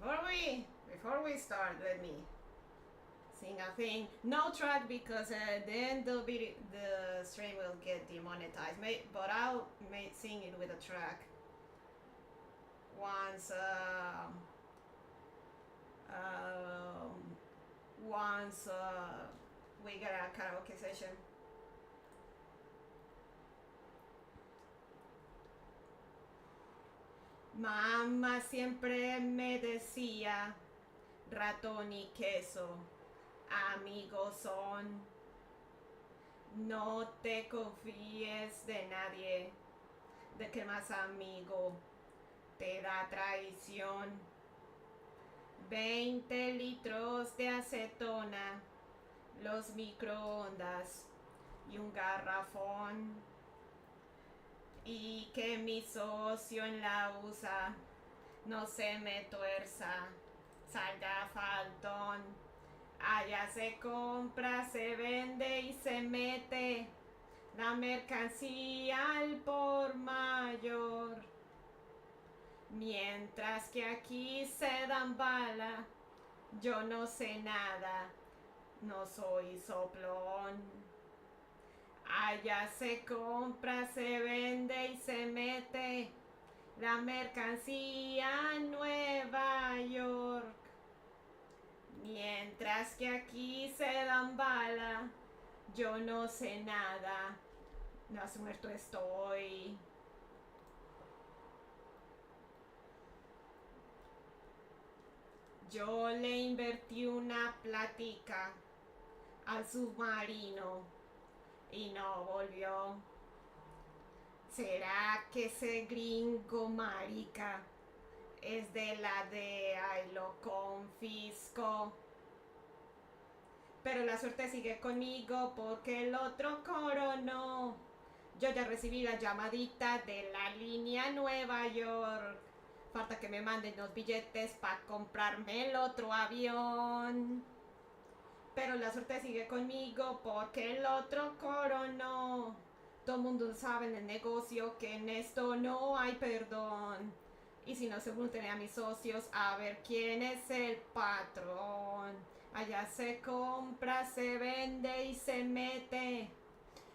before we start, let me sing a thing. No track because then the stream will get demonetized. But I'll sing it with a track once. Once we get a karaoke session. Mamá siempre me decía, ratón y queso, amigos son. No te confíes de nadie, de que más amigo te da traición. 20 litros de acetona, los microondas y un garrafón. Y que mi socio en la USA no se me tuerza, salga faltón. Allá se compra, se vende y se mete la mercancía al por mayor. Mientras que aquí se dan bala, yo no sé nada, no soy soplón. Allá se compra, se vende y se mete la mercancía a Nueva York. Mientras que aquí se dan bala, yo no sé nada, no muerto estoy. Yo le invertí una platica al submarino y no volvió. ¿Será que ese gringo marica es de la DEA y lo confisco? Pero la suerte sigue conmigo porque el otro coronó. Yo ya recibí la llamadita de la línea Nueva York. Falta que me manden los billetes para comprarme el otro avión. Pero la suerte sigue conmigo porque el otro coronó. Todo el mundo sabe en el negocio que en esto no hay perdón. Y si no, se pregunten a mis socios a ver quién es el patrón. Allá se compra, se vende y se mete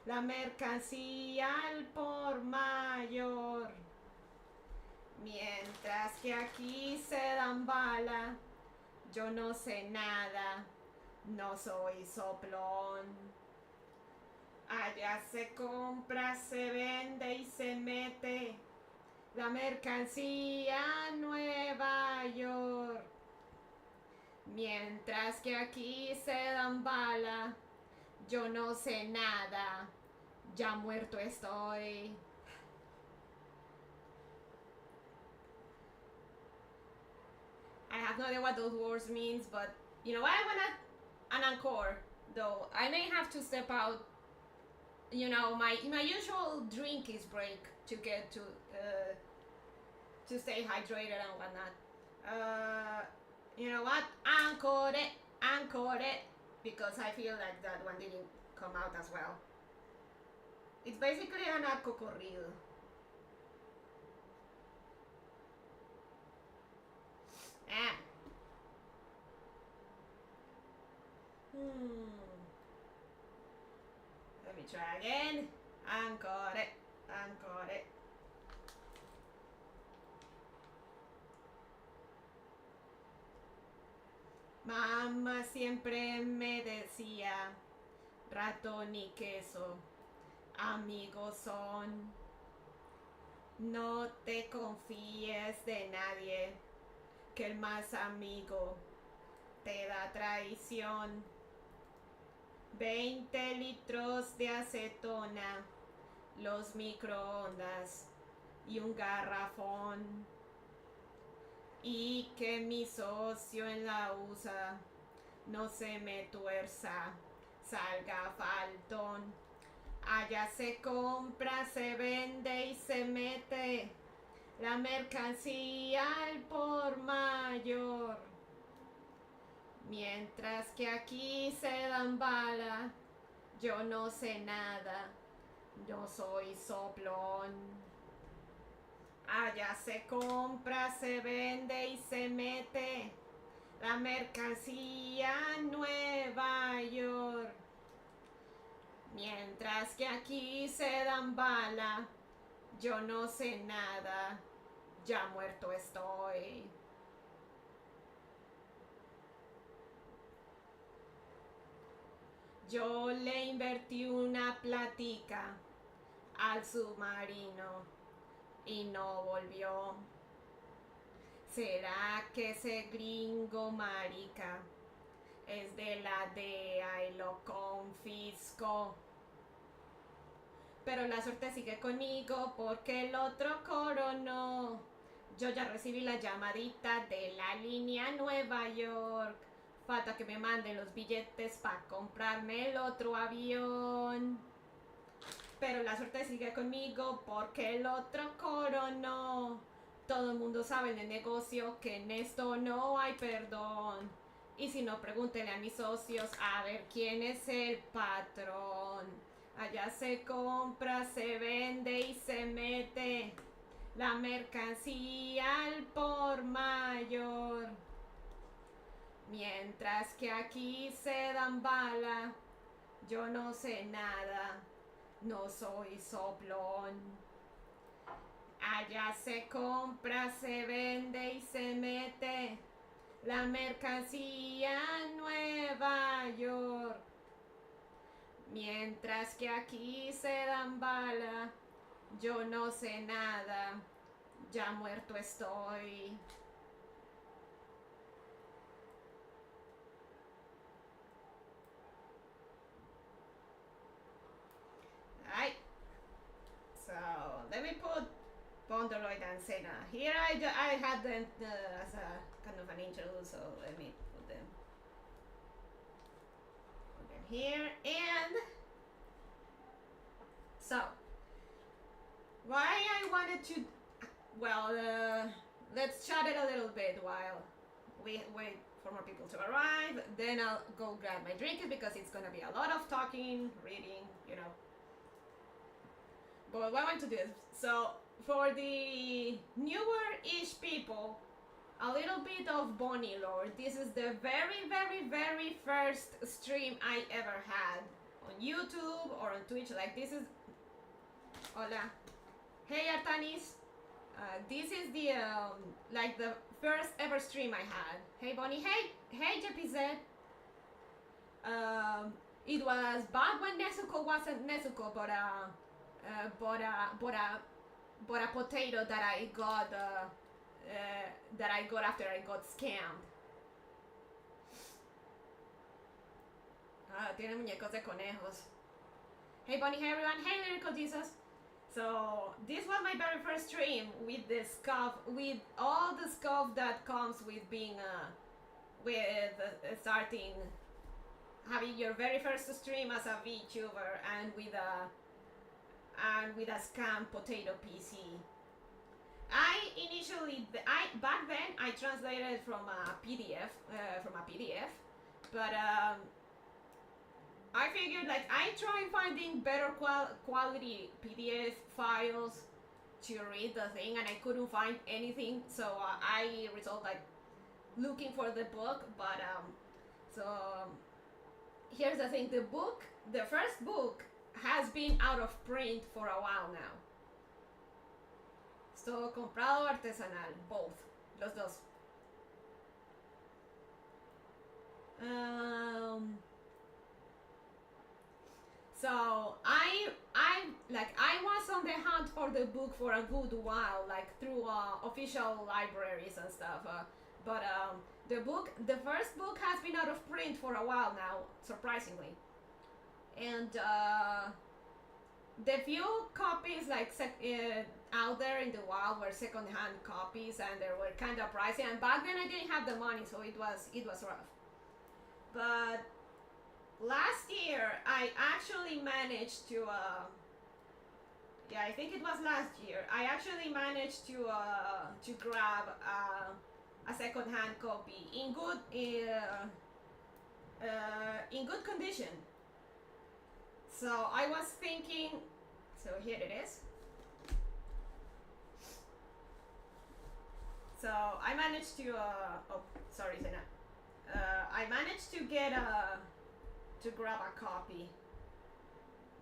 la mercancía al por mayor. Mientras que aquí se dan bala, yo no sé nada, no soy soplón. Allá se compra, se vende y se mete la mercancía a Nueva York. Mientras que aquí se dan bala, yo no sé nada, ya muerto estoy. I have no idea what those words means, but you know what? I want an encore, though. I may have to step out. You know, my usual drink is break to get to stay hydrated and whatnot. You know what? Encore it, because I feel like that one didn't come out as well. It's basically an narco corrido. Ah. Let me try again. Encore it. Mamá siempre me decía, ratón y queso, amigos son. No te confíes de nadie, que el más amigo te da traición. 20 litros de acetona, los microondas y un garrafón. Y que mi socio en la USA no se me tuerza, salga faltón. Allá se compra, se vende y se mete la mercancía al por mayor. Mientras que aquí se dan bala, yo no sé nada, no soy soplón. Allá se compra, se vende y se mete la mercancía Nueva York. Mientras que aquí se dan bala, yo no sé nada, ya muerto estoy. Yo le invertí una platica al submarino y no volvió. ¿Será que ese gringo marica es de la DEA y lo confiscó? Pero la suerte sigue conmigo porque el otro coronó. Yo ya recibí la llamadita de la línea Nueva York. Falta que me manden los billetes para comprarme el otro avión. Pero la suerte sigue conmigo porque el otro coronó. Todo el mundo sabe en el negocio que en esto no hay perdón. Y si no, pregúntenle a mis socios a ver quién es el patrón. Allá se compra, se vende y se mete la mercancía al por mayor. Mientras que aquí se dan bala, yo no sé nada, no soy soplón. Allá se compra, se vende y se mete la mercancía a Nueva York. Mientras que aquí se dan bala, yo no sé nada, ya muerto estoy. Alright, so let me put Bondoloid and Senna. Here I had them as a kind of an interlude, so let me put them here. And so, why I wanted to, well, let's chat it a little bit while we wait for more people to arrive. Then I'll go grab my drink because it's gonna be a lot of talking, reading, you know. But what I want to do is, so for the newer-ish people, a little bit of Bonnie lore. This is the very first stream I ever had on YouTube or on Twitch. Like, this is, hola, hey Artanis, this is the like the first ever stream I had. Hey Bonnie, hey JPZ. It was back when Nezuko wasn't Nezuko, but a potato that I got after I got scammed. Tiene muñecos de conejos. Hey Bonnie, hey everyone, hey Lyrical Jesus. So this was my very first stream with the scuff, with all the scuff that comes with being starting, having your very first stream as a VTuber and with a scam potato PC. Back then I translated from a PDF, but I figured, like, I tried finding better quality PDF files to read the thing, and I couldn't find anything, so I resolved, like, looking for the book. But here's the thing: the first book has been out of print for a while now. So comprado artesanal, both, los dos. So I was on the hunt for the book for a good while, like through official libraries and stuff. But the first book has been out of print for a while now, surprisingly. And the few copies out there in the wild were second-hand copies, and they were kind of pricey. And back then I didn't have the money, so it was rough. But last year I actually managed to I think it was last year, I actually managed to grab a second-hand copy in good condition. So I was thinking, so here it is. So I managed to oh, sorry Zena. I managed to get to grab a copy.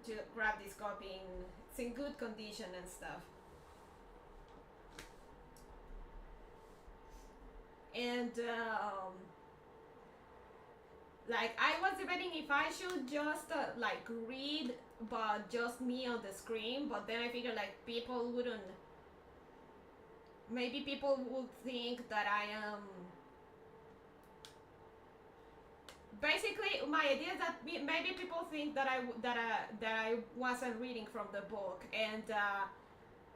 To grab this copy it's in good condition and stuff. And like I was debating if I should just like read but just me on the screen, but then I figured like people wouldn't, maybe people would think that I am basically, my idea is that maybe people think that I wasn't reading from the book, and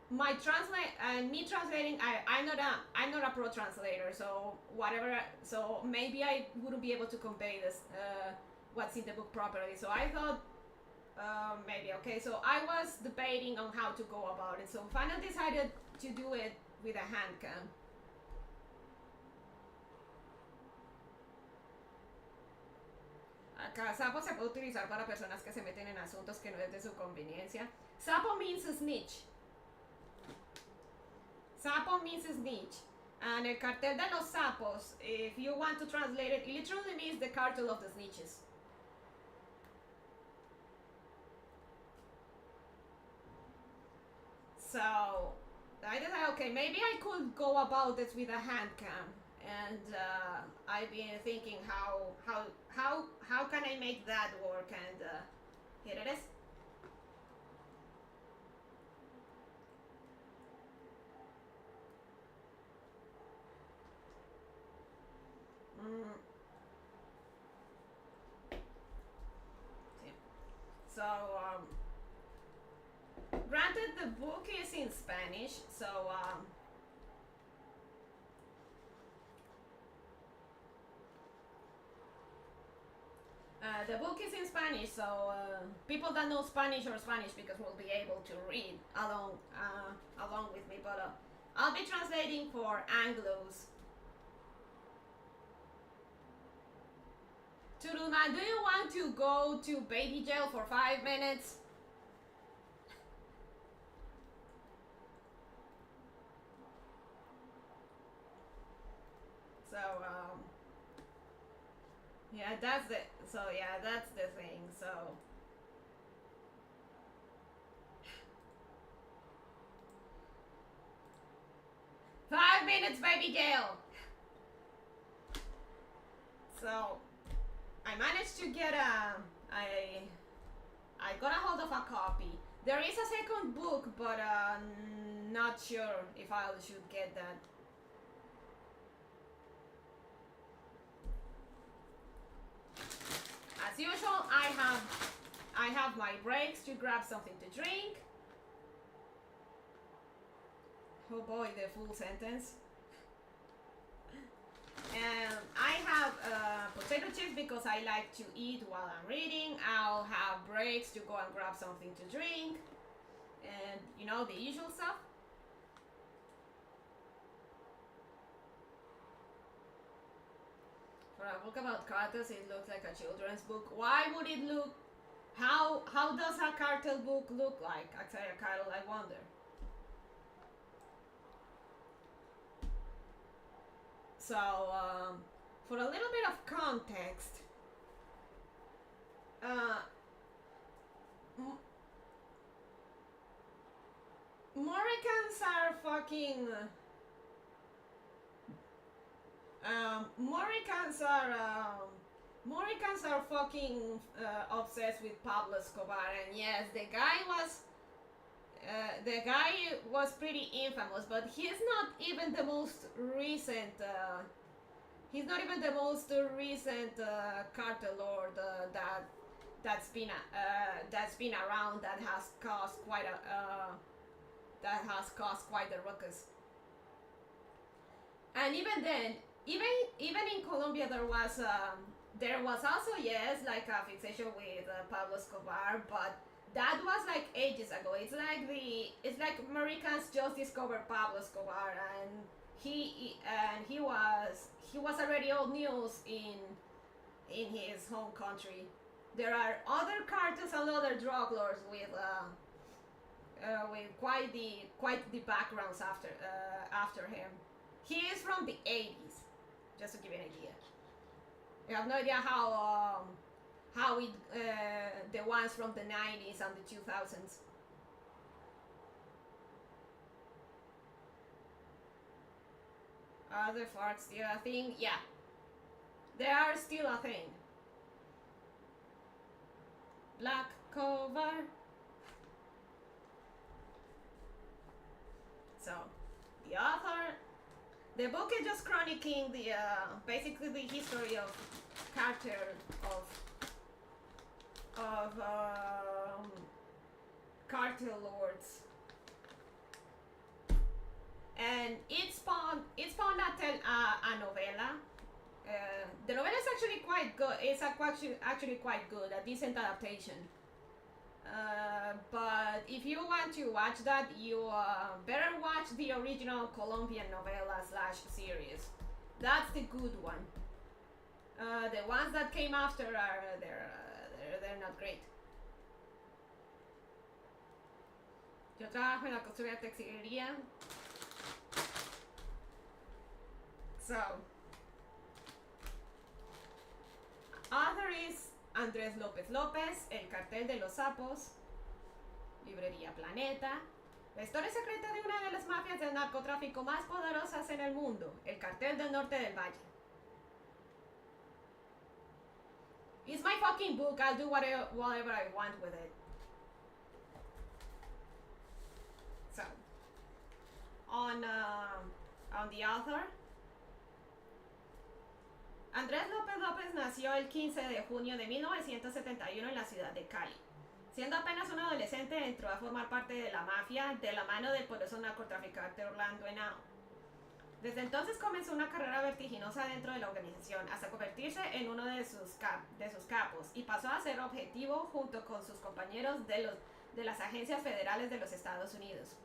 me translating, I'm not a pro translator, so whatever, so maybe I wouldn't be able to convey this what's in the book properly. So I thought maybe okay. So I was debating on how to go about it. So finally decided to do it with a handcam. Acá sapo se puede utilizar para personas que se meten en asuntos que no es de su conveniencia. Sapo means snitch. Sapo means snitch. And el cartel de los sapos, if you want to translate it, it literally means the cartel of the snitches. So I decided, okay, maybe I could go about this with a handcam. And I've been thinking how can I make that work, and here it is. So granted the book is in Spanish, so the book is in Spanish, so people that know Spanish or Spanish because will be able to read along with me. But I'll be translating for Anglos. Turulman, do you want to go to baby jail for 5 minutes? So yeah, that's the thing. So five minutes, baby jail. So I managed to get I got a hold of a copy. There is a second book, but not sure if I should get that. As usual, I have my breaks to grab something to drink. Oh boy, the full sentence. And I have potato chips because I like to eat while I'm reading. I'll have breaks to go and grab something to drink. And you know, the usual stuff. For a book about cartels, it looks like a children's book. Why would it look? How does a cartel book look like? Actually, a cartel, I wonder. So, for a little bit of context, Moricans are fucking. Moricans are fucking obsessed with Pablo Escobar, and yes, the guy was pretty infamous, but he's not even the most recent. He's not even the most recent cartel lord that's been around that has caused quite a ruckus. And even then, even in Colombia, there was also, yes, like a fixation with Pablo Escobar, but that was like ages ago. It's like Americans just discovered Pablo Escobar, and he was already old news in his home country. There are other cartels and other drug lords with quite the backgrounds after him. He is from the 80s, just to give you an idea. I have no idea how it the ones from the 90s and the 2000s. Are the farts still a thing? Yeah, they are still a thing. Black cover. So, the author, the book is just chronicling the basically the history of Cartel, of cartel lords, and it spawned a novella. The novella is actually quite good. It's actually quite good, a decent adaptation. But if you want to watch that, you better watch the original Colombian novella / series. That's the good one. The ones that came after are they're not great. Yo trabajo en la costura de textilería. So, author is Andrés López López, El Cartel de los Sapos, Librería Planeta. La historia secreta de una de las mafias del narcotráfico más poderosas en el mundo, el Cartel del Norte del Valle. It's my fucking book, I'll do whatever I want with it. So, on the author, Andrés López López nació el 15 de junio de 1971 en la ciudad de Cali. Siendo apenas un adolescente, entró a formar parte de la mafia de la mano del poderoso narcotraficante Orlando Henao. Desde entonces comenzó una carrera vertiginosa dentro de la organización, hasta convertirse en uno de sus capos, y pasó a ser objetivo junto con sus compañeros de las agencias federales de los Estados Unidos.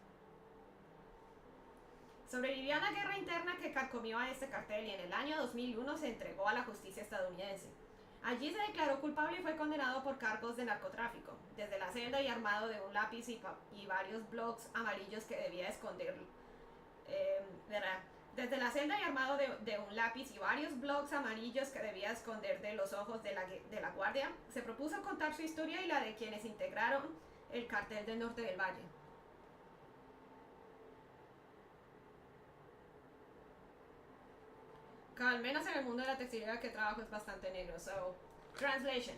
Sobrevivió a la guerra interna que carcomió a este cartel y en el año 2001 se entregó a la justicia estadounidense. Allí se declaró culpable y fue condenado por cargos de narcotráfico, desde la celda y armado de un lápiz y varios blocs amarillos que debía esconder. Desde la celda y armado de un lápiz y varios blocs amarillos que debía esconder de los ojos de la guardia, se propuso contar su historia y la de quienes integraron el Cartel del Norte del Valle. Al menos en el mundo de la textilería que trabajo es bastante negro. So, translation.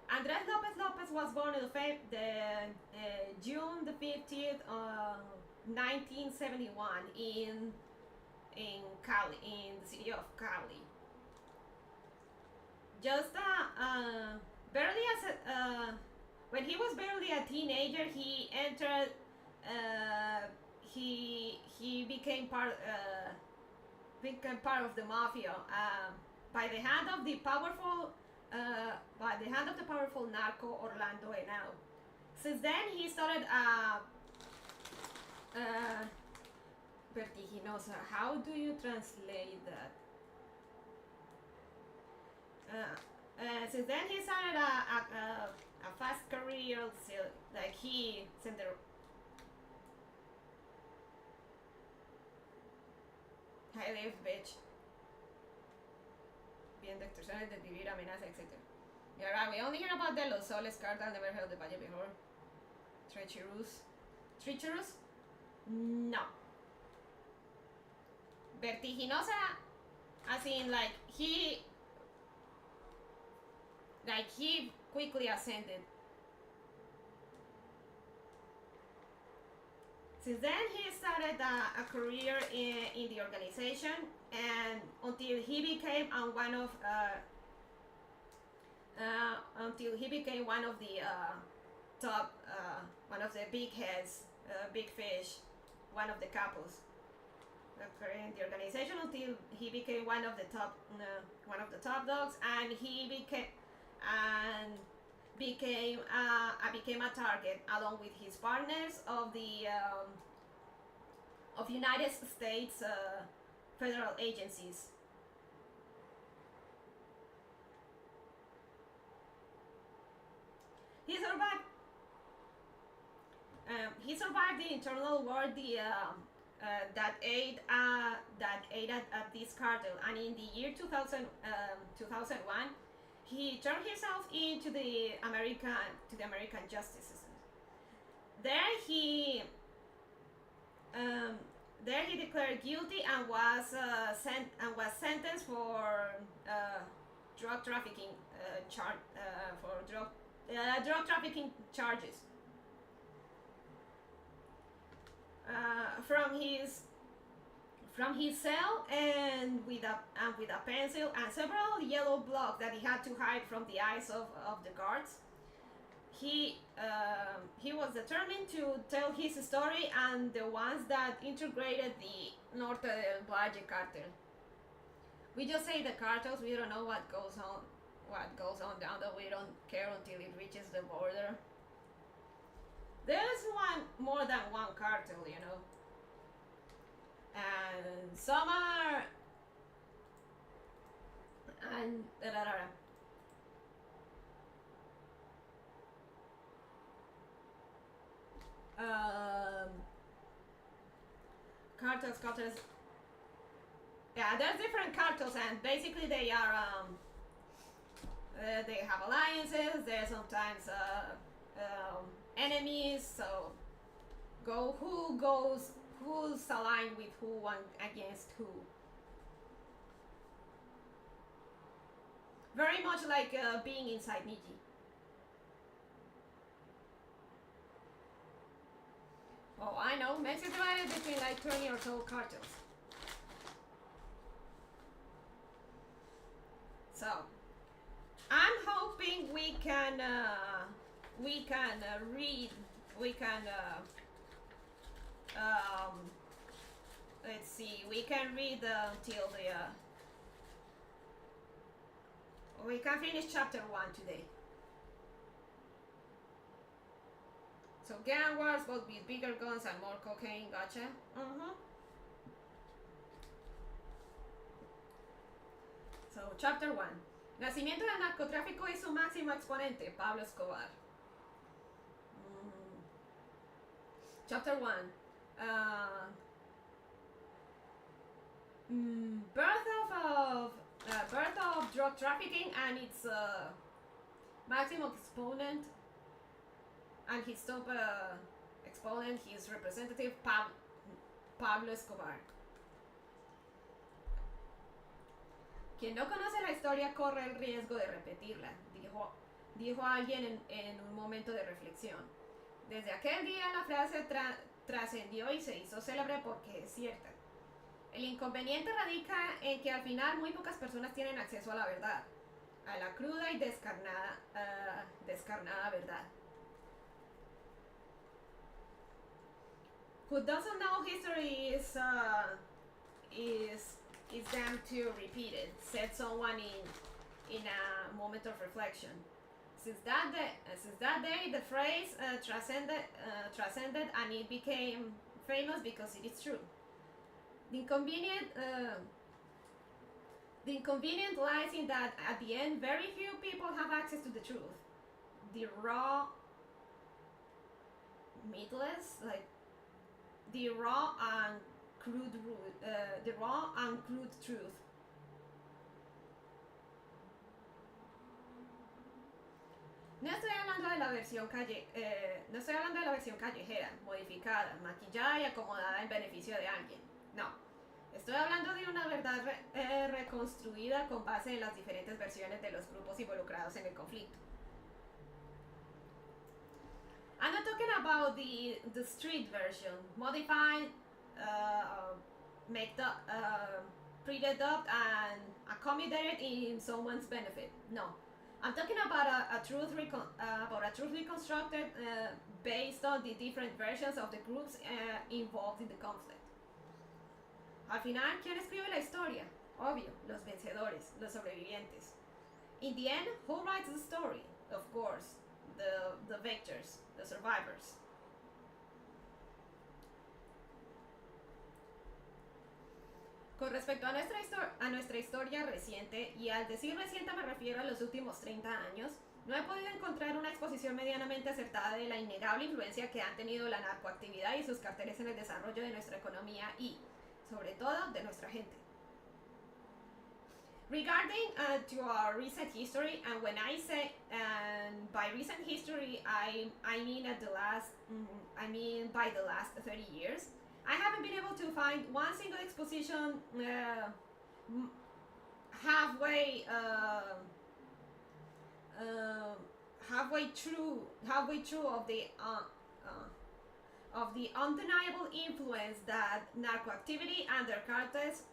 Andrés López López was born on June the 15th, 1971 in Cali, in the city of Cali. Just when he was barely a teenager, he entered. He became part of the mafia by the hand of the powerful narco Orlando Henao. Since then, he started vertiginosa. How do you translate that? Since then, he started a fast career. Like he sent the. High life, bitch. Viendo extorsiones, desvivir, amenaza, etc. Yeah, right, we only hear about the Los Soles Cartel, never heard of the Valle before. Treacherous. Treacherous? No. Vertiginosa, as in, he quickly ascended. Since then, he started a career in the organization, and until he became one of the top, one of the big heads, big fish, one of the capos in the organization, until he became one of the top dogs, and he became a target along with his partners of the of United States federal agencies. He survived the internal war that ate ate at this cartel, and in the year 2001, he turned himself into the American justice system. There he declared guilty and was sentenced for drug trafficking drug trafficking charges. From his cell and with a pencil and several yellow blocks that he had to hide from the eyes of the guards, he was determined to tell his story and the ones that integrated the Norte del Valle cartel. We just say the cartels. We don't know what goes on down there. We don't care until it reaches the border. There's more than one cartel, you know. And some are and cartels. Yeah, there's different cartels, and basically they are they have alliances. They're sometimes enemies. So who's aligned with who and against who. Very much like being inside Niji. Oh, I know. Mexico is divided between like 20 or so cartels. So, I'm hoping we can let's see, we can read till we can finish chapter 1 today. So gang wars, both with bigger guns and more cocaine, gotcha. So chapter 1. Nacimiento del narcotráfico y su máximo exponente, Pablo Escobar. Chapter 1. Birth of drug trafficking and its maximum exponent and his top exponent, his representative Pablo Escobar. Quien no conoce la historia corre el riesgo de repetirla, dijo alguien en un momento de reflexión. Desde aquel día la frase trascendió y se hizo célebre porque es cierta. El inconveniente radica en que al final muy pocas personas tienen acceso a la verdad, a la cruda y descarnada verdad. Who doesn't know history is damned to repeat it, said someone in a moment of reflection. Since that day, the phrase transcended and it became famous because it is true. The inconvenient lies in that at the end, very few people have access to the truth. The raw, meatless, like the raw and crude truth. No estoy hablando de la versión callejera, modificada, maquillada y acomodada en beneficio de alguien. No, estoy hablando de una verdad reconstruida con base en las diferentes versiones de los grupos involucrados en el conflicto. I'm not talking about the street version, modified, pre-deduced and accommodated in someone's benefit. No, I'm talking about a truth reconstructed based on the different versions of the groups involved in the conflict. Al final, ¿quién escribe la historia? Obvio, los vencedores, los sobrevivientes. In the end, who writes the story? Of course, the victors, the survivors. Con respecto a nuestra historia reciente, y al decir reciente me refiero a los últimos 30 años, no he podido encontrar una exposición medianamente acertada de la innegable influencia que han tenido la narcoactividad y sus carteles en el desarrollo de nuestra economía y, sobre todo, de nuestra gente. Regarding to our recent history, and when I say and by recent history, I mean at the last I mean by the last 30 years, I haven't been able to find one single exposition halfway halfway through of the undeniable influence that narco activity and their cartels.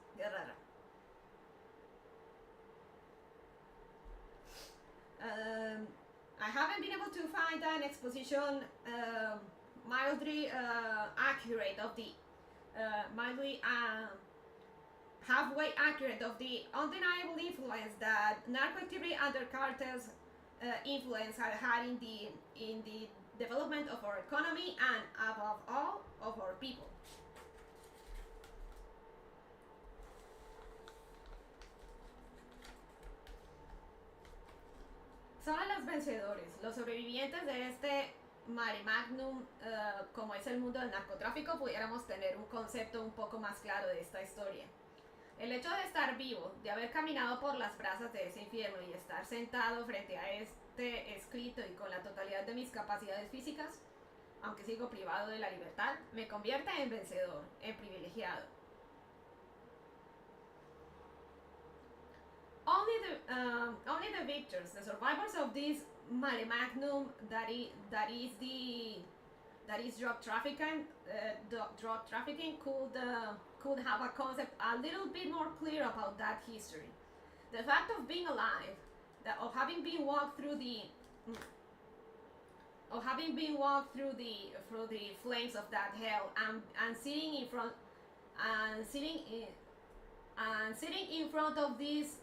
I haven't been able to find an exposition mildly accurate of the mildly halfway accurate of the undeniable influence that narco activity and their cartels influence have had in the development of our economy and above all of our people. Son los vencedores, los sobrevivientes de este mare magnum, como es el mundo del narcotráfico, pudiéramos tener un concepto un poco más claro de esta historia. El hecho de estar vivo, de haber caminado por las brasas de ese infierno y estar sentado frente a este escrito y con la totalidad de mis capacidades físicas, aunque sigo privado de la libertad, me convierte en vencedor, en privilegiado. Only the victors, the survivors of this mare magnum that is drug trafficking, could have a concept a little bit more clear about that history. The fact of being alive, of having been walked through the flames of that hell, and sitting in front of this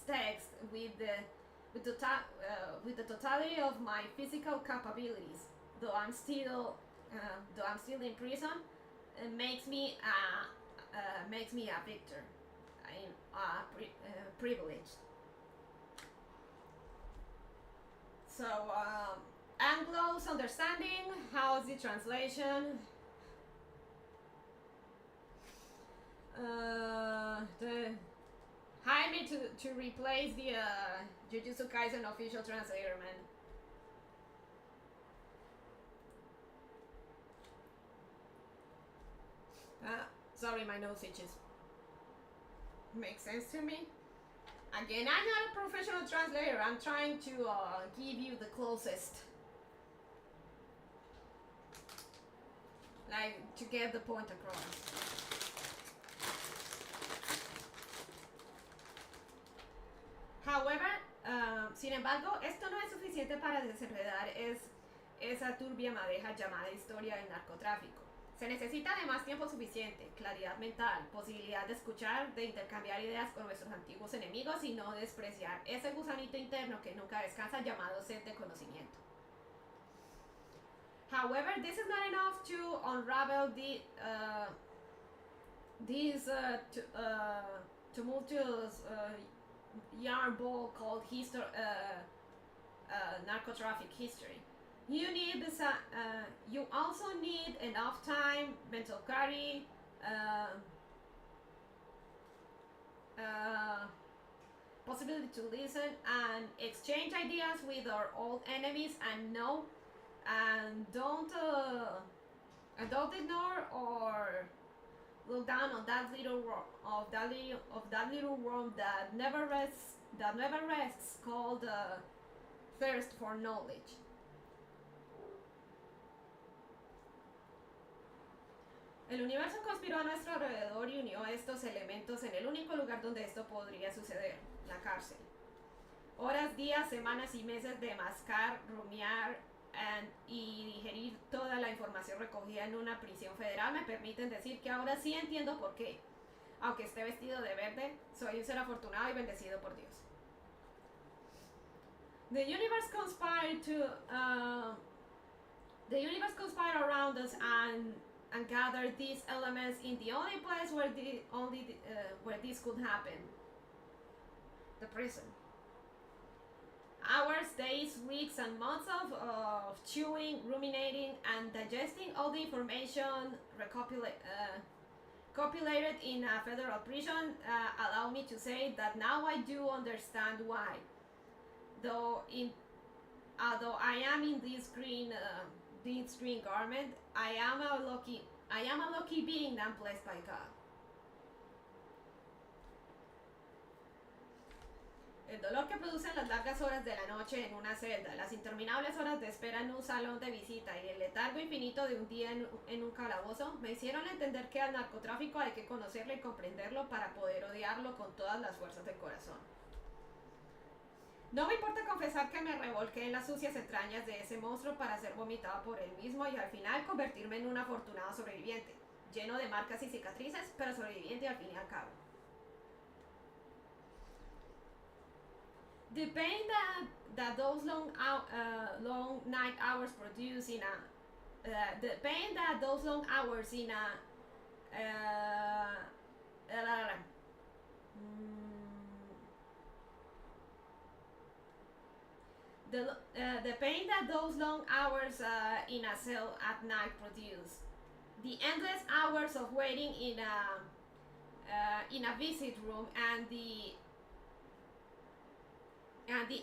text with the totality of my physical capabilities, though I'm still in prison, makes me a victor. I'm privileged. So Anglo's understanding. How's the translation? Hire me to replace the Jujutsu Kaisen official translator, man. Sorry, my nose itches. Makes sense to me. Again, I'm not a professional translator. I'm trying to give you the closest, like, to get the point across. However, sin embargo, esto no es suficiente para desenredar esa turbia madeja llamada historia del narcotráfico. Se necesita además tiempo suficiente, claridad mental, posibilidad de escuchar, de intercambiar ideas con nuestros antiguos enemigos y no despreciar ese gusanito interno que nunca descansa llamado sed de conocimiento. However, this is not enough to unravel this tumultuous yarn ball called narcotraffic history. You also need enough time, mental clarity, possibility to listen and exchange ideas with our old enemies, and don't ignore or look down on that little worm that never rests, called thirst for knowledge. El universo conspiró a nuestro alrededor y unió estos elementos en el único lugar donde esto podría suceder, la cárcel. Horas, días, semanas y meses de mascar, rumiar y digerir toda la información recogida en una prisión federal me permiten decir que ahora sí entiendo por qué, aunque esté vestido de verde, soy un ser afortunado y bendecido por Dios. The universe conspired around us and gathered these elements in the only place where this could happen, the prison. Hours, days, weeks, and months of chewing, ruminating, and digesting all the information copulated in a federal prison allow me to say that now I do understand why. Although I am in this green garment, I am a lucky being and blessed by God. El dolor que producen las largas horas de la noche en una celda, las interminables horas de espera en un salón de visita y el letargo infinito de un día en un calabozo me hicieron entender que al narcotráfico hay que conocerlo y comprenderlo para poder odiarlo con todas las fuerzas del corazón. No me importa confesar que me revolqué en las sucias entrañas de ese monstruo para ser vomitado por él mismo y al final convertirme en un afortunado sobreviviente, lleno de marcas y cicatrices, pero sobreviviente al fin y al cabo. The pain that those long night hours produce in the pain that those long hours in the pain that those long hours in a cell at night produce, the endless hours of waiting in a visit room, and the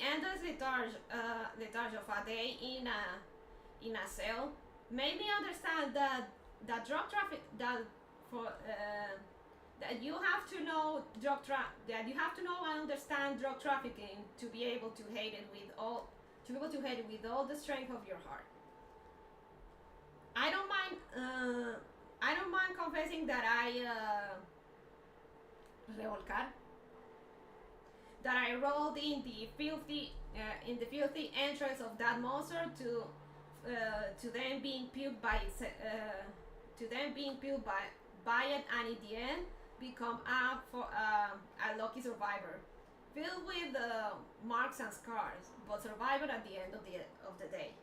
endless letarge of a day in a cell made me understand that drug traffic that you have to know and understand drug trafficking to be able to hate it with all the strength of your heart. I don't mind confessing that that I rolled in the filthy entrails of that monster to them being puked by it and in the end become a lucky survivor, filled with marks and scars, but survivor at the end of the day.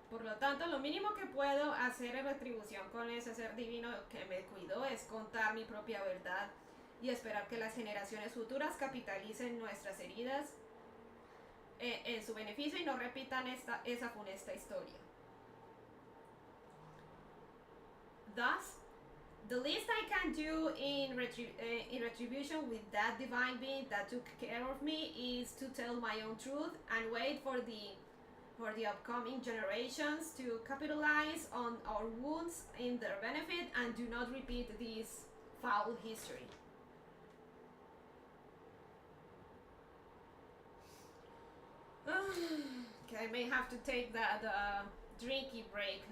Por lo tanto, lo mínimo que puedo hacer en retribución con ese ser divino que me cuidó es contar mi propia verdad y esperar que las generaciones futuras capitalicen nuestras heridas en su beneficio y no repitan esa funesta historia. Thus, the least I can do in retribution with that divine being that took care of me is to tell my own truth and wait for the upcoming generations to capitalize on our wounds in their benefit and do not repeat this foul history. Okay, I may have to take the drinky break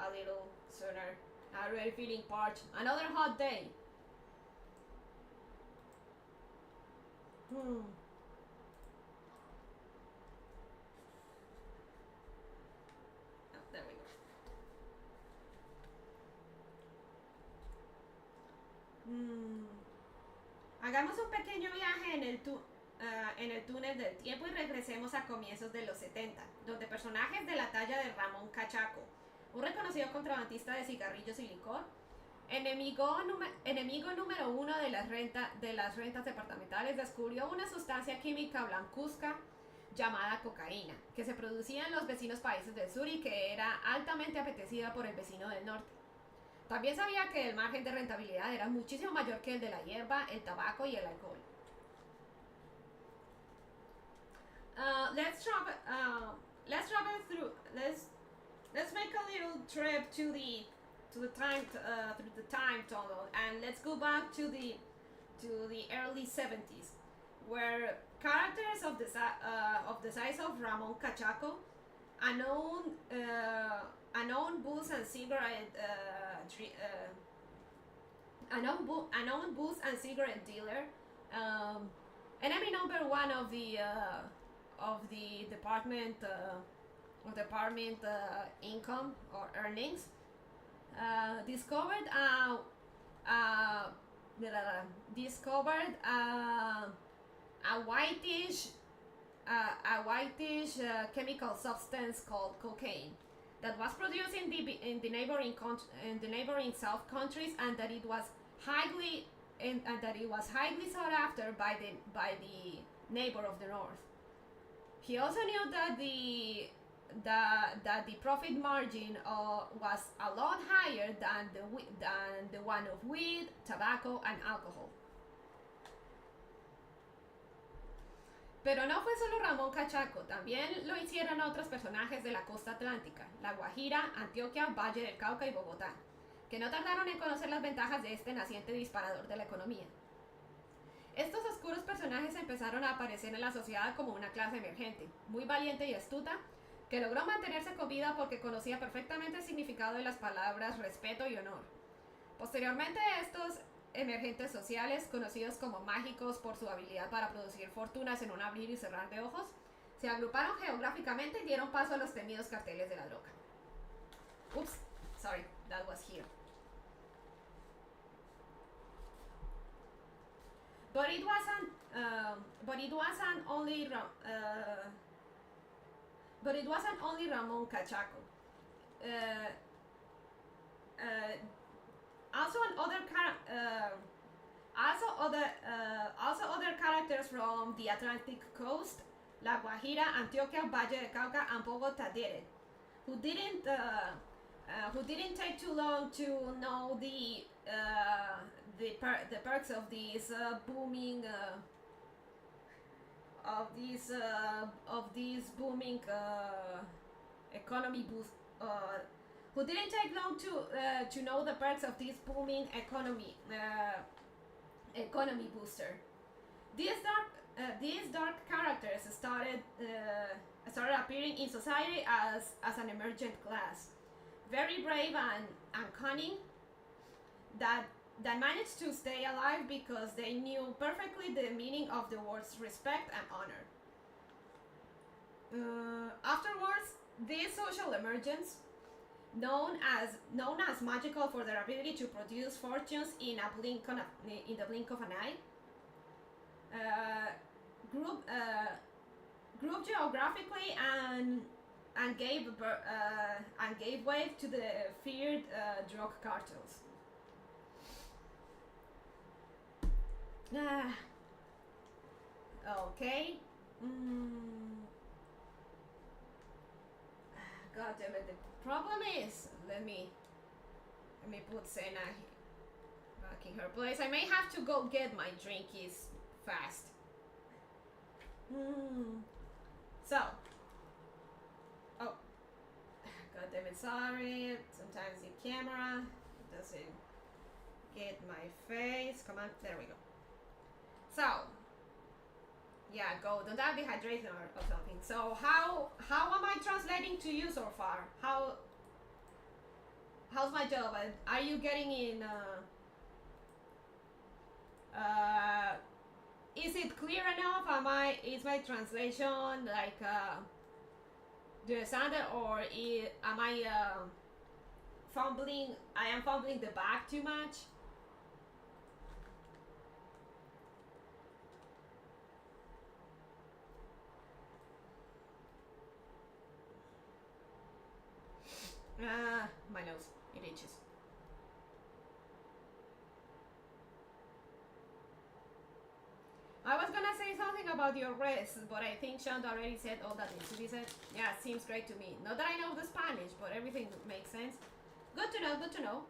a little sooner. I'm already feeling parched. Another hot day. Oh, there we go. Hagamos un pequeño viaje en el túnel del tiempo y regresemos a comienzos de los 70, donde personajes de la talla de Ramón Cachaco, un reconocido contrabandista de cigarrillos y licor, enemigo número uno de las rentas departamentales, descubrió una sustancia química blancuzca llamada cocaína, que se producía en los vecinos países del sur y que era altamente apetecida por el vecino del norte. También sabía que el margen de rentabilidad era muchísimo mayor que el de la hierba, el tabaco y el alcohol. Let's make a little trip to the time tunnel, and let's go back to the early 70s, where characters of the size of Ramon Cachaco, a known booze and cigarette dealer, enemy number one of the department income or earnings, discovered a whitish chemical substance called cocaine that was produced in the neighboring South countries, and that it was highly sought after by the neighbor of the North. He also knew that that the profit margin was a lot higher than the one of weed, tobacco, and alcohol. Pero no fue solo Ramón Cachaco, también lo hicieron otros personajes de la costa atlántica, La Guajira, Antioquia, Valle del Cauca y Bogotá, que no tardaron en conocer las ventajas de este naciente disparador de la economía. Estos oscuros personajes empezaron a aparecer en la sociedad como una clase emergente, muy valiente y astuta, que logró mantenerse con vida porque conocía perfectamente el significado de las palabras respeto y honor. Posteriormente, estos emergentes sociales, conocidos como mágicos por su habilidad para producir fortunas en un abrir y cerrar de ojos, se agruparon geográficamente y dieron paso a los temidos carteles de la droga. Oops, sorry, that was here. But it wasn't only Ramon Cachaco. Also other characters from the Atlantic coast, La Guajira, Antioquia, Valle del Cauca, and Bogota did it. Who didn't take too long to know the perks of these booming economy boost. Who didn't take long to know the perks of this booming economy booster. These dark characters started appearing in society as an emergent class, very brave and cunning, that managed to stay alive because they knew perfectly the meaning of the words respect and honor. Afterwards, this social emergence, known as magical for their ability to produce fortunes in the blink of an eye, grew geographically and gave way to the feared drug cartels. Okay. God damn it. The problem is, let me put Sena back in her place. I may have to go get my drinkies fast. So, oh, god damn it, sorry. Sometimes the camera doesn't get my face. Come on, there we go. So, yeah, go. Don't have dehydration or something. So how am I translating to you so far? How's my job? Are you getting in? Is it clear enough? Is my translation like the standard, or am I fumbling? I am fumbling the back too much. My nose, it itches. I was gonna say something about your rest, but I think Sean already said all that needs to be said. Yeah, it seems great to me. Not that I know the Spanish, but everything makes sense. Good to know, good to know.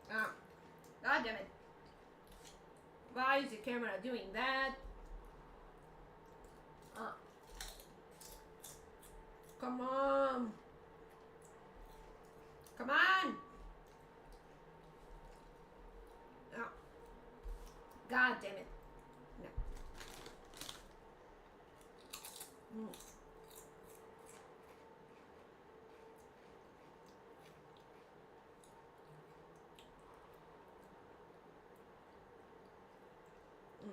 God damn it. Why is the camera doing that? Come on. Come on. Oh. God damn it. No.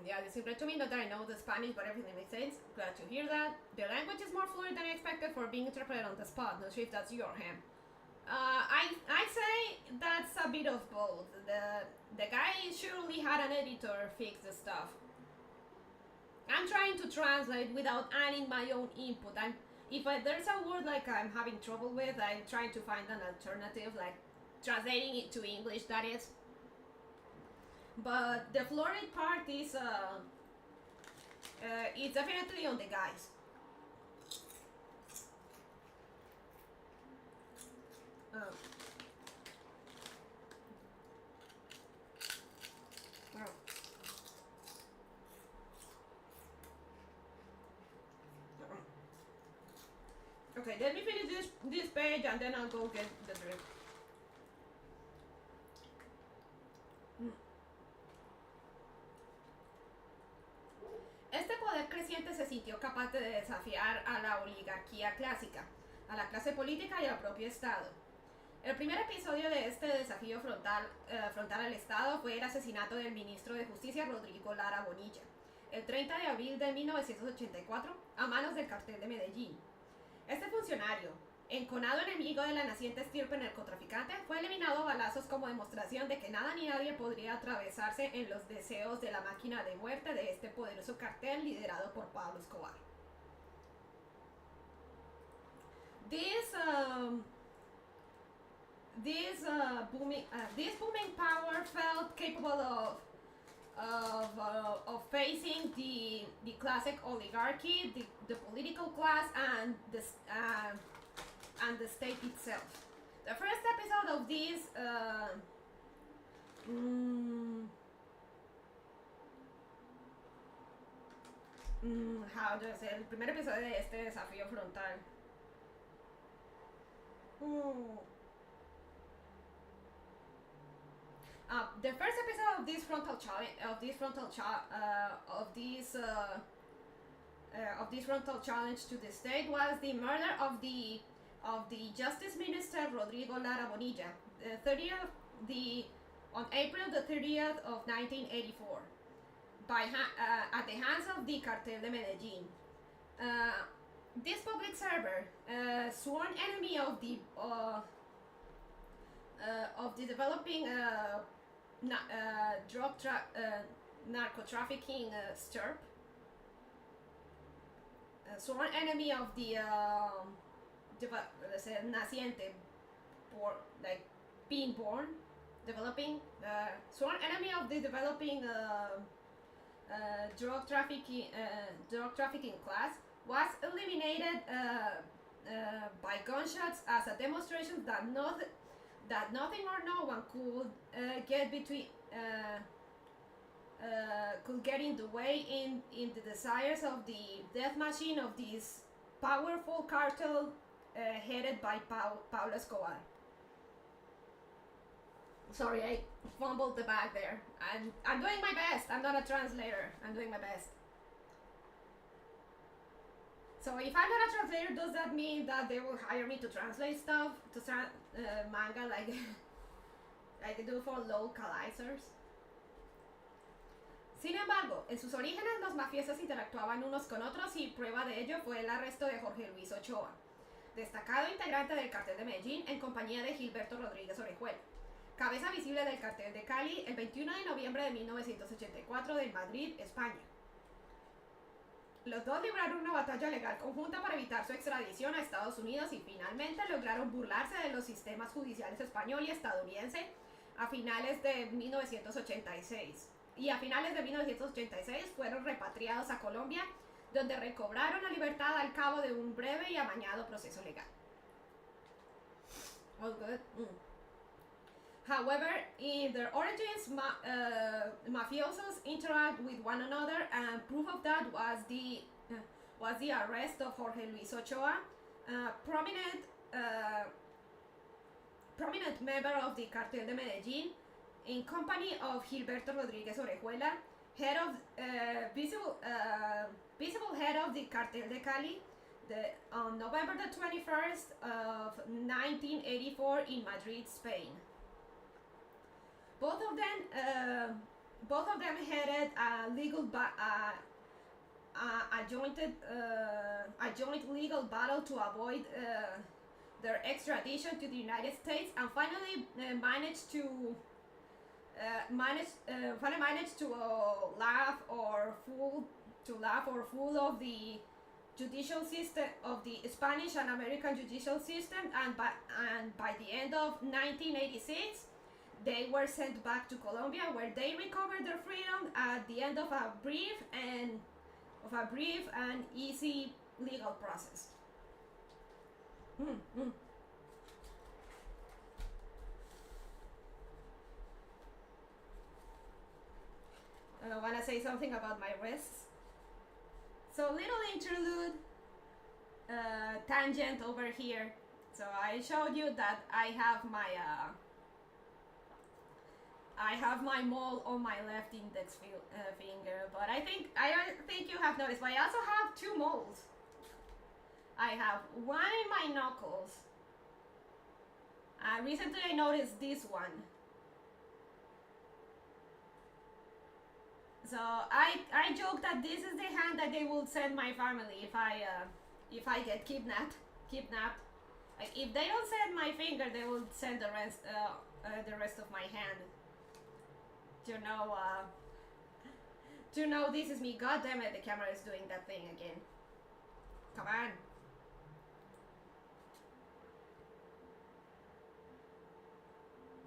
Yeah, this is great to me. Not that I know the Spanish, but everything makes sense. Glad to hear that. The language is more fluid than I expected for being interpreted on the spot. Not sure if that's your ham. I say that's a bit of both. The guy surely had an editor fix the stuff. I'm trying to translate without adding my own input. If there's a word like I'm having trouble with, I'm trying to find an alternative, like translating it to English, that is. But the florid part is it's definitely on the guys. Oh. Okay, let me finish this page and then I'll go get the drink. Este poder creciente se sintió capaz de desafiar a la oligarquía clásica, a la clase política y al propio Estado. El primer episodio de este desafío frontal al Estado fue el asesinato del ministro de Justicia Rodrigo Lara Bonilla, el 30 de abril de 1984, a manos del cartel de Medellín. Este funcionario, enconado enemigo de la naciente estirpe narcotraficante, fue eliminado a balazos como demostración de que nada ni nadie podría atravesarse en los deseos de la máquina de muerte de este poderoso cartel liderado por Pablo Escobar. This booming power felt capable of facing the classic oligarchy, the political class, and the state itself. The first episode of this how do I say? El primer episodio de este desafío frontal. The first episode of this frontal challenge to the state was the murder of the Justice Minister Rodrigo Lara Bonilla, on April the 30th of 1984, at the hands of the Cartel de Medellín. This public server, sworn enemy of the developing narco-trafficking stirp, sworn enemy of the naciente, being born, developing, sworn enemy of the developing drug trafficking class, was eliminated by gunshots as a demonstration that nothing or no one could get in the way in the desires of the death machine of this powerful cartel headed by Pablo Escobar. Sorry, I fumbled the bag there. I'm doing my best. I'm not a translator. I'm doing my best. So if I'm not a translator, does that mean that they will hire me to translate stuff, to manga like they do for localizers? Sin embargo, en sus orígenes los mafiosos interactuaban unos con otros y prueba de ello fue el arresto de Jorge Luis Ochoa, destacado integrante del cartel de Medellín en compañía de Gilberto Rodríguez Orejuela, cabeza visible del cartel de Cali el 21 de noviembre de 1984 en Madrid, España. Los dos libraron una batalla legal conjunta para evitar su extradición a Estados Unidos y finalmente lograron burlarse de los sistemas judiciales español y estadounidense a finales de 1986. Y a finales de 1986 fueron repatriados a Colombia, donde recobraron la libertad al cabo de un breve y amañado proceso legal. All good. However, in their origins, mafiosos interact with one another, and proof of that was the arrest of Jorge Luis Ochoa, prominent member of the Cartel de Medellín, in company of Gilberto Rodríguez Orejuela, head of visible head of the Cartel de Cali, on November the 21st of 1984 in Madrid, Spain. Both of them headed a joint legal battle to avoid their extradition to the United States, and finally managed to laugh or fool of the judicial system of the Spanish and American judicial system, and by the end of 1986. They were sent back to Colombia, where they recovered their freedom at the end of a brief and easy legal process. say something about my wrists. So little interlude, tangent over here. So I showed you that I have my mole on my left index finger, but I don't think you have noticed, but I also have two moles. I have one in my knuckles. Recently I noticed this one. So I joke that this is the hand that they will send my family if I get kidnapped. Like if they don't send my finger, they will send the rest of my hand. To know this is me. God damn it, the camera is doing that thing again. Come on.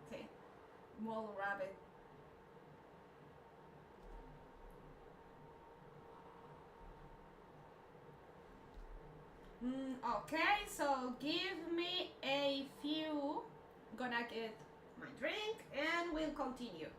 Okay, mole rabbit. Okay, so give me a few. Gonna get my drink and we'll continue.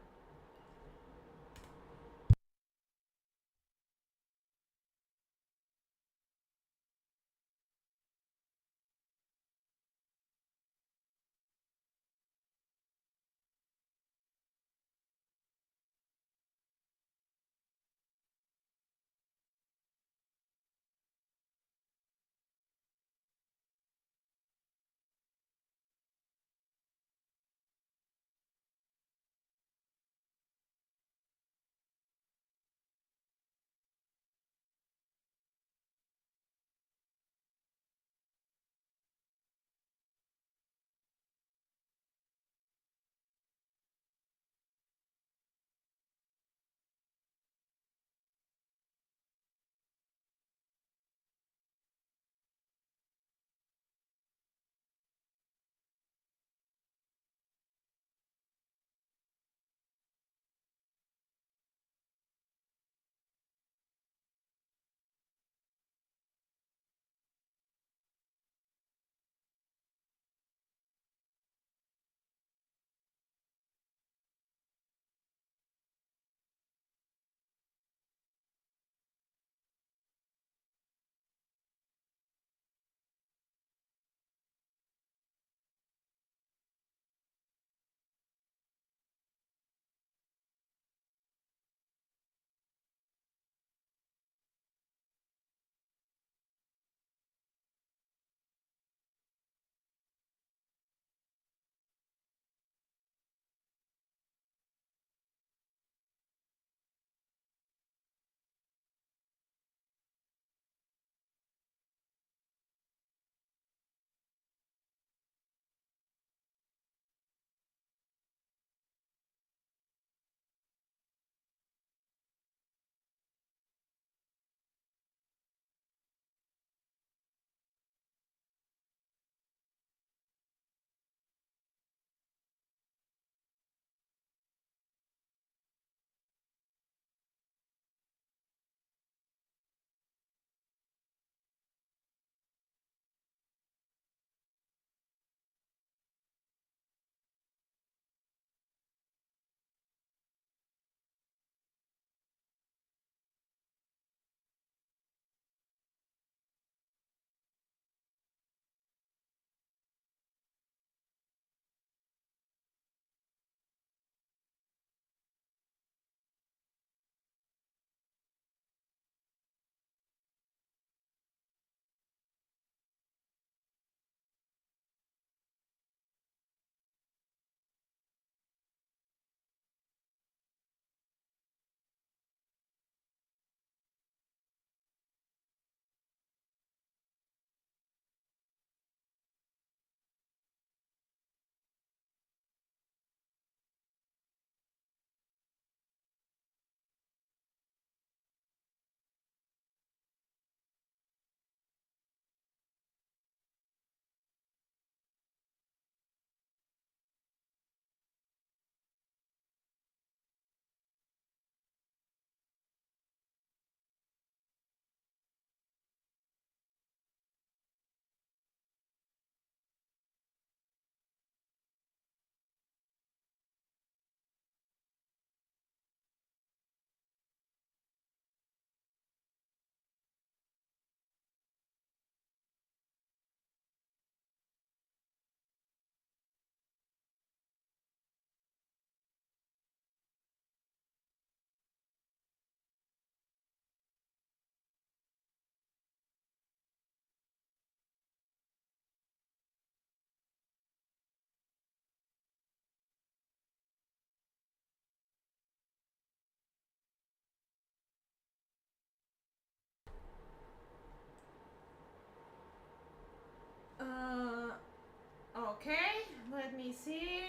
me see.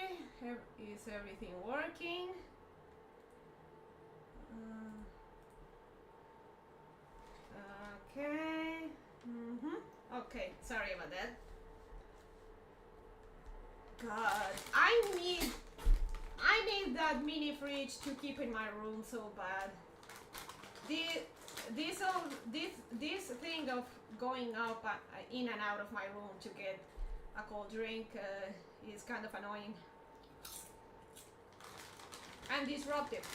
Is everything working? Okay. Okay, sorry about that. God, I need that mini fridge to keep in my room so bad. This thing of going up in and out of my room to get a cold drink is kind of annoying and disruptive.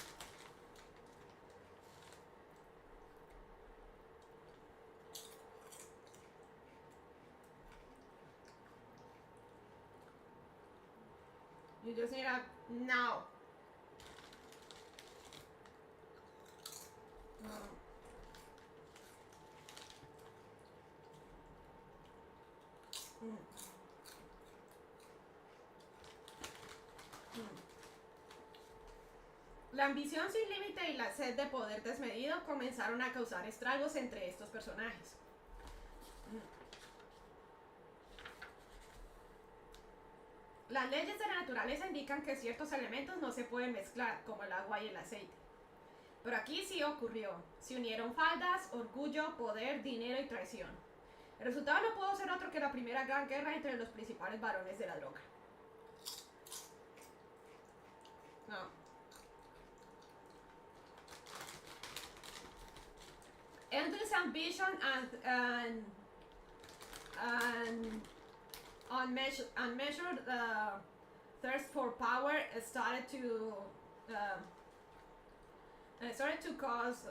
You just need a now. La ambición sin límite y la sed de poder desmedido comenzaron a causar estragos entre estos personajes. Las leyes de la naturaleza indican que ciertos elementos no se pueden mezclar, como el agua y el aceite. Pero aquí sí ocurrió. Se unieron faldas, orgullo, poder, dinero y traición. El resultado no pudo ser otro que la primera gran guerra entre los principales varones de la droga. No. Endless ambition and unmeasured thirst for power started to cause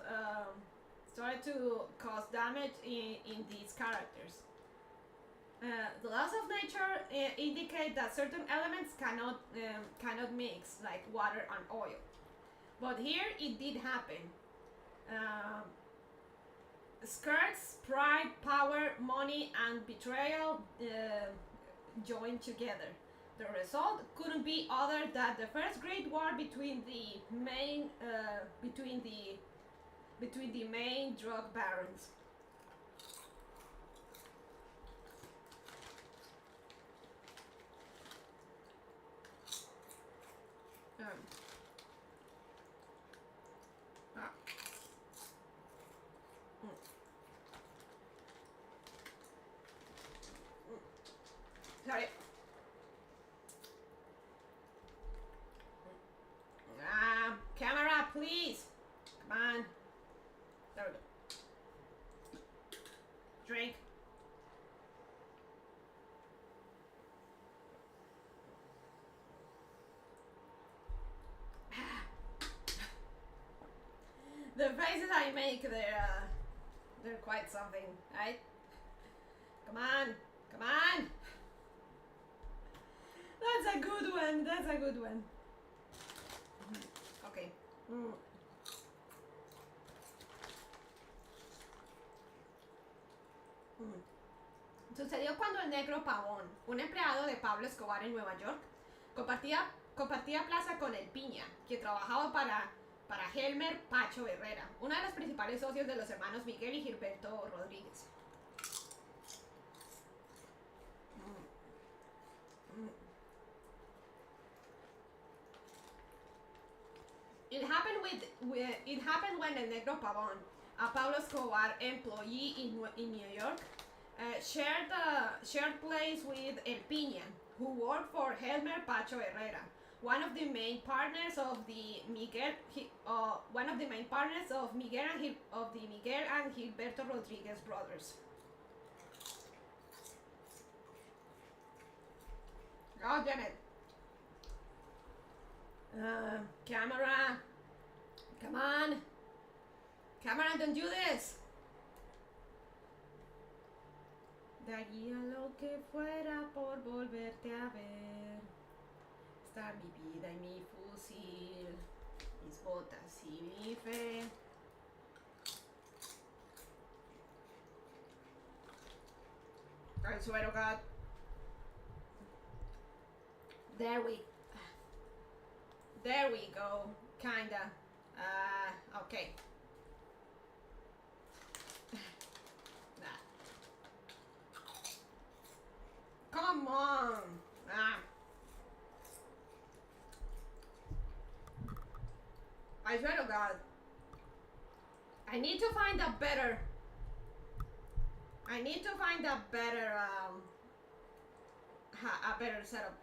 damage in these characters. The laws of nature indicate that certain elements cannot mix, like water and oil. But here it did happen. Skirts, pride, power, money, and betrayal joined together. The result couldn't be other than the first great war between the main drug barons. Sorry. Camera, please. Come on. There we go. Drink. The faces I make, they're quite something, right? Come on. Come on! That's a good one, that's a good one. Okay. Sucedió cuando el negro Pavón, un empleado de Pablo Escobar en Nueva York, compartía plaza con el Piña, que trabajaba para Helmer Pacho Herrera, uno de los principales socios de los hermanos Miguel y Gilberto Rodríguez. It happened when El Negro Pavón, a Pablo Escobar employee in New York, shared place with El Piña, who worked for Helmer Pacho Herrera, one of the main partners of Miguel and Gilberto Rodriguez brothers. God damn it. Camera. Come on. Camera, don't do this. Daría lo que fuera por volverte a ver. Está mi vida y mi fusil, mis botas y mi fe. I swear to God. There we go, kinda. Okay. Come on. I swear to God. I need to find a better a better setup.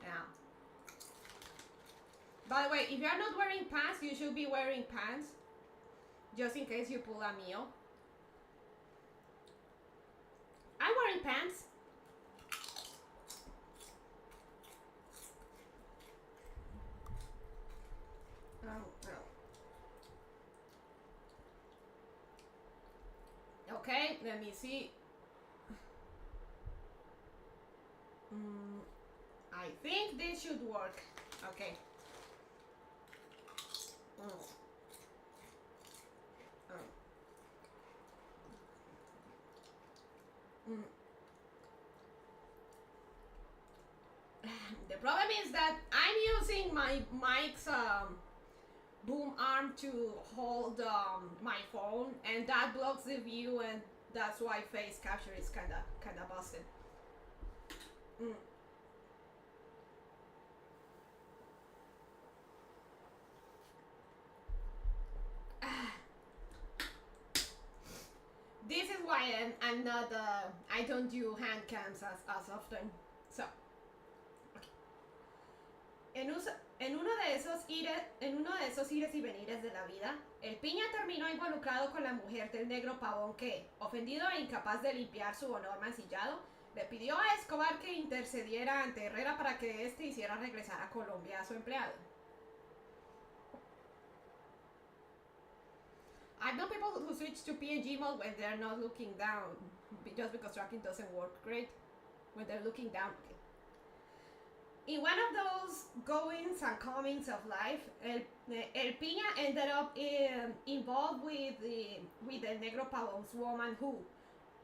Yeah. By the way, if you're not wearing pants, you should be wearing pants. Just in case you pull a meal. I'm wearing pants. Okay, let me see. I think this should work. Okay. The problem is that I'm using my mic's boom arm to hold my phone, and that blocks the view, and that's why face capture is kinda busted. This is why I'm not I don't do hand cams as often. So, okay. En uno de esos ires y venires de la vida, el piña terminó involucrado con la mujer del negro pavón que, ofendido e incapaz de limpiar su honor mancillado, le pidió a Escobar que intercediera ante Herrera para que éste hiciera regresar a Colombia a su empleado. I know people who switch to PNG mode when they're not looking down, just because tracking doesn't work great when they're looking down. In one of those goings and comings of life, El Piña ended up involved with the Negro Pavon's woman who,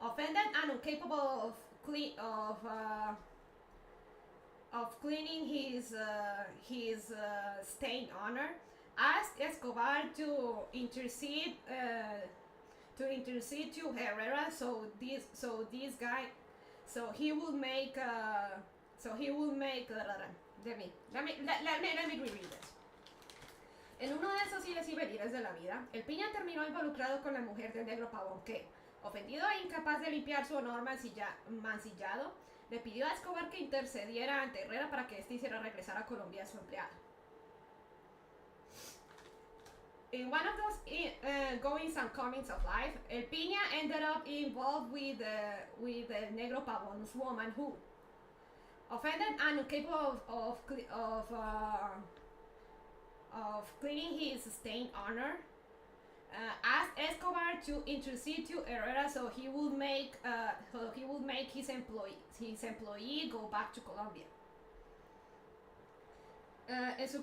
offended and incapable of cleaning his stained honor, asked Escobar to intercede to Herrera so he will make let me reread this. En uno de esos ires y venires de la vida, el Piña terminó involucrado con la mujer del negro pavón que, ofendido e incapaz de limpiar su honor mancillado, le pidió a Escobar que intercediera ante Herrera para que éste hiciera regresar a Colombia a su empleado. In one of those goings and comings of life, El Piña ended up involved with the Negro Pavon's woman who, offended and incapable of cleaning his stained honor, asked Escobar to intercede to Herrera so he would make his employee go back to Colombia. En su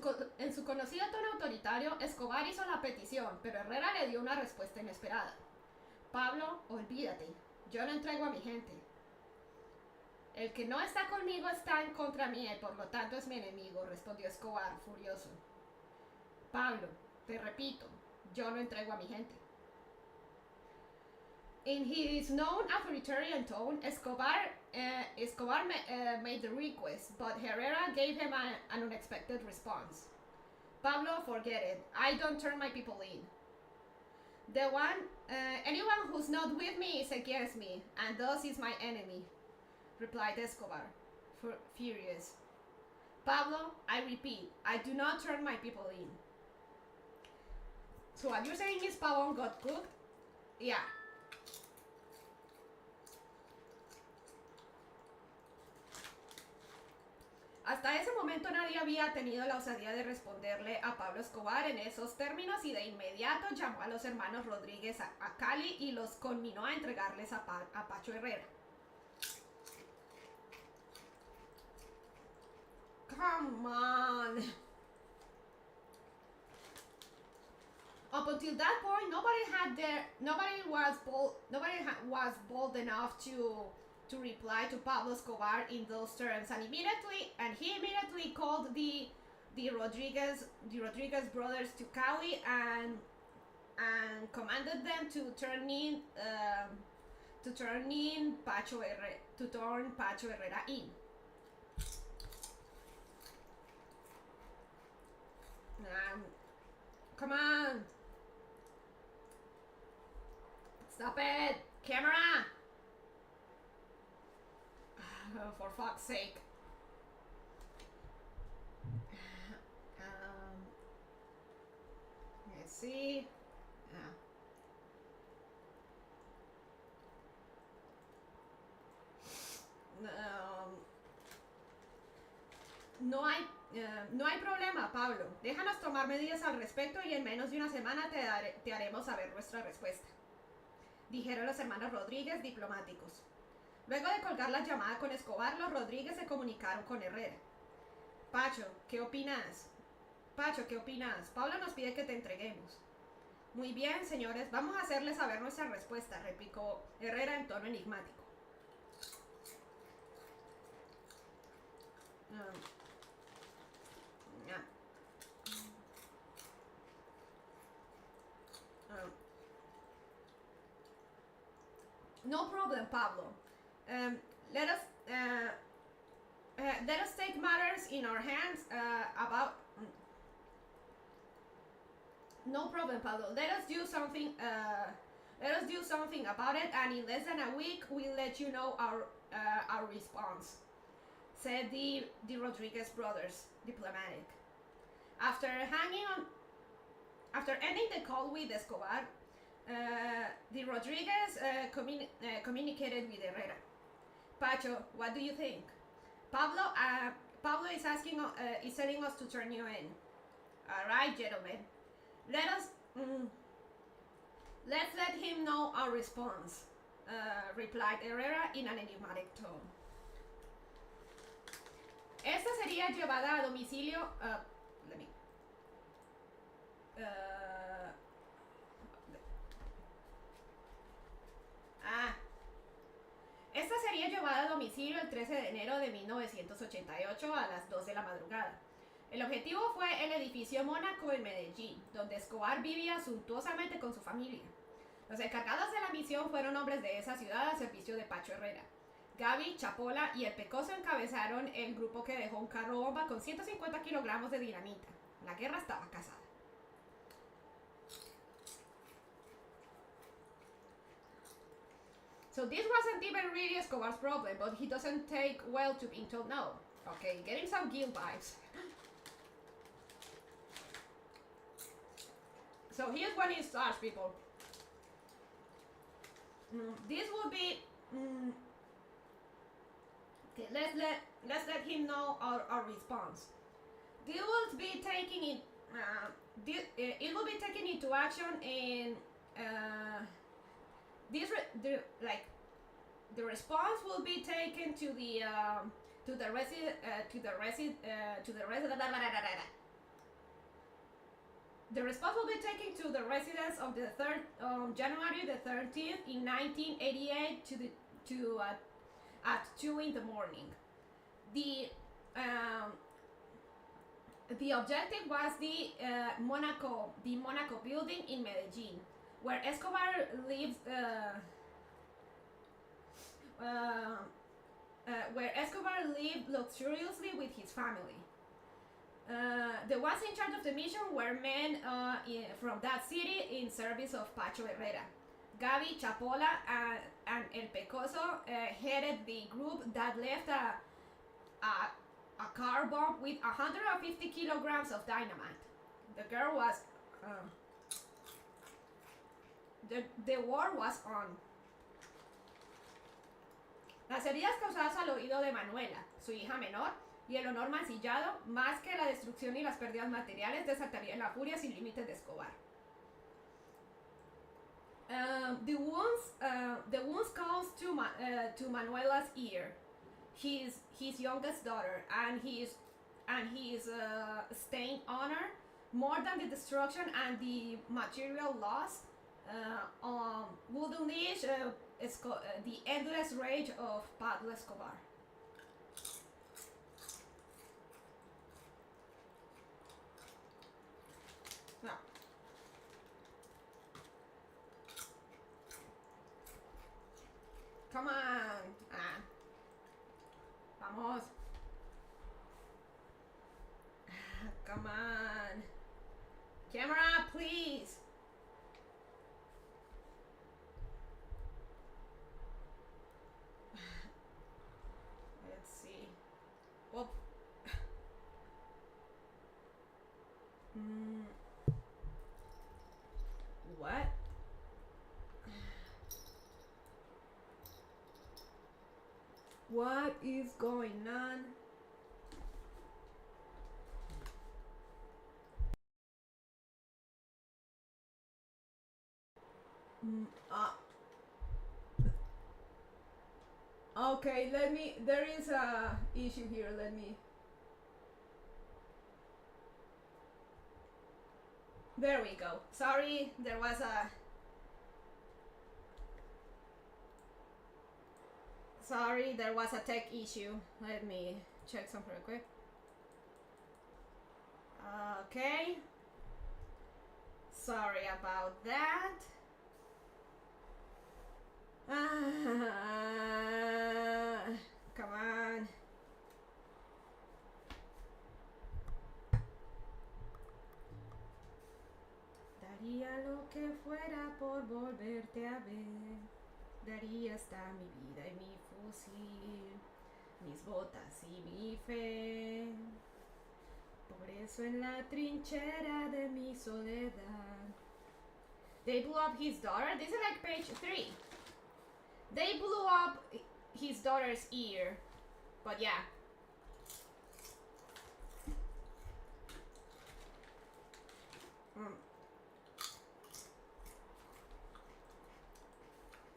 conocido tono autoritario, Escobar hizo la petición, pero Herrera le dio una respuesta inesperada. Pablo, olvídate, yo no entrego a mi gente. El que no está conmigo está en contra mía y por lo tanto es mi enemigo, respondió Escobar, furioso. Pablo, te repito, yo no entrego a mi gente. In his known authoritarian tone, Escobar made the request, but Herrera gave him an unexpected response. Pablo, forget it. I don't turn my people in. Anyone who's not with me is against me, and thus is my enemy, replied Escobar, furious. Pablo, I repeat, I do not turn my people in. So what you're saying is Pavón got cooked? Yeah. Hasta ese momento nadie había tenido la osadía de responderle a Pablo Escobar en esos términos y de inmediato llamó a los hermanos Rodríguez a Cali y los conminó a entregarles a Pacho Herrera. Come on. Up until that point, nobody was bold enough to reply to Pablo Escobar in those terms, and he immediately called the Rodriguez brothers to Cali and commanded them to turn Pacho Herrera in. Come on. Stop it. Camera. For fuck's sake. Let's see. No hay problema, Pablo. Déjanos tomar medidas al respecto y en menos de una semana te haremos saber nuestra respuesta, dijeron los hermanos Rodríguez, diplomáticos. Luego de colgar la llamada con Escobar, los Rodríguez se comunicaron con Herrera. Pacho, ¿qué opinas? Pablo nos pide que te entreguemos. Muy bien, señores, vamos a hacerle saber nuestra respuesta, replicó Herrera en tono enigmático. No problem, Pablo. Let us take matters in our hands about. No problem, Pablo. Let us do something. Let us do something about it, and in less than a week, we'll let you know our response," said the Rodriguez brothers, diplomatic. After ending the call with Escobar, the Rodriguez communicated with Herrera. Pacho, what do you think? Pablo is telling us to turn you in. All right, gentlemen. Let's let him know our response, replied Herrera in an enigmatic tone. Esta sería llevada a domicilio. Esta sería llevada a domicilio el 13 de enero de 1988 a las 2 de la madrugada. El objetivo fue el edificio Mónaco en Medellín, donde Escobar vivía suntuosamente con su familia. Los encargados de la misión fueron hombres de esa ciudad al servicio de Pacho Herrera. Gaby, Chapola y el Pecoso encabezaron el grupo que dejó un carro bomba con 150 kilogramos de dinamita. La guerra estaba casada. So this wasn't even really Escobar's problem, but he doesn't take well to being told no. Okay, getting some guilt vibes. So here's when it starts, people. This will be. Okay, let's let him know our response. This will be taking it. It will be taken into action in. The response will be taken to the The response will be taken to the residence of the January the 13th in 1988 at 2 in the morning. The objective was the Monaco building in Medellin, where Escobar lived. Where Escobar lived luxuriously with his family. The ones in charge of the mission were men from that city in service of Pacho Herrera. Gaby, Chapola, and El Pecoso headed the group that left a car bomb with 150 kilograms of dynamite. The girl was. The war was on. Las heridas causadas al oído de Manuela, su hija menor, y el honor mancillado, más que la destrucción y las pérdidas materiales, desatarían la furia sin límites de Escobar. The wounds caused to Manuela's ear, his youngest daughter, and his stained honor, more than the destruction and the material loss, would unleash the endless rage of Pablo Escobar. No. Come on. Vamos. Come on. Camera, please. Let's see. Well, what? What is going on? Okay, there is a issue here, there we go. Sorry, there was a tech issue. Let me check something real quick. Okay. Sorry about that. Come on. Daría lo que fuera por volverte a ver. Daría hasta mi vida y mi fusil, mis botas y mi fe. Por eso en la trinchera de mi soledad. They blew up his daughter? This is like page 3. They blew up his daughter's ear. But yeah.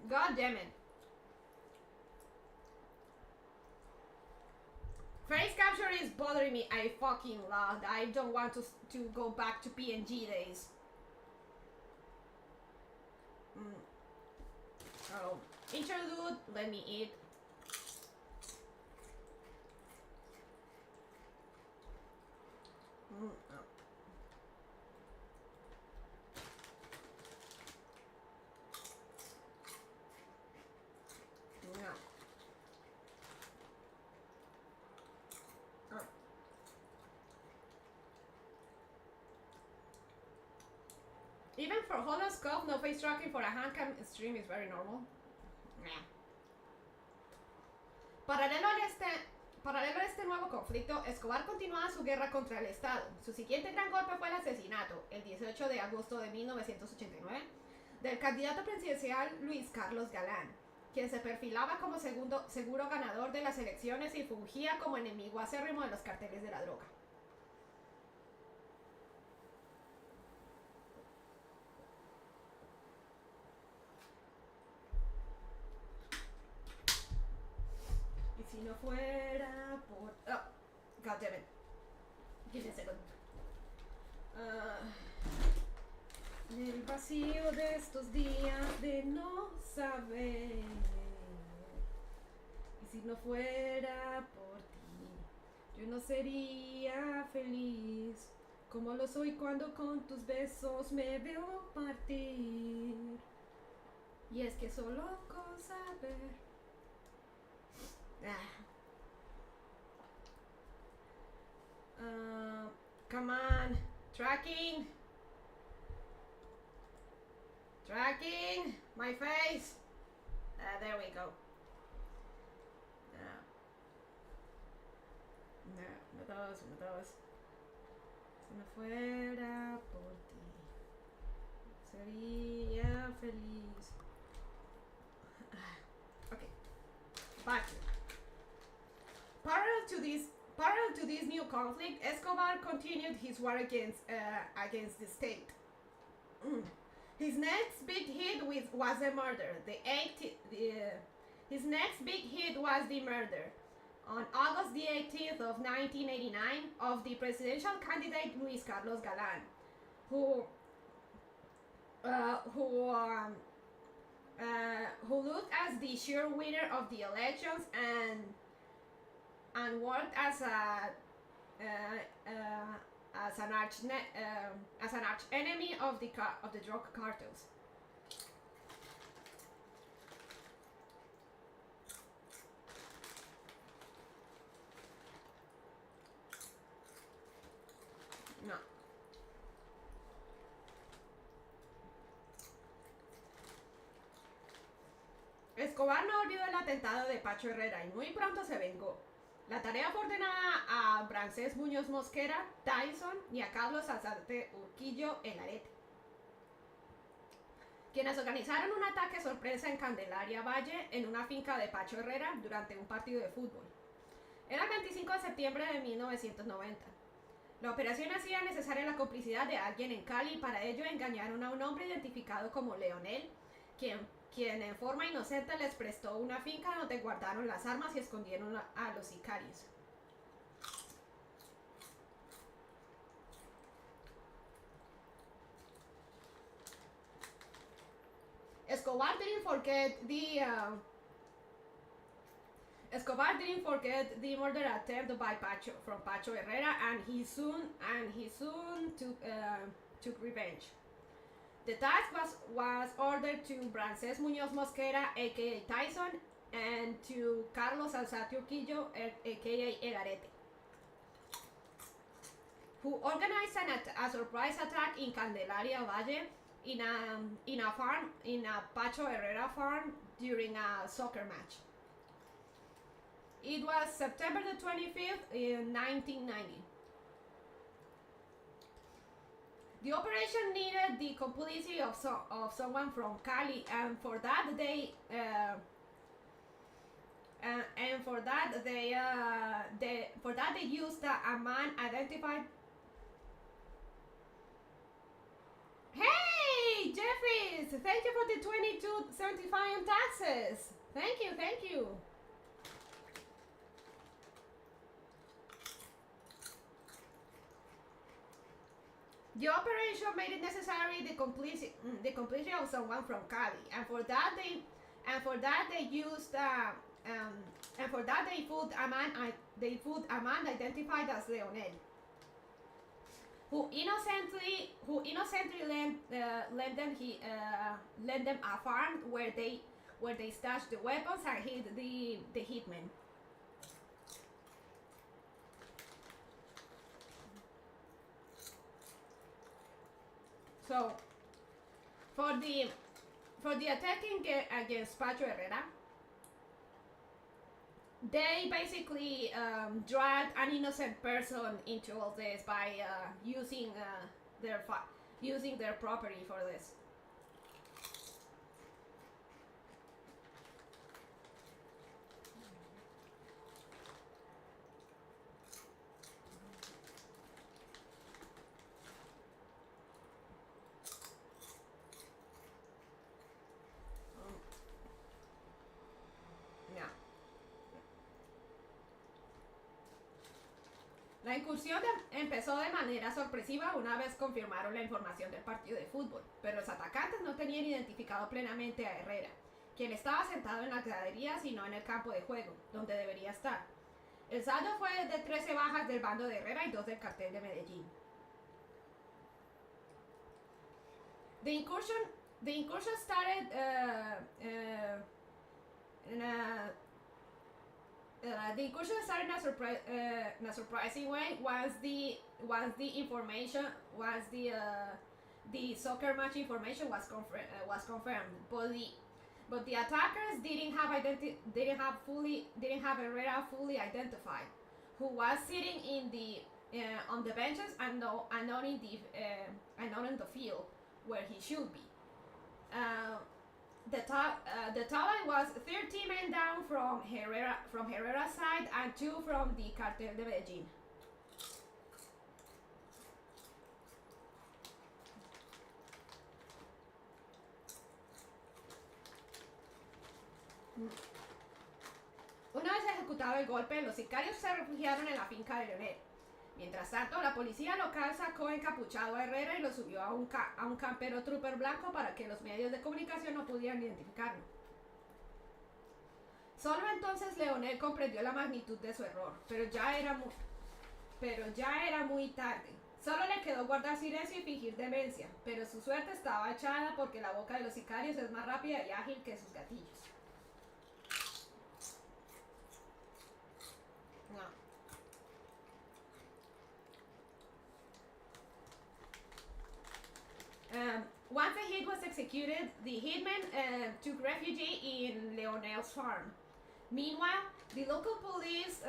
God damn it. Face capture is bothering me a fucking lot. I don't want to go back to PNG days. Oh, interlude, let me eat. Oh. Yeah. Oh. Even for holoscope, no face tracking for a handcam stream is very normal. Yeah. Paralelo a este nuevo conflicto, Escobar continuaba su guerra contra el Estado. Su siguiente gran golpe fue el asesinato, el 18 de agosto de 1989, del candidato presidencial Luis Carlos Galán, quien se perfilaba como seguro ganador de las elecciones y fungía como enemigo acérrimo de los carteles de la droga. Y si no fuera por... Oh, god damn it. Give me a second. El vacío de estos días de no saber. Y si no fuera por ti, yo no sería feliz como lo soy cuando con tus besos me veo partir. Y es que solo con saber. Come on, tracking, my face. There we go. No todos. Si no fuera por ti, sería feliz. Okay, back. Parallel to this new conflict, Escobar continued his war against the state. His next big hit was the murder. His next big hit was the murder, on August the 18th of 1989, of the presidential candidate Luis Carlos Galán, who looked as the sure winner of the elections and worked as an arch enemy of the drug cartels. No. Escobar no olvidó el atentado de Pacho Herrera y muy pronto se vengó. La tarea fue ordenada a Francés Muñoz Mosquera, Tyson y a Carlos Alzate Urquillo El Arete, quienes organizaron un ataque sorpresa en Candelaria Valle en una finca de Pacho Herrera durante un partido de fútbol. Era el 25 de septiembre de 1990. La operación hacía necesaria la complicidad de alguien en Cali y para ello engañaron a un hombre identificado como Leonel, quien en forma inocente les prestó una finca donde guardaron las armas y escondieron a los sicarios. Escobar didn't forget the murder attempt by Pacho Herrera, and he soon took revenge. The task was ordered to Francés Muñoz Mosquera, aka Tyson, and to Carlos Alzate Urquillo, aka El Arete, who organized a surprise attack in Candelaria Valle in a Pacho Herrera farm during a soccer match. It was September the 25th in 1990. The operation needed the complicity of someone from Cali, and for that they used a man identified. Hey, Jeffries! Thank you for the 22.75 on taxes. Thank you. The operation made it necessary the complicity of someone from Cali, and for that they fooled a man identified as Leonel, who innocently lent them a farm where they stashed the weapons and hid the hitmen. So, for the attacking against Pacho Herrera, they basically dragged an innocent person into all this by using their property for this. La incursión empezó de manera sorpresiva una vez confirmaron la información del partido de fútbol, pero los atacantes no tenían identificado plenamente a Herrera, quien estaba sentado en las graderías y no en el campo de juego, donde debería estar. El saldo fue de 13 bajas del bando de Herrera y 2 del cartel de Medellín. The incursion started in a surprising way once the soccer match information was confirmed, but the attackers didn't have Herrera fully identified, who was sitting on the benches and not in the field where he should be. The total was 30 men down from Herrera's side and 2 from the Cartel de Medellín. Una vez ejecutado el golpe, los sicarios se refugiaron en la finca de Leonel. Mientras tanto, la policía local sacó encapuchado a Herrera y lo subió a un campero trooper blanco para que los medios de comunicación no pudieran identificarlo. Solo entonces Leonel comprendió la magnitud de su error, pero ya era muy tarde. Solo le quedó guardar silencio y fingir demencia, pero su suerte estaba echada porque la boca de los sicarios es más rápida y ágil que sus gatillos. No. Once the hit was executed, the hitman took refuge in Leonel's farm. Meanwhile, the local police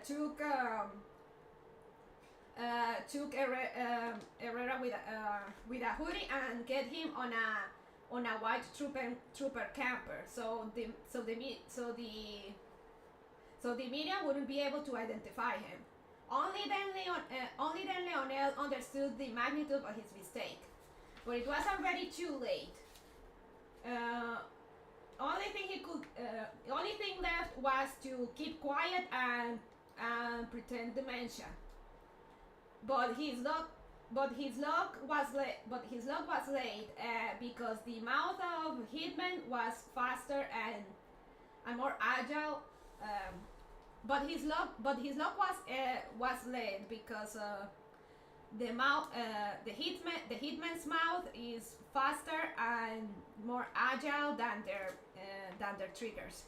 took Herrera with a hoodie and get him on a white trooper camper. So the media wouldn't be able to identify him. Only then Leonel understood the magnitude of his mistake, but it was already too late. Only thing left was to keep quiet and pretend dementia. But his luck was late because the mouth of Hitman was faster and more agile. But his luck was late because the hitman's mouth is faster and more agile than their triggers.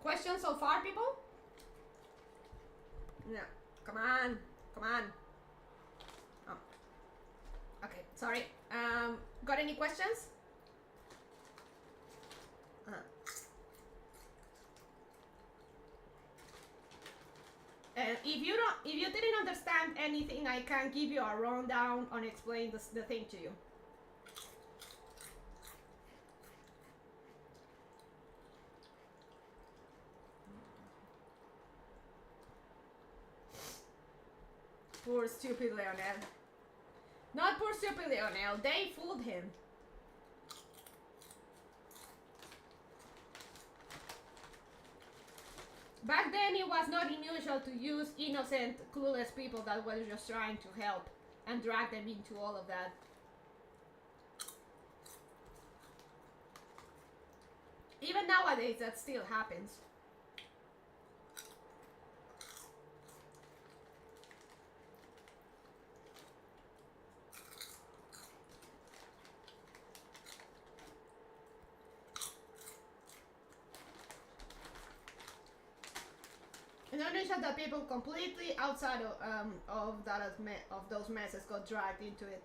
Questions so far, people? Yeah, come on. Oh, okay, sorry. Got any questions? If you didn't understand anything, I can give you a rundown on explain the thing to you. Poor stupid Leonel. Not poor stupid Leonel, they fooled him. Back then it was not unusual to use innocent, clueless people that were just trying to help and drag them into all of that. Even nowadays that still happens. It's unusual that people completely outside of those messes got dragged into it.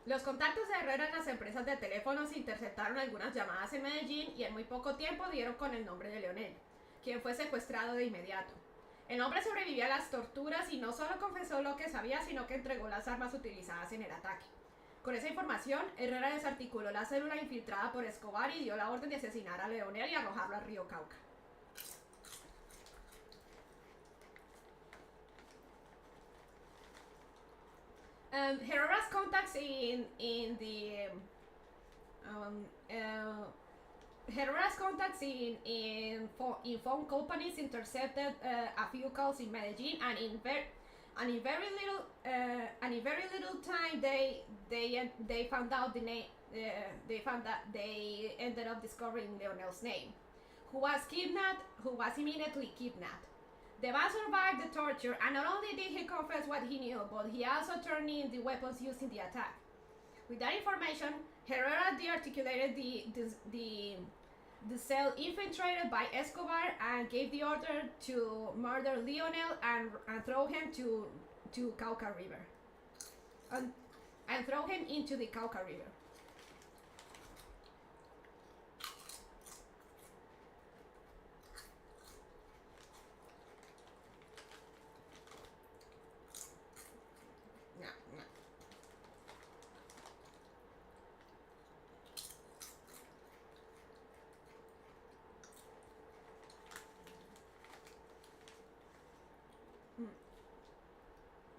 Los contactos de Herrera en las empresas de teléfonos interceptaron algunas llamadas en Medellín y en muy poco tiempo dieron con el nombre de Leonel, quien fue secuestrado de inmediato. El hombre sobrevivió a las torturas y no solo confesó lo que sabía, sino que entregó las armas utilizadas en el ataque. Con esa información, Herrera desarticuló la célula infiltrada por Escobar y dio la orden de asesinar a Leonel y arrojarlo al río Cauca. Herrera's contacts in phone companies intercepted a few calls in Medellin, and in very little time they found out the name. They ended up discovering Leonel's name, who was immediately kidnapped. The man survived the torture, and not only did he confess what he knew, but he also turned in the weapons used in the attack. With that information, Herrera de-articulated the cell infiltrated by Escobar and gave the order to murder Leonel and throw him to Cauca River. And throw him into the Cauca River.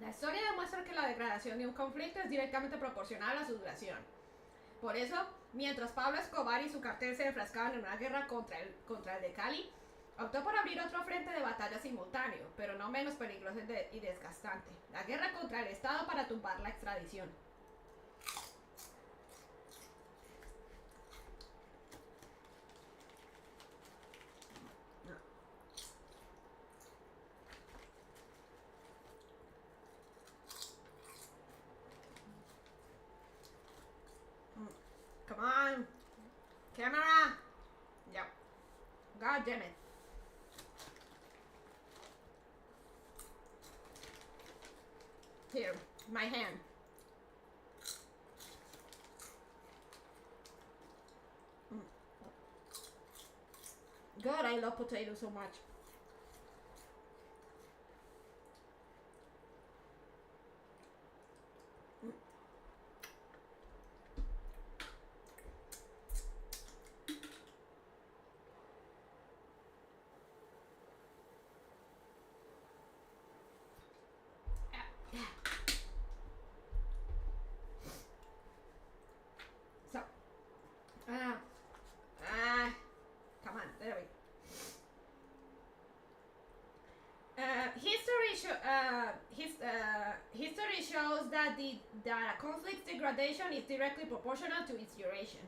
La historia demuestra que la degradación de un conflicto es directamente proporcional a su duración. Por eso, mientras Pablo Escobar y su cartel se enfrascaban en una guerra contra el de Cali, optó por abrir otro frente de batalla simultáneo, pero no menos peligroso y desgastante: la guerra contra el Estado para tumbar la extradición. Come on, camera. damn it. Here, my hand. God, I love potatoes so much. So, come on, there we go. History shows that a conflict's degradation is directly proportional to its duration.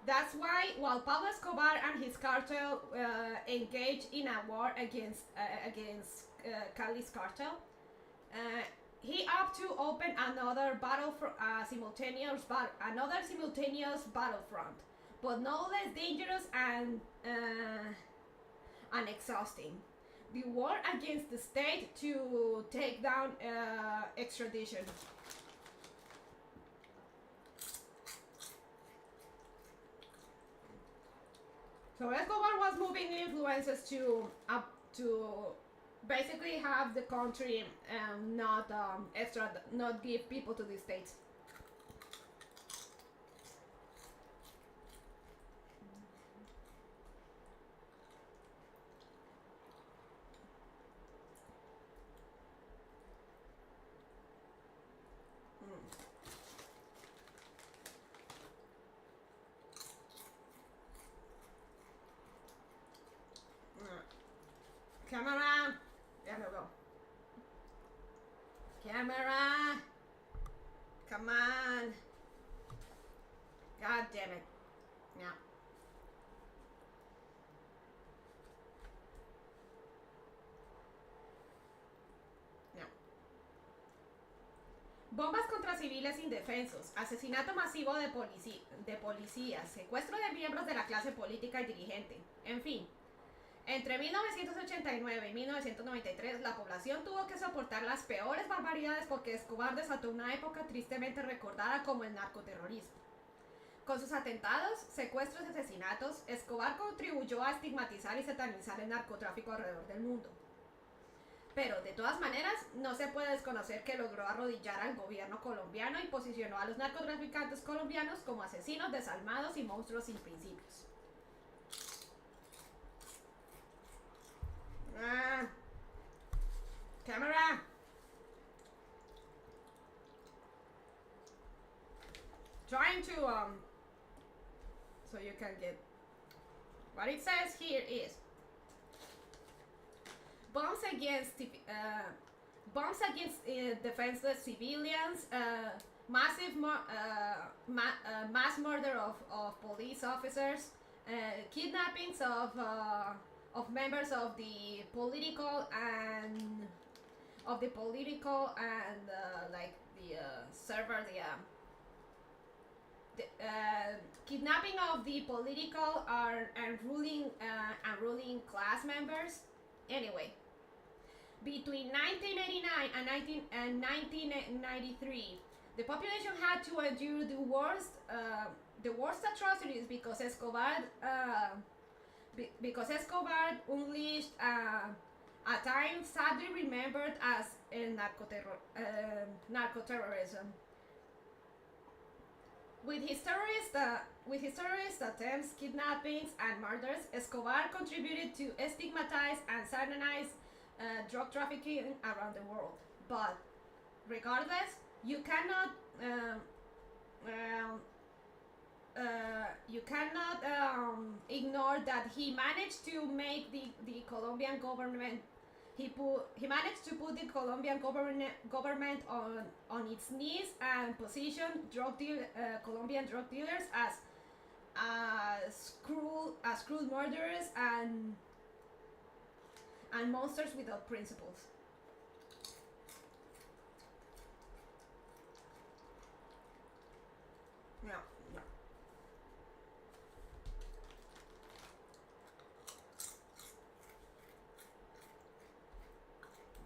That's why, while Pablo Escobar and his cartel engaged in a war against Cali's cartel, he opted to open another simultaneous battlefront, but no less dangerous and exhausting. The war against the state to take down extradition. So Escobar was moving influences to basically have the country not give people to the states. Camera, there we go. Camera, come on. God damn it. Yeah. No. Bombas contra civiles indefensos, asesinato masivo de policías, secuestro de miembros de la clase política y dirigente, en fin. Entre 1989 y 1993, la población tuvo que soportar las peores barbaridades porque Escobar desató una época tristemente recordada como el narcoterrorismo. Con sus atentados, secuestros y asesinatos, Escobar contribuyó a estigmatizar y satanizar el narcotráfico alrededor del mundo. Pero, de todas maneras, no se puede desconocer que logró arrodillar al gobierno colombiano y posicionó a los narcotraficantes colombianos como asesinos desalmados y monstruos sin principios. Camera. Trying to so you can get what it says here is bombs against defenseless civilians, massive mass murder of police officers, kidnappings of members of the political and like the server, kidnapping of the political and ruling class members. Anyway, between 1989 and 1993, the population had to endure the worst atrocities because Escobar unleashed a time sadly remembered as narcoterrorism. With his terrorist attempts, kidnappings, and murders, Escobar contributed to stigmatize and satanize drug trafficking around the world. But regardless, you cannot ignore that he managed to make the Colombian government. He managed to put the Colombian government on its knees and position Colombian drug dealers as cruel murderers and monsters without principles. Yeah.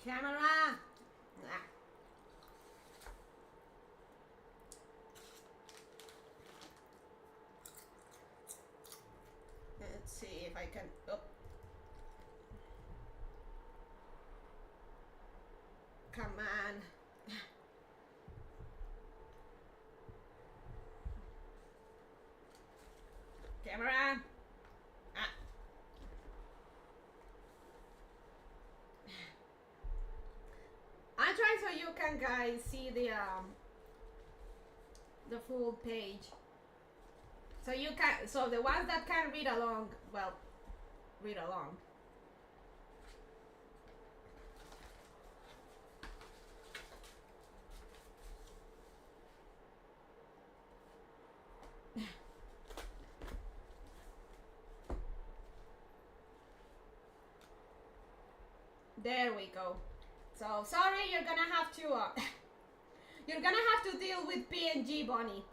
Camera! Ah. Let's see if I can. Oh. Come on. Camera. Ah. I'm trying so you can guys see the full page. So you can, so the ones that can read along, well, read along. There we go. So sorry, you're gonna have to you're gonna have to deal with PNG Bonnie.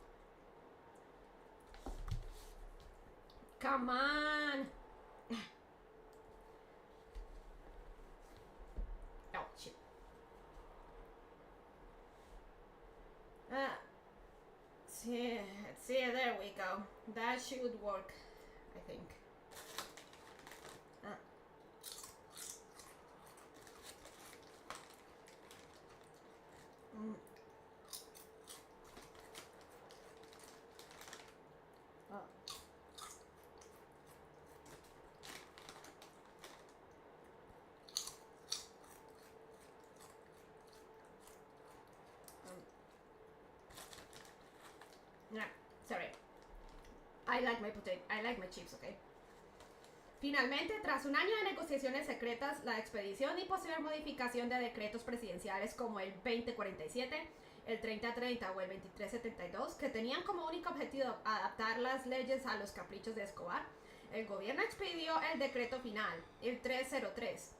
Come on. Oh shit. See, there we go. That should work, I think. Yeah, sorry. I like my chips, okay. Finalmente, tras un año de negociaciones secretas, la expedición y posterior modificación de decretos presidenciales como el 2047, el 3030 o el 2372, que tenían como único objetivo adaptar las leyes a los caprichos de Escobar, el gobierno expidió el decreto final, el 303,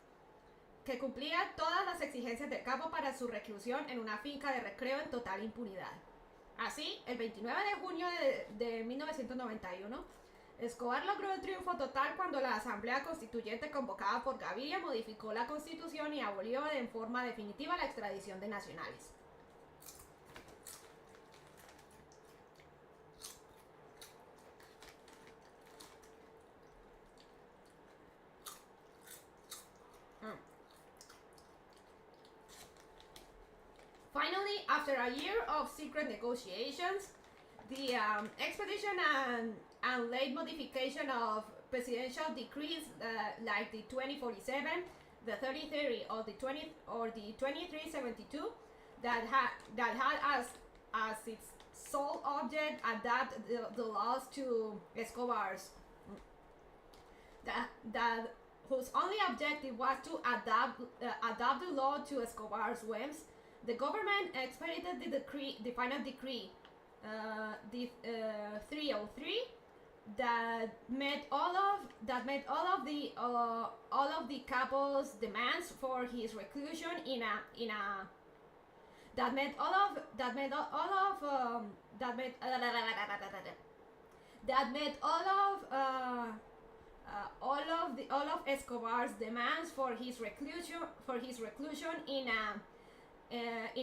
que cumplía todas las exigencias del cabo para su reclusión en una finca de recreo en total impunidad. Así, el 29 de junio de 1991, Escobar logró el triunfo total cuando la Asamblea Constituyente convocada por Gaviria modificó la Constitución y abolió en forma definitiva la extradición de nacionales. Finally, after a year of secret negotiations, the expedition and late modification of presidential decrees like the 2047, the 3030, or the 2372 that had as its sole object adapt the laws to Escobar's whose only objective was to adapt the law to Escobar's whims. The government expedited the final decree, the 303, that met all of the capo's demands for his reclusion all of Escobar's demands for his reclusion in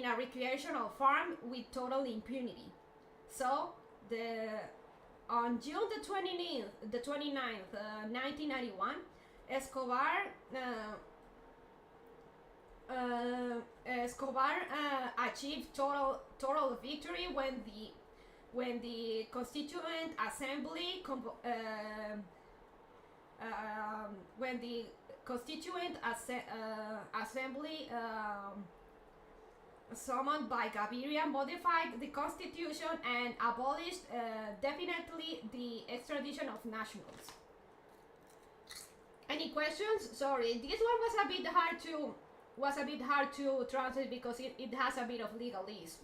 a recreational farm with total impunity. So on June the 29th, 1991, Escobar achieved total victory when the Constituent Assembly summoned by Gaviria modified the constitution and abolished definitely the extradition of nationals. Any questions? Sorry, this one was a bit hard to translate because it has a bit of legalese.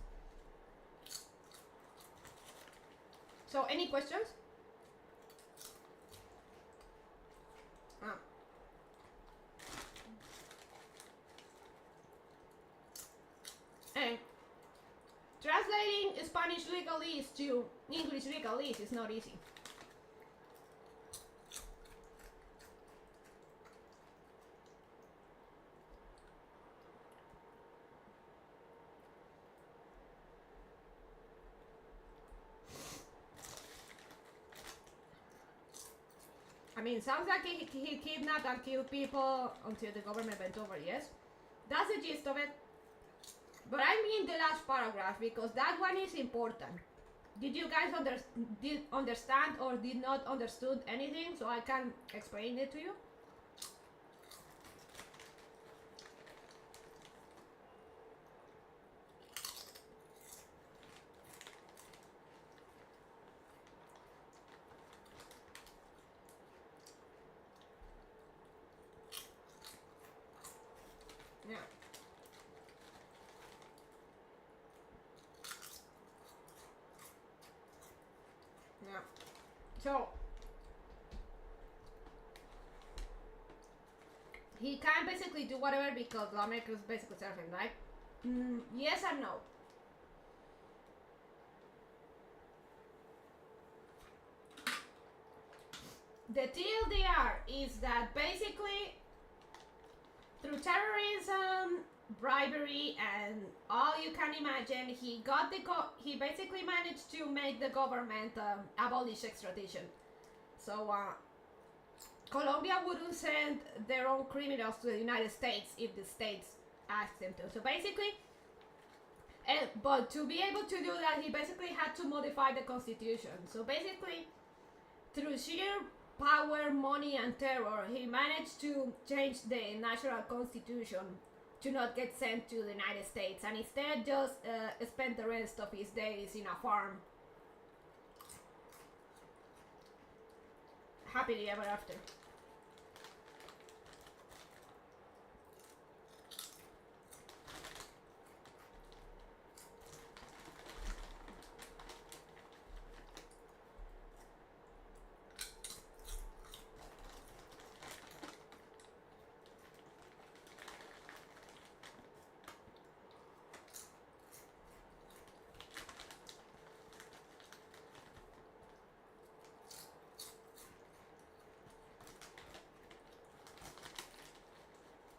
So any questions? And translating Spanish legalese to English legalese is not easy. I mean, sounds like he kidnapped and killed people until the government went over, yes? That's the gist of it. But I mean the last paragraph, because that one is important. Did you guys understand or did not understood anything, so I can explain it to you? Yeah. Yeah. So he can basically do whatever because lawmakers basically serve him, right? Yes and no. The TLDR is that basically through terrorism, bribery, and all you can imagine, he basically managed to make the government abolish extradition. So Colombia wouldn't send their own criminals to the United States if the states asked them to. So basically, but to be able to do that, he basically had to modify the constitution. So basically, through sheer power, money, and terror, he managed to change the national constitution to not get sent to the United States and instead just spend the rest of his days in a farm. Happily ever after.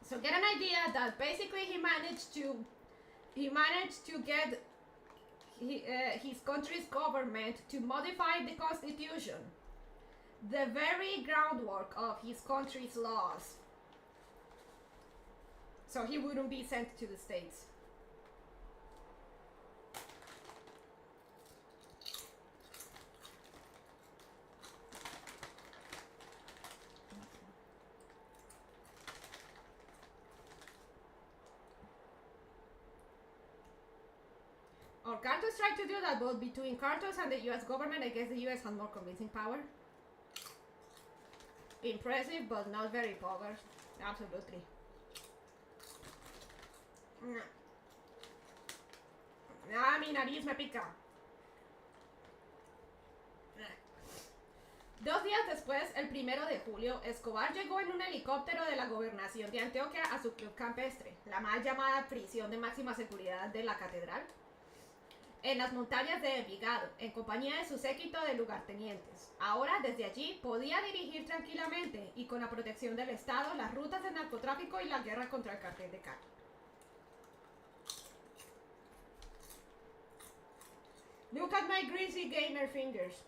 So get an idea that basically he managed to get his country's government to modify the constitution, the very groundwork of his country's laws, so he wouldn't be sent to the States. Or Cartels tried to do that, but between Cartels and the US government, I guess the US had more convincing power. Impressive, but not very power. Absolutely. Mi nariz me pica. 2 días después, el 1 de julio, Escobar llegó en un helicóptero de la gobernación de Antioquia a su club campestre, la mal llamada prisión de máxima seguridad de la catedral, en las montañas de Envigado, en compañía de su séquito de lugartenientes. Ahora, desde allí, podía dirigir tranquilamente y con la protección del Estado las rutas del narcotráfico y la guerra contra el cartel de Cali. Look at my greasy gamer fingers.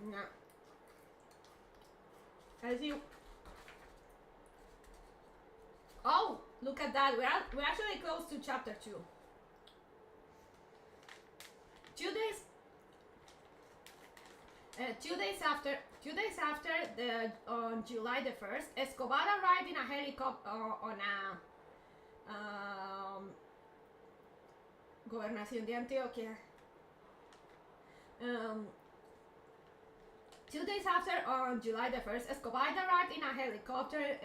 No. As you. Oh, look at that. We're actually close to chapter 2. 2 days. 2 days after on July the 1st, Escobar arrived in a helicopter on a Gobernación de Antioquia. 2 days after, on July the 1st, Escobar arrived in a helicopter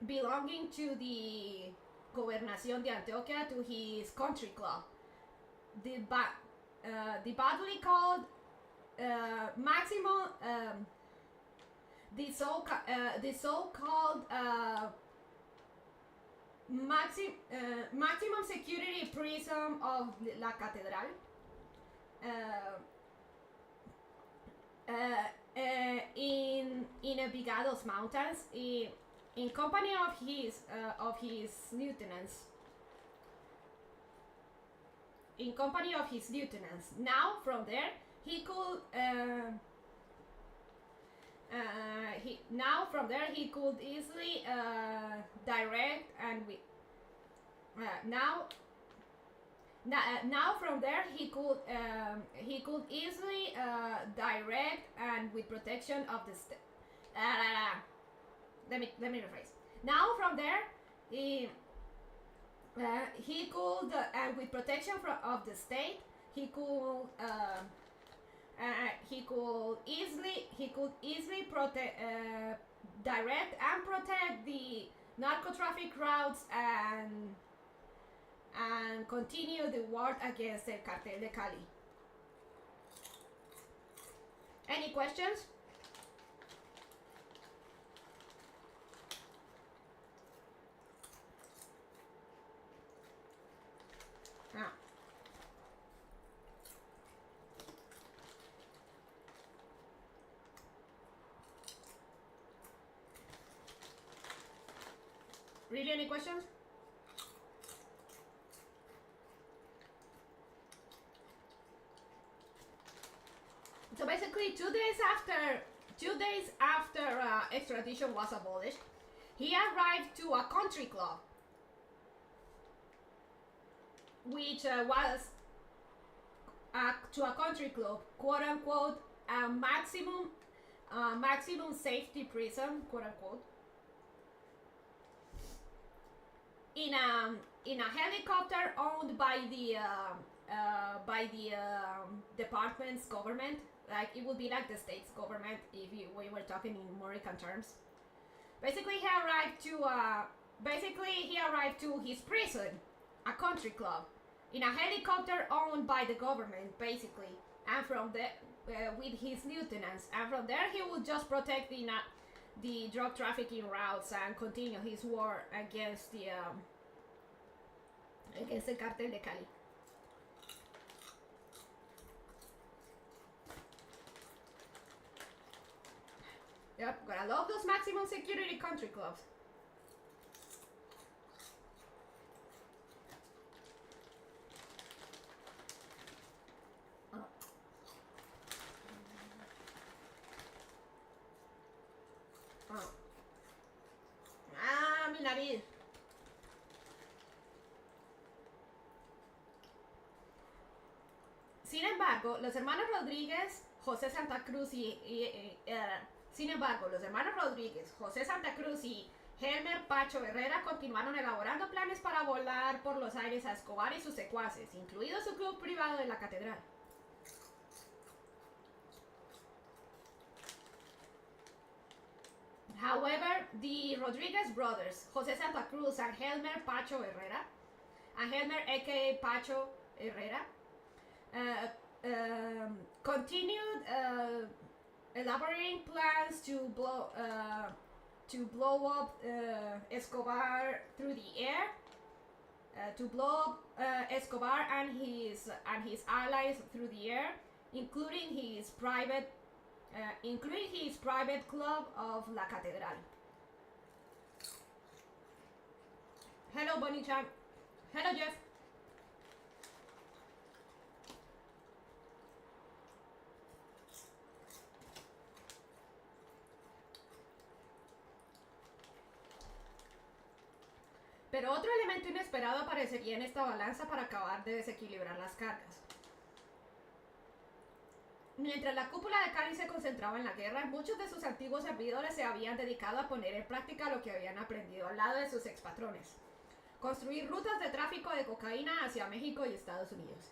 belonging to the Gobernación de Antioquia to his country club. The badly called maximum, the so-called maximum security prison of La Catedral. in Envigado's mountains in company of his lieutenants. In company of his lieutenants. Now from there he could he could easily direct and with now from there he could easily direct and with protection of the state. Let me rephrase. Now from there he could and with protection of the state he could easily direct and protect the narco traffic routes and continue the war against the Cartel de Cali. Any questions? Ah. Really, any questions? So basically, 2 days after extradition was abolished, he arrived to a country club, which was to a country club, quote unquote, a maximum safety prison, quote unquote, in a helicopter owned by the department's government. Like it would be like the state's government if we were talking in American terms. Basically, he arrived to his prison, a country club, in a helicopter owned by the government, basically, and from there with his lieutenants, and from there he would just protect the drug trafficking routes and continue his war against the Cartel de Cali. Yep, gotta love those maximum security country clubs. Mi nariz. Sin embargo, los hermanos Rodríguez, José Santa Cruz sin embargo, los hermanos Rodríguez, José Santa Cruz y Helmer Pacho Herrera continuaron elaborando planes para volar por los aires a Escobar y sus secuaces, incluido su club privado de la catedral. However, the Rodriguez brothers, José Santa Cruz and Helmer Pacho Herrera, and Helmer aka Pacho Herrera, continued elaborating plans to blow up Escobar through the air, to blow up Escobar and his allies through the air, including his private club of La Catedral. Hello, Bonnie Chan. Hello, Jeff. Pero otro elemento inesperado aparecería en esta balanza para acabar de desequilibrar las cargas. Mientras la cúpula de Cali se concentraba en la guerra, muchos de sus antiguos servidores se habían dedicado a poner en práctica lo que habían aprendido al lado de sus expatrones: construir rutas de tráfico de cocaína hacia México y Estados Unidos.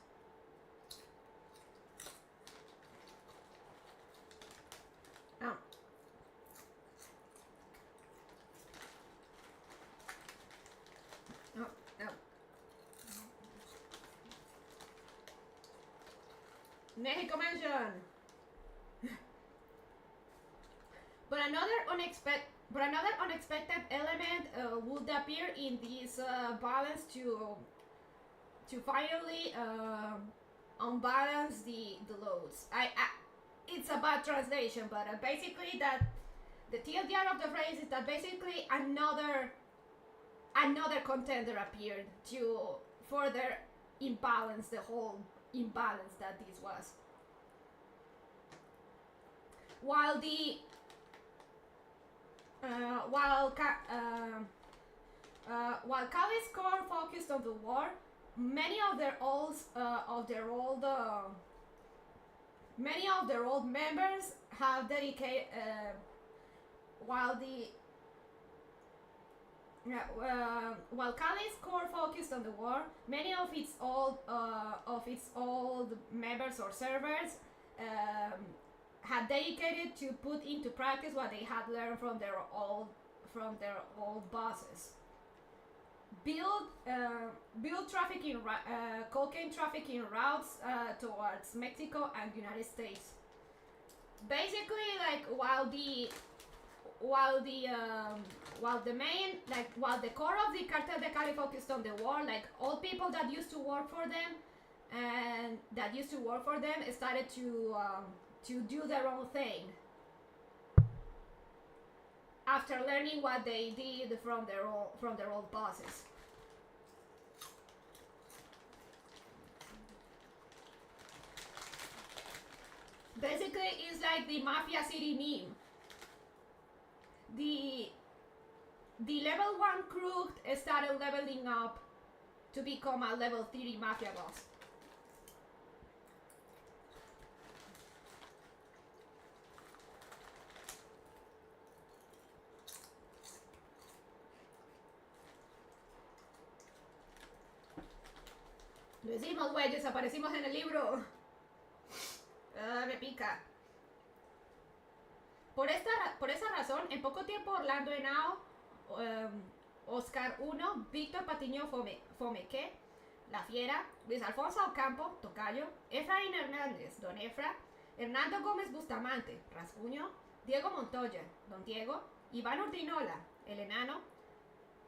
Mexico mention. But another unexpected element would appear in this balance to finally unbalance the loads. it's a bad translation, but basically that the TLDR of the phrase is that basically another contender appeared to further imbalance the whole imbalance that this was. While the while Cali's core focused on the war, many of their old members have dedicated while Cali's core focused on the war, many of its old members or servers had dedicated to put into practice what they had learned from their old bosses. Build trafficking, cocaine trafficking routes towards Mexico and United States. Basically, like while the core of the Cartel de Cali focused on the war, like all people that used to work for them started to do their own thing after learning what they did from their old bosses. Basically, it's like the Mafia City meme. The level 1 crook started leveling up to become a level 3 mafia boss. Lo hicimos, güey, desaparecimos en el libro. Me pica. Por esa razón, en poco tiempo Orlando Henao, Oscar 1, Víctor Patiño Fomeque, La Fiera, Luis Alfonso Ocampo, Tocayo, Efraín Hernández, Don Efra, Hernando Gómez Bustamante, Rasguño, Diego Montoya, Don Diego, Iván Urdinola, El Enano,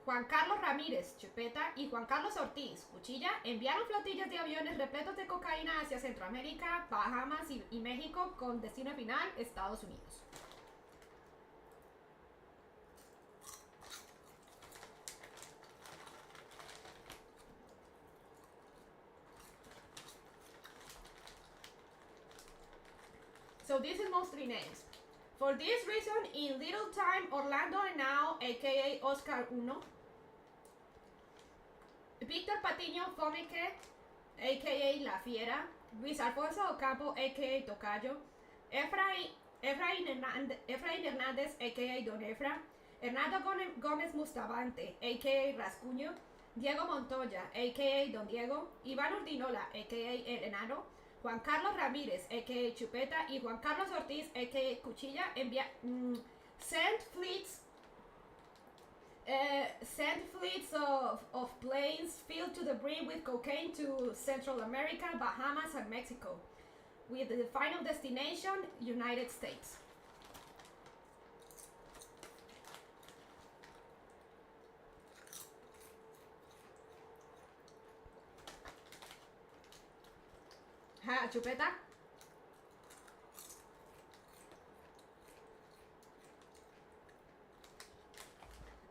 Juan Carlos Ramírez, Chupeta, y Juan Carlos Ortiz, Cuchilla, enviaron flotillas de aviones repletos de cocaína hacia Centroamérica, Bahamas y México con destino final Estados Unidos. So this is mostly names. For this reason, in little time, Orlando Henao, aka Oscar 1, Víctor Patiño Fomeque, aka La Fiera, Luis Alfonso Ocampo, aka Tocayo, Efraín Hernández, aka Don Efra, Hernando Gómez Bustamante, aka Rasguño, Diego Montoya, aka Don Diego, Iván Urdinola, aka El Enano, Juan Carlos Ramírez, a.k.a. Chupeta, y Juan Carlos Ortiz, a.k.a. Cuchilla, sent fleets of planes filled to the brim with cocaine to Central America, Bahamas, and Mexico, with the final destination, United States. Chupeta.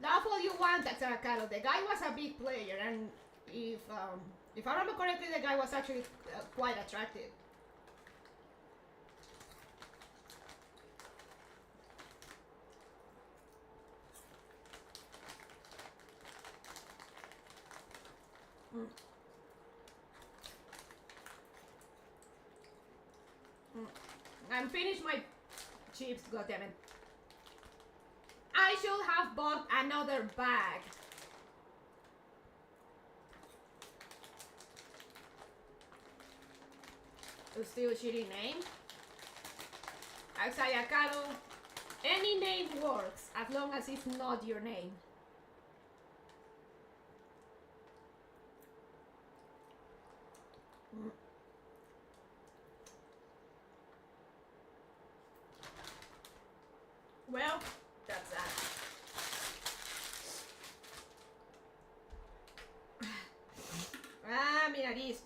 That's all you want, Carlos. The guy was a big player, and if I remember correctly, the guy was actually quite attractive. I'm finished my chips, goddammit. I should have bought another bag. Still a shitty name. Axayakaro. Any name works as long as it's not your name. Well, that's that. Mi nariz.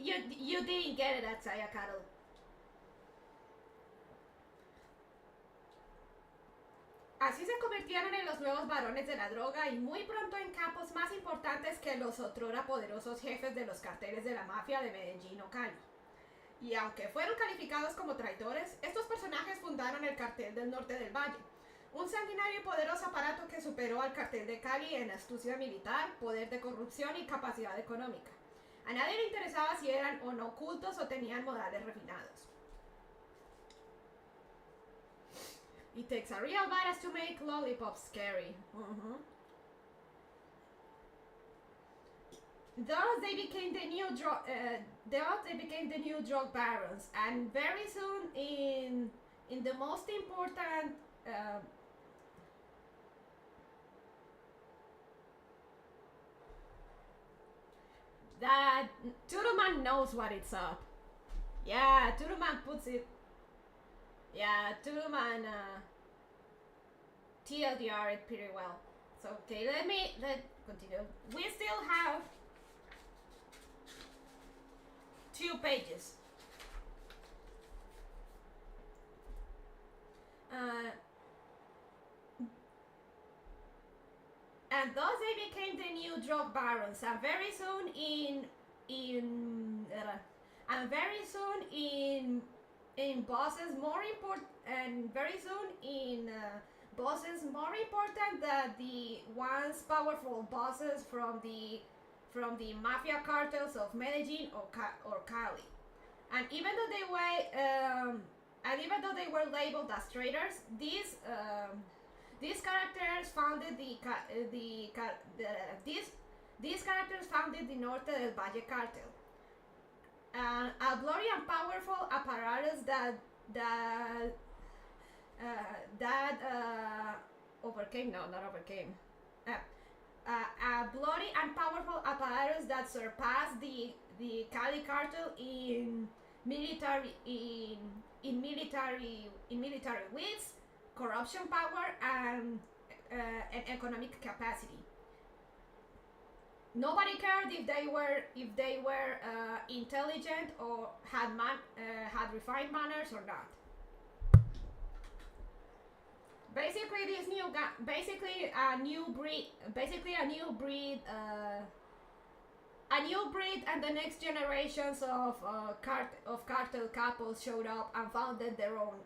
you didn't get it at Saya Cartel. Así se convirtieron en los nuevos varones de la droga y muy pronto en capos más importantes que los otrora poderosos jefes de los carteles de la mafia de Medellín o Cali. Y aunque fueron calificados como traidores, estos personajes fundaron el cartel del norte del valle, un sanguinario y poderoso aparato que superó al cartel de Cali en astucia militar, poder de corrupción y capacidad económica. A nadie le interesaba si eran o no cultos o tenían modales refinados. It takes a real badass to make lollipops scary. Thus they became the new drug barons, and very soon in the most important that Turuman knows what it's up. Yeah, Turuman puts it. Yeah, Turuman TLDR it pretty well. So okay, let continue. We still have 2 pages. And thus they became the new drug barons, and very soon in bosses more important, and very soon in bosses more important than the once powerful bosses from the mafia cartels of Medellin or Cali. And even though they were labeled as traitors, these characters founded the Norte del Valle cartel. A bloody and powerful apparatus that a bloody and powerful apparatus that surpassed the Cali cartel in military wits, corruption power, and economic capacity. Nobody cared if they were intelligent or had refined manners or not. Basically, a new breed, and the next generations of cartel capos showed up and founded their own,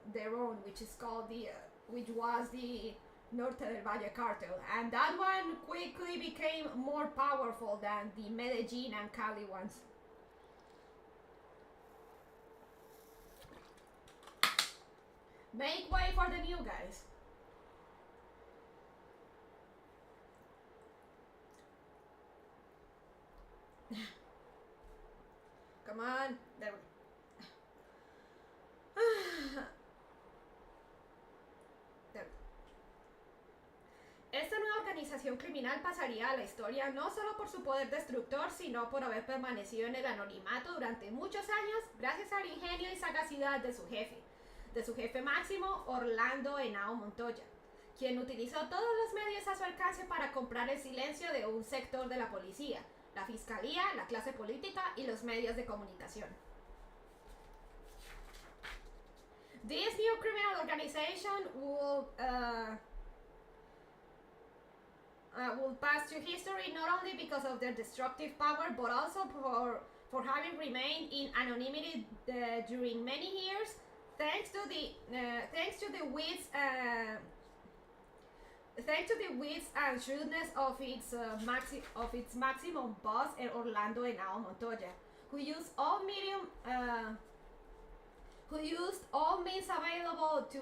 which was the Norte del Valle cartel, and that one quickly became more powerful than the Medellin and Cali ones. Make way for the new guys. Come on, there we go. Esta nueva organización criminal pasaría a la historia no solo por su poder destructor, sino por haber permanecido en el anonimato durante muchos años gracias al ingenio y sagacidad de su jefe máximo, Orlando Henao Montoya, quien utilizó todos los medios a su alcance para comprar el silencio de un sector de la policía, la fiscalía, la clase política y los medios de comunicación. This new criminal organization will pass to history not only because of their destructive power, but also for having remained in anonymity during many years, thanks to the wits and shrewdness of its maximum boss, Orlando Henao Montoya, who used all means available to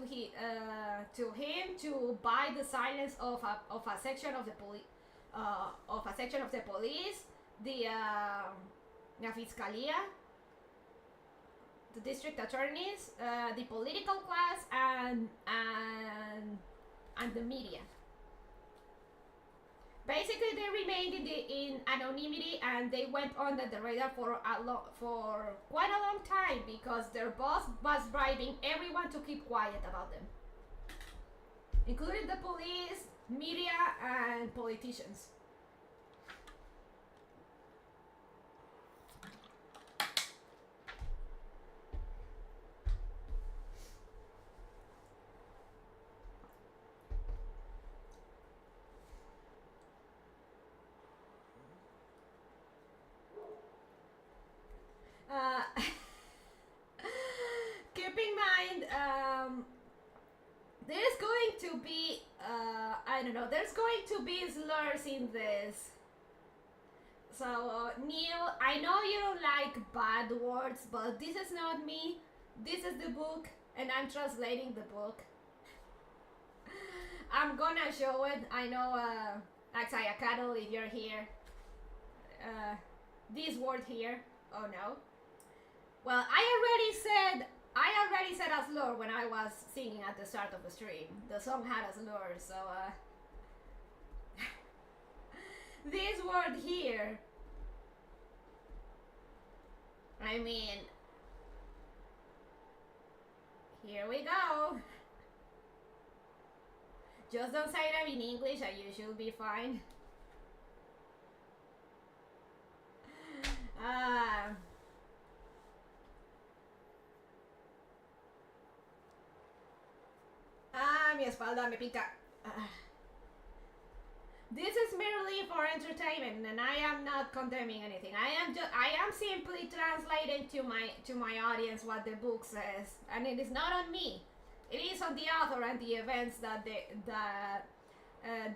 him to buy the silence of a section of the police, the fiscalía, the district attorneys, the political class, and the media. Basically, they remained in anonymity, and they went under the radar for quite a long time because their boss was bribing everyone to keep quiet about them, including the police, media, and politicians. to be, I don't know, there's going to be slurs in this. So, Neil, I know you don't like bad words, but this is not me. This is the book, and I'm translating the book. I'm gonna show it. I know, Cartel, if you're here. This word here. Oh no. Well, I already said a slur when I was singing at the start of the stream. The song had a slur, so this word here, I mean, here we go. Just don't say them in English and you should be fine. Mi espalda me pica. This is merely for entertainment, and I am not condemning anything. I am simply translating to my audience what the book says, and it is not on me. It is on the author and the events that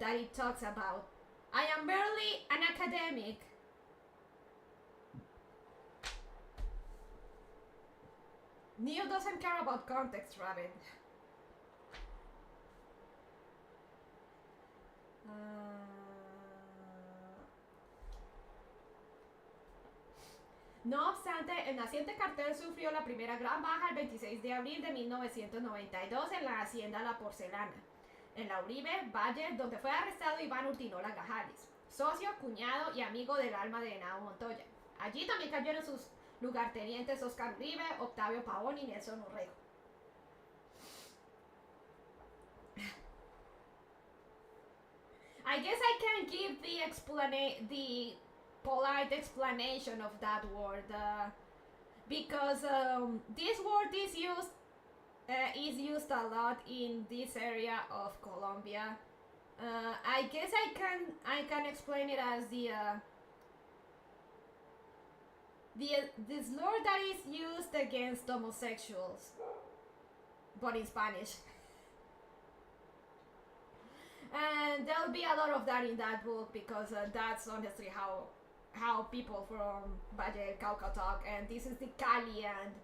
it talks about. I am merely an academic. Neo doesn't care about context, Rabbit. No obstante, el naciente Cartel sufrió la primera gran baja el 26 de abril de 1992 en la hacienda La Porcelana, en la Uribe Valle, donde fue arrestado Iván Urtinola Grajales, socio, cuñado y amigo del alma de Henao Montoya. Allí también cayeron sus lugartenientes Oscar Uribe, Octavio Pavón y Nelson Urrego. I guess I can give the polite explanation of that word because this word is used a lot in this area of Colombia. I guess I can explain it as the slur that is used against homosexuals, but in Spanish. And there'll be a lot of that in that book because that's honestly how people from Valle del Cauca talk, and this is the Cali and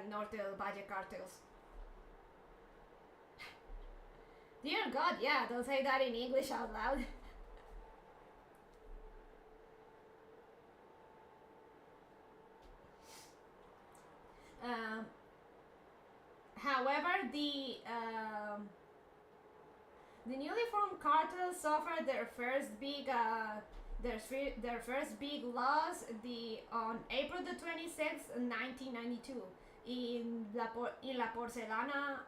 Norte del Valle cartels. Dear God, yeah, don't say that in English out loud. However, the newly formed cartels suffered their first big loss on April the 26th, 1992, in La Porcelana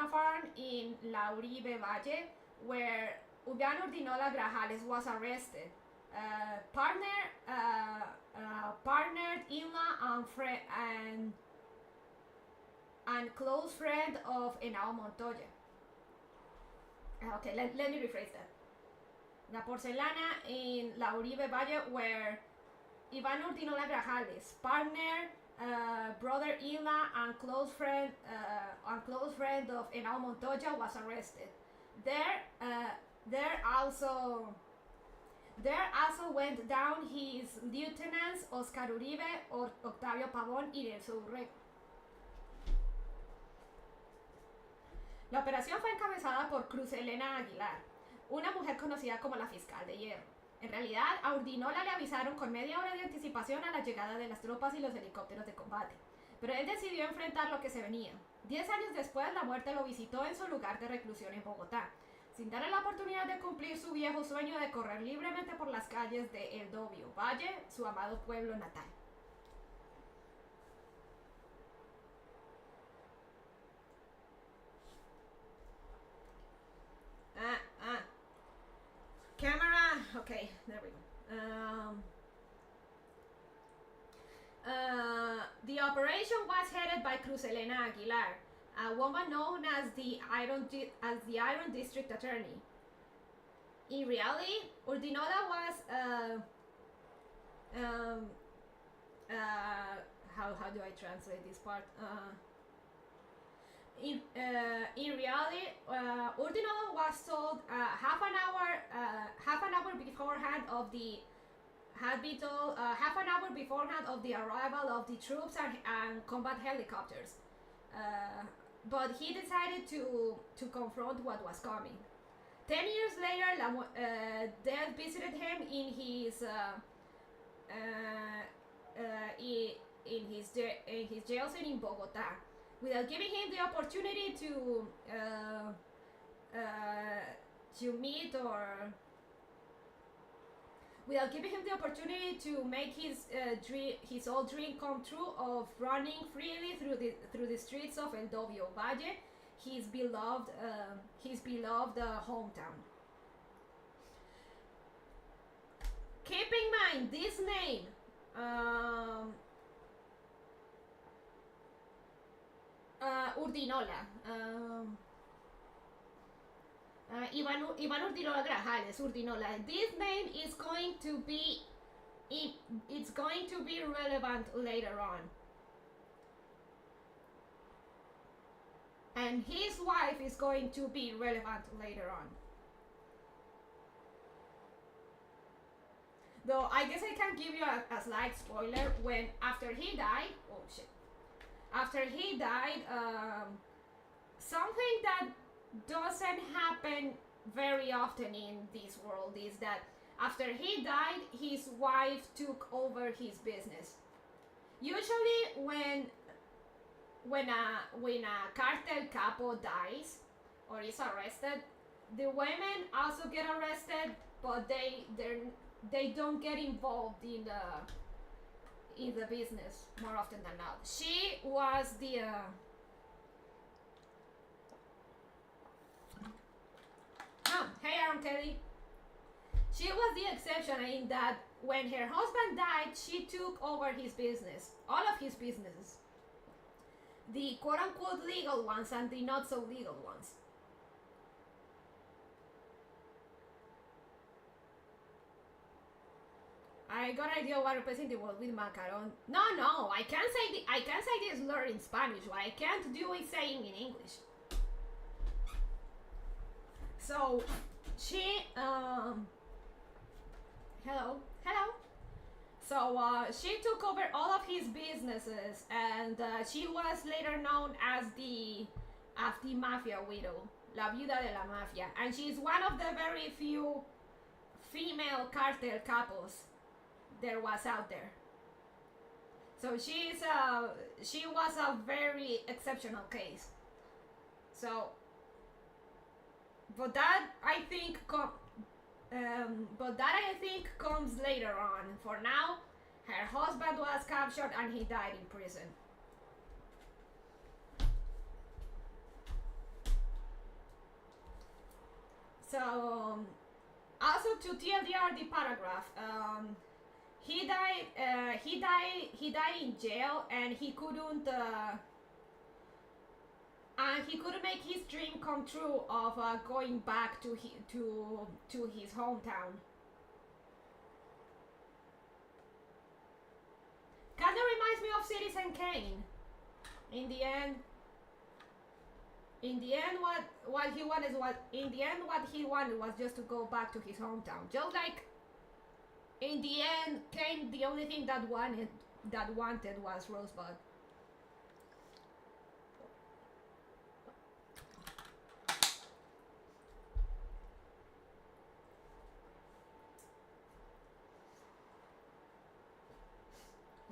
farm in La Uribe Valle, where Iván Urtinola Grajales was arrested. Partnered in-law and close friend of Henao Montoya. Okay, let me rephrase that. La Porcelana in La Uribe Valle, where Iván Urtinola Grajales, partner, brother-in-law, and close friend of Henao Montoya, was arrested. There also went down his lieutenants Oscar Uribe, Octavio Pavón y Nelson Urrego. La operación fue encabezada por Cruz Elena Aguilar, una mujer conocida como la fiscal de hierro. En realidad, a Urtinola le avisaron con media hora de anticipación a la llegada de las tropas y los helicópteros de combate, pero él decidió enfrentar lo que se venía. 10 años después, la muerte lo visitó en su lugar de reclusión en Bogotá, sin darle la oportunidad de cumplir su viejo sueño de correr libremente por las calles de El Dobio Valle, su amado pueblo natal. Camera, okay, there we go. The operation was headed by Cruz Elena Aguilar, a woman known as the Iron District Attorney. In reality, Urtinola was how do I translate this part? In reality, Urdinolo was told half an hour beforehand of the had been told half an hour beforehand of the arrival of the troops and combat helicopters. But he decided to confront what was coming. 10 years later, Death visited him in his jail cell in Bogota, without giving him the opportunity to meet or without giving him the opportunity to make his old dream come true of running freely through the streets of El Dobio Valle, his beloved hometown. Keep in mind this name. Urdinola. Ivan Urdinola Grajales, Urdinola. This name is going to be relevant later on. And his wife is going to be relevant later on. Though I guess I can give you a slight spoiler. When after he died, something that doesn't happen very often in this world is that after he died, his wife took over his business. Usually when a cartel capo dies or is arrested, the women also get arrested, but they don't get involved in the business more often than not. She was the hey Aaron Kelly. She was the exception in that when her husband died, she took over his business, all of his businesses. The quote-unquote legal ones and the not so legal ones. I got an idea what representing the world with macaron. No, I can't say this slur in Spanish. What I can't do is saying in English. So she hello. So she took over all of his businesses, and she was later known as the mafia widow, la viuda de la mafia, and she's one of the very few female cartel capos there was out there. So she was a very exceptional case. So, but that I think comes later on. For now, her husband was captured and he died in prison. So, also to TLDR the paragraph, he died in jail, and he couldn't make his dream come true of going back to his hometown. Kinda reminds me of Citizen Kane. In the end, what he wanted was just to go back to his hometown. Just like in the end, Kane, the only thing that wanted was Rosebud.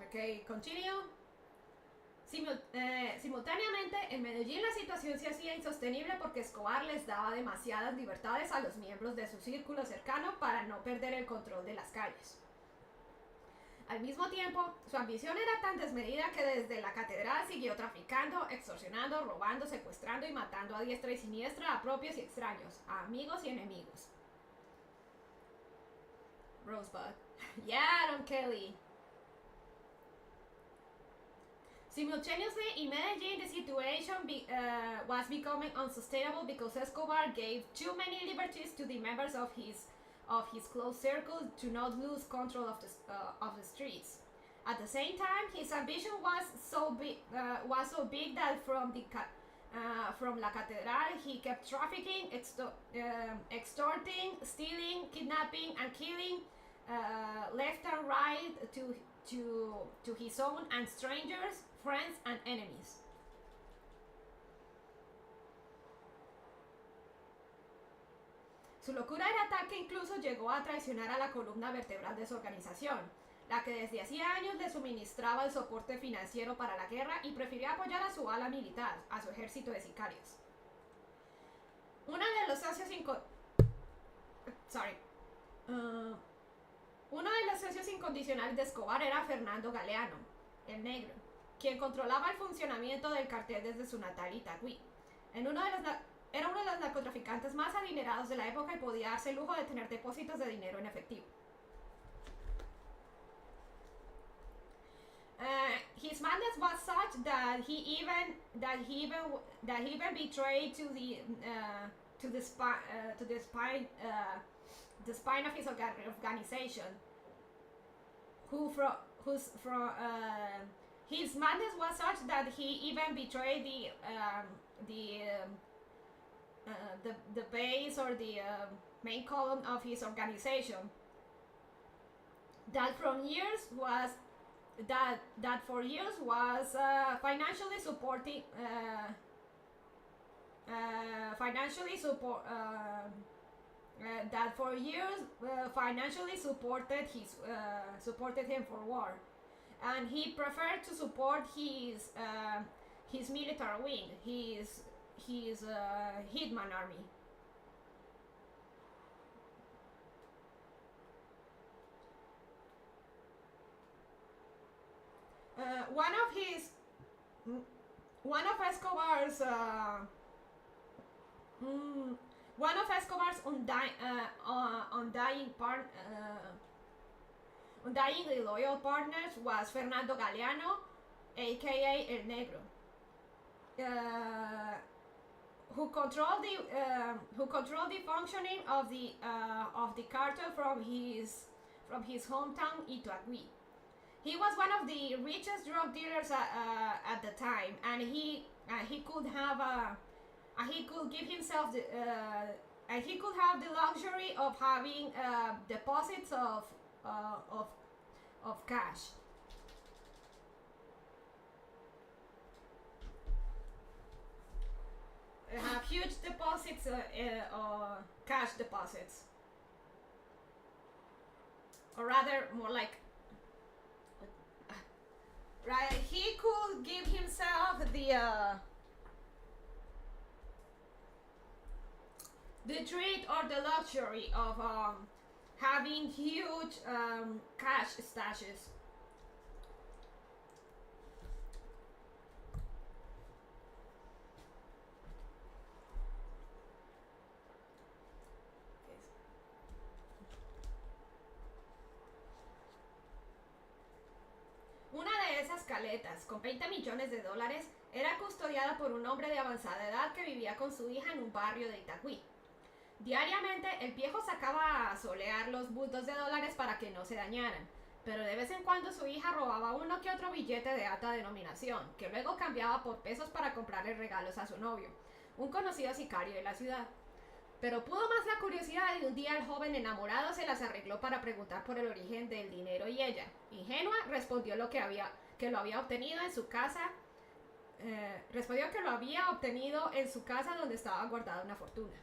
Okay, continue. Simultáneamente, en Medellín la situación se hacía insostenible porque Escobar les daba demasiadas libertades a los miembros de su círculo cercano para no perder el control de las calles. Al mismo tiempo, su ambición era tan desmedida que desde la catedral siguió traficando, extorsionando, robando, secuestrando y matando a diestra y siniestra a propios y extraños, a amigos y enemigos. Rosebud. Yeah, Don Kelly. Simultaneously, in Medellin, the situation was becoming unsustainable because Escobar gave too many liberties to the members of his close circle to not lose control of the streets. At the same time, his ambition was so big that from from La Catedral. He kept trafficking, extorting, stealing, kidnapping, and killing left and right to his own and strangers, friends, and enemies. Su locura era tal que incluso llegó a traicionar a la columna vertebral de su organización, la que desde hacía años le suministraba el soporte financiero para la guerra y prefirió apoyar a su ala militar, a su ejército de sicarios. Uno de los socios incondicionales de Escobar era Fernando Galeano, el negro, quien controlaba el funcionamiento del cartel desde su natal Itagüí. Era uno de los narcotraficantes más adinerados de la época y podía darse el lujo de tener depósitos de dinero en efectivo. His madness was such that he even betrayed to the spine of his organization. His madness was such that he even betrayed the base or the main column of his organization. That for years was financially supporting financially supported him for war, and he preferred to support his military wing, his hitman army. One of Escobar's undyingly loyal partners was Fernando Galeano, aka El Negro, who controlled the functioning of the cartel from his hometown Itagüí. He was one of the richest drug dealers at the time, and he could have the luxury of having deposits of cash. Have huge deposits, cash deposits, or rather, more like. Right, he could give himself the treat or the luxury of having huge cash stashes. Una de esas caletas, con 20 millones de dólares, era custodiada por un hombre de avanzada edad que vivía con su hija en un barrio de Itagüí. Diariamente, el viejo sacaba a solear los bultos de dólares para que no se dañaran, pero de vez en cuando su hija robaba uno que otro billete de alta denominación, que luego cambiaba por pesos para comprarle regalos a su novio, un conocido sicario de la ciudad. Pero pudo más la curiosidad y un día el joven enamorado se las arregló para preguntar por el origen del dinero y ella, ingenua, respondió que lo había obtenido en su casa. Respondió que lo había obtenido en su casa donde estaba guardada una fortuna.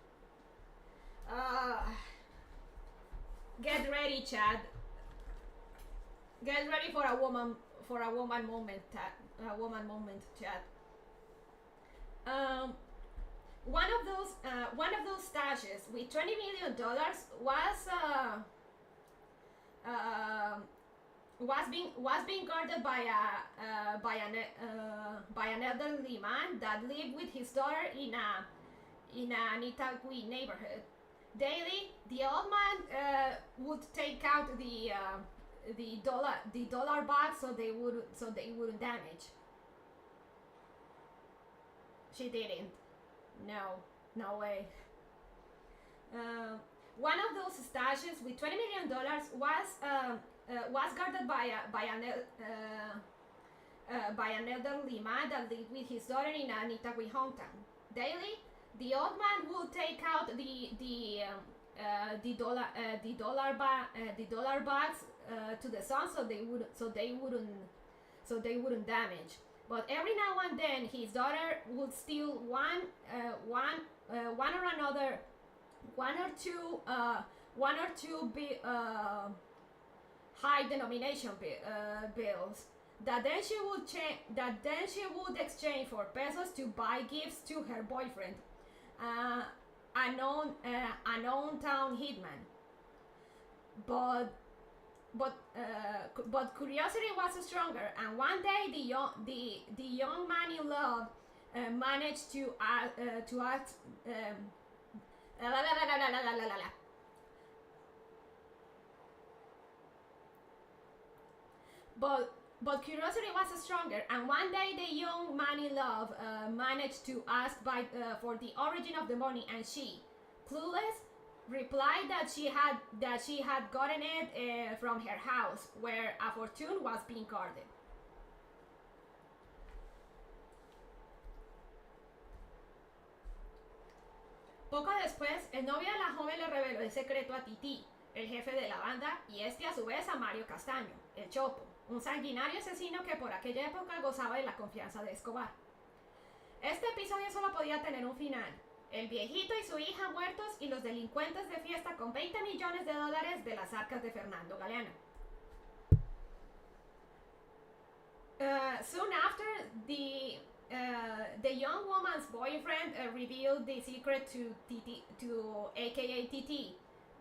Get ready, Chad. Get ready for a woman moment, Chad. One of those stashes with $20 million was being guarded by an elderly man that lived with his daughter in an Itagüí neighborhood. Daily, the old man would take out the dollar bags so they wouldn't damage. She didn't. No way. One of those stashes with $20 million was guarded by by an elderly man that lived with his daughter in an Italy hometown. Daily, the old man would take out the dollar bags to the sun so they wouldn't damage. But every now and then, his daughter would steal one or two high denomination bills that then she would exchange for pesos to buy gifts to her boyfriend, a known town hitman. But curiosity was stronger, and one day the young man in love managed to ask. But curiosity was stronger, and one day the young man in love managed to ask for the origin of the money, and she, clueless, replied that she had gotten it from her house, where a fortune was being guarded. Poco después, el novio de la joven le reveló el secreto a Titi, el jefe de la banda, y este a su vez a Mario Castaño, el Chopo, un sanguinario asesino que por aquella época gozaba de la confianza de Escobar. Este episodio solo podía tener un final: el viejito y su hija muertos y los delincuentes de fiesta con $20 millones de las arcas de Fernando Galeano. Soon after, the young woman's boyfriend revealed the secret to AKA TT,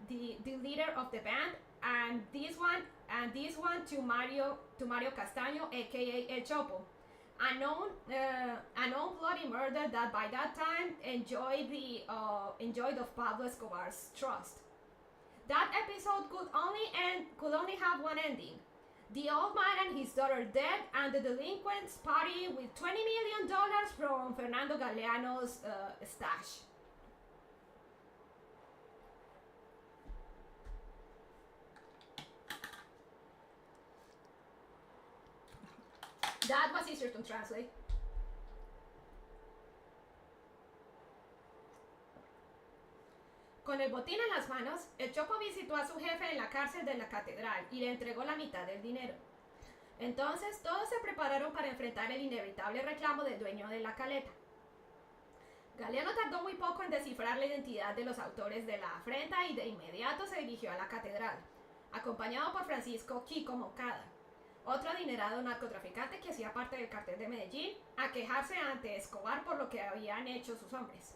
the leader of the band, and this one to Mario Castaño, AKA El Chopo, a known bloody murder that by that time enjoyed of Pablo Escobar's trust. That episode could only have one ending: the old man and his daughter dead, and the delinquents party with $20 million from Fernando Galeano's stash. That was easier to translate. Con el botín en las manos, el Chopo visitó a su jefe en la cárcel de la catedral y le entregó la mitad del dinero. Entonces todos se prepararon para enfrentar el inevitable reclamo del dueño de la caleta. Galeano tardó muy poco en descifrar la identidad de los autores de la afrenta y de inmediato se dirigió a la catedral, acompañado por Francisco Kiko Moncada, otro adinerado narcotraficante que hacía parte del cartel de Medellín, a quejarse ante Escobar por lo que habían hecho sus hombres.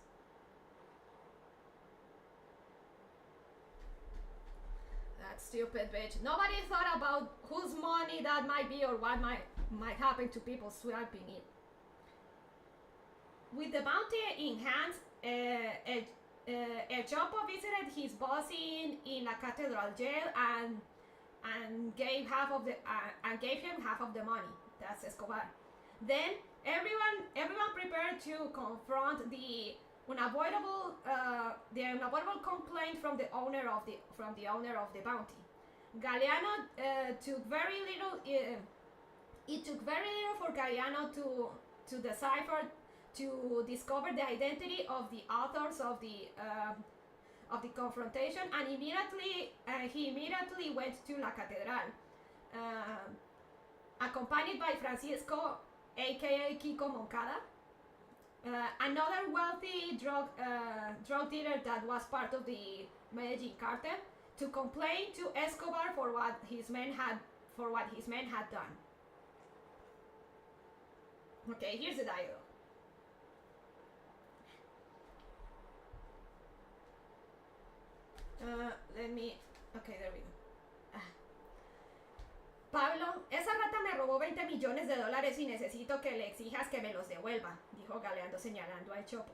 That stupid bitch. Nobody thought about whose money that might be or what might happen to people swiping it. With the bounty in hand, El Chopo visited his boss in la Catedral jail and gave him half of the money. That's Escobar. Then everyone prepared to confront the unavoidable complaint from the owner of the bounty. Galeano took very little. It took very little for Galeano to decipher, to discover the identity of the authors of the confrontation, and he immediately went to La Catedral, accompanied by Francisco, aka Kiko Moncada, another wealthy drug dealer that was part of the Medellin cartel, to complain to Escobar for what his men had done. Okay, here's the dialogue. Okay, there we go. Pablo, esa rata me robó $20 millones y necesito que le exijas que me los devuelva, dijo Galeano señalando al Chopo.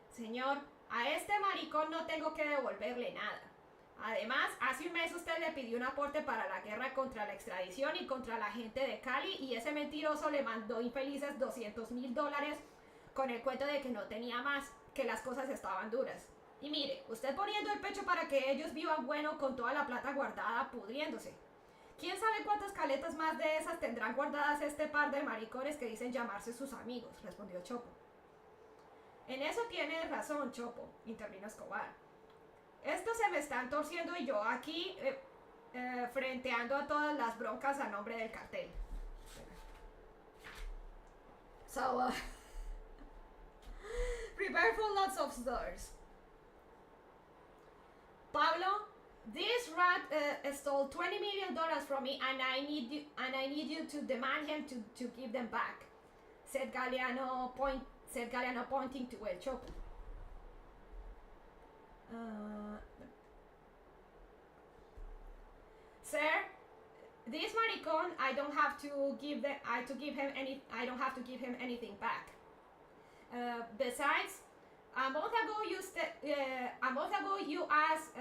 Señor, a este maricón no tengo que devolverle nada. Además, hace un mes usted le pidió un aporte para la guerra contra la extradición y contra la gente de Cali, y ese mentiroso le mandó infelices $200,000 con el cuento de que no tenía más, que las cosas estaban duras. Y mire, usted poniendo el pecho para que ellos vivan bueno con toda la plata guardada pudriéndose. ¿Quién sabe cuántas caletas más de esas tendrán guardadas este par de maricones que dicen llamarse sus amigos? Respondió Chopo. En eso tienes razón, Chopo, intervino Escobar. Estos se me están torciendo y yo aquí frenteando a todas las broncas a nombre del cartel. So, prepare for lots of stores. Pablo, this rat stole $20 million from me, and I need you to demand him to give them back," said Galeano, pointing to El Chopo. Sir, this maricon, I don't have to give him anything back. Besides, a month ago you asked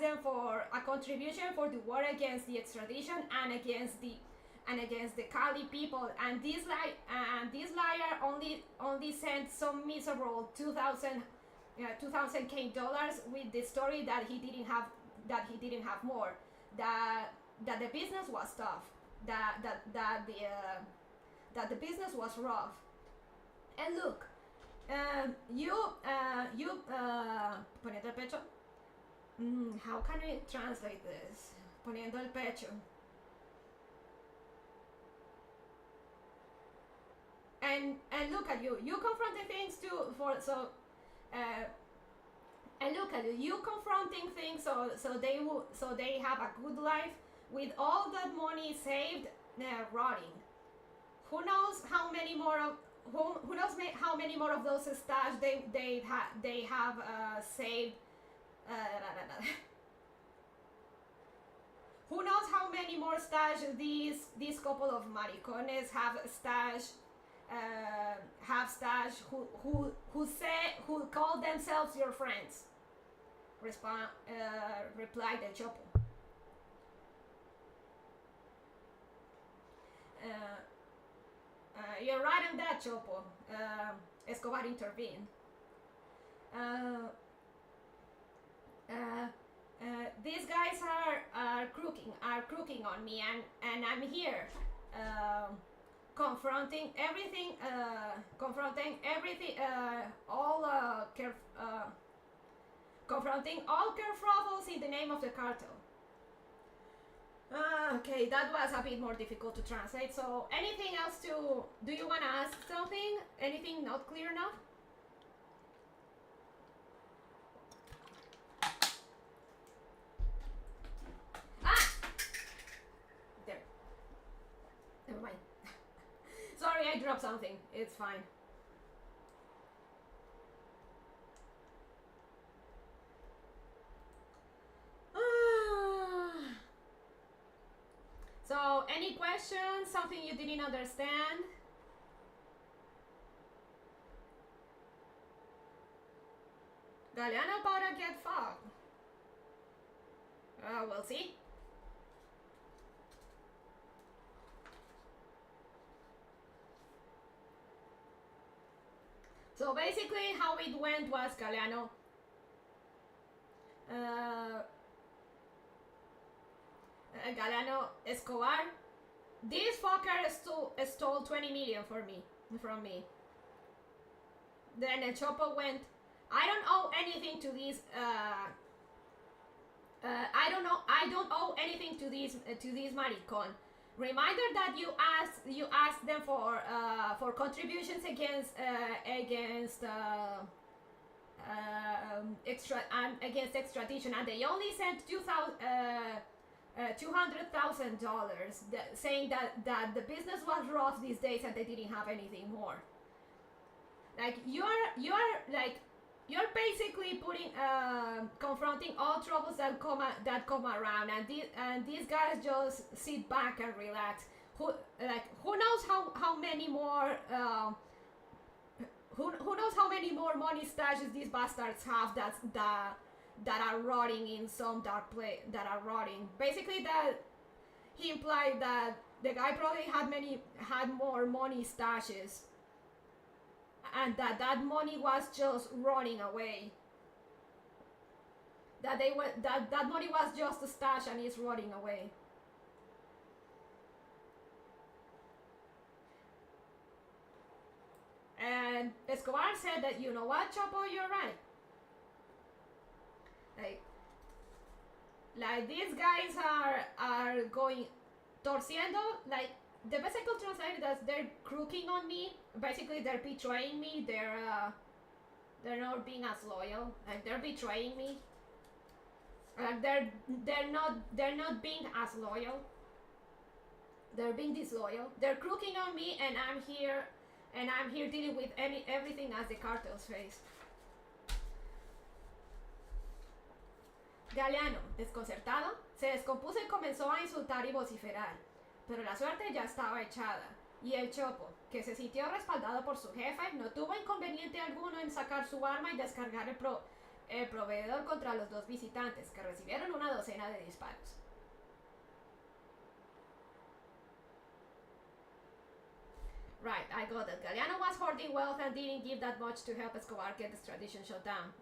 them for a contribution for the war against the extradition and against the Cali people, and this liar only sent some miserable $2,000 with the story that he didn't have more, that the business was tough, that the business was rough. And look, poniendo el pecho. How can I translate this? Poniendo el pecho. And look at you. You confronting things and look at you confronting things so they have a good life with all that money saved rotting. Who knows how many more of those stash they have saved. Who knows how many more stash these couple of maricones have stash who call themselves your friends. Replied El Chopo. You're right on that, Chopo. Escobar intervened. These guys are crooking on me, and I'm here, confronting everything, confronting all kerfuffles in the name of the cartel. Okay, that was a bit more difficult to translate. So, anything else do you want to ask something? Anything not clear enough? Ah! There. Never mind. Sorry, I dropped something. It's fine. So, any questions? Something you didn't understand? Galeano about to get fucked. We'll see. So basically how it went was Galeano Galeano Escobar, this fucker stole 20 million from me. Then El Chopo went, I don't owe anything to these I don't owe anything to these maricon. Reminder that you asked them for contributions against extradition, and they only sent $200,000, saying that the business was rough these days and they didn't have anything more. Like you're basically confronting all troubles that come around, and these guys just sit back and relax. Who knows how many more who knows how many more money stashes these bastards have that are rotting in some dark place, that are rotting. Basically, that he implied that the guy probably had more money stashes, and that money was just running away. That money was just a stash and it's running away. And Escobar said that, you know what, Chapo, you're right. Like these guys are going torciendo, like the best I could translate is they're crooking on me. Basically, they're betraying me. They're not being as loyal. Like they're betraying me. Like they're not being as loyal. They're being disloyal. They're crooking on me, and I'm here dealing with everything as the cartels face. Galeano, desconcertado, se descompuso y comenzó a insultar y vociferar. Pero la suerte ya estaba echada, y el Chopo, que se sintió respaldado por su jefe, no tuvo inconveniente alguno en sacar su arma y descargar el proveedor contra los dos visitantes, que recibieron una docena de disparos. Right, I got it. Galeano was hoarding wealth and didn't give that much to help Escobar get this tradition shut down.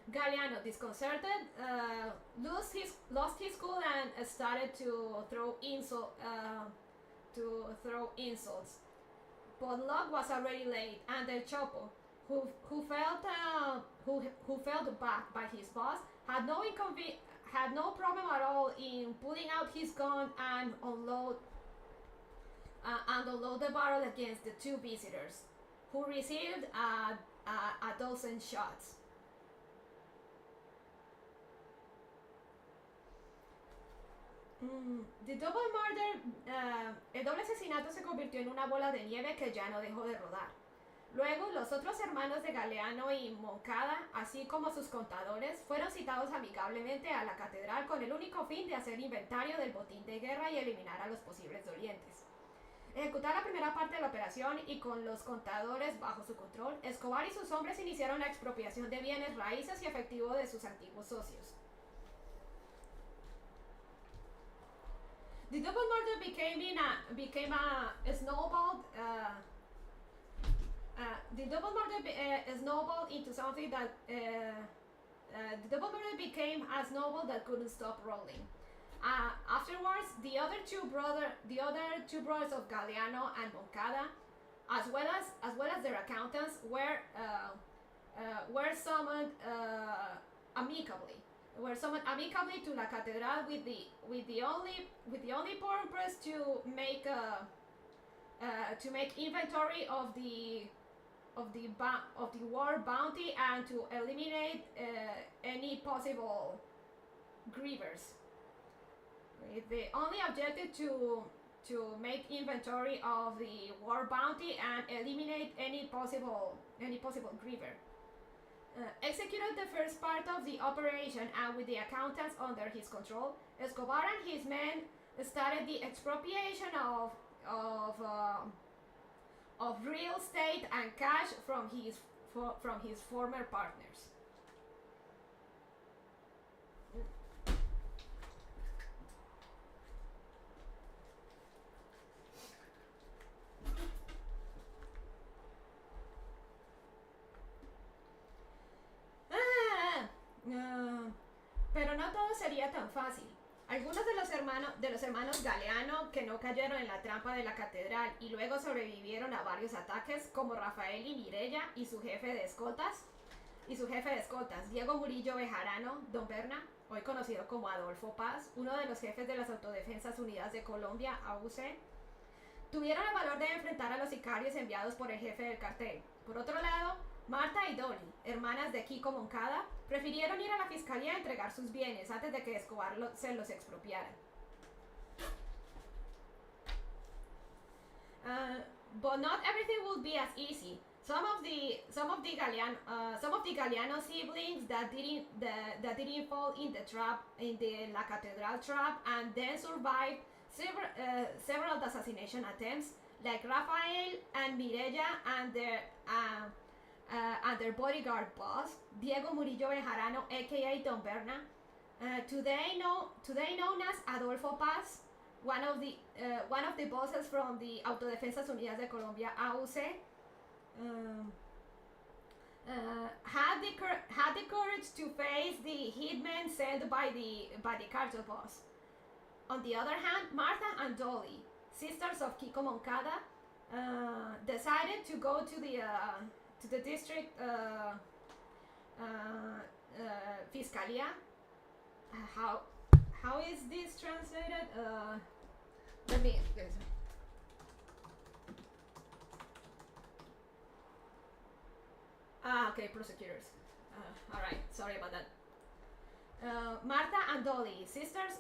Galeano, disconcerted, lost his cool and started to throw insults. But luck was already late, and El Chopo, who felt backed by his boss, had no problem at all in pulling out his gun and unload the barrel against the two visitors, who received a dozen shots. El doble asesinato se convirtió en una bola de nieve que ya no dejó de rodar. Luego, los otros hermanos de Galeano y Moncada, así como sus contadores, fueron citados amigablemente a la catedral con el único fin de hacer inventario del botín de guerra y eliminar a los posibles dolientes. Ejecutar la primera parte de la operación y con los contadores bajo su control, Escobar y sus hombres iniciaron la expropiación de bienes raíces y efectivo de sus antiguos socios. The double murder became a snowballed. The double murder snowballed into something that the double murder became a snowball that couldn't stop rolling. Afterwards, the other two brothers of Galeano and Moncada, as well as their accountants, were summoned amicably. Were summoned amicably to la catedral with the only purpose to make inventory of the war bounty and to eliminate any possible grievers. They only objected to make inventory of the war bounty and eliminate any possible griever. Executed the first part of the operation, and with the accountants under his control, Escobar and his men started the expropriation of real estate and cash from his former partners. Pero no todo sería tan fácil. Algunos de los hermanos Galeano que no cayeron en la trampa de la catedral y luego sobrevivieron a varios ataques, como Rafael y Mireya y su jefe de escoltas, Diego Murillo Bejarano, Don Berna, hoy conocido como Adolfo Paz, uno de los jefes de las Autodefensas Unidas de Colombia, AUC, tuvieron el valor de enfrentar a los sicarios enviados por el jefe del cartel. Por otro lado, Marta y Dolly, hermanas de Kiko Moncada, prefirieron ir a la fiscalía a entregar sus bienes antes de que Escobar se los expropiara. But not everything will be as easy. Some of the Galeano siblings that didn't fall in the La Catedral trap and then survived several assassination attempts, like Rafael and Mireya and their bodyguard boss, Diego Murillo Bejarano, aka Don Berna, today known as Adolfo Paz, one of the bosses from the Autodefensas Unidas de Colombia, AUC, had the courage to face the hitmen sent by the cartel boss. On the other hand, Martha and Dolly, sisters of Kiko Moncada, decided to go to the district fiscalia. How is this translated? Let me. Okay, prosecutors. All right, sorry about that. Marta and Dolly, sisters,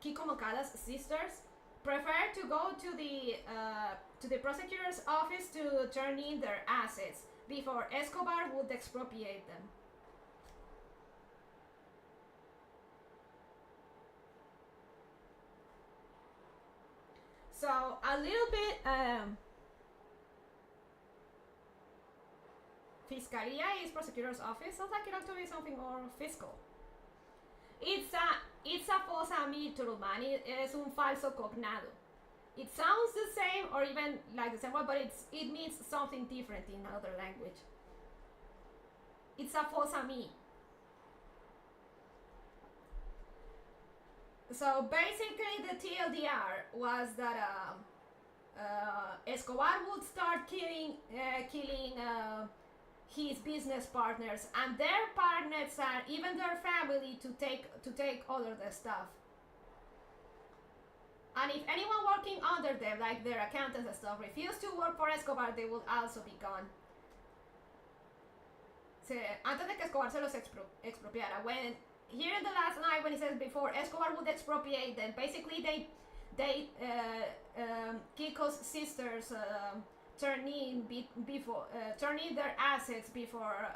Kiko Moncada's sisters, prefer to go to the prosecutor's office to turn in their assets before Escobar would expropriate them. So a little bit. Fiscalia is prosecutor's office. Sounds like it ought to be something more fiscal. It's a fosa mito, man. Es un falso cognado. It sounds the same or even like the same word, but it means something different in another language. It's a fosa mi. So basically the TLDR was that Escobar would start killing his business partners and their partners and even their family to take all of their stuff. And if anyone working under them, like their accountants and stuff, refused to work for Escobar, they will also be gone. Antes de que Escobar se los expropiara. When here in the last line, when he says before Escobar would expropriate them, basically they Kiko's sisters turn in their assets before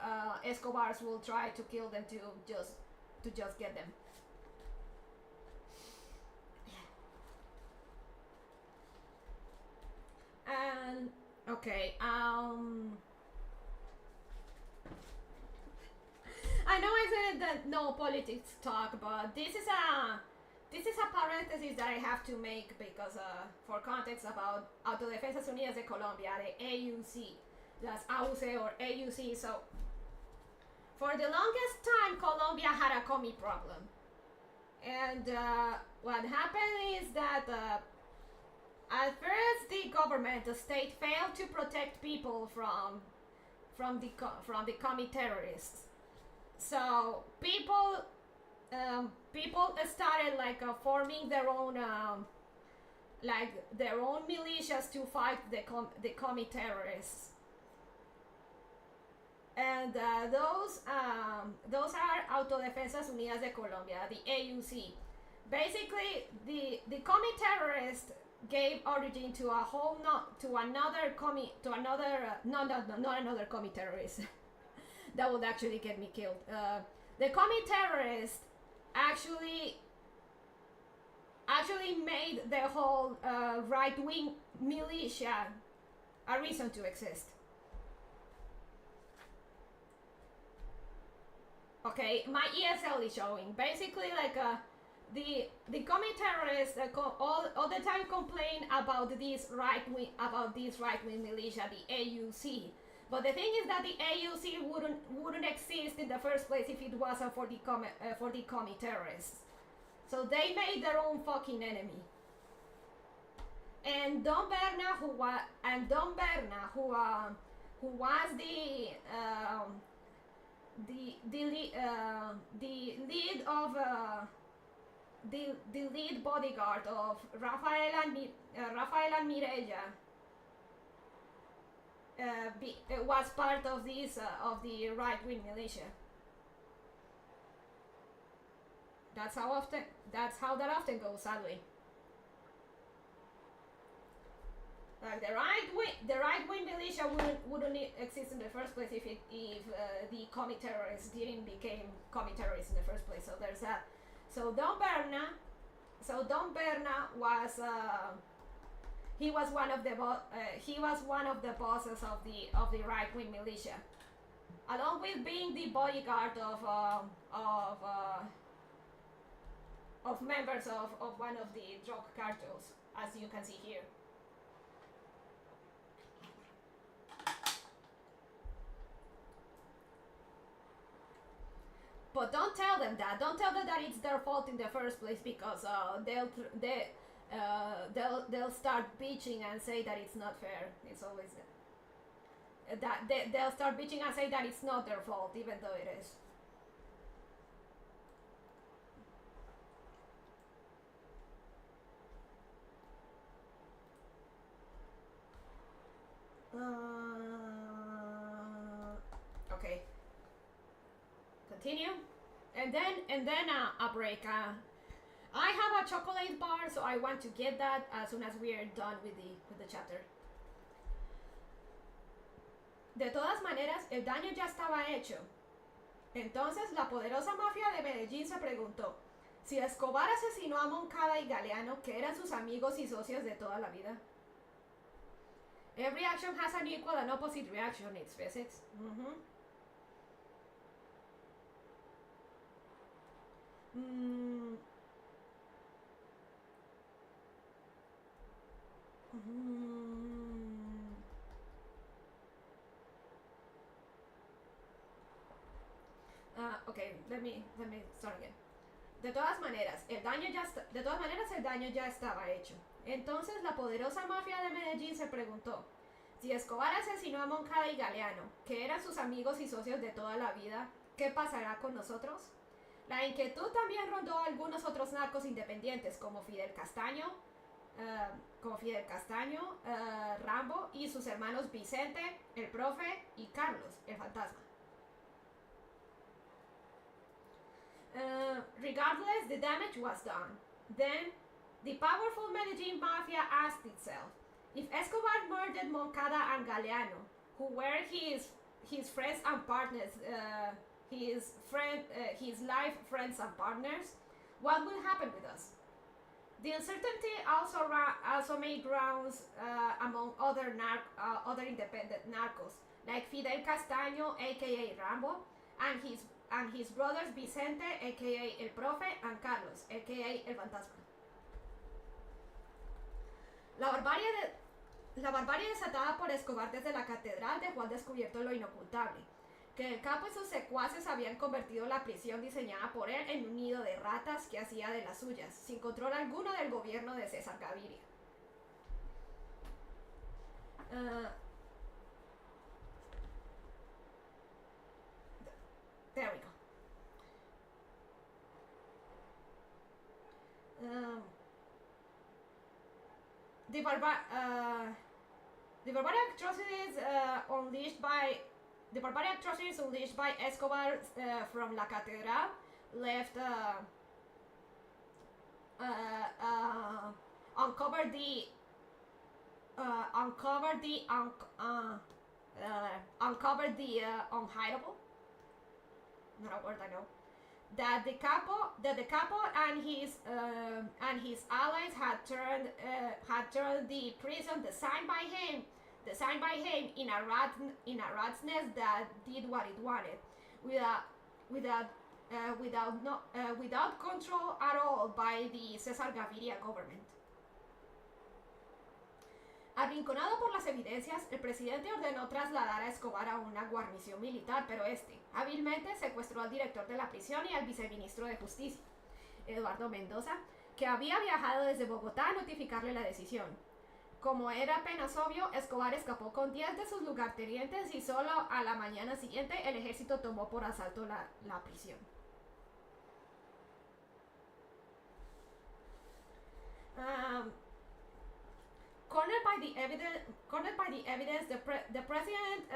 Escobar's will try to kill them to just get them. And okay, I know I said that no politics talk, but this is a parenthesis that I have to make because for context about Autodefensas Unidas de Colombia, the AUC, las AUC or AUC. So for the longest time, Colombia had a commie problem, and what happened is that at first the government, the state, failed to protect people from the commie terrorists. So people started like forming their own militias to fight the commie terrorists, and those are Autodefensas Unidas de Colombia, the AUC. Basically, the commie terrorists gave origin to not another commie terrorist. That would actually get me killed. The commie terrorists actually made the whole right-wing militia a reason to exist. Okay, my ESL is showing. Basically, like the commie terrorists all the time complain about this right-wing militia, the AUC. But the thing is that the AUC wouldn't exist in the first place if it wasn't for the commie terrorists. So they made their own fucking enemy. And Don Berna, who was the lead bodyguard of Rafael and Mireya, was part of the right-wing militia. That's how that often goes, sadly. Like the right-wing militia wouldn't exist in the first place if the commie terrorists didn't become commie terrorists in the first place. So there's that. So Don Berna was he was one of the bosses of the right-wing militia, along with being the bodyguard of members of one of the drug cartels, as you can see here. But don't tell them that. Don't tell them that it's their fault in the first place, because they'll start bitching and say that it's not fair. It's always that they'll start bitching and say that it's not their fault, even though it is. Okay. Continue, and then a break. I have a chocolate bar, so I want to get that as soon as we are done with the chapter. De todas maneras, el daño ya estaba hecho. Entonces, la poderosa mafia de Medellín se preguntó si Escobar asesinó a Moncada y Galeano, que eran sus amigos y socios de toda la vida. Every action has an equal and opposite reaction. It's physics. Okay, let me start again. De todas maneras, el daño ya estaba hecho. Entonces, la poderosa mafia de Medellín se preguntó si Escobar asesinó a Moncada y Galeano, que eran sus amigos y socios de toda la vida, ¿qué pasará con nosotros? La inquietud también rondó a algunos otros narcos independientes, como Fidel Castaño, Rambo y sus hermanos Vicente, el profe, y Carlos, el fantasma. Regardless, the damage was done. Then, the powerful Medellin mafia asked itself, if Escobar murdered Moncada and Galeano, who were his friends and partners, his life friends and partners, what will happen with us? The uncertainty also made rounds among other independent narcos, like Fidel Castaño, aka Rambo, and his brothers Vicente, aka El Profe, and Carlos, aka El Fantasma. La barbarie desatada por Escobar desde la catedral dejó al descubierto lo inocultable, que el capo y sus secuaces habían convertido la prisión diseñada por él en un nido de ratas que hacía de las suyas, sin control alguno del gobierno de César Gaviria. There we go. The barbaric atrocities unleashed by Escobar from La Catedral left uncovered the unhideable. Not a word I know. That the capo and his allies had turned the prison designed by him in a rat's nest that did what it wanted, without control at all by the César Gaviria government. Arrinconado por las evidencias, el presidente ordenó trasladar a Escobar a una guarnición militar, pero hábilmente secuestró al director de la prisión y al viceministro de Justicia, Eduardo Mendoza, que había viajado desde Bogotá a notificarle la decisión. Como era apenas obvio, Escobar escapó con 10 de sus lugartenientes y solo a la mañana siguiente el ejército tomó por asalto la prisión. Cornered by the evidence, the president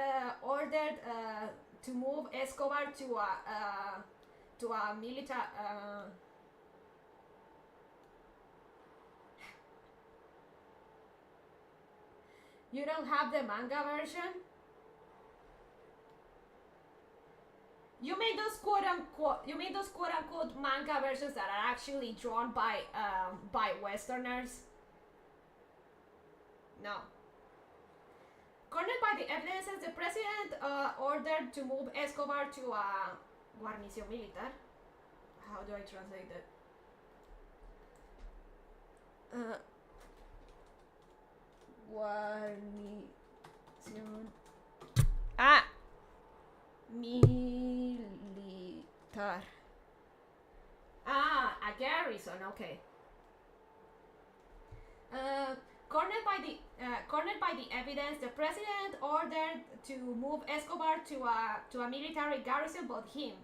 ordered to move Escobar to a military. You don't have the manga version? You mean those quote unquote manga versions that are actually drawn by Westerners? No. Cornered by the evidences, the president ordered to move Escobar to a guarnición militar. How do I translate that? Guarnición. Militar. A garrison, okay. Uh, cornered by the evidence, the president ordered to move Escobar to a military garrison, but he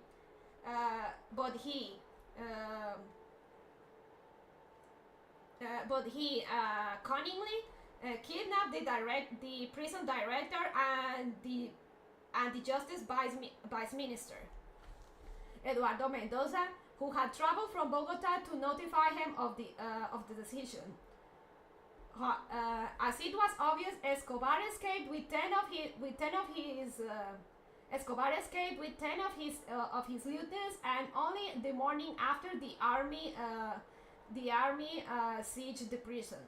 cunningly kidnapped the prison director and the justice vice minister, Eduardo Mendoza, who had traveled from Bogota to notify him of the decision. As it was obvious, Escobar escaped with 10 of his lieutenants, and only the morning after the army sieged the prison.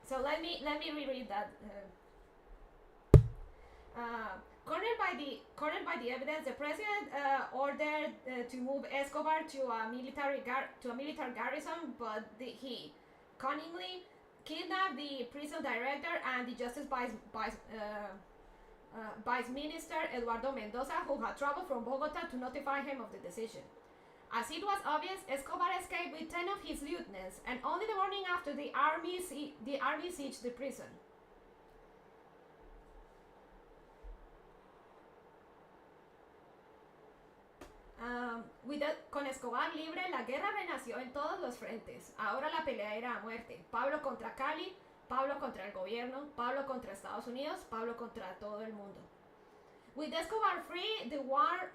So let me reread that. Cornered by the evidence, the president ordered to move Escobar to a military garrison, but he cunningly kidnapped the prison director and the justice vice minister, Eduardo Mendoza, who had traveled from Bogota to notify him of the decision. As it was obvious, Escobar escaped with 10 of his lieutenants, and only the morning after the army sieged the prison. Con Escobar libre, la guerra renació en todos los frentes. Ahora la pelea era a muerte. Pablo contra Cali, Pablo contra el gobierno, Pablo contra Estados Unidos, Pablo contra todo el mundo. With Escobar free, the war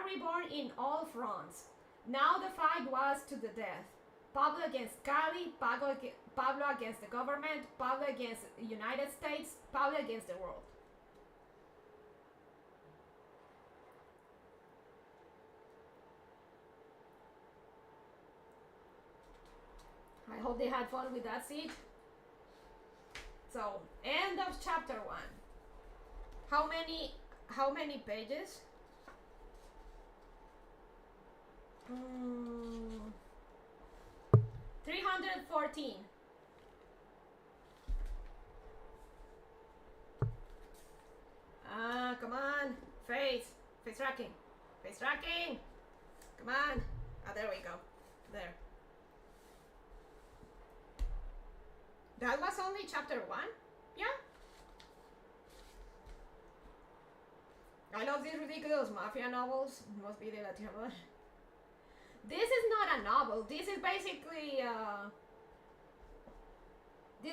reborn in all fronts. Now the fight was to the death. Pablo against Cali, Pablo against the government, Pablo against the United States, Pablo against the world. I hope they had fun with that siege. So, end of chapter 1. How many pages? 314. Come on. Face tracking. Come on. There we go. There. That was only chapter 1? Yeah. I love these ridiculous mafia novels. Must be the Latino one. This is not a novel. This is basically the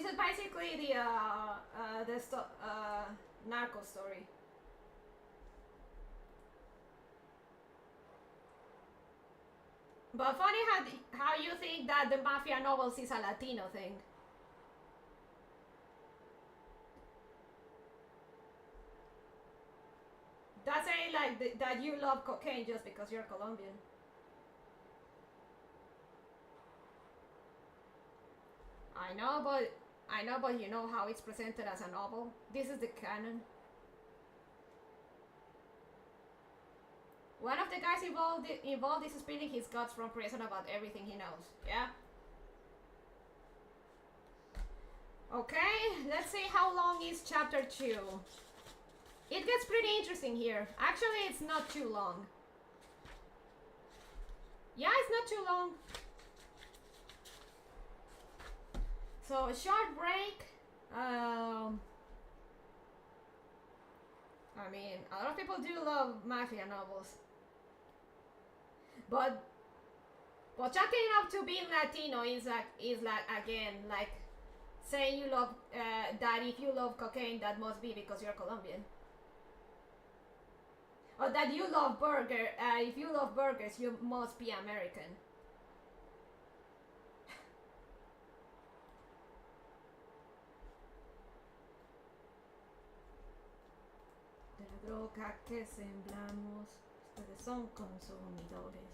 narco story. But funny how you think that the mafia novels is a Latino thing. That's saying like that you love cocaine just because you're Colombian. I know, but you know how it's presented as a novel. This is the canon. One of the guys involved is spilling his guts from prison about everything he knows. Yeah. Okay, let's see how long is chapter 2. It gets pretty interesting here. Actually, it's not too long. Yeah, it's not too long. So, a short break. I mean, a lot of people do love mafia novels. But chalking up to being Latino is like again, like saying you love, that if you love cocaine, that must be because you're Colombian. Or that you love if you love burgers, you must be American. De la droga que sembramos, ustedes son consumidores.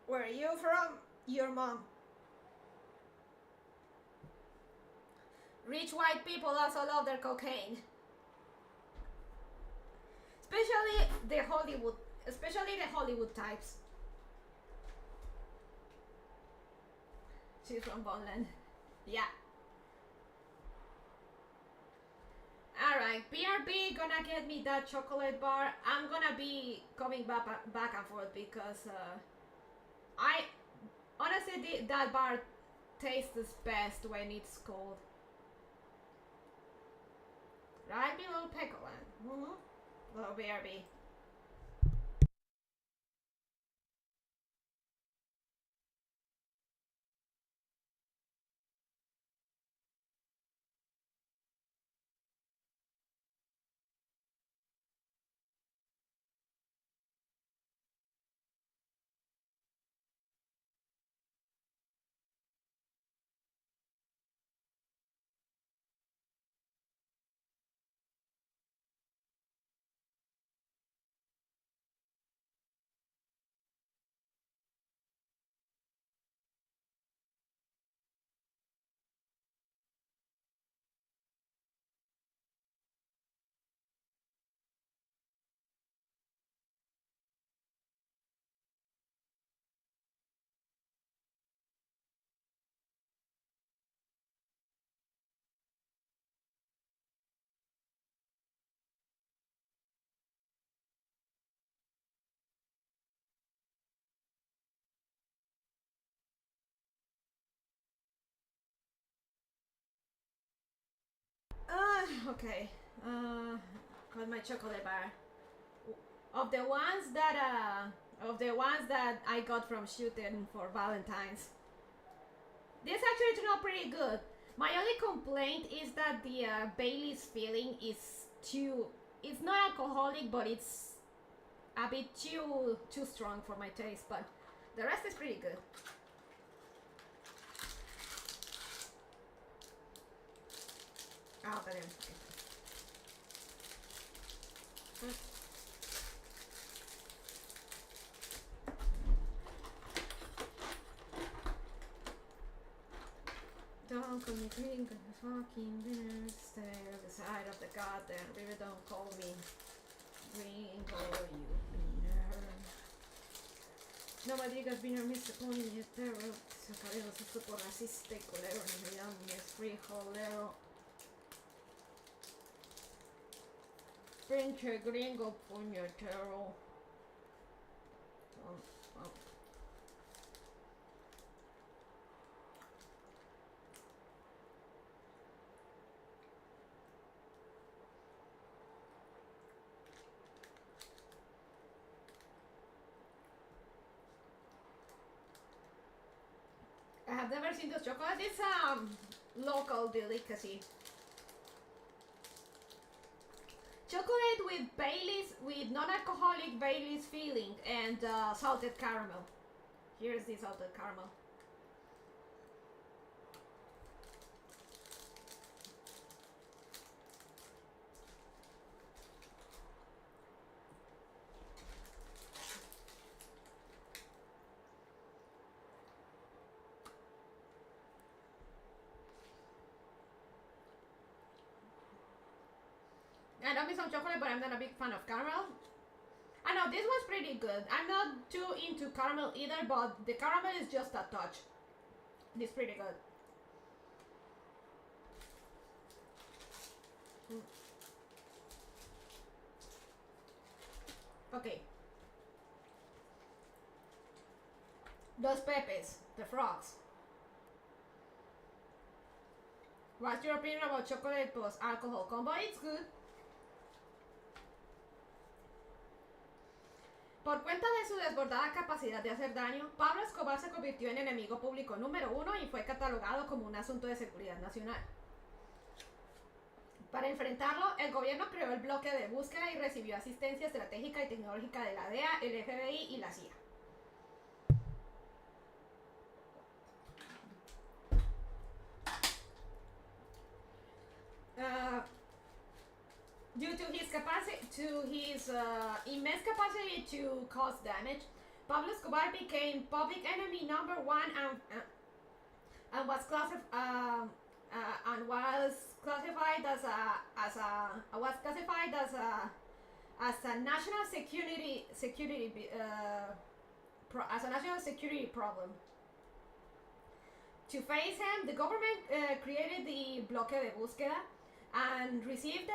Where are you from? Your mom. Rich white people also love their cocaine. Especially the Hollywood types. She's from Bondland. Yeah. Alright, BRB gonna get me that chocolate bar. I'm gonna be coming back and forth because I honestly that bar tastes best when it's cold. Right, me little Pecoland. Little BRB. Okay. Got my chocolate bar. Of the ones that I got from shooting for Valentine's, this actually turned out pretty good. My only complaint is that the Bailey's feeling is too. It's not alcoholic, but it's a bit too strong for my taste. But the rest is pretty good. Oh, but don't call me green, cause fucking dinner. Stay on the side of the goddamn river. Don't call me green, call you beaner. No me digas beaner, Mr. Puñetero. Sacarero, se supo racista y colero. Ni me llames frijolero. Pinche gringo puñetero. Oh. I have never seen this chocolate. It's a local delicacy. Chocolate with Baileys, with non-alcoholic Baileys filling and salted caramel. Here's the salted caramel. I love me some chocolate, but I'm not a big fan of caramel. I know this one's pretty good. I'm not too into caramel either, but the caramel is just a touch. It's pretty good. Okay. Dos Pepes, the frogs. What's your opinion about chocolate plus alcohol combo? It's good. Por cuenta de su desbordada capacidad de hacer daño, Pablo Escobar se convirtió en enemigo público número 1 y fue catalogado como un asunto de seguridad nacional. Para enfrentarlo, el gobierno creó el bloque de búsqueda y recibió asistencia estratégica y tecnológica de la DEA, el FBI y la CIA. Due to his immense capacity to cause damage, Pablo Escobar became public enemy number 1 and was and was classified as a national security problem. To face him, the government created the bloque de búsqueda and received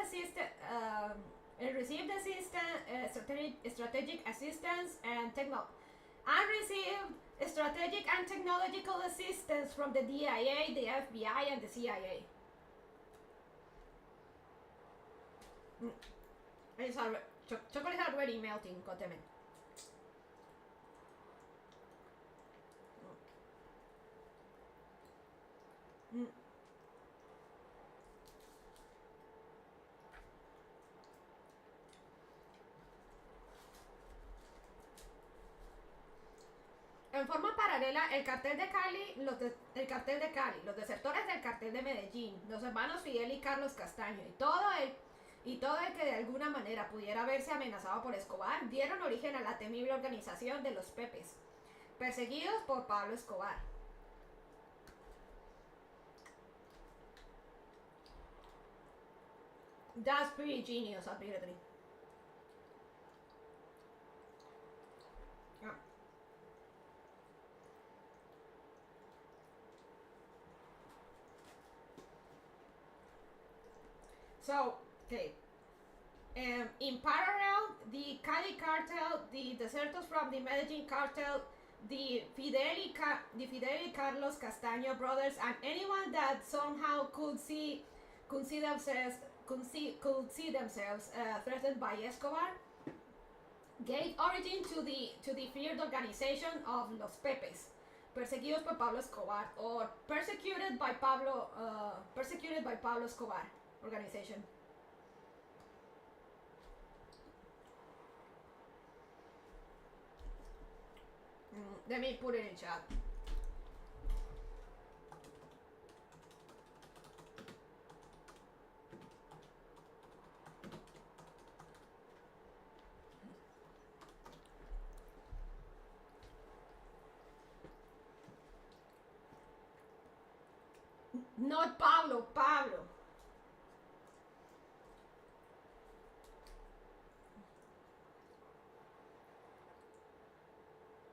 strategic assistance and strategic and technological assistance from the DIA, the FBI, and the CIA. Chocolate is already melting, goddammit. En forma paralela, el cartel de Cali, los desertores del cartel de Medellín, los hermanos Fidel y Carlos Castaño y todo el que de alguna manera pudiera verse amenazado por Escobar, dieron origen a la temible organización de los Pepes, perseguidos por Pablo Escobar. That's pretty genius, apparently. Yeah. So, okay. In parallel, the Cali cartel, the deserters from the Medellin cartel, the Fidel y Carlos Castaño brothers, and anyone that somehow could see themselves threatened by Escobar, gave origin to the feared organization of Los Pepes, perseguidos por Pablo Escobar, or persecuted by Pablo Escobar organization. Let me put it in chat. Not Pablo.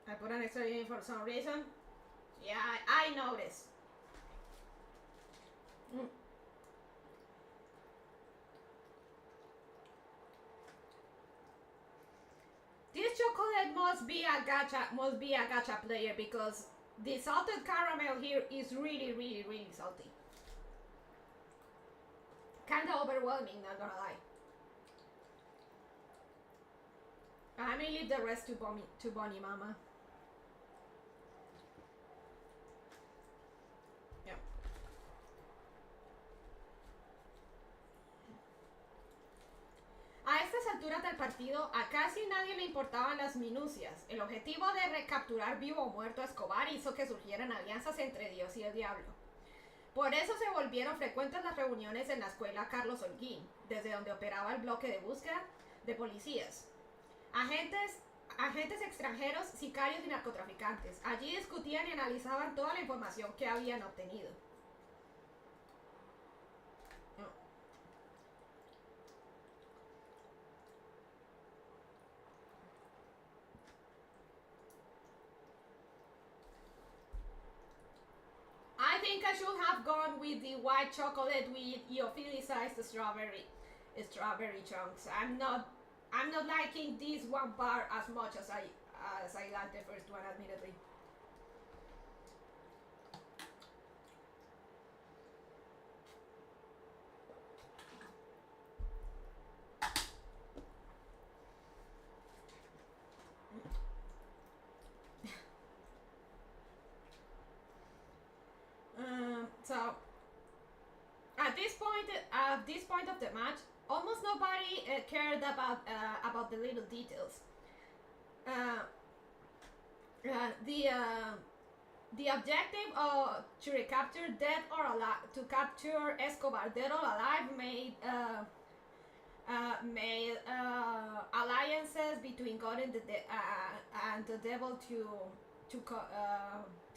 I put an extra unit for some reason. Yeah, I noticed. This chocolate must be a gacha player because the salted caramel here is really, really, really salty. Kinda overwhelming, not gonna lie. I may leave the rest to Bonnie Mama. Yeah. A estas alturas del partido, a casi nadie le importaban las minucias. El objetivo de recapturar vivo o muerto a Escobar hizo que surgieran alianzas entre Dios y el diablo. Por eso se volvieron frecuentes las reuniones en la escuela Carlos Holguín, desde donde operaba el bloque de búsqueda de policías. Agentes extranjeros, sicarios y narcotraficantes. Allí discutían y analizaban toda la información que habían obtenido. I think I should have gone with the white chocolate with eophilicized strawberry chunks. I'm not liking this one bar as much as I liked the first one, admittedly. So at this point of the match, almost nobody cared about the little details. The objective to recapture dead or alive, to capture Escobar dead or alive, made alliances between God and the devil to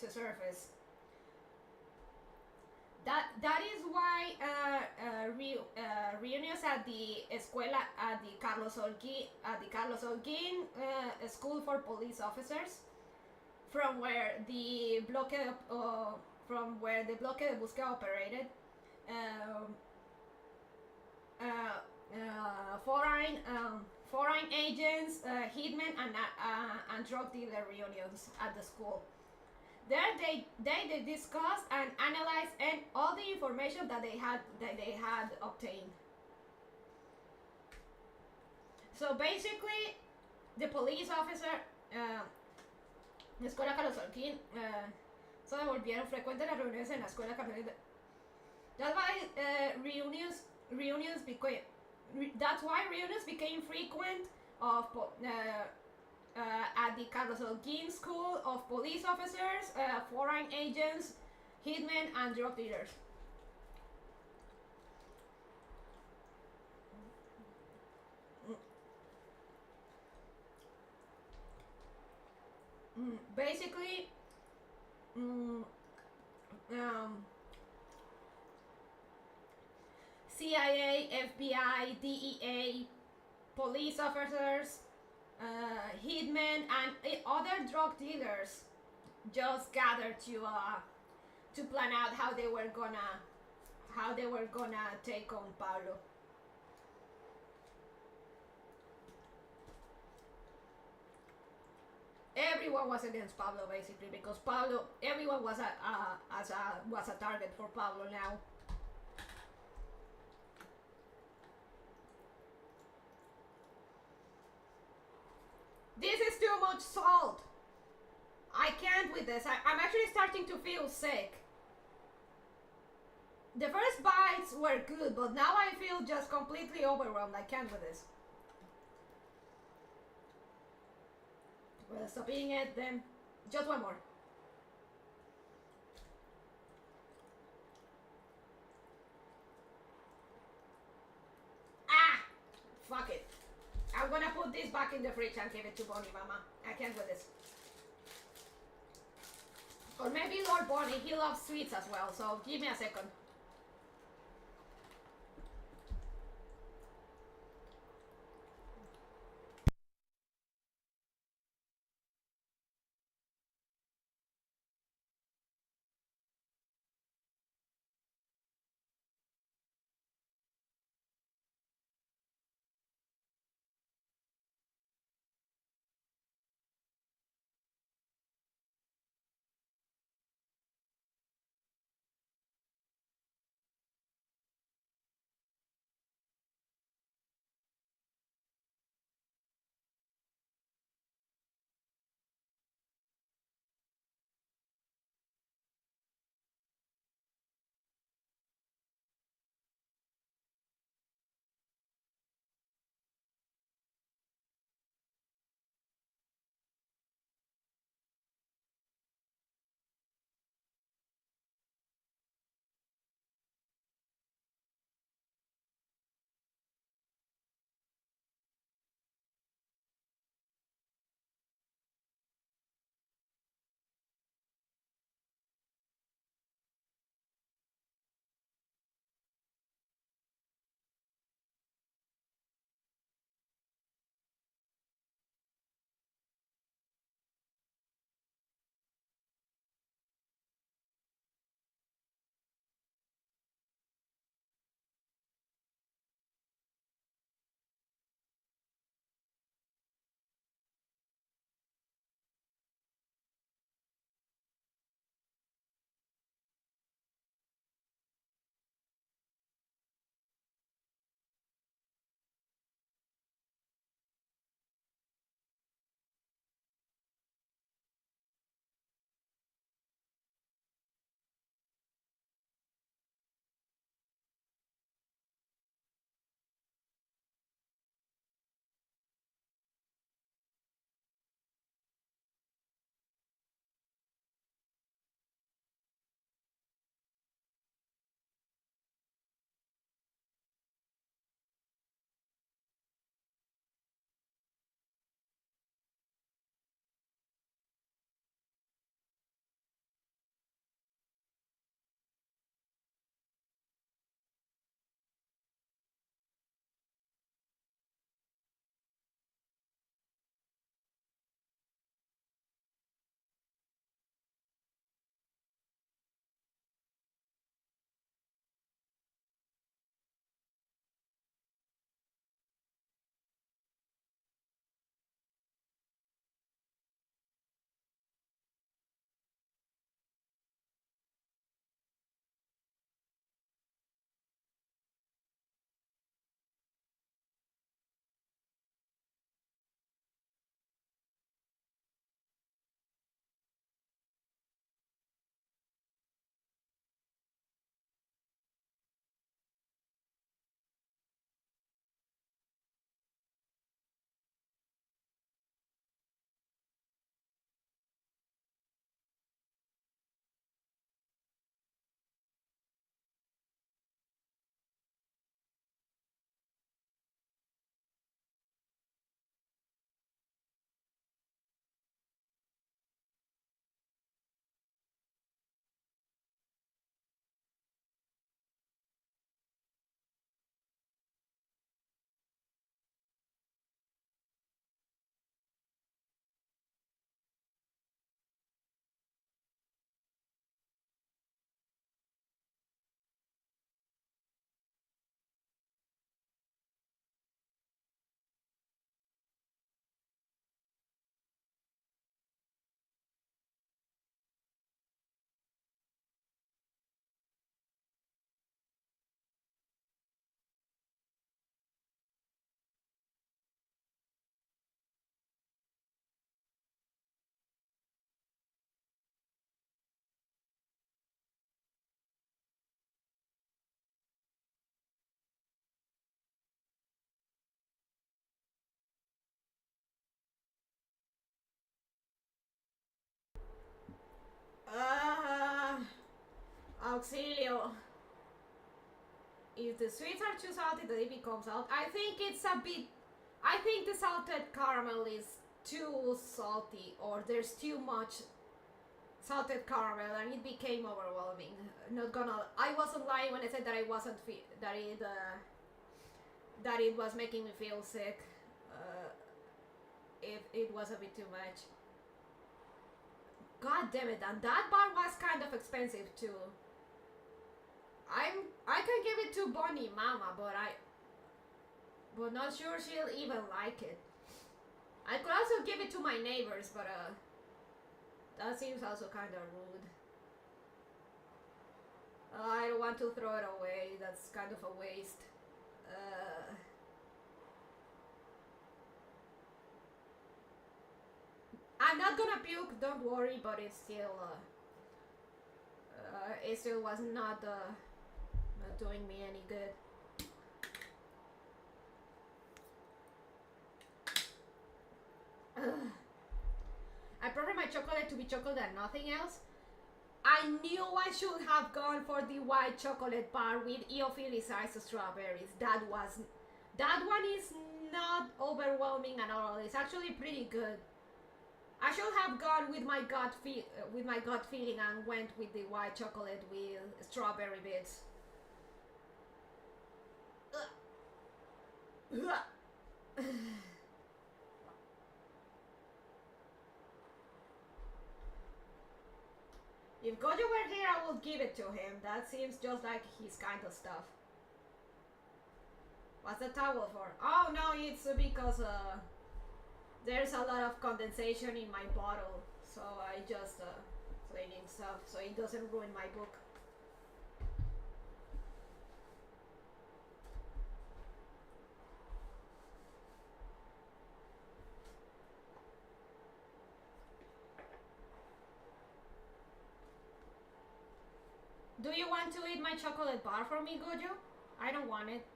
surface. That is why reunions at the escuela at the Carlos Holguin school for police officers, from where the bloque de búsqueda operated. Um, foreign agents, hitmen, and drug dealer reunions at the school. There they discussed and analyzed and all the information that they had obtained. So basically, the police officer, la escuela Carlos Holguín, se volvieron frecuentes las reuniones en la escuela Cartel. That's why that's why reunions became frequent of at the Carlos Holguin School of Police Officers, foreign agents, hitmen, and drug dealers. Basically, CIA, FBI, DEA, police officers, hitmen, and other drug dealers just gathered to plan out how they were gonna take on Pablo. Everyone was against Pablo basically because everyone was a target for Pablo now. This is too much salt. I can't with this. I'm actually starting to feel sick. The first bites were good, but now I feel just completely overwhelmed. I can't with this. Well, stop eating it then. Just one more. Ah! Fuck it. I'm gonna put this back in the fridge and give it to Bonnie, Mama. I can't with this. Or maybe Lord Bonnie, he loves sweets as well, so give me a second. Auxilio. If the sweets are too salty, then it becomes salt. I think it's a bit. I think the salted caramel is too salty, or there's too much salted caramel, and it became overwhelming. Not gonna. I wasn't lying when I said that I wasn't that it was making me feel sick. It was a bit too much. God damn it! And that bar was kind of expensive too. I can give it to Bonnie Mama, but not sure she'll even like it. I could also give it to my neighbors, but that seems also kind of rude. I don't want to throw it away. That's kind of a waste. I'm not gonna puke, don't worry, but it still was not doing me any good. I prefer my chocolate to be chocolate and nothing else. I knew I should have gone for the white chocolate bar with eophilicized strawberries. That one is not overwhelming at all. It's actually pretty good. I should have gone with my gut feeling and went with the white chocolate with strawberry bits. If Gojo were here, I would give it to him. That seems just like his kind of stuff. What's the towel for? Oh no, it's because there's a lot of condensation in my bottle, so I just cleaning stuff so it doesn't ruin my book. Do you want to eat my chocolate bar for me, Gojo? I don't want it.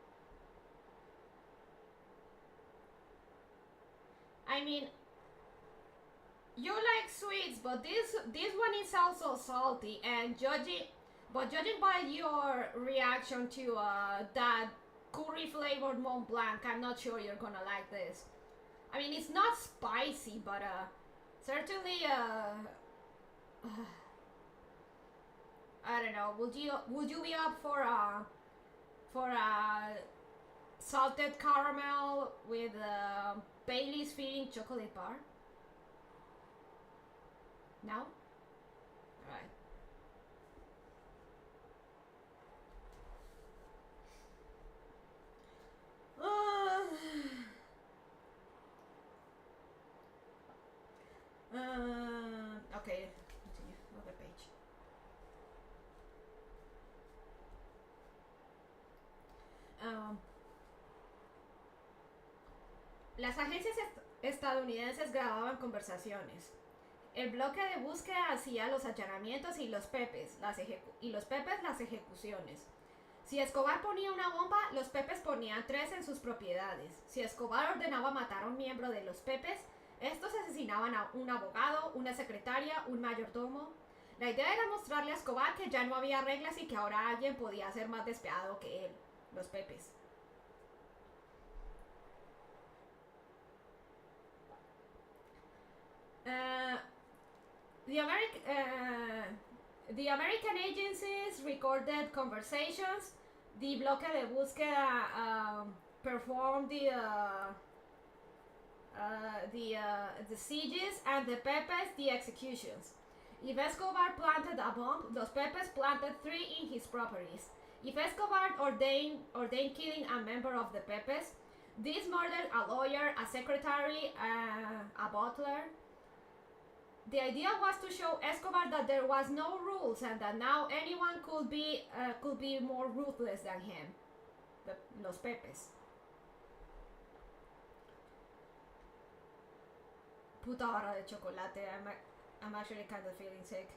I mean, you like sweets, but this one is also salty, and judging by your reaction to that curry flavored Mont Blanc, I'm not sure you're gonna like this. I mean, it's not spicy, but certainly I don't know. Would you be up for salted caramel with Bailey's filling chocolate bar? No? Alright. Okay, continue. Other page. Las agencias estadounidenses grababan conversaciones. El bloque de búsqueda hacía los allanamientos y los pepes las ejecuciones. Si Escobar ponía una bomba, los pepes ponían 3 en sus propiedades. Si Escobar ordenaba matar a un miembro de los pepes, estos asesinaban a un abogado, una secretaria, un mayordomo. La idea era mostrarle a Escobar que ya no había reglas y que ahora alguien podía ser más despiadado que él, los pepes. The American agencies recorded conversations. The bloque de búsqueda performed the sieges, and the pepes the executions. If Escobar planted a bomb, los pepes planted 3 in his properties. If Escobar ordained killing a member of the pepes, this murdered a lawyer, a secretary, a butler. The idea was to show Escobar that there was no rules and that now anyone could be more ruthless than him. Los pepes. Puta barra de chocolate. I'm actually kind of feeling sick.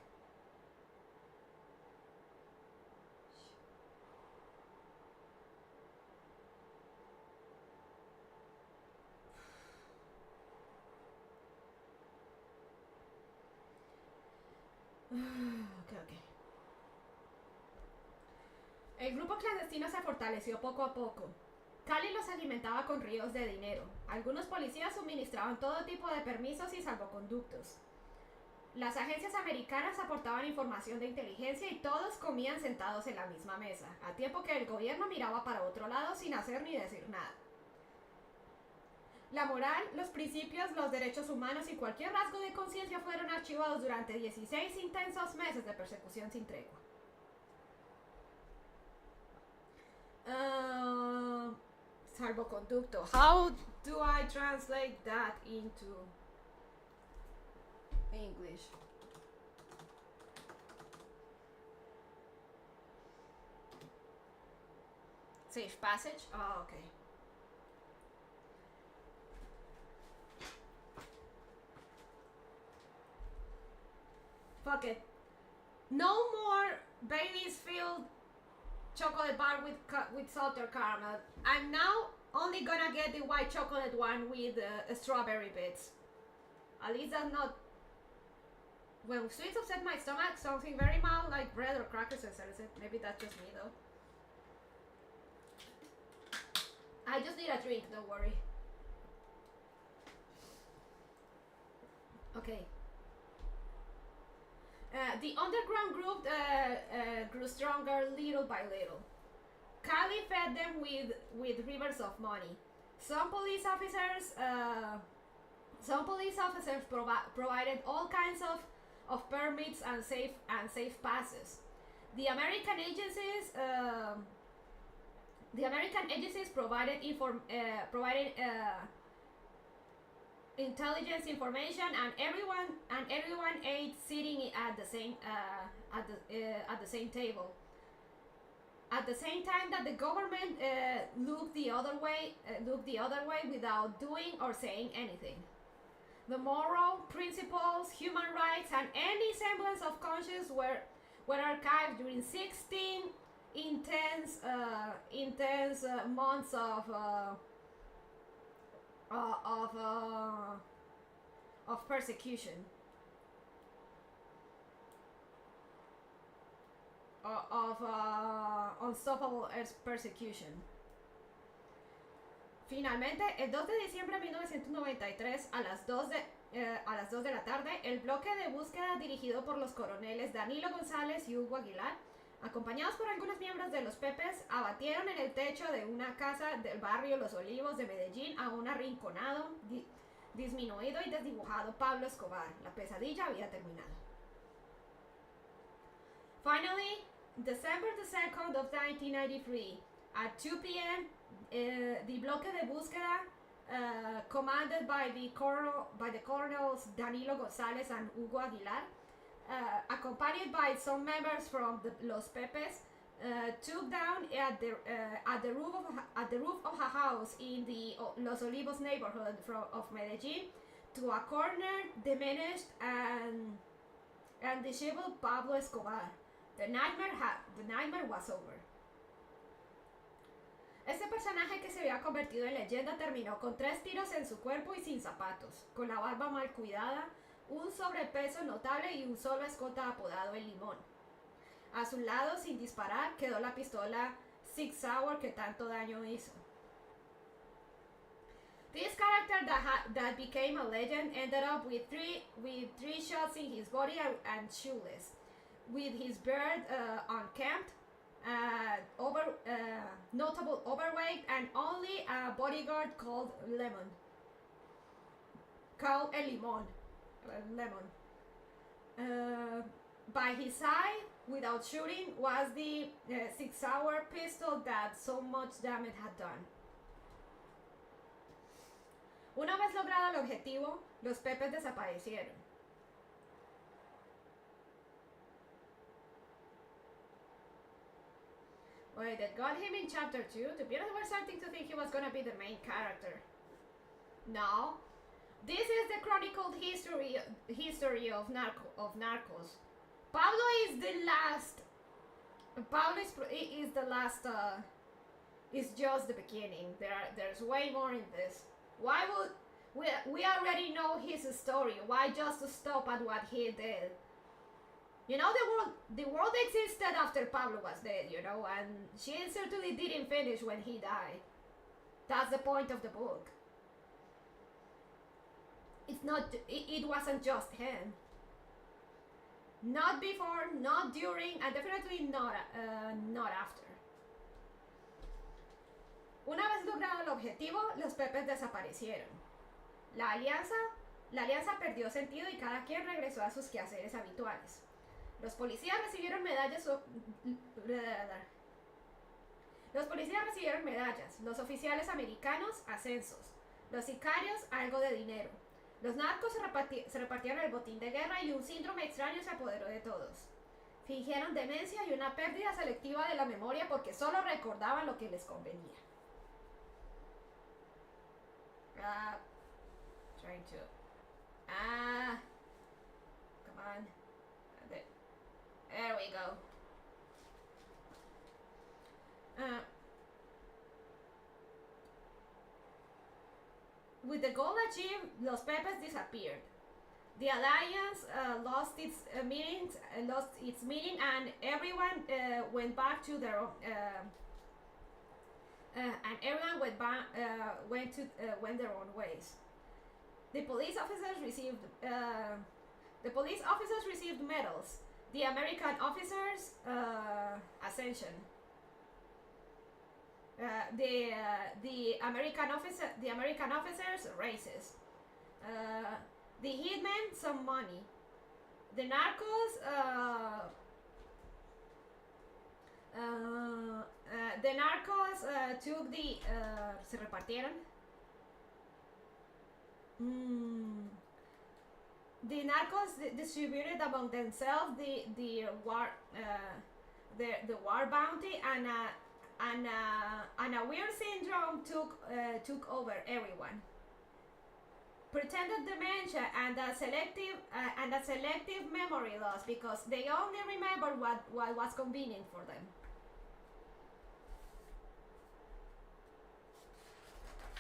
Okay. El grupo clandestino se fortaleció poco a poco. Cali los alimentaba con ríos de dinero. Algunos policías suministraban todo tipo de permisos y salvoconductos. Las agencias americanas aportaban información de inteligencia y todos comían sentados en la misma mesa, a tiempo que el gobierno miraba para otro lado sin hacer ni decir nada. La moral, los principios, los derechos humanos y cualquier rasgo de conciencia fueron archivados durante 16 intensos meses de persecución sin tregua. Salvoconducto. How do I translate that into English? Safe passage? Oh, okay. Fuck it. No more Bailey's filled chocolate bar with salted caramel. I'm now only gonna get the white chocolate one with strawberry bits. At least that's not... When sweets upset my stomach, something very mild like bread or crackers upsets it. Maybe that's just me though. I just need a drink, don't worry. Okay. The underground group grew stronger little by little. Cali fed them with rivers of money. Some police officers provided all kinds of permits and safe passes. The American agencies provided intelligence information, and everyone ate sitting at the same table. At the same time that the government looked the other way without doing or saying anything. The moral principles, human rights, and any semblance of conscience were archived during 16 intense months of persecution, unstoppable persecution. Finalmente, el 2 de diciembre de 1993, a las 2 de la tarde, el bloque de búsqueda dirigido por los coroneles Danilo González y Hugo Aguilar, acompañados por algunos miembros de los Pepes, abatieron en el techo de una casa del barrio Los Olivos de Medellín a un arrinconado, disminuido y desdibujado Pablo Escobar. La pesadilla había terminado. Finally, December the 2nd of 1993, at 2 p.m., the bloque de búsqueda, commanded by the colonels Danilo González and Hugo Aguilar, accompanied by some members from Los Pepes, took down at the roof of a house in the Los Olivos neighborhood of Medellin to a corner diminished and disheveled Pablo Escobar. The nightmare was over. Este personaje que se había convertido en leyenda terminó con 3 tiros en su cuerpo y sin zapatos, con la barba mal cuidada, un sobrepeso notable y un solo escota apodado El Limón. A su lado, sin disparar, quedó la pistola Sig Sauer que tanto daño hizo. This character that became a legend ended up with three shots in his body and shoeless, with his beard unkempt, notable overweight, and only a bodyguard called El Limón. By his side, without shooting, was the 6-hour pistol that so much damage had done. Una vez logrado el objetivo, los Pepes desaparecieron. Wait, that got him in chapter 2? To be honest, we're starting to think he was gonna be the main character. No. This is the chronicled history of Narcos. Pablo is the last. Pablo is the last. It's just the beginning. There's way more in this. Why would we already know his story? Why just to stop at what he did? You know, the world existed after Pablo was dead, you know, and she certainly didn't finish when he died. That's the point of the book. It's not, it wasn't just him. Not before, not during, and definitely not after. Una vez logrado el objetivo, los Pepes desaparecieron. La alianza perdió sentido y cada quien regresó a sus quehaceres habituales. Los policías recibieron medallas, los oficiales americanos ascensos, los sicarios algo de dinero. Los narcos se repartieron el botín de guerra y un síndrome extraño se apoderó de todos. Fingieron demencia y una pérdida selectiva de la memoria porque solo recordaban lo que les convenía. Trying to... come on. There we go. With the goal achieved, Los Pepes disappeared. The alliance lost its meaning, and everyone went back to their own. And everyone went their own ways. The police officers received medals. The American officers ascension. The American officers raises. The hitmen some money. The narcos took the se repartieron. The narcos distributed among themselves the war bounty, and a weird syndrome took over everyone. Pretended dementia and a selective memory loss because they only remembered what was convenient for them.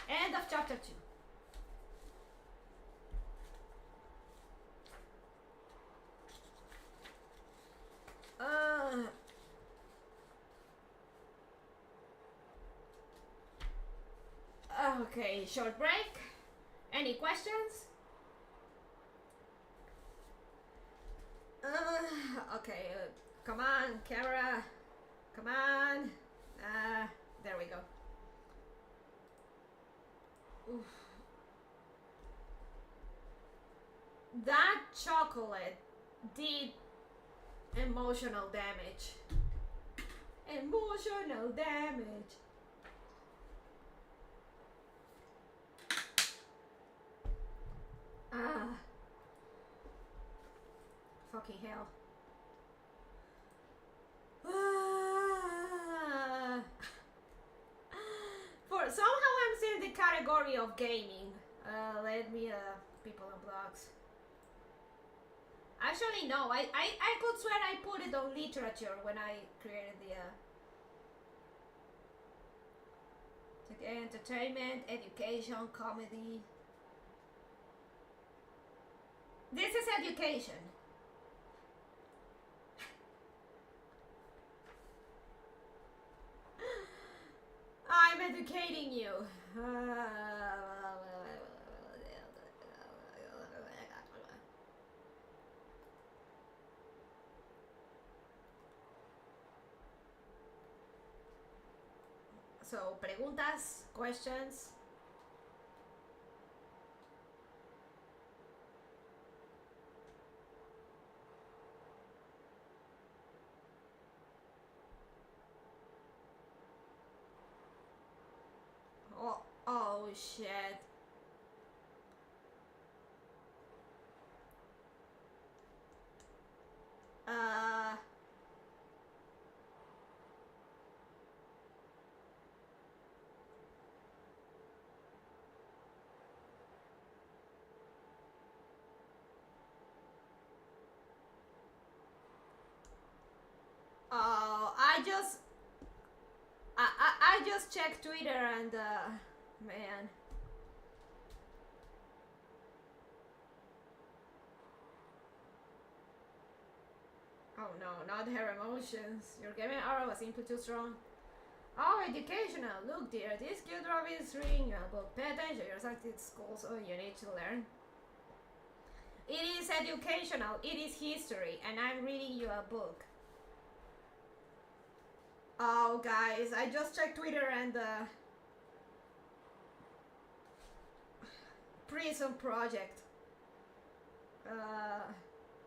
End of chapter 2. Okay, short break. Any questions? Okay, come on, camera. Come on. There we go. Oof. That chocolate did emotional damage. Emotional damage. Fucking hell. For somehow I'm still in the category of gaming. Let me people on blogs. Actually no, I could swear I put it on literature when I created the entertainment, education, comedy. This is education. I'm educating you. So, preguntas, questions. Oh shit. Oh, I just checked Twitter and man. Oh no, not her emotions. Your gaming aura was simply too strong. Oh, educational. Look, dear, this cute Robbie is reading you a book. Pay attention, you're at school, so you need to learn. It is educational, it is history, and I'm reading you a book. Oh, guys, I just checked Twitter and Prison Project.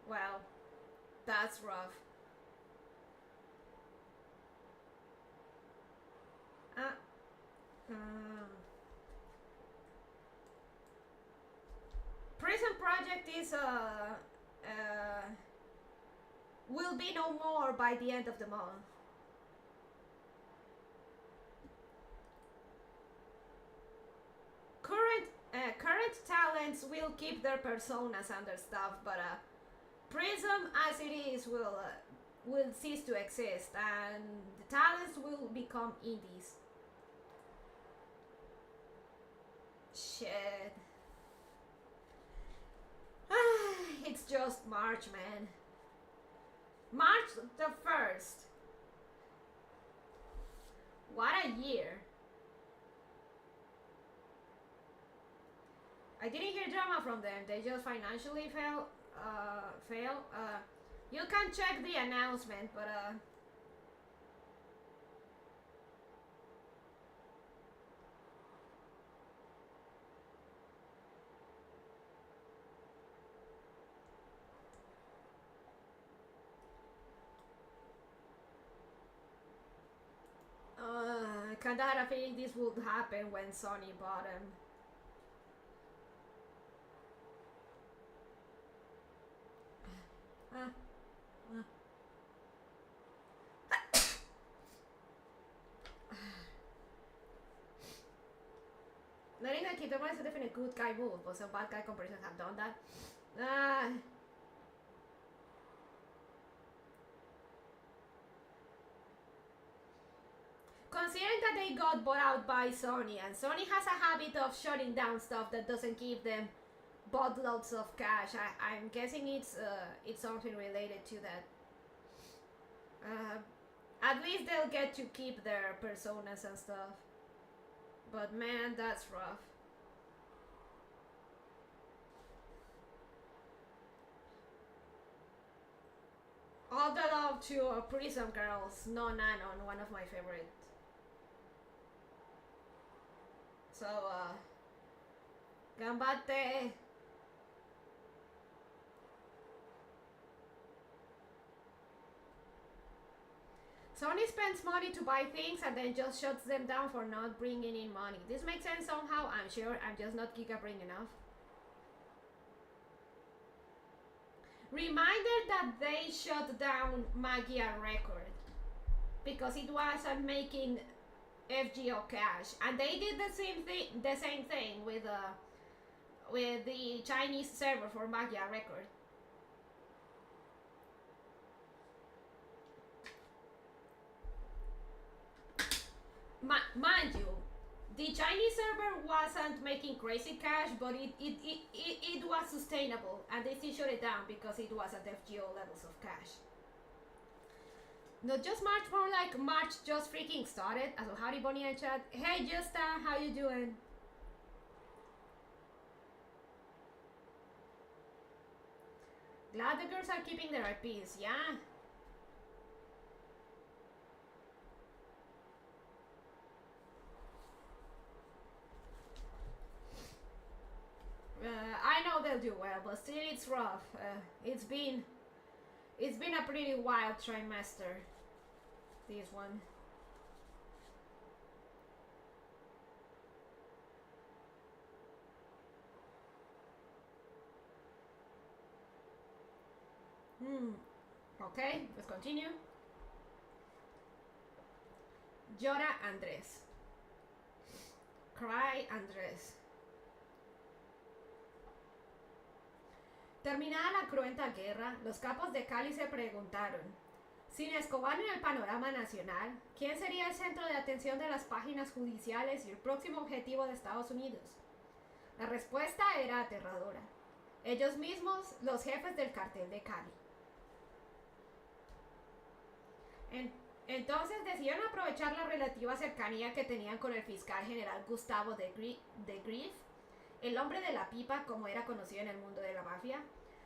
Well, that's rough. Prison Project is will be no more by the end of the month. Current talents will keep their personas and their stuff, but Prism as it is will cease to exist, and the talents will become indies. Shit. It's just March, man. March the 1st. What a year. I didn't hear drama from them. They just financially fail. You can check the announcement, but I kinda had a feeling this would happen when Sony bought him. Letting a kid is a definite good guy move, but some bad guy comparisons have done that. Considering that they got bought out by Sony, and Sony has a habit of shutting down stuff that doesn't give them boatloads of cash, I'm guessing it's something related to that. At least they'll get to keep their personas and stuff. But man, that's rough. All the love to Prism Girls, no Nanon, one of my favorites. So, ganbatte. Sony spends money to buy things and then just shuts them down for not bringing in money. This makes sense somehow, I'm sure. I'm just not giga-brain enough. Reminder that they shut down Magia Record because it wasn't making FGO cash, and they did the same thing with the Chinese server for Magia Record. Mind you, the Chinese server wasn't making crazy cash, but it was sustainable, and they still shut it down because it was at FGO levels of cash. Not just March, more like March just freaking started. So howdy Bonnie and chat. Hey Justa, how you doing? Glad the girls are keeping their IPs, yeah? I know they'll do well, but still it's rough. It's been a pretty wild trimester, this one. Okay, let's continue. Llora Andrés. Cry Andrés. Terminada la cruenta guerra, los capos de Cali se preguntaron, sin Escobar en el panorama nacional, ¿quién sería el centro de atención de las páginas judiciales y el próximo objetivo de Estados Unidos? La respuesta era aterradora. Ellos mismos, los jefes del cartel de Cali. En- entonces decidieron aprovechar la relativa cercanía que tenían con el fiscal general Gustavo de Grief, el hombre de la pipa como era conocido en el mundo de la mafia,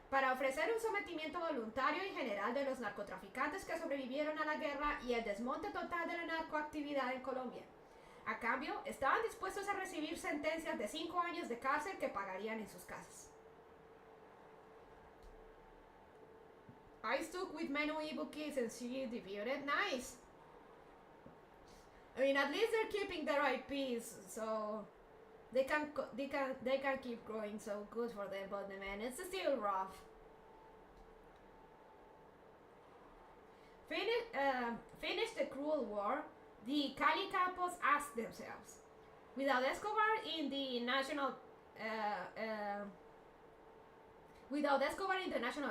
para ofrecer un sometimiento voluntario y general de los narcotraficantes que sobrevivieron a la guerra y el desmonte total de la narcoactividad en Colombia. A cambio, estaban dispuestos a recibir sentencias de 5 años de cárcel que pagarían en sus casas. I stuck with Menu Ibukis and she debuted. Nice. I mean, at least they're keeping their IPs, so they can keep growing. So good for them. But man, it's still rough. Finish the cruel war. The Cali Capos asked themselves, without Escobar in the national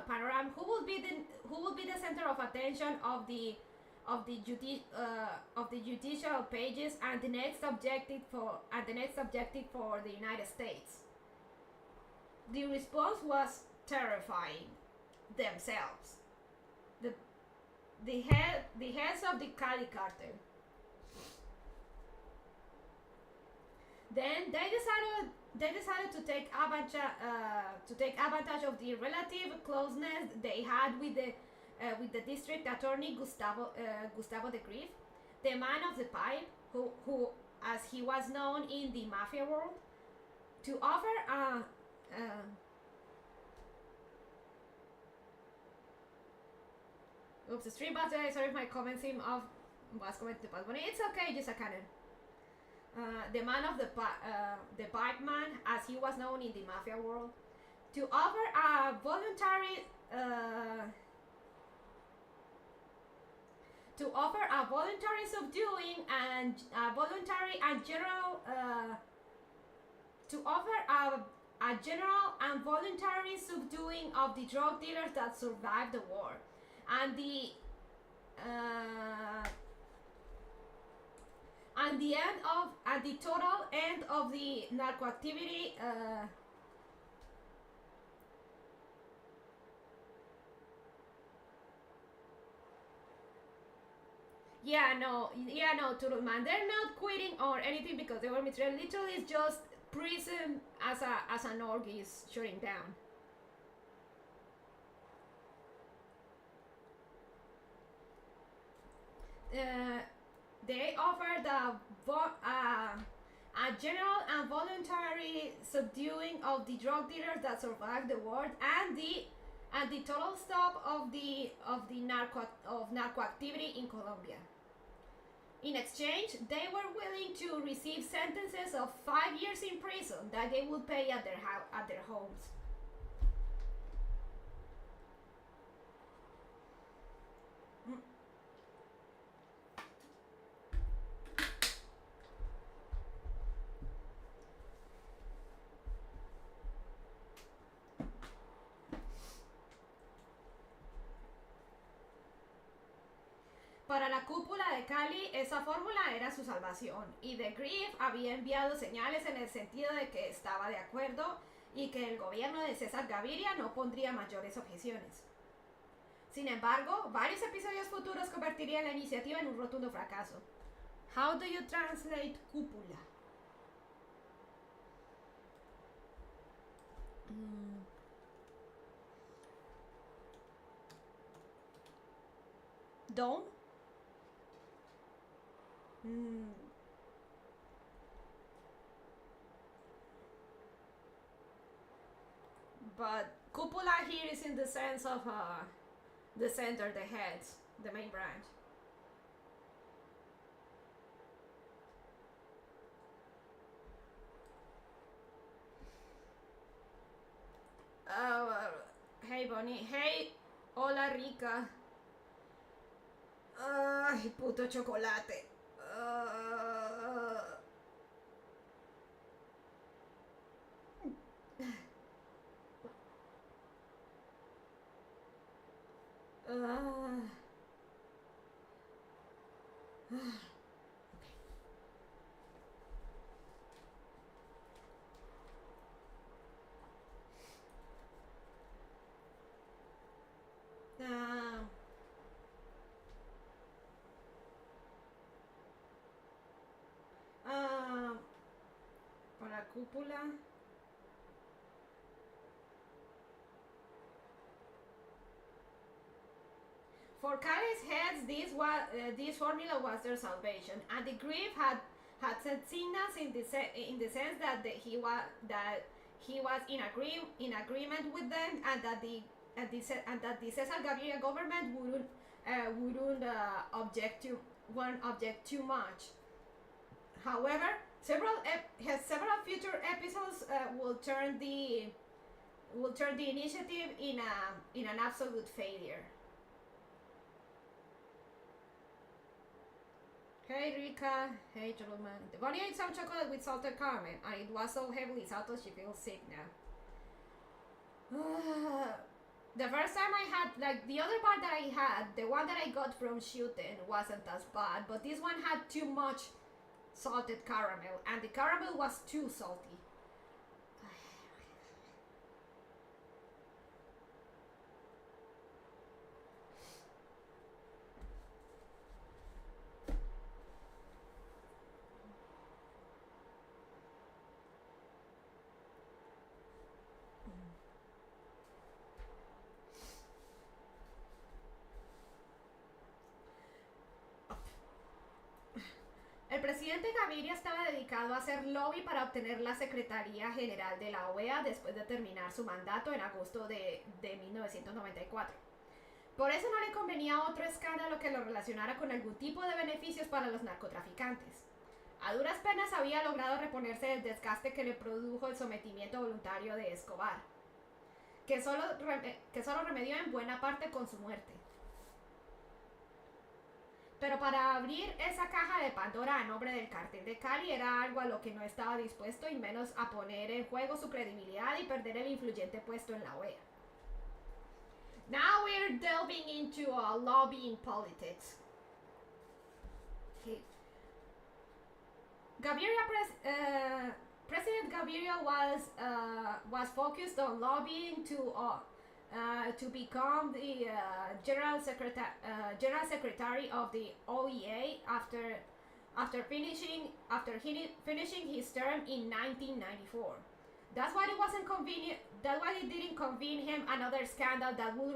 panorama, who will be the center of attention of the judicial pages and the next objective for the United States? The response was terrifying. Themselves, the heads of the Cali cartel. Then they decided to take advantage of the relative closeness they had with the district attorney Gustavo de Grief, the man of the pipe, who as he was known in the mafia world, to offer oops, stream bus today. Sorry if my comment seemed off. Was commented, but it's okay, just a canon. The man of the Pacmans, as he was known in the mafia world, to offer a voluntary subduing and voluntary and general to offer a general and voluntary subduing of the drug dealers that survived the war, and the total end of the narcoactivity. Turtle man. They're not quitting or anything because they were material. Literally, it's just prison as an org is shutting down. They offered a general and voluntary subduing of the drug dealers that survived the war, and the total stop of narco activity in Colombia. In exchange, they were willing to receive sentences of 5 years in prison that they would pay at their homes. Para la cúpula de Cali, esa fórmula era su salvación, y de Grief había enviado señales en el sentido de que estaba de acuerdo y que el gobierno de César Gaviria no pondría mayores objeciones. Sin embargo, varios episodios futuros convertirían la iniciativa en un rotundo fracaso. How do you translate cúpula? Dome? But cupola here is in the sense of the center, the heads, the main branch. Hey Bonnie, hey, hola Rica. Ay, puto chocolate. cúpula. For Cali's heads, this formula was their salvation, and the grief had set signals in the sense that he was in agreement with them, and that the Cesar Gaviria government wouldn't object too much. However, several future episodes will turn the initiative in an absolute failure. Hey Rika, hey gentlemen. The bunny ate some chocolate with salted caramel, and it was so heavily salted she feels sick now. The first time I had, like, the other part that I had, the one that I got from shooting wasn't as bad, but this one had too much salted caramel, and the caramel was too salty. El presidente Gaviria estaba dedicado a hacer lobby para obtener la Secretaría General de la OEA después de terminar su mandato en agosto de 1994. Por eso no le convenía otro escándalo que lo relacionara con algún tipo de beneficios para los narcotraficantes. A duras penas había logrado reponerse del desgaste que le produjo el sometimiento voluntario de Escobar, que solo remedió en buena parte con su muerte. Pero para abrir esa caja de Pandora a nombre del Cartel de Cali era algo a lo que no estaba dispuesto, y menos a poner en juego su credibilidad y perder el influyente puesto en la OEA. Now we're delving into lobbying politics. Okay. President Gaviria was focused on lobbying to become the General Secretary of the OEA after finishing his term in 1994. That's why it wasn't convenient. That's why it didn't convene him another scandal that would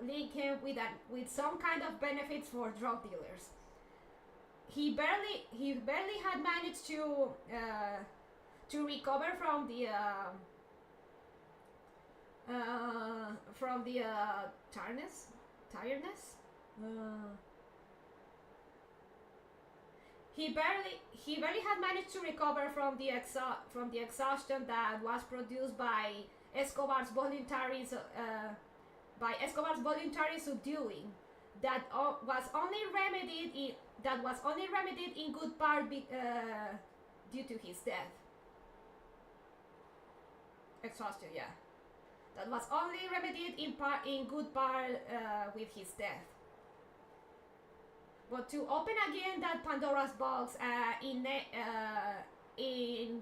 link him with some kind of benefits for drug dealers. He barely had managed to recover from the tiredness. He barely had managed to recover from the exhaustion that was produced by Escobar's voluntary subduing. That was only remedied in good part due to his death. Exhaustion, yeah. That was only remedied in good part with his death. But to open again that Pandora's box in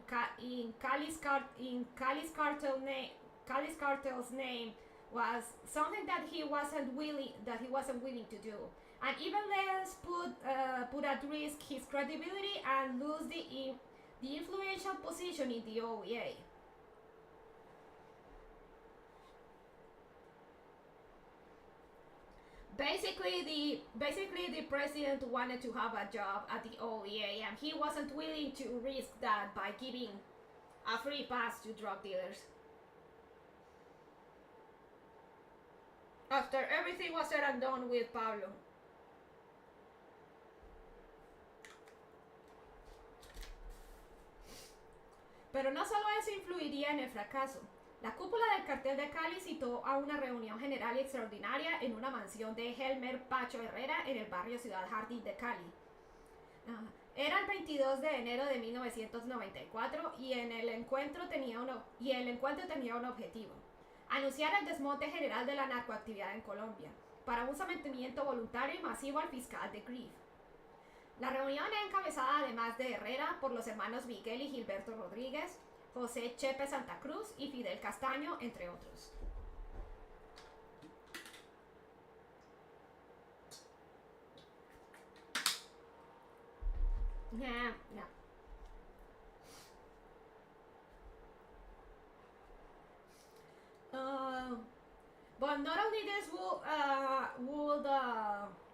Cali's cartel's name was something that he wasn't willing to do, and even less put at risk his credibility and lose the influential position in the OEA. Basically, the president wanted to have a job at the OEA, and he wasn't willing to risk that by giving a free pass to drug dealers. After everything was said and done with Pablo. Pero no solo eso influiría en el fracaso. La cúpula del Cartel de Cali citó a una reunión general y extraordinaria en una mansión de Helmer Pacho Herrera en el barrio Ciudad Jardín de Cali. Era el 22 de enero de 1994 y el encuentro tenía un objetivo: anunciar el desmonte general de la narcoactividad en Colombia para un sometimiento voluntario y masivo al fiscal de Grief. La reunión era encabezada, además de Herrera, por los hermanos Miguel y Gilberto Rodríguez, José Chepe Santa Cruz y Fidel Castaño, entre otros. Yeah. Not only this would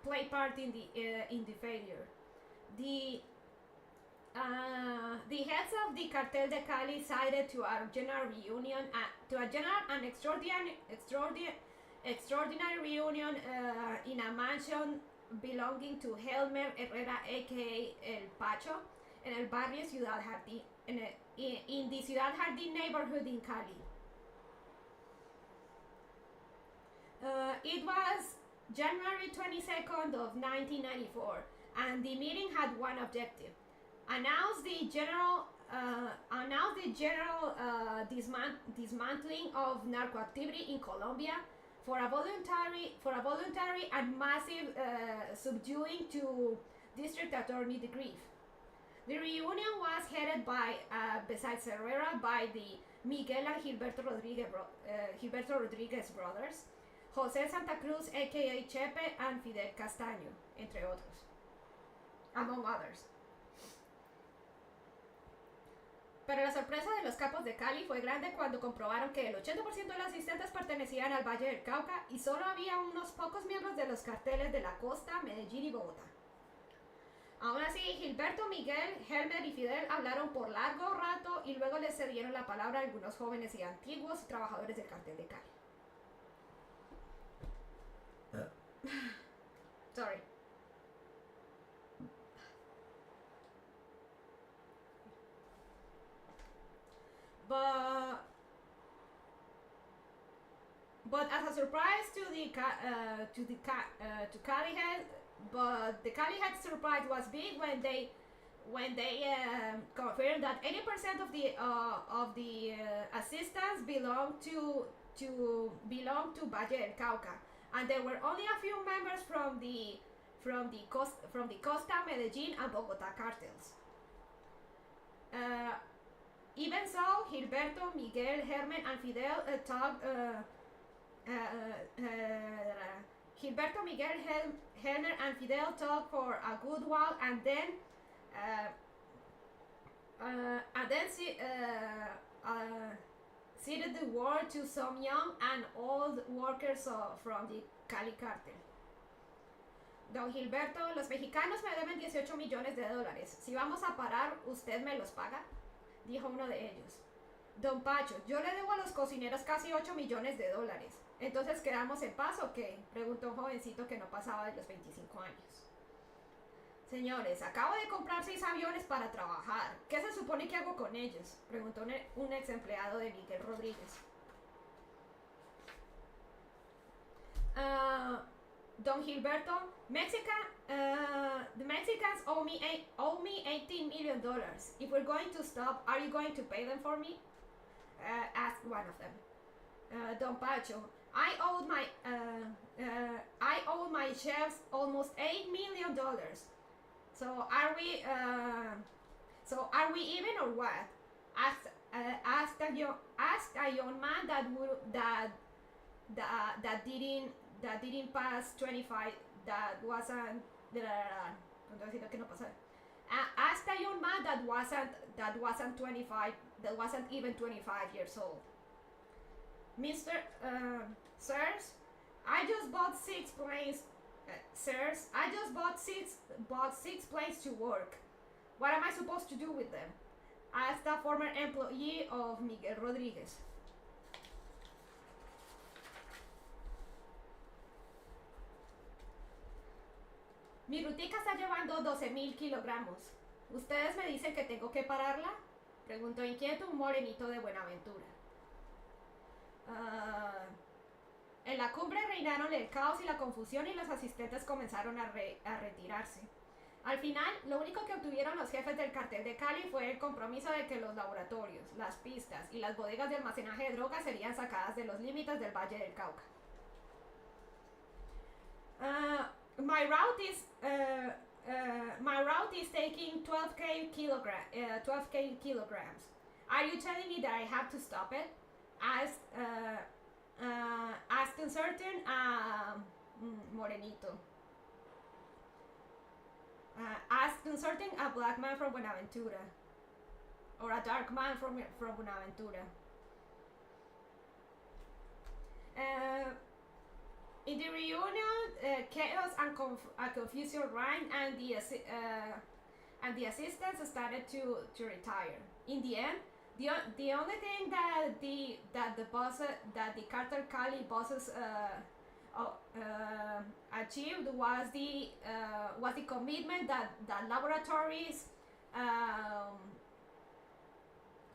play part in the failure. The heads of the Cartel de Cali decided to a general reunion, extraordinary reunion in a mansion belonging to Helmer Herrera, aka El Pacho, en el barrio Ciudad Jardín, in the Ciudad Jardín neighborhood in Cali. It was January 22nd of 1994, and the meeting had one objective: announce the general dismantling of narco activity in Colombia for a voluntary and massive subduing to District Attorney de Grief. The reunion was headed by, besides Herrera, by the Miguel and Gilberto Rodriguez brothers, José Santa Cruz, aka Chepe, and Fidel Castaño, entre otros, among others. Pero la sorpresa de los capos de Cali fue grande cuando comprobaron que el 80% de los asistentes pertenecían al Valle del Cauca y solo había unos pocos miembros de los carteles de la costa, Medellín y Bogotá. Aún así, Gilberto, Miguel, Helmer y Fidel hablaron por largo rato y luego les cedieron la palabra a algunos jóvenes y antiguos trabajadores del cartel de Cali. Sorry. But as a surprise to Cali head, but the Cali head surprise was big when they confirmed that 80% of the assistants belonged to Valle del Cauca, and there were only a few members from the Costa, Medellín, and Bogotá cartels. Even so, Gilberto, Miguel, Herman, and Fidel talked. Gilberto, Miguel, Helmer, and Fidel talked for a good while, and then ceded the word to some young and old workers from the Cali cartel. Don Gilberto, los mexicanos me deben 18 millones de dólares. Si vamos a parar, ¿usted me los paga?, dijo uno de ellos. Don Pacho, yo le debo a los cocineros casi 8 millones de dólares. ¿Entonces quedamos en paz o qué?, preguntó un jovencito que no pasaba de los 25 años. Señores, acabo de comprar 6 aviones para trabajar. ¿Qué se supone que hago con ellos?, preguntó un ex empleado de Miguel Rodríguez. Don Gilberto, the Mexicans owe me $18 million. If we're going to stop, are you going to pay them for me?, asked one of them. Don Pacho, I owed my chefs almost $8 million. So are we even or what? Asked a young man that didn't pass 25. That wasn't asked a young man that wasn't 25. That wasn't even 25 years old. Sirs, I just bought 6 planes. Sirs, I just bought six planes to work. What am I supposed to do with them?, asked a former employee of Miguel Rodríguez. Mi rutica está llevando 12,000 kilogramos. ¿Ustedes me dicen que tengo que pararla?, preguntó inquieto un morenito de Buenaventura. En la cumbre reinaron el caos y la confusión y los asistentes comenzaron a retirarse. Al final, lo único que obtuvieron los jefes del cartel de Cali fue el compromiso de que los laboratorios, las pistas y las bodegas de almacenaje de drogas serían sacadas de los límites del Valle del Cauca. My route is taking 12k kilograms. Are you telling me that I have to stop it?, asked uncertain morenito. Asked uncertain a black man from Buenaventura, or a dark man from Buenaventura. In the reunion, chaos and confusion reigned, and the assistants started to retire. In the end, the only thing that the Cartel Cali bosses achieved was the commitment that laboratories,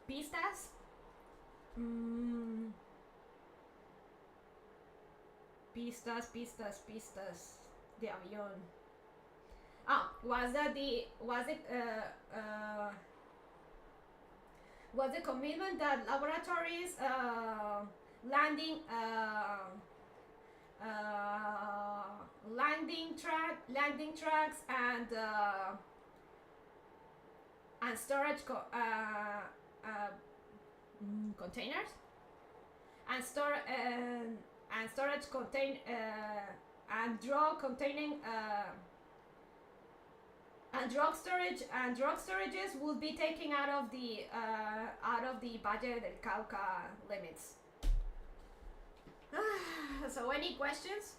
pistas, pistas de avión. Was the commitment that laboratories, landing tracks and storage containers and storage contain and drug storages will be taken out of the Valle del Cauca limits. So any questions?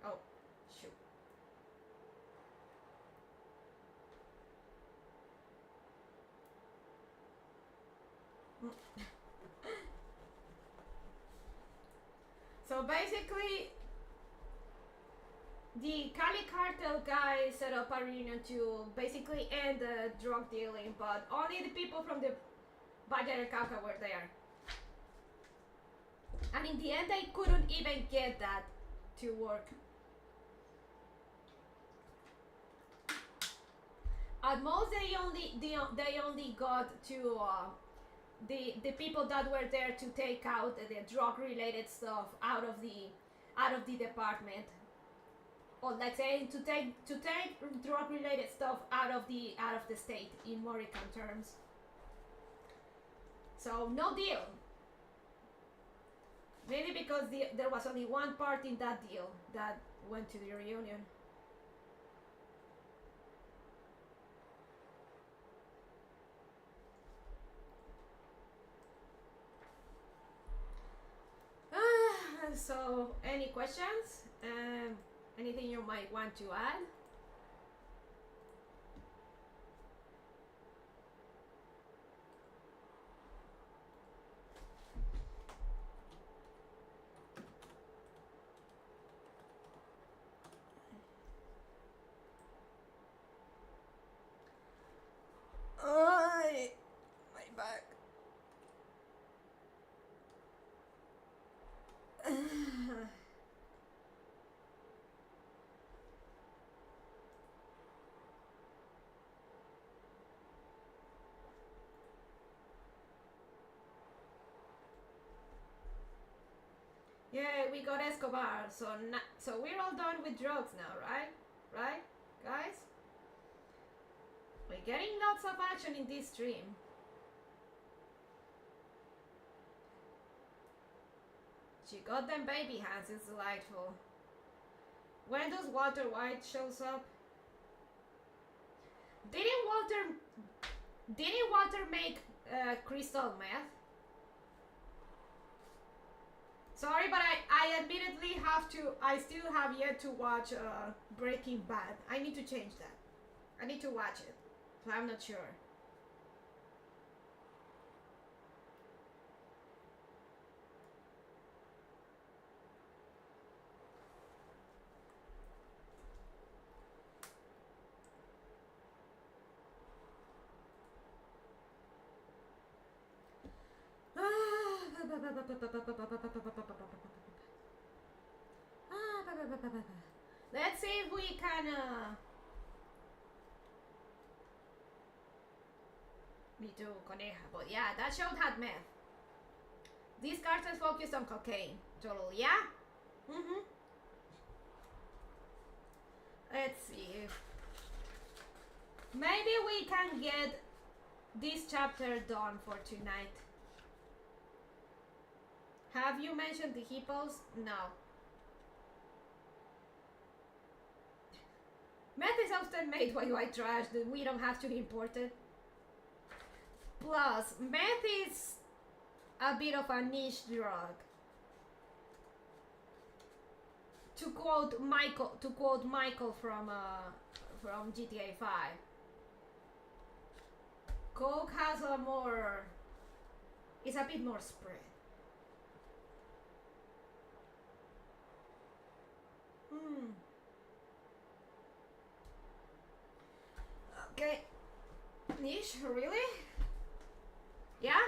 Oh, shoot. So basically, the Cali Cartel guys set up a reunion to basically end the drug dealing, but only the people from the Valle del Cauca were there. And in the end, they couldn't even get that to work. At most, they only got to the people that were there to take out the drug-related stuff out of the department, or let's say to take drug-related stuff out of the state in Morrican terms. So no deal. Maybe because there was only one part in that deal that went to the reunion. So, any questions? Anything you might want to add? My back. Yeah, we got Escobar, so we're all done with drugs now, right? Right, guys? We're getting lots of action in this stream. She got them baby hands, it's delightful. When does Walter White shows up? Didn't Walter make crystal meth? Sorry, but I admittedly I still have yet to watch Breaking Bad. I need to change that. I need to watch it, so I'm not sure. Let's see if we can me too, coneja. But yeah, that show had meth. These cartels focused on cocaine. Totally, yeah? Let's see. Maybe we can get this chapter done for tonight. Have you mentioned the hippos? No. Meth is often made by white trash, that we don't have to import it. Plus, meth is a bit of a niche drug. to quote Michael from GTA 5. Coke has a more, it's a bit more spread. Okay. Niche, really? Yeah?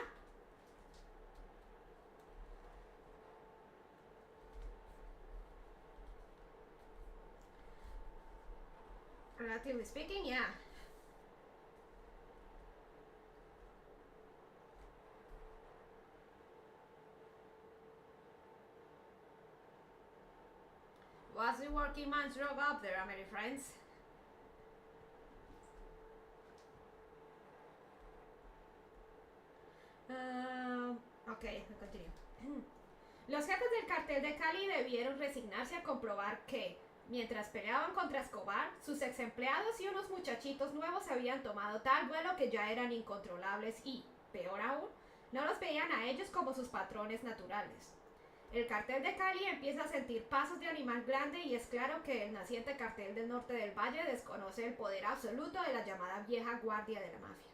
Relatively speaking, yeah. What's the working man's job up there, my friends? Ok, continúo. Los jefes del cartel de Cali debieron resignarse a comprobar que, mientras peleaban contra Escobar, sus ex empleados y unos muchachitos nuevos habían tomado tal vuelo que ya eran incontrolables y, peor aún, no los veían a ellos como sus patrones naturales. El cartel de Cali empieza a sentir pasos de animal grande y es claro que el naciente cartel del norte del valle desconoce el poder absoluto de la llamada vieja guardia de la mafia.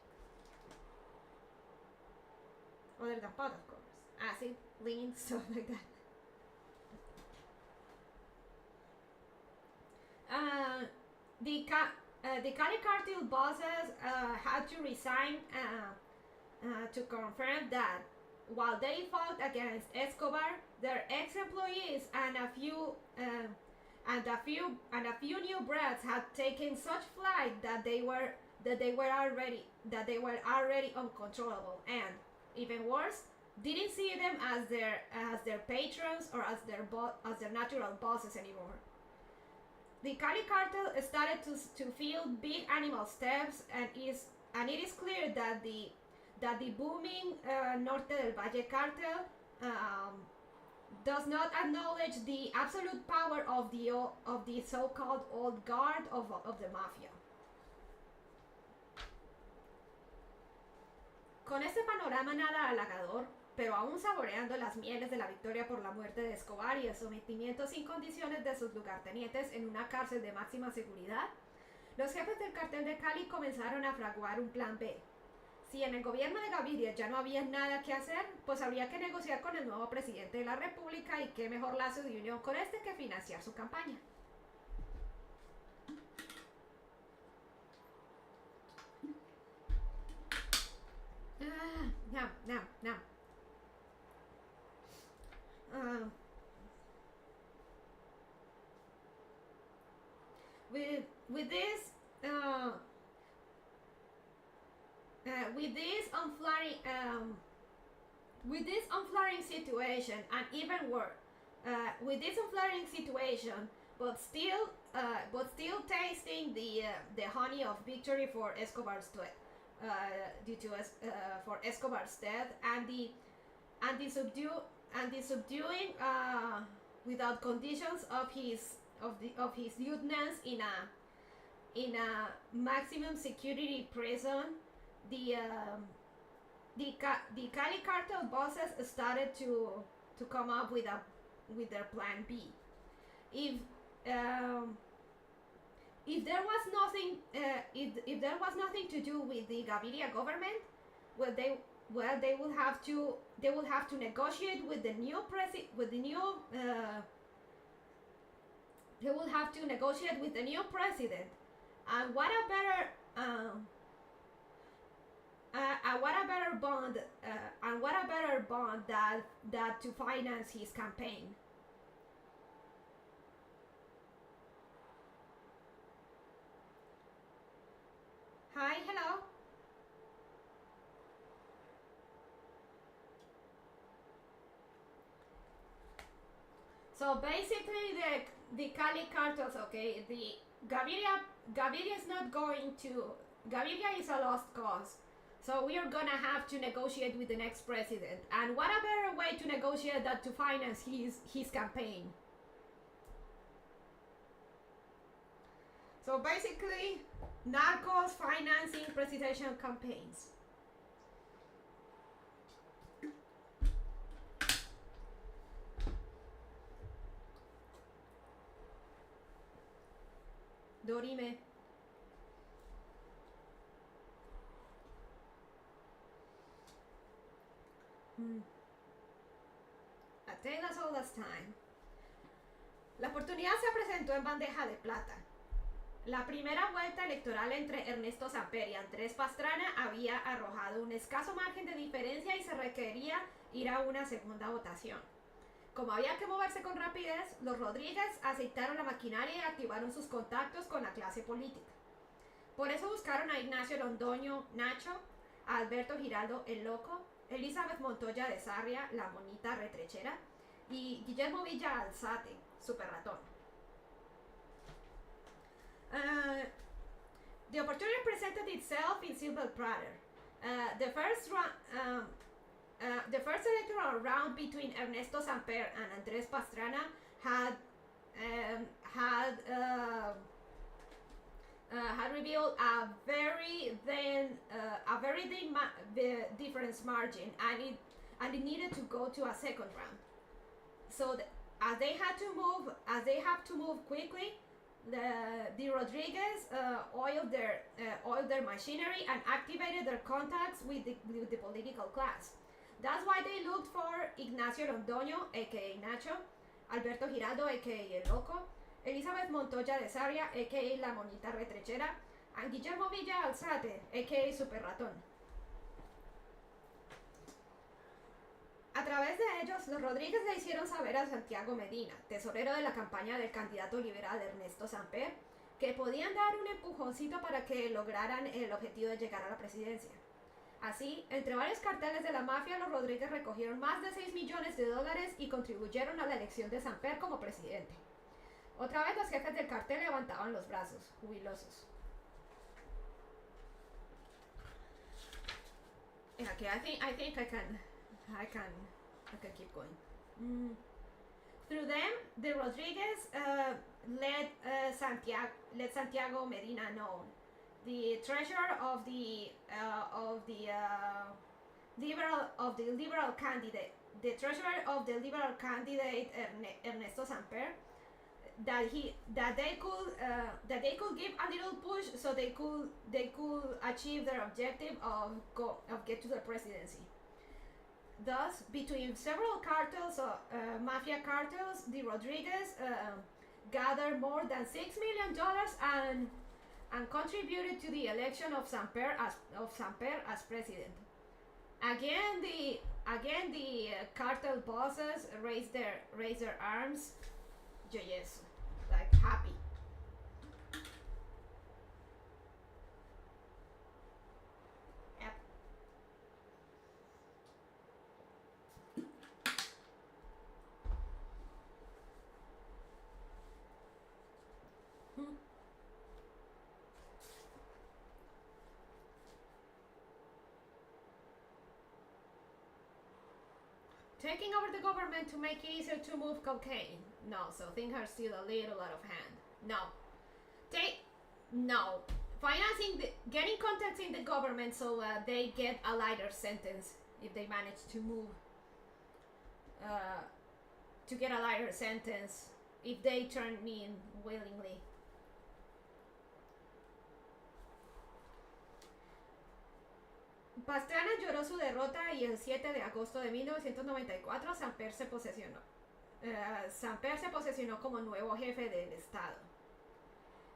Other than pot, of course. Acid, lean, stuff like that. The Cali cartel bosses had to resign to confirm that while they fought against Escobar, their ex-employees and a few new brats had taken such flight that they were already uncontrollable, and even worse, didn't see them as their patrons or as their natural bosses anymore. The Cali cartel started to feel big animal steps, and it is clear that the booming Norte del Valle cartel does not acknowledge the absolute power of the so-called old guard of the mafia. Con este panorama nada halagador, pero aún saboreando las mieles de la victoria por la muerte de Escobar y el sometimiento sin condiciones de sus lugartenientes en una cárcel de máxima seguridad, los jefes del cartel de Cali comenzaron a fraguar un plan B. Si en el gobierno de Gaviria ya no había nada que hacer, pues habría que negociar con el nuevo presidente de la República, y qué mejor lazo de unión con este que financiar su campaña. No. With this unflattering situation, and even worse, but still tasting the honey of victory for Escobar's death, for Escobar's death, and the subduing without conditions of his lieutenants in a maximum security prison. The Cali cartel bosses started to come up with their plan B. If there was nothing to do with the Gaviria government, they will have to negotiate with the new president. And what a better bond that to finance his campaign. Hi, hello. So basically, the Cali cartels, okay, the Gaviria is not going to. Gaviria is a lost cause. So we are gonna have to negotiate with the next president. And what a better way to negotiate than to finance his campaign. So basically, narcos financing presidential campaigns. Dorime. A tale as old as time. La oportunidad se presentó en bandeja de plata. La primera vuelta electoral entre Ernesto Samper y Andrés Pastrana había arrojado un escaso margen de diferencia y se requería ir a una segunda votación. Como había que moverse con rapidez, los Rodríguez aceitaron la maquinaria y activaron sus contactos con la clase política. Por eso buscaron a Ignacio Londoño Nacho, a Alberto Giraldo el Loco, Elizabeth Montoya de Sarria, la monita retrechera, y Guillermo Villa Alzate, super ratón. The opportunity presented itself in Silver Prater. The first electoral round between Ernesto Samper and Andrés Pastrana had revealed a very difference margin, and it needed to go to a second round. So as they have to move quickly, the Rodriguez oiled their machinery and activated their contacts with the political class. That's why they looked for Ignacio Londoño, aka Nacho, Alberto Giraldo, aka El Loco, Elizabeth Montoya de Sarria, aka La Monita Retrechera, and Guillermo Villa Alzate, aka Super Ratón. A través de ellos, los Rodríguez le hicieron saber a Santiago Medina, tesorero de la campaña del candidato liberal Ernesto Samper, que podían dar un empujoncito para que lograran el objetivo de llegar a la presidencia. Así, entre varios carteles de la mafia, los Rodríguez recogieron más de 6 millones de dólares y contribuyeron a la elección de Samper como presidente. Otra vez los jefes del cartel levantaban los brazos, jubilosos. Okay, I think I can keep going. Through them, the Rodriguez let Santiago Medina know, the treasurer of the liberal candidate, Ernesto Samper, that they could give a little push so they could achieve their objective of get to the presidency. Thus, between several cartels, mafia cartels, the Rodriguez gathered more than $6 million and contributed to the election of Samper as president. Again, the cartel bosses raised their arms, yes, like happy. Yep. Taking over the government to make it easier to move cocaine. No, so things are still a little out of hand. No. Getting contacts in the government so they get a lighter sentence if they manage to move. To get a lighter sentence if they turn me in willingly. Pastrana lloró su derrota y el 7 de agosto de 1994 Samper se posesionó como nuevo jefe del estado.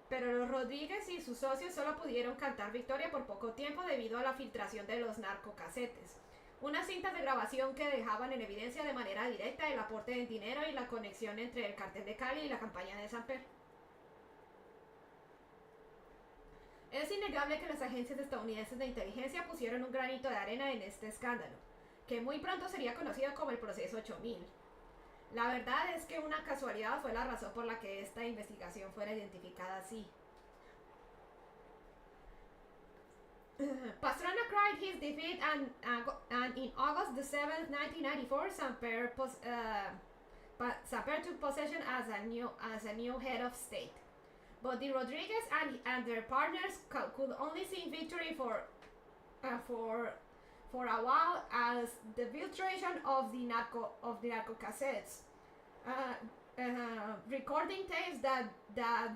Pero los Rodríguez y sus socios solo pudieron cantar victoria por poco tiempo debido a la filtración de los narcocasetes, unas cintas de grabación que dejaban en evidencia de manera directa el aporte de dinero y la conexión entre el cartel de Cali y la campaña de Samper. Es innegable que las agencias estadounidenses de inteligencia pusieron un granito de arena en este escándalo, que muy pronto sería conocido como el Proceso 8000. La verdad es que una casualidad fue la razón por la que esta investigación fuera identificada así. Pastrana cried his defeat and in August the 7th, 1994, Samper took possession as a new head of state. But the Rodriguez and their partners could only sing victory for a while, as the filtration of the narco cassettes, recording tapes that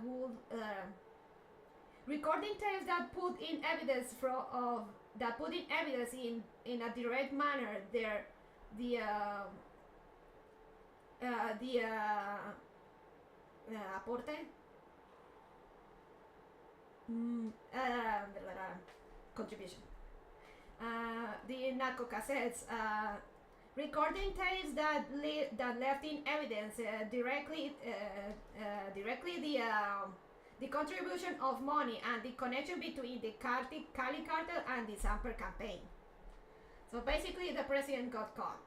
would recording tapes that put in evidence in a direct manner the aporte contribution. The narco cassettes, recording tapes that left in evidence directly the contribution of money and the connection between the Cali Cartel and the Samper campaign. So basically, the president got caught.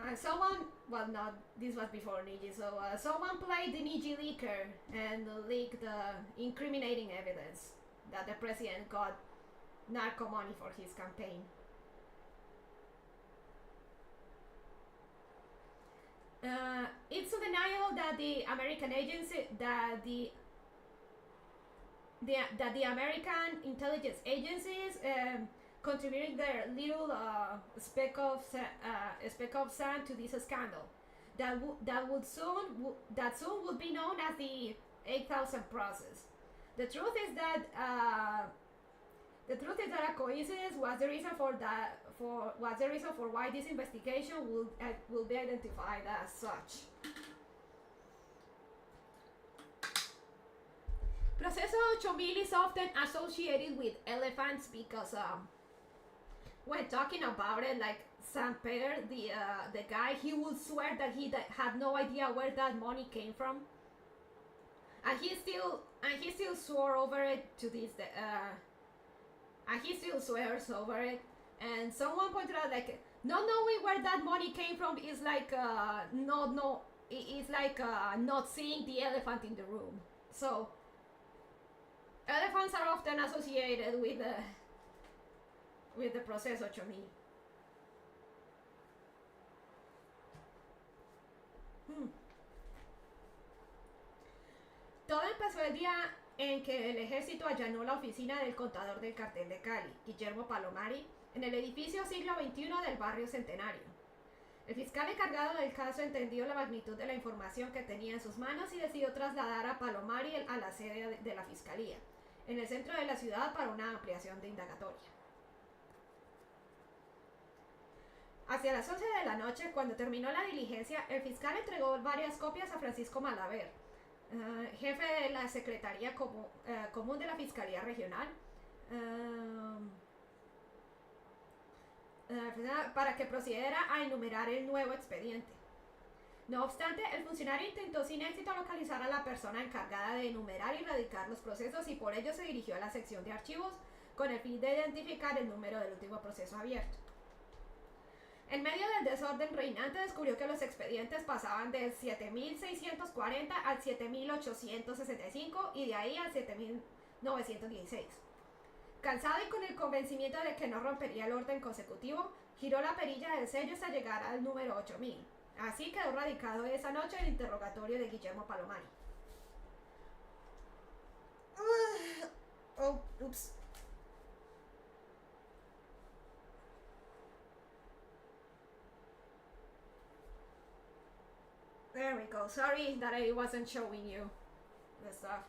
And someone, well, not this was before Niji, so someone played the Niji leaker and leaked incriminating evidence that the president got narco money for his campaign. It's undeniable that the American agency, that the American intelligence agencies contributed their little speck of sand to this scandal. That soon would be known as the 8,000 process. The truth is that a coincidence was the reason for why this investigation will be identified as such. Proceso 8000 is often associated with elephants because when talking about it, like Samper, the guy, he would swear that he had no idea where that money came from, and he still swore over it to this and he still swears over it. And someone pointed out, like, not knowing where that money came from is like not seeing the elephant in the room. So elephants are often associated with the proceso 8000. Todo empezó el día en que el ejército allanó la oficina del contador del cartel de Cali, Guillermo Palomari, en el edificio siglo XXI del barrio Centenario. El fiscal encargado del caso entendió la magnitud de la información que tenía en sus manos y decidió trasladar a Palomari a la sede de la fiscalía, en el centro de la ciudad, para una ampliación de indagatoria. Hacia las 11 de la noche, cuando terminó la diligencia, el fiscal entregó varias copias a Francisco Malaver, jefe de la Secretaría Común de la Fiscalía Regional, para que procediera a enumerar el nuevo expediente. No obstante, el funcionario intentó sin éxito localizar a la persona encargada de enumerar y radicar los procesos, y por ello se dirigió a la sección de archivos con el fin de identificar el número del último proceso abierto. En medio del desorden reinante, descubrió que los expedientes pasaban del 7640 al 7865 y de ahí al 7916. Cansado y con el convencimiento de que no rompería el orden consecutivo, giró la perilla del sello hasta llegar al número 8000. Así quedó radicado esa noche el interrogatorio de Guillermo Palomari. Oops. There we go. Sorry that I wasn't showing you the stuff.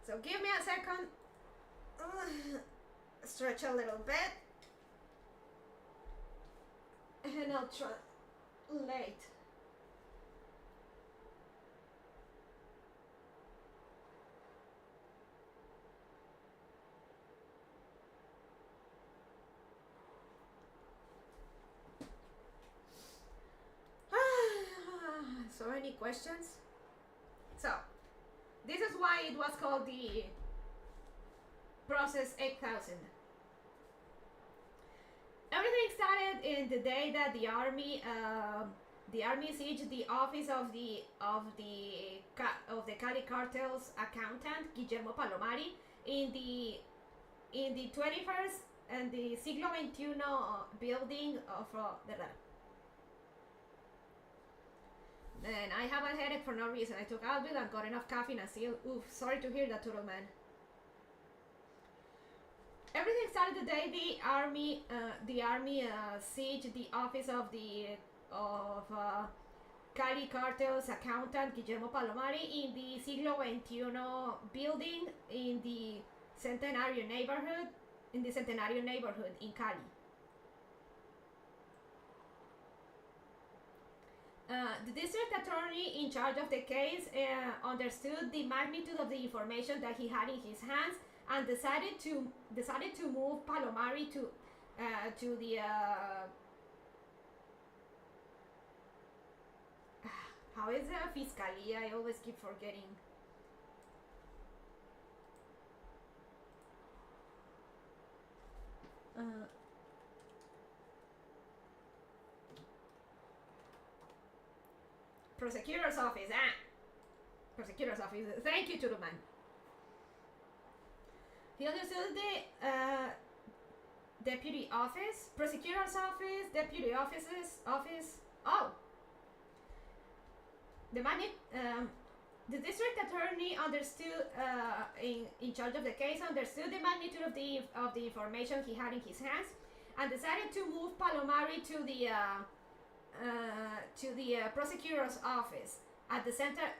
So give me a second. Stretch a little bit. And I'll translate. So any questions? So this is why it was called the process 8000. Everything started in the day that the army sieged the office of the Cali Cartel's accountant Guillermo Palomari in the 21st and the siglo XXI building of the. And I have a headache for no reason. I took Advil and got enough caffeine and still, sorry to hear that, Turtle Man. Everything started the day the army sieged the office of Cali Cartel's accountant Guillermo Palomari in the siglo XXI building in the Centenario neighborhood, in Cali. The district attorney in charge of the case understood the magnitude of the information that he had in his hands and decided to move Palomari to the how is the fiscalía? I always keep forgetting. Prosecutor's office. Prosecutor's office. Thank you, Turuman. He understood the deputy office, prosecutor's office, deputy offices, office. Oh, the district attorney understood, in charge of the case, understood the magnitude of the information he had in his hands, and decided to move Palomari to the prosecutor's office at the center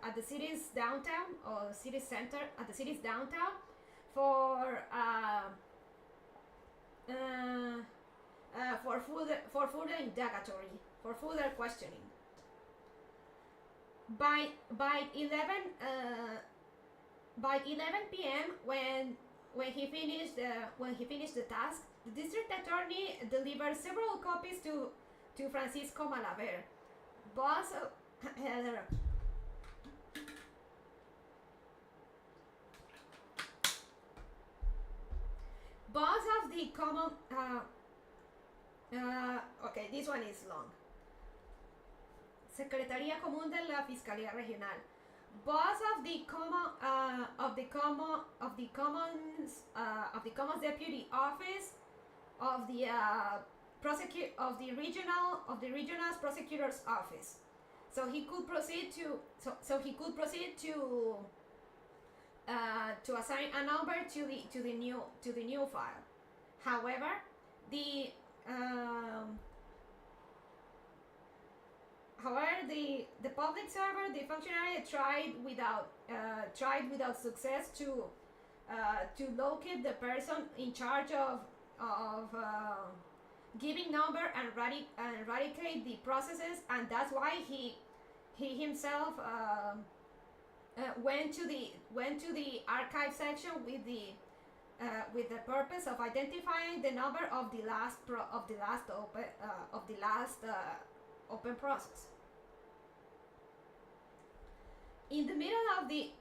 at the city's downtown or city center at the city's downtown for further indagatory, for further questioning. By 11 p.m. when he finished the task, the district attorney delivered several copies to Francisco Malaver, boss of the common. Okay, this one is long. Secretaría Común de la Fiscalía Regional, boss of the Commons Deputy Office of the regional's prosecutor's office, so he could proceed to assign a number to the new file. However, the public server, the functionary tried without success to locate the person in charge of giving number and eradicate the processes, and that's why he himself went to the archive section with the purpose of identifying the number of the last open process. In the middle of the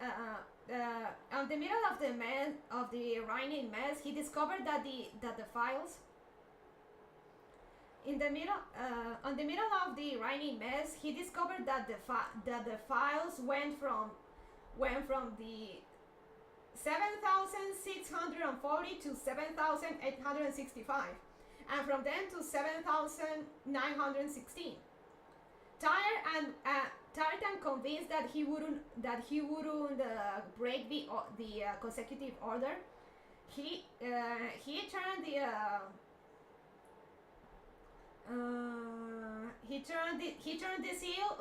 raining mess, he discovered that the files. On the middle of the raining mess, he discovered that the files went from the 7,640 to 7,865, and from then to 7,916. Tired and convinced that he wouldn't break the consecutive order, he turned the seal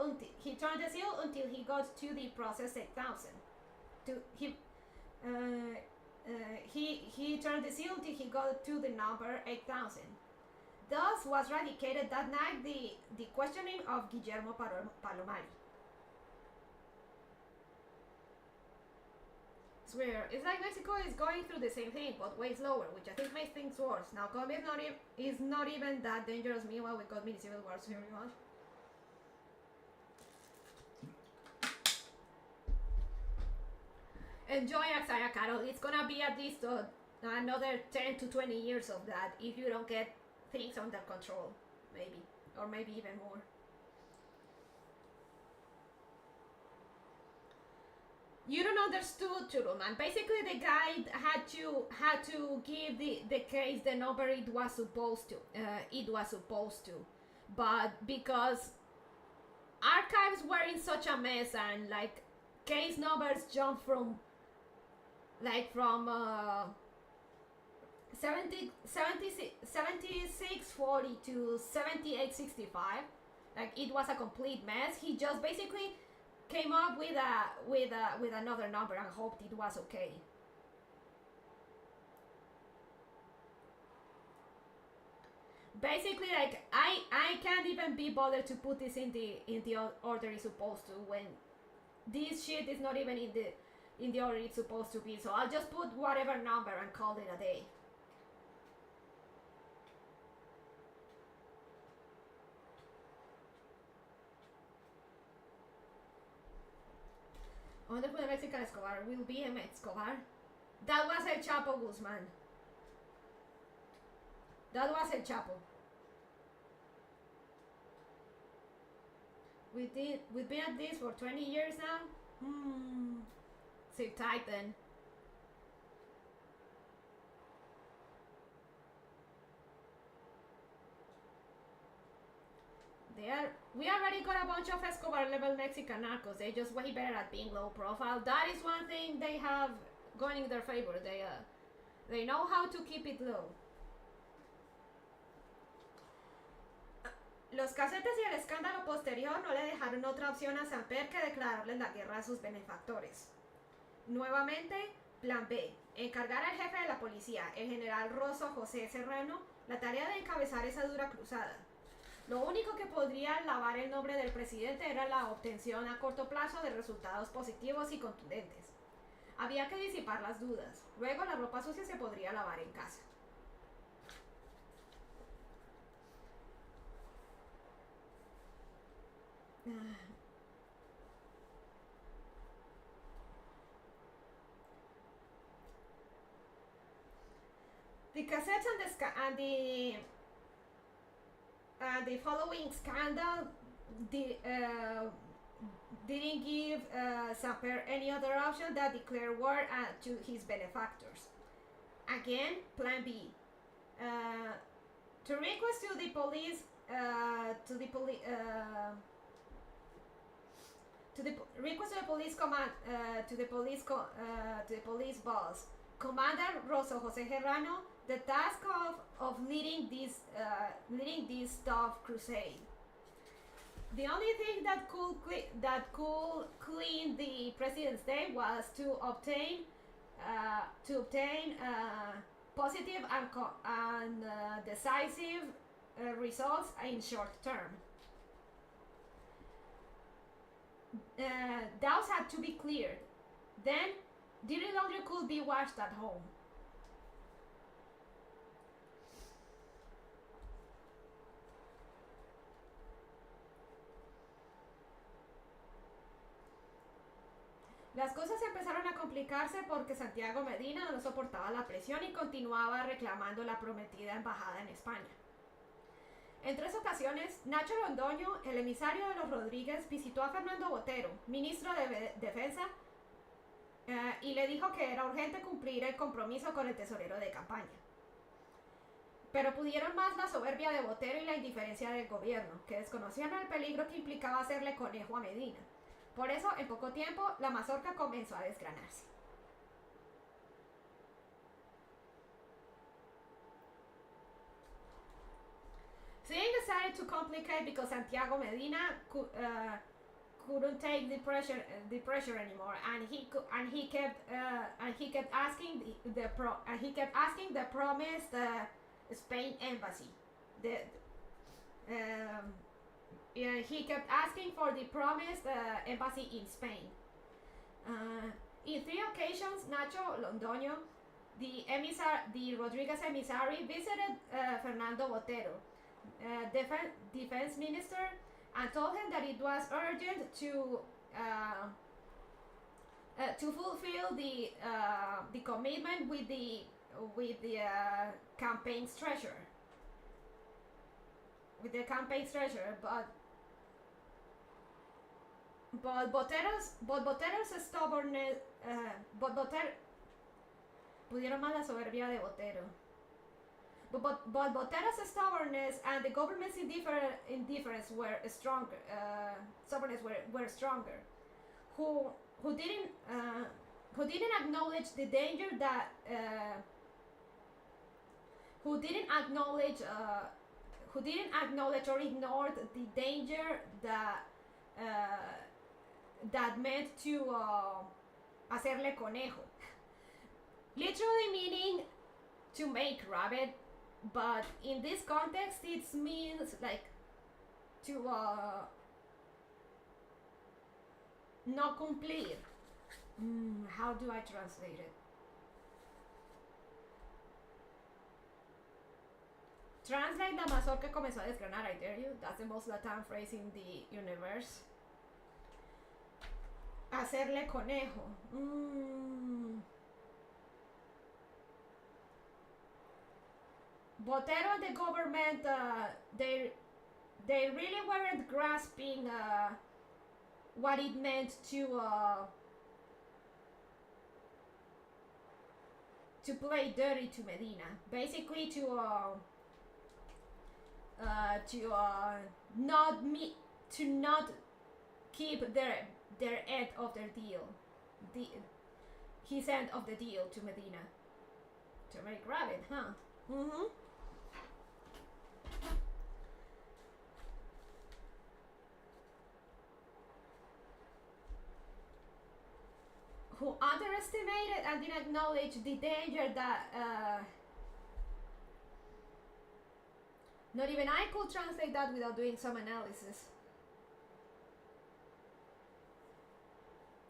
until he got to the process 8,000. He turned the seal until he got to the number 8,000. Thus was eradicated that night the questioning of Guillermo Palomari. It's weird. It's like Mexico is going through the same thing, but way slower, which I think makes things worse. Now, Colombia is not even that dangerous. Meanwhile, we got mini civil wars very much. Enjoy Axaya Carol. It's gonna be at least another 10 to 20 years of that if you don't get things under control, maybe, or maybe even more. You don't understood, Churuman. Basically, the guy had to give the case the number it was supposed to, but because archives were in such a mess and like case numbers jumped from 7640 to 7865, like it was a complete mess. He just basically came up with another number and hoped it was okay. Basically, like I can't even be bothered to put this in the order it's supposed to when this shit is not even in the order it's supposed to be. So I'll just put whatever number and call it a day. I wonder who the Mexican Escobar will be. A Escobar. That was El Chapo Guzman. That was El Chapo. We've been at this for 20 years now. Sit tight then. We already got a bunch of Escobar level Mexican narcos. They're just way better at being low profile. That is one thing they have going in their favor. They know how to keep it low. Los casetes y el escándalo posterior no le dejaron otra opción a Samper que declararle la guerra a sus benefactores. Nuevamente, plan B. Encargar al jefe de la policía, el general Rosso José Serrano, la tarea de encabezar esa dura cruzada. Lo único que podría lavar el nombre del presidente era la obtención a corto plazo de resultados positivos y contundentes. Había que disipar las dudas. Luego la ropa sucia se podría lavar en casa. The cassettes and the following scandal didn't give Samper any other option than declare war to his benefactors. Again, plan B. To request to the police request to the police command to the police boss, Commander Rosso Jose Serrano, the task of leading this tough crusade. The only thing that could clean the president's day was to obtain positive and decisive results in short term. Doubts had to be cleared. Then, dirty laundry could be washed at home. Las cosas empezaron a complicarse porque Santiago Medina no soportaba la presión y continuaba reclamando la prometida embajada en España. En 3 ocasiones, Nacho Londoño, el emisario de los Rodríguez, visitó a Fernando Botero, ministro de Defensa, y le dijo que era urgente cumplir el compromiso con el tesorero de campaña. Pero pudieron más la soberbia de Botero y la indiferencia del gobierno, que desconocían el peligro que implicaba hacerle conejo a Medina. Por eso, en poco tiempo, la mazorca comenzó a desgranarse. Things decided to complicate because Santiago Medina couldn't take the pressure anymore, and he kept asking the promised Spain embassy. He kept asking for the promised embassy in Spain. In 3 occasions, Nacho Londoño, the Rodriguez emissary, visited Fernando Botero, defense minister, and told him that it was urgent to fulfill the commitment with the campaign's treasurer. With the campaign's treasurer, but Botero's stubbornness, pudieron más la soberbia de Botero. But Botero's stubbornness and the government's indifference were stronger. Stubbornness were stronger. Who didn't acknowledge the danger that. Who didn't acknowledge who didn't acknowledge or ignored the danger that that meant to hacerle conejo. Literally meaning to make rabbit, but in this context it means like to no cumplir. How do I translate it? Translate la mazorca comenzó a desgranar, I dare you. That's the most Latin phrase in the universe. Hacerle conejo. Botero and the government, they really weren't grasping what it meant to play dirty to Medina. Basically to not keep their end of their deal, his end of the deal to Medina, to make rabbit, huh? Who underestimated and didn't acknowledge the danger that not even I could translate that without doing some analysis.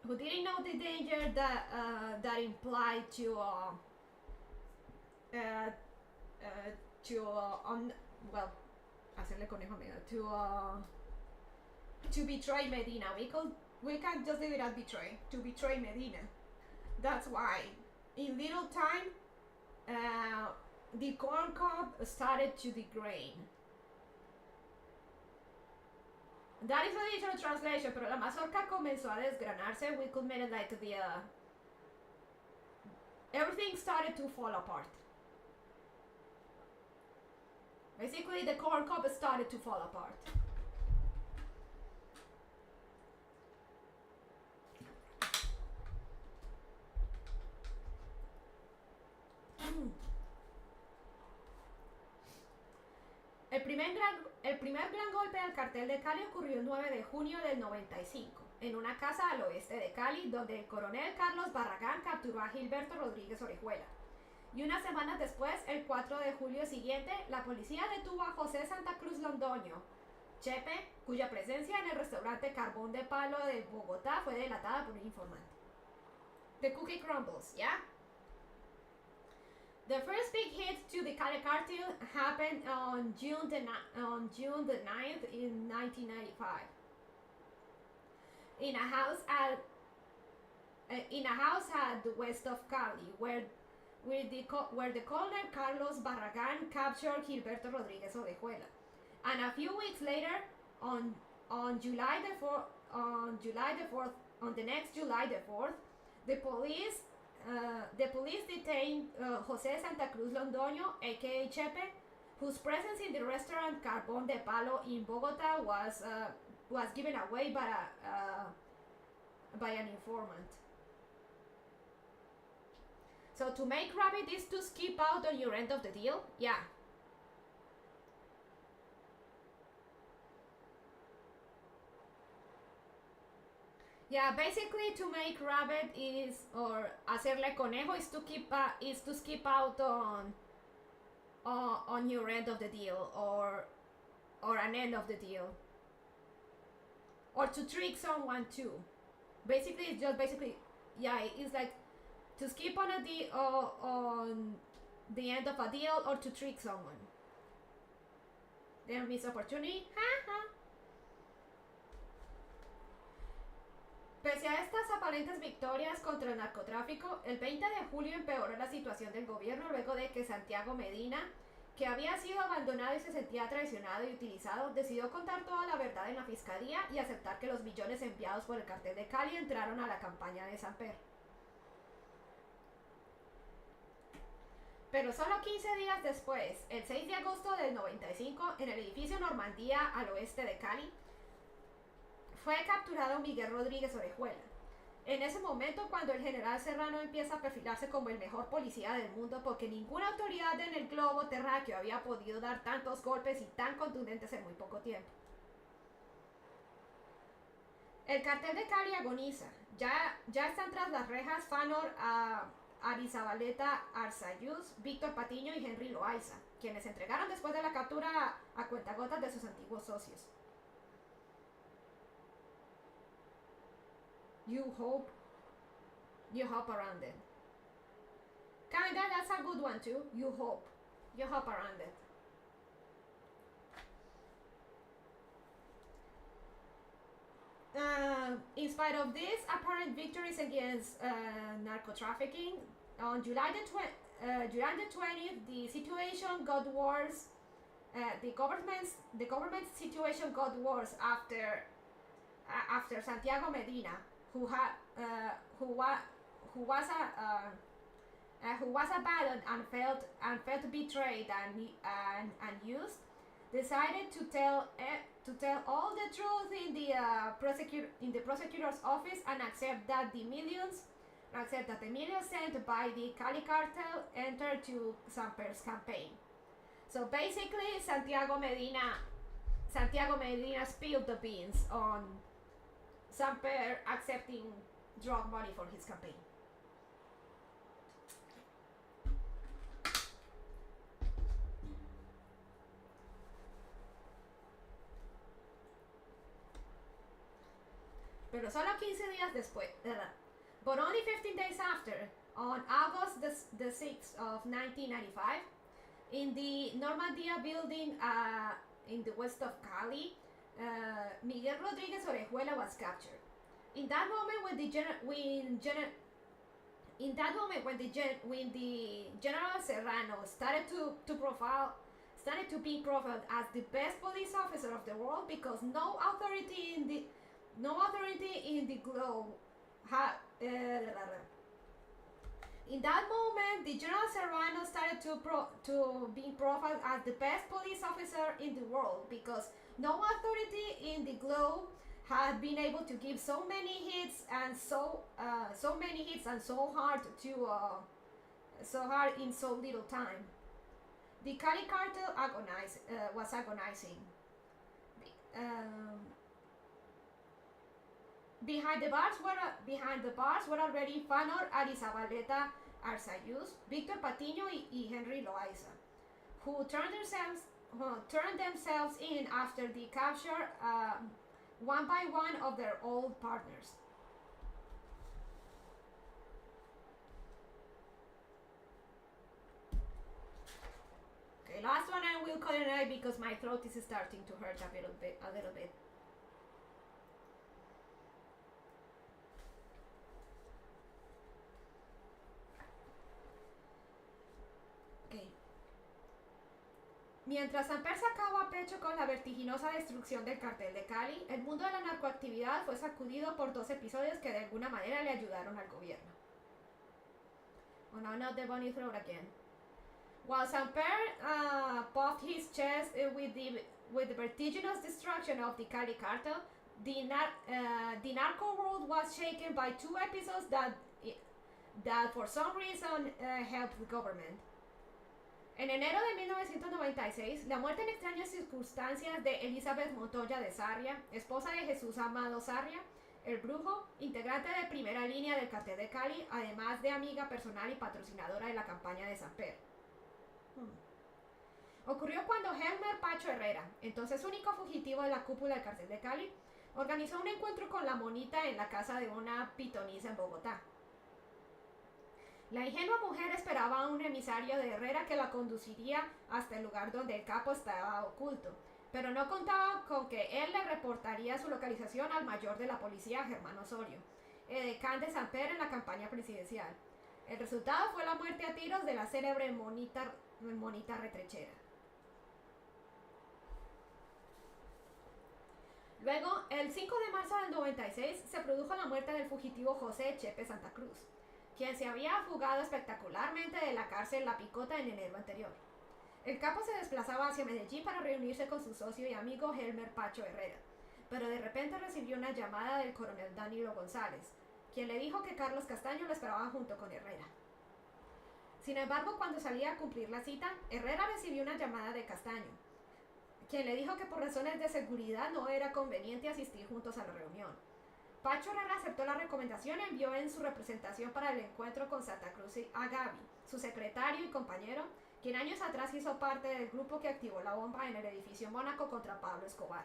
Who didn't know the danger that implied to hacerle conejo to betray Medina. We can't just leave it at betray Medina. That's why in little time the corn cob started to degrade. That is a literal translation, pero la mazorca comenzó a desgranarse. We could make it like the everything started to fall apart. Basically, the corn cob started to fall apart. El primer gran golpe del cartel de Cali ocurrió el 9 de junio del 95, en una casa al oeste de Cali, donde el coronel Carlos Barragán capturó a Gilberto Rodríguez Orejuela. Y unas semanas después, el 4 de julio siguiente, la policía detuvo a José Santa Cruz Londoño, Chepe, cuya presencia en el restaurante Carbón de Palo de Bogotá fue delatada por un informante. The cookie crumbles, yeah? The first big hit to the Cali cartel happened on June the 9th in 1995 in a house at the west of Cali, where the colonel Carlos Barragán captured Gilberto Rodríguez Orejuela, and a few weeks later, on the next July the 4th, the police detained José Santa Cruz Londoño, aka Chepe, whose presence in the restaurant Carbón de Palo in Bogotá was given away by an informant. So to make rabbit is to skip out on your end of the deal? Yeah. Yeah, basically to make rabbit is, or hacerle conejo is to skip out on your end of the deal, or an end of the deal, or to trick someone too. Basically, it's just yeah, it's like to skip on a deal on the end of a deal, or to trick someone. Then miss opportunity. Pese a estas aparentes victorias contra el narcotráfico, el 20 de julio empeoró la situación del gobierno luego de que Santiago Medina, que había sido abandonado y se sentía traicionado y utilizado, decidió contar toda la verdad en la fiscalía y aceptar que los millones enviados por el cartel de Cali entraron a la campaña de Saber. Pero solo 15 días después, el 6 de agosto del 95, en el edificio Normandía al oeste de Cali, fue capturado Miguel Rodríguez Orejuela. En ese momento, cuando el general Serrano empieza a perfilarse como el mejor policía del mundo, porque ninguna autoridad en el globo terráqueo había podido dar tantos golpes y tan contundentes en muy poco tiempo. El cartel de Cali agoniza. Ya están tras las rejas Fanor, Arizabaleta Arzayuz, Víctor Patiño y Henry Loaiza, quienes se entregaron después de la captura a cuentagotas de sus antiguos socios. You hope around it. Kinda, that's a good one too. You hope around it. In spite of this apparent victories against narco trafficking, on July the 20th, the situation got worse. The government's situation got worse after Santiago Medina, who was abandoned and felt betrayed and used, decided to tell all the truth in the prosecutor's office and accept that the millions sent by the Cali cartel entered to Samper's campaign. So basically, Santiago Medina spilled the beans on Samper accepting drug money for his campaign. Pero solo 15 días después, but only 15 days after, on August the 6th of 1995, in the Normandia building in the west of Cali, Miguel Rodriguez Orejuela was captured. In that moment, when the General Serrano started to be profiled as the best police officer of the world, because no authority in the globe had. In that moment, the General Serrano started to be profiled as the best police officer in the world, because no authority in the globe had been able to give so many hits and so hard in so little time. The Cali cartel was agonizing. Behind the bars were already Fanor, Arizabaleta Arzayuz, Víctor Patiño y Henry Loaiza, who turned themselves in after the capture one by one of their old partners. Okay, last one I will call it a night because my throat is starting to hurt a little bit. Mientras Samper sacaba pecho con la vertiginosa destrucción del cartel de Cali, el mundo de la narcoactividad fue sacudido por dos episodios que de alguna manera le ayudaron al gobierno. Oh no, not the bunny throat again. While Samper puffed his chest with the vertiginous destruction of the Cali cartel, the narco world was shaken by two episodes that for some reason helped the government. En enero de 1996, la muerte en extrañas circunstancias de Elizabeth Montoya de Sarria, esposa de Jesús Amado Sarria, el brujo, integrante de primera línea del cartel de Cali, además de amiga personal y patrocinadora de la campaña de Samper. Ocurrió cuando Helmer Pacho Herrera, entonces único fugitivo de la cúpula del cartel de Cali, organizó un encuentro con la monita en la casa de una pitonisa en Bogotá. La ingenua mujer esperaba a un emisario de Herrera que la conduciría hasta el lugar donde el capo estaba oculto, pero no contaba con que él le reportaría su localización al mayor de la policía, Germán Osorio, edecán de Samper en la campaña presidencial. El resultado fue la muerte a tiros de la célebre monita retrechera. Luego, el 5 de marzo del 96, se produjo la muerte del fugitivo José Chepe Santa Cruz, quien se había fugado espectacularmente de la cárcel La Picota en enero anterior. El capo se desplazaba hacia Medellín para reunirse con su socio y amigo Helmer Pacho Herrera, pero de repente recibió una llamada del coronel Danilo González, quien le dijo que Carlos Castaño lo esperaba junto con Herrera. Sin embargo, cuando salía a cumplir la cita, Herrera recibió una llamada de Castaño, quien le dijo que por razones de seguridad no era conveniente asistir juntos a la reunión. Pacho Herrera aceptó la recomendación y envió en su representación para el encuentro con Santa Cruz a Gaby, su secretario y compañero, quien años atrás hizo parte del grupo que activó la bomba en el edificio Mónaco contra Pablo Escobar.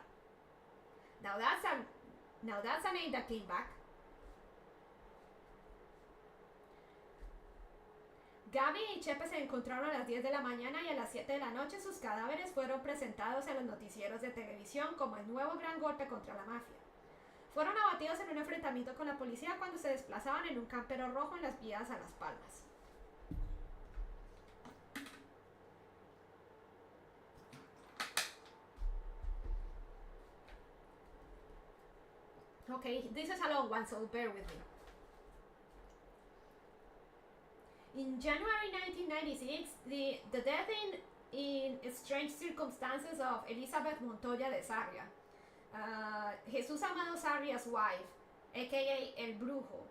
Now that's a name that came back. Gaby y Chepe se encontraron a las 10 de la mañana y a las 7 de la noche sus cadáveres fueron presentados en los noticieros de televisión como el nuevo gran golpe contra la mafia. Fueron abatidos en un enfrentamiento con la policía cuando se desplazaban en un campero rojo en las vías a Las Palmas. Okay, this is a long one, so bear with me. In January 1996, the death in strange circumstances of Elizabeth Montoya de Sarria, Jesús Amado Sarria's wife, aka El Brujo,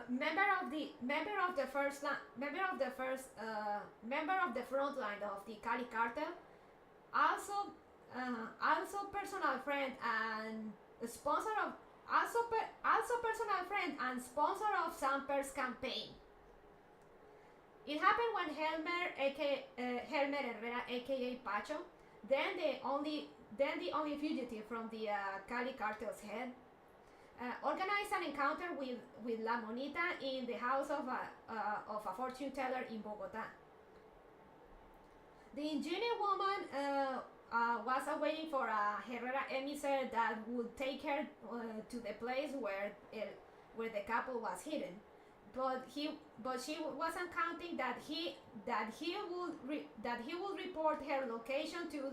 member of the front line of the Cali Cartel, also personal friend and sponsor of Samper's campaign. It happened when Helmer Herrera, aka Pacho, then the only fugitive from the Cali Cartel's head, organized an encounter with La Monita in the house of a fortune teller in Bogota. The ingenious woman was awaiting for a Herrera emissary that would take her to the place where the couple was hidden, but she wasn't counting that he would report her location to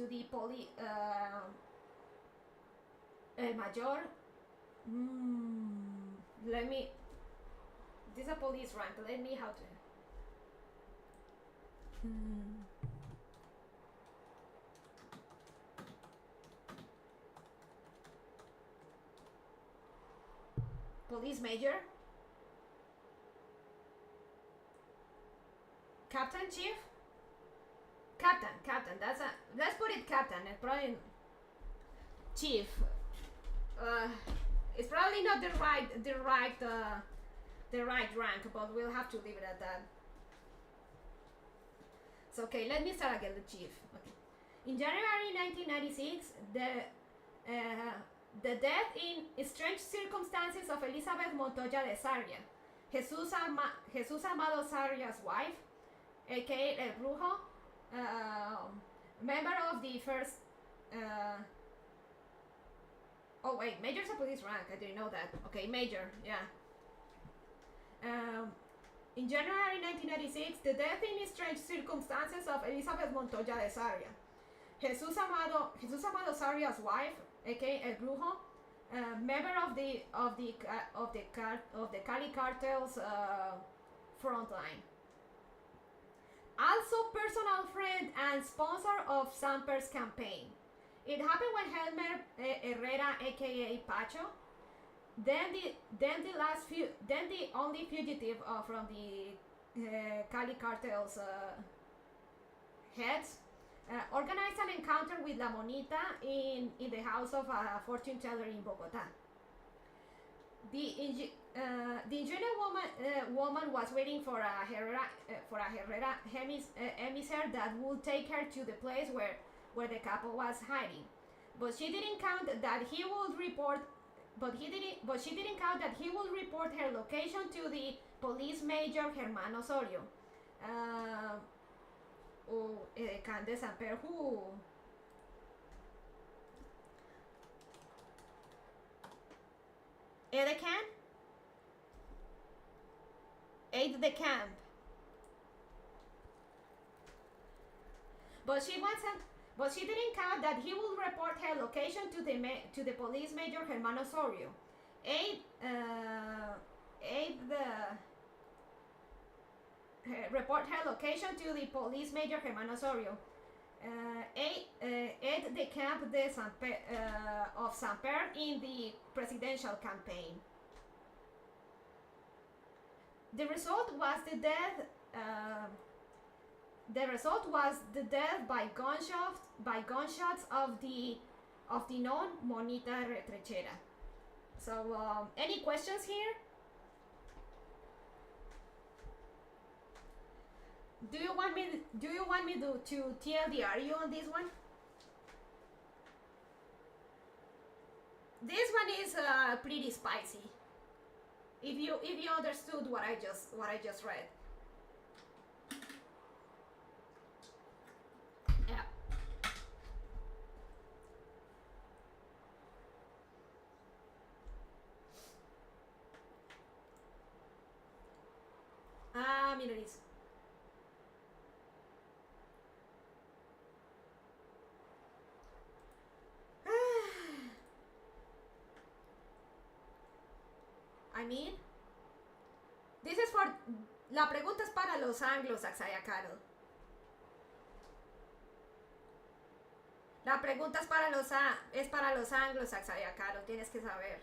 the police. El Mayor. Let me. This is a police rank. Let me how to. Police Major, Captain, Chief, Captain. That's a. Let's put it Captain. It's probably Chief. It's probably not the right rank, but we'll have to leave it at that. So okay, let me start again. The Chief. Okay. In January 1996, the death in strange circumstances of Elizabeth Montoya de Sarria, Jesús Amado Sarria's wife, aka El Brujo, member of the first. Oh wait, Major's a police rank. I didn't know that. Okay, Major, yeah. In January 1996, the death in strange circumstances of Elizabeth Montoya de Sarria, Jesús Amado Sarria's wife, aka El Brujo, member of the Cali Cartel's front line. Also personal friend and sponsor of Samper's campaign. It happened when Helmer Herrera, aka Pacho, then the only fugitive from the Cali Cartel's heads, organized an encounter with La Monita in the house of a fortune teller in Bogota. The ingenious woman was waiting for a Herrera emissary that would take her to the place where the couple was hiding, but she didn't count that he would report. But she didn't count that he would report her location to the police major Germán Osorio. Can de Samper who? Edecamp? Aide de camp. But she didn't count that he would report her location to the police major Germán Osorio. Report her location to the police major Germán Osorio. aide de camp of Saber in the presidential campaign. The result was the death. The result was the death by gunshots of the known Monita Retrechera. So, any questions here? Do you want me to TLDR you on this one? This one is pretty spicy. If you understood what I just read. Yeah. Mira this. I mean, this is for. La pregunta es para los anglos, Axayacaro. La pregunta es para los anglos, Axayacaro. Tienes que saber.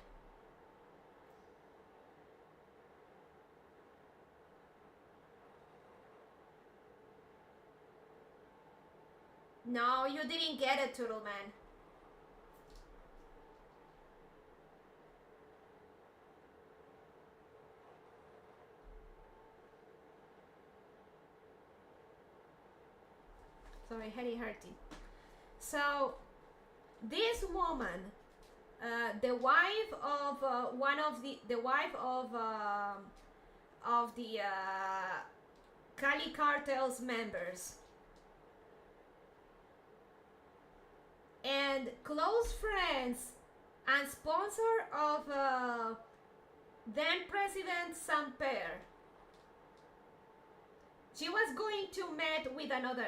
No, you didn't get it, Turtle Man. Sorry, heady hurty. So, this woman, the wife of the wife of the Cali Cartel's members, and close friends and sponsor of then President Samper. She was going to meet with another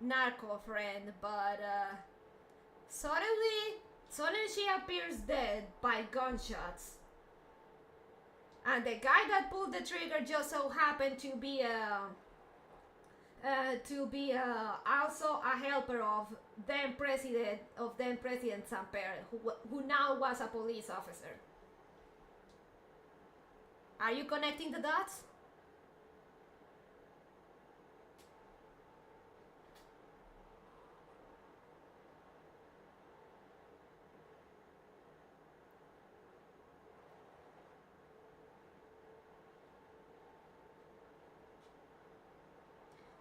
narco friend, but suddenly she appears dead by gunshots. And the guy that pulled the trigger just so happened to be also a helper of then President Samper, who now was a police officer. Are you connecting the dots?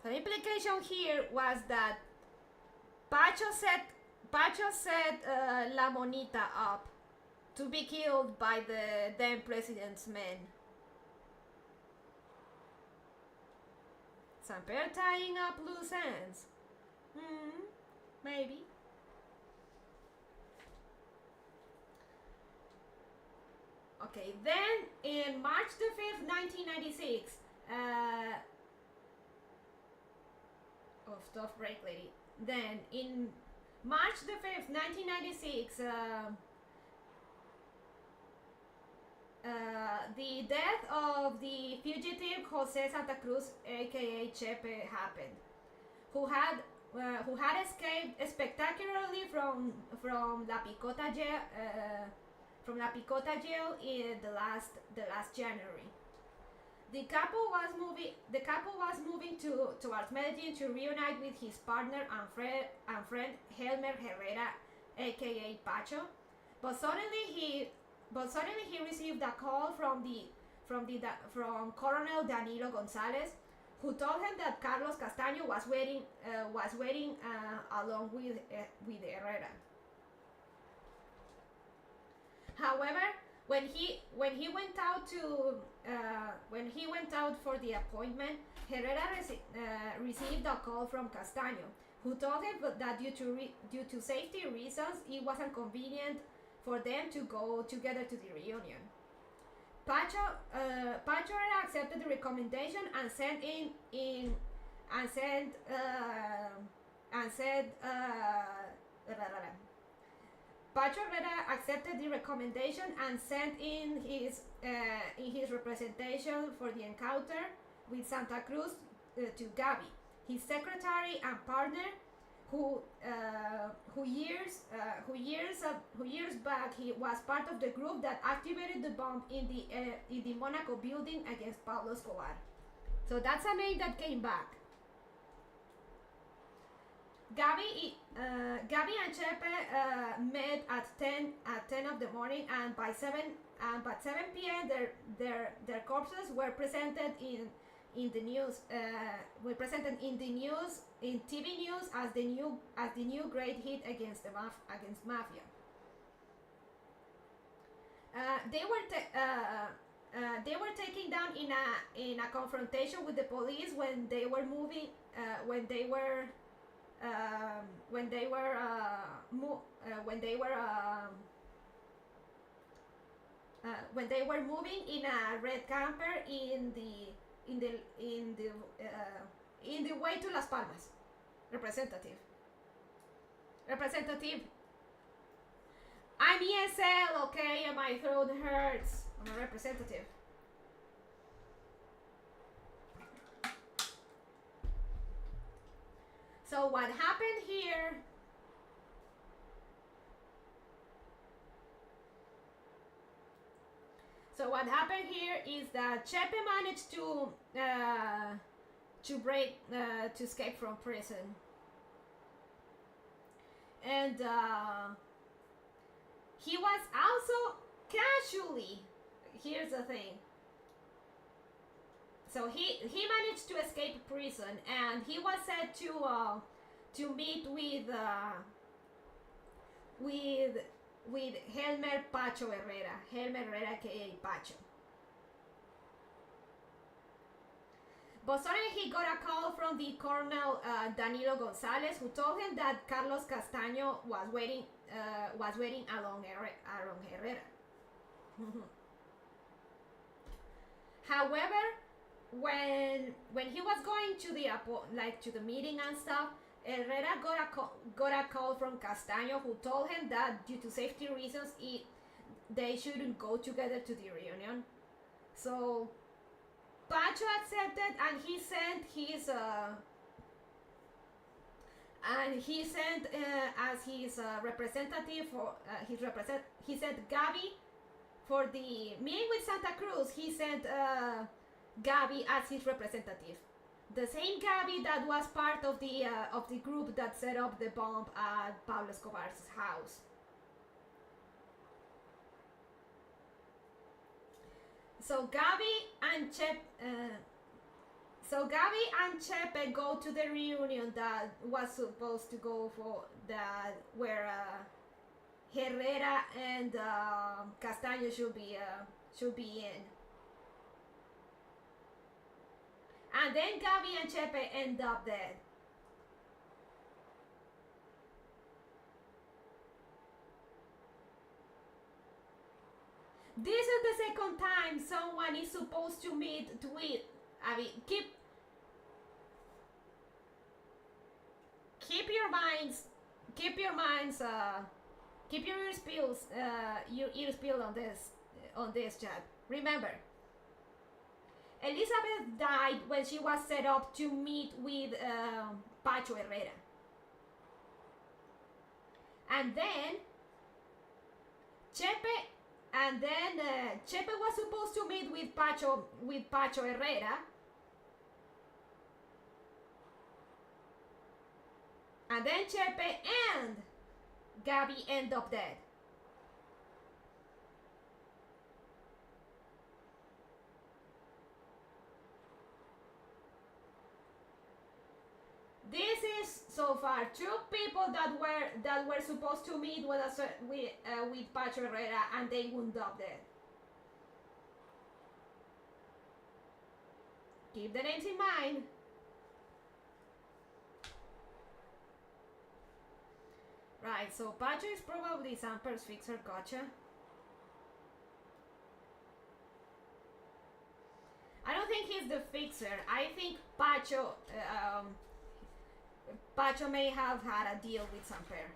The implication here was that Pacho set La Monita up to be killed by the then president's men. Samper tying up loose ends. Maybe. Okay, then in March the 5th, 1996, tough break, lady. Then in March the 5th, 1996, the death of the fugitive Jose Santa Cruz, aka Chepe, happened, who had escaped spectacularly from La Picota jail in the last January. The couple was moving towards Medellin to reunite with his partner and friend Helmer Herrera, aka Pacho, but suddenly he received a call from Colonel Danilo Gonzalez, who told him that Carlos Castaño was waiting along with Herrera. However, when he went out for the appointment, Herrera received a call from Castaño, who told him that due to safety reasons, it wasn't convenient for them to go together to the reunion. Pacho accepted the recommendation and Pacho Herrera accepted the recommendation and sent in his representation for the encounter with Santa Cruz to Gabi, his secretary and partner, who years back he was part of the group that activated the bomb in the Monaco building against Pablo Escobar. So that's a name that came back. Gabby and Chepe met at 10 of the morning, and by 7 p.m. their corpses were presented in the news. Were presented in TV news as the new great hit against mafia. They were taken down in a confrontation with the police when they were moving in a red camper in the way to Las Palmas. Representative. I'm ESL, okay, and my throat hurts. I'm a representative. So what happened here? Is that Chepe managed to escape from prison, and he was also casually. Here's the thing. So he managed to escape prison, and he was said to meet with Helmer Pacho Herrera, aka Pacho. But suddenly he got a call from the Colonel Danilo Gonzalez, who told him that Carlos Castaño was waiting along Herrera. However, when he was going to the meeting and stuff, Herrera got a call from Castaño, who told him that due to safety reasons they shouldn't go together to the reunion. So Pacho accepted, and he sent as his representative he sent Gabby for the meeting with Santa Cruz. He sent Gabby as his representative, the same Gabby that was part of the group that set up the bomb at Pablo Escobar's house. So Gabby and Chepe go to the reunion that was supposed to go for that, where Herrera and Castaño should be in. And then Gabby and Chepe end up dead. This is the second time someone is supposed to meet with. I mean, keep your ears peeled on this chat. Remember, Elizabeth died when she was set up to meet with Pacho Herrera, and then Chepe was supposed to meet with Pacho Herrera, and then Chepe and Gabby end up dead. This is so far 2 people that were supposed to meet with Pacho Herrera, and they wound up dead. Keep the names in mind. Right, so Pacho is probably Samper's fixer, gotcha. I don't think he's the fixer. I think Pacho may have had a deal with Samper.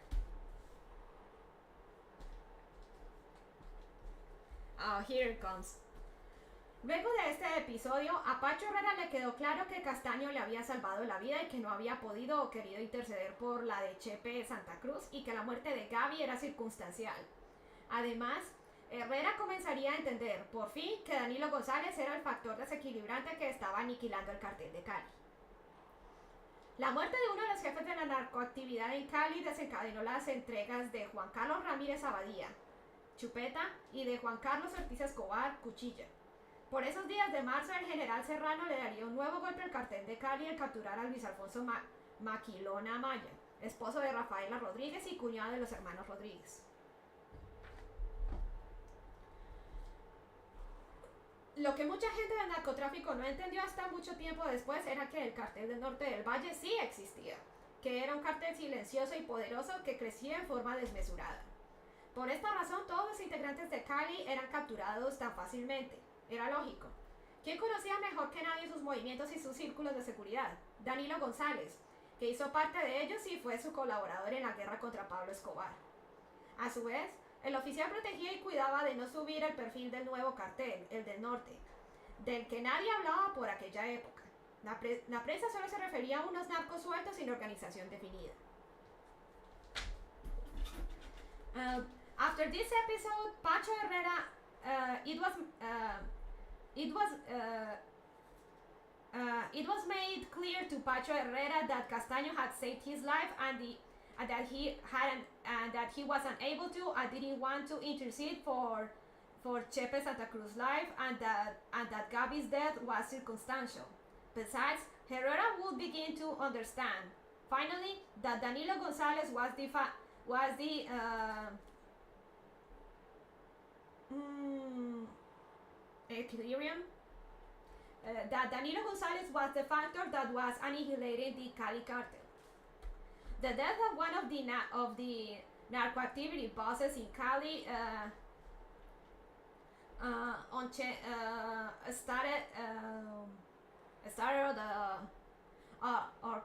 Oh, here it comes. Luego de este episodio, a Pacho Herrera le quedó claro que Castaño le había salvado la vida y que no había podido o querido interceder por la de Chepe Santa Cruz y que la muerte de Gaby era circunstancial. Además, Herrera comenzaría a entender, por fin, que Danilo González era el factor desequilibrante que estaba aniquilando el cartel de Cali. La muerte de uno de los jefes de la narcoactividad en Cali desencadenó las entregas de Juan Carlos Ramírez Abadía, Chupeta, y de Juan Carlos Ortiz Escobar, Cuchilla. Por esos días de marzo, el general Serrano le daría un nuevo golpe al cartel de Cali al capturar a Luis Alfonso Maquilona Maya, esposo de Rafaela Rodríguez y cuñado de los hermanos Rodríguez. Lo que mucha gente del narcotráfico no entendió hasta mucho tiempo después era que el cartel del norte del Valle sí existía, que era un cartel silencioso y poderoso que crecía en forma desmesurada. Por esta razón, todos los integrantes de Cali eran capturados tan fácilmente. Era lógico. ¿Quién conocía mejor que nadie sus movimientos y sus círculos de seguridad? Danilo González, que hizo parte de ellos y fue su colaborador en la guerra contra Pablo Escobar. A su vez, el oficial protegía y cuidaba de no subir el perfil del nuevo cartel, el del norte, del que nadie hablaba por aquella época. La prensa solo se refería a unos narcos sueltos sin organización definida. After this episode, Pacho Herrera, it was made clear to Pacho Herrera that Castaño had saved his life and that he was unable to and didn't want to intercede for Chepe Santa Cruz's life, and that Gaby's death was circumstantial. Besides, Herrera would begin to understand, finally, that Danilo González was the equilibrium. That Danilo González was the factor that was annihilating the Cali cartel. The death of one of the narcoactivity bosses in Cali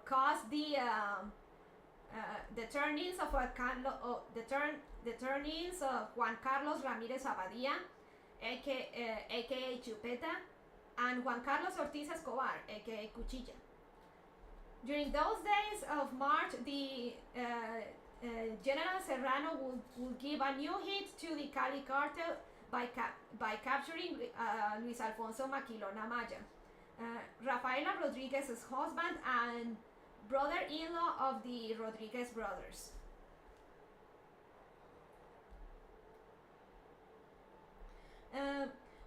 caused the turn-ins of Juan Carlos Ramírez Abadía, aka Chupeta, and Juan Carlos Ortiz Escobar, aka Cuchilla. During those days of March, the General Serrano would give a new hit to the Cali cartel by capturing Luis Alfonso Maquilona Maya, Rafaela Rodríguez's husband and brother-in-law of the Rodriguez brothers.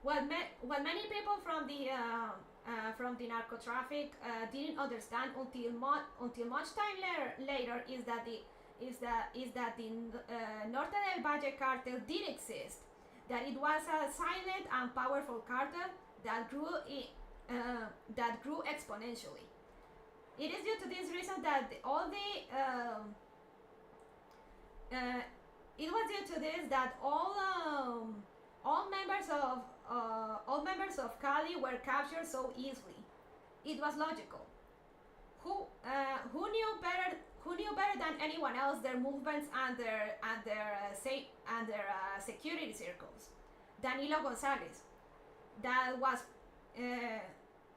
What many people from the narcotraffic didn't understand until much time later is that the Norte del Valle cartel did exist, that it was a silent and powerful cartel that grew exponentially. It is due to this reason that all members of Cali were captured so easily. It was logical. Who knew better than anyone else their movements and their security circles? Danilo González,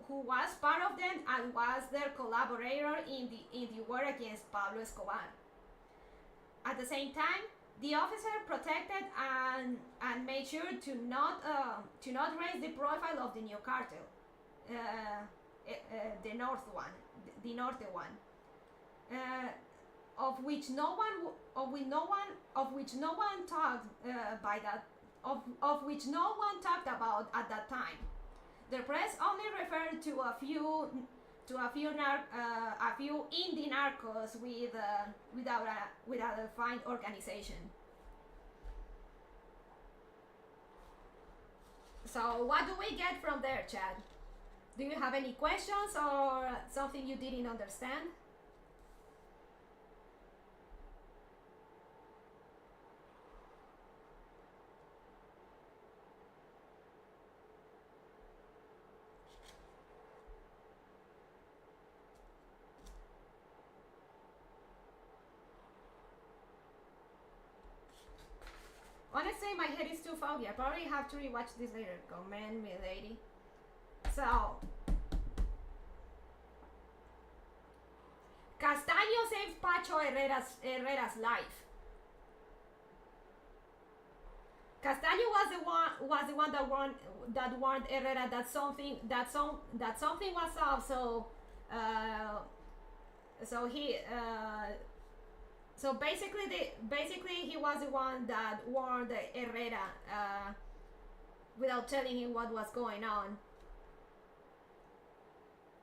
who was part of them and was their collaborator in the war against Pablo Escobar. At the same time, the officer protected and made sure to not raise the profile of the new cartel, the Norte one, of which no one talked about at that time. The press only referred to a few indie narcos without a defined organization. So what do we get from there, Chad? Do you have any questions or something you didn't understand? Honestly, my head is too foggy. I probably have to rewatch this later. Comment, milady. So Castaño saved Pacho Herrera's life. Castaño was the one that warned Herrera that something was up. So basically he was the one that warned Herrera without telling him what was going on,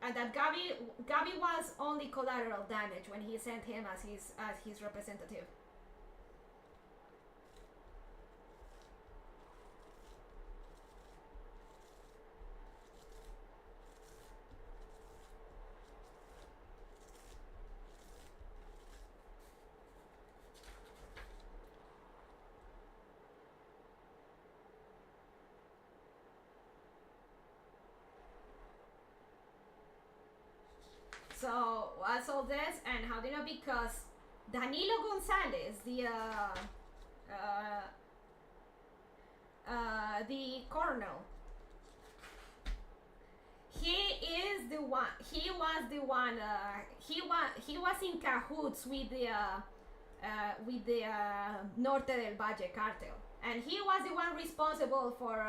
and that Gabi was only collateral damage when he sent him as his representative. So what's all this, and how do you know? Because Danilo Gonzalez, the colonel, he was in cahoots with the Norte del Valle cartel, and he was the one responsible for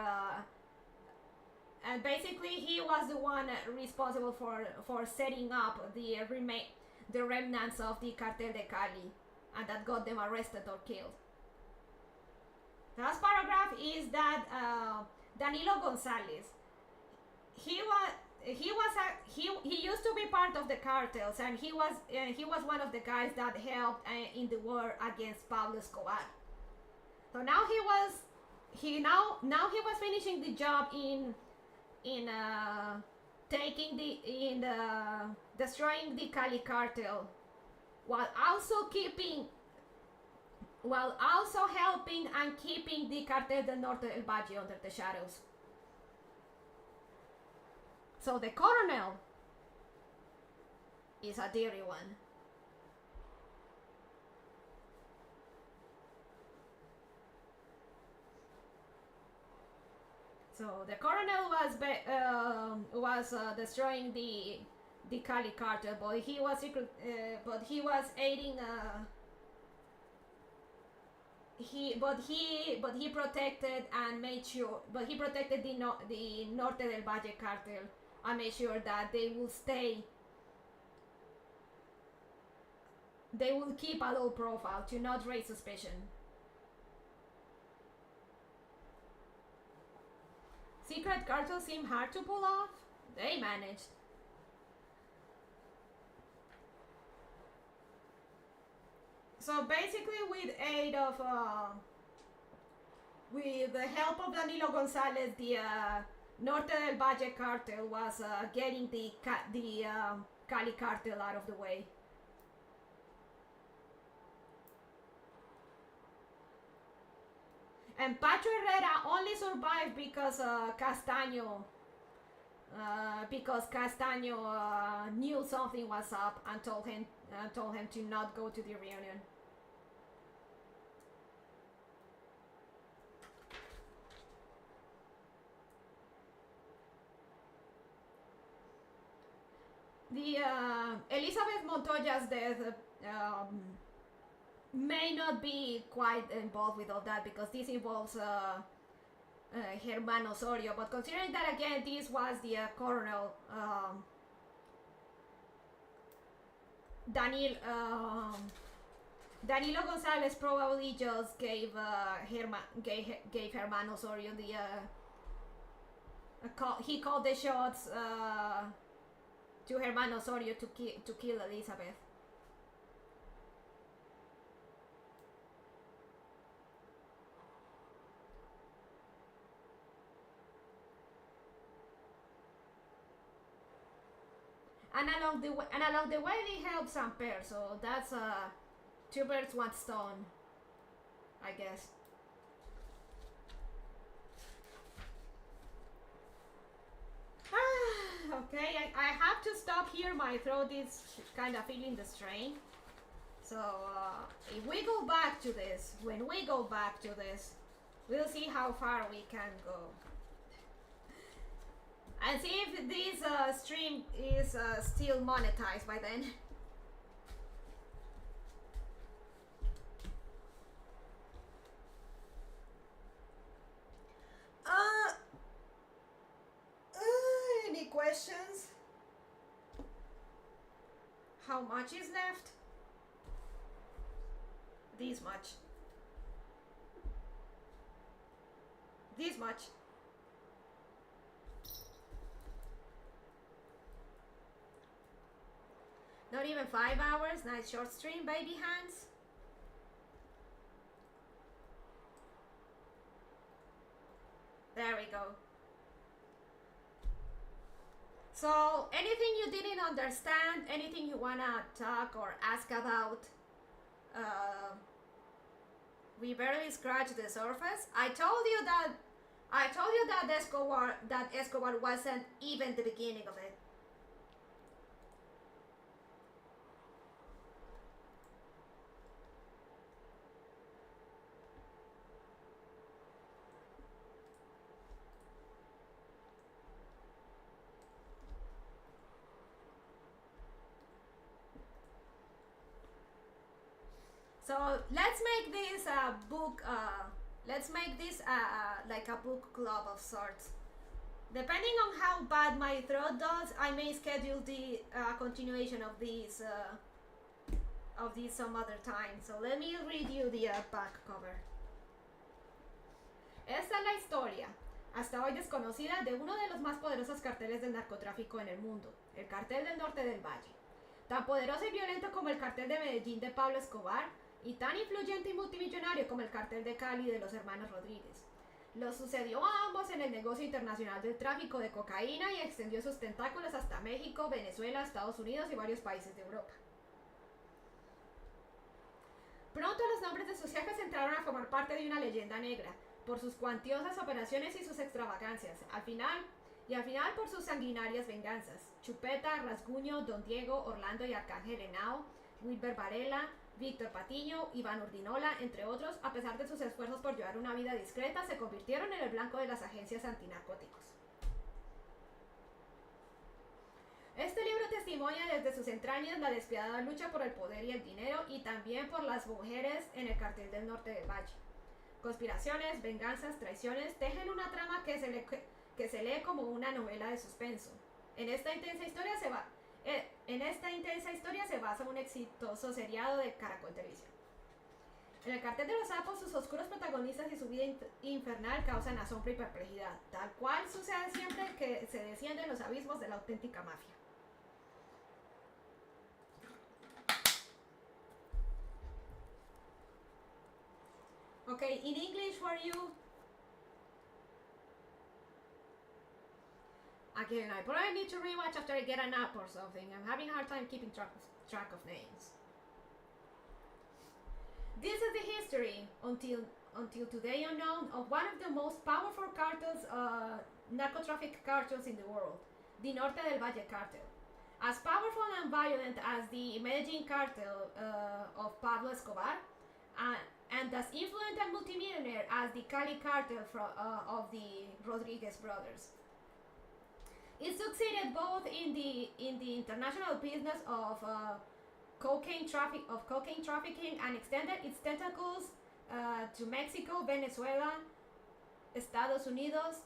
and basically he was the one responsible for setting up the remnants of the Cartel de Cali, and that got them arrested or killed. The last paragraph is that Danilo Gonzalez, he used to be part of the cartels, and he was one of the guys that helped in the war against Pablo Escobar. So now he was finishing the job in destroying the Cali cartel, while also helping and keeping the Cartel del Norte del Valle under the shadows. So the colonel is a dirty one. So the colonel was destroying the Cali cartel, but he was aiding. He protected and made sure, but he protected the Norte del Valle cartel and made sure that they will stay. They will keep a low profile to not raise suspicion. Secret cartels seem hard to pull off. They managed. So basically, with the help of Danilo Gonzalez, the Norte del Valle cartel was getting the Cali cartel out of the way. And Pacho Herrera only survived because Castaño knew something was up and told him to not go to the reunion. The Elizabeth Montoya's death may not be quite involved with all that, because this involves Germán Osorio, but considering that again this was the colonel, Danilo Gonzalez probably just gave Germán Osorio he called the shots to Germán Osorio to kill Elizabeth. And along the way they help Samper, so that's two birds, one stone, I guess. Okay, I have to stop here. My throat is kind of feeling the strain. So if we go back to this, when we go back to this, we'll see how far we can go. And see if this stream is still monetized by then. Any questions? How much is left? This much. This much. Not even 5 hours. Nice short stream, baby hands. There we go. So, anything you didn't understand, anything you wanna talk or ask about, we barely scratched the surface. I told you that Escobar wasn't even the beginning of it. So let's make this a book. Let's make this like a book club of sorts. Depending on how bad my throat does, I may schedule the continuation of these some other time. So let me read you the back cover. Esta es la historia, hasta hoy desconocida, de uno de los más poderosos carteles del narcotráfico en el mundo, el Cartel del Norte del Valle. Tan poderoso y violento como el Cartel de Medellín de Pablo Escobar, y tan influyente y multimillonario como el Cartel de Cali de los hermanos Rodríguez. Lo sucedió a ambos en el negocio internacional del tráfico de cocaína y extendió sus tentáculos hasta México, Venezuela, Estados Unidos y varios países de Europa. Pronto los nombres de sus jefes entraron a formar parte de una leyenda negra, por sus cuantiosas operaciones y sus extravagancias, al final por sus sanguinarias venganzas. Chupeta, Rasguño, Don Diego, Orlando y Arcángel Henao, Wilber Varela, Víctor Patiño, Iván Urdinola, entre otros, a pesar de sus esfuerzos por llevar una vida discreta, se convirtieron en el blanco de las agencias antinarcóticos. Este libro testimonia desde sus entrañas la despiadada lucha por el poder y el dinero y también por las mujeres en el Cartel del Norte del Valle. Conspiraciones, venganzas, traiciones tejen una trama que se lee como una novela de suspenso. En esta intensa historia se basa un exitoso seriado de Caracol Televisión. En el Cartel de los Sapos, sus oscuros protagonistas y su vida infernal causan asombro y perplejidad, tal cual sucede siempre que se descienden los abismos de la auténtica mafia. Okay, in English for you. Again, I probably need to rewatch after I get a nap or something. I'm having a hard time keeping track of names. This is the history, until today unknown, of one of the most powerful cartels, narcotraffic cartels in the world, the Norte del Valle Cartel. As powerful and violent as the Medellin Cartel of Pablo Escobar, and as influential and multimillionaire as the Cali Cartel of the Rodriguez brothers. It succeeded both in the international business of cocaine trafficking and extended its tentacles to Mexico, Venezuela, Estados Unidos,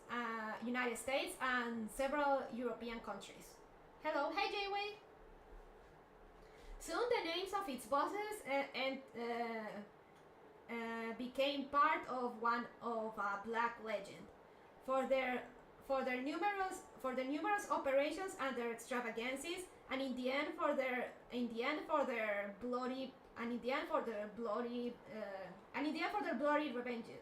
United States, and several European countries. Hello, hey J-Way. Soon the names of its bosses became part of one of a black legend for their numerous operations and their extravagancies, and in the end for their bloody revenge.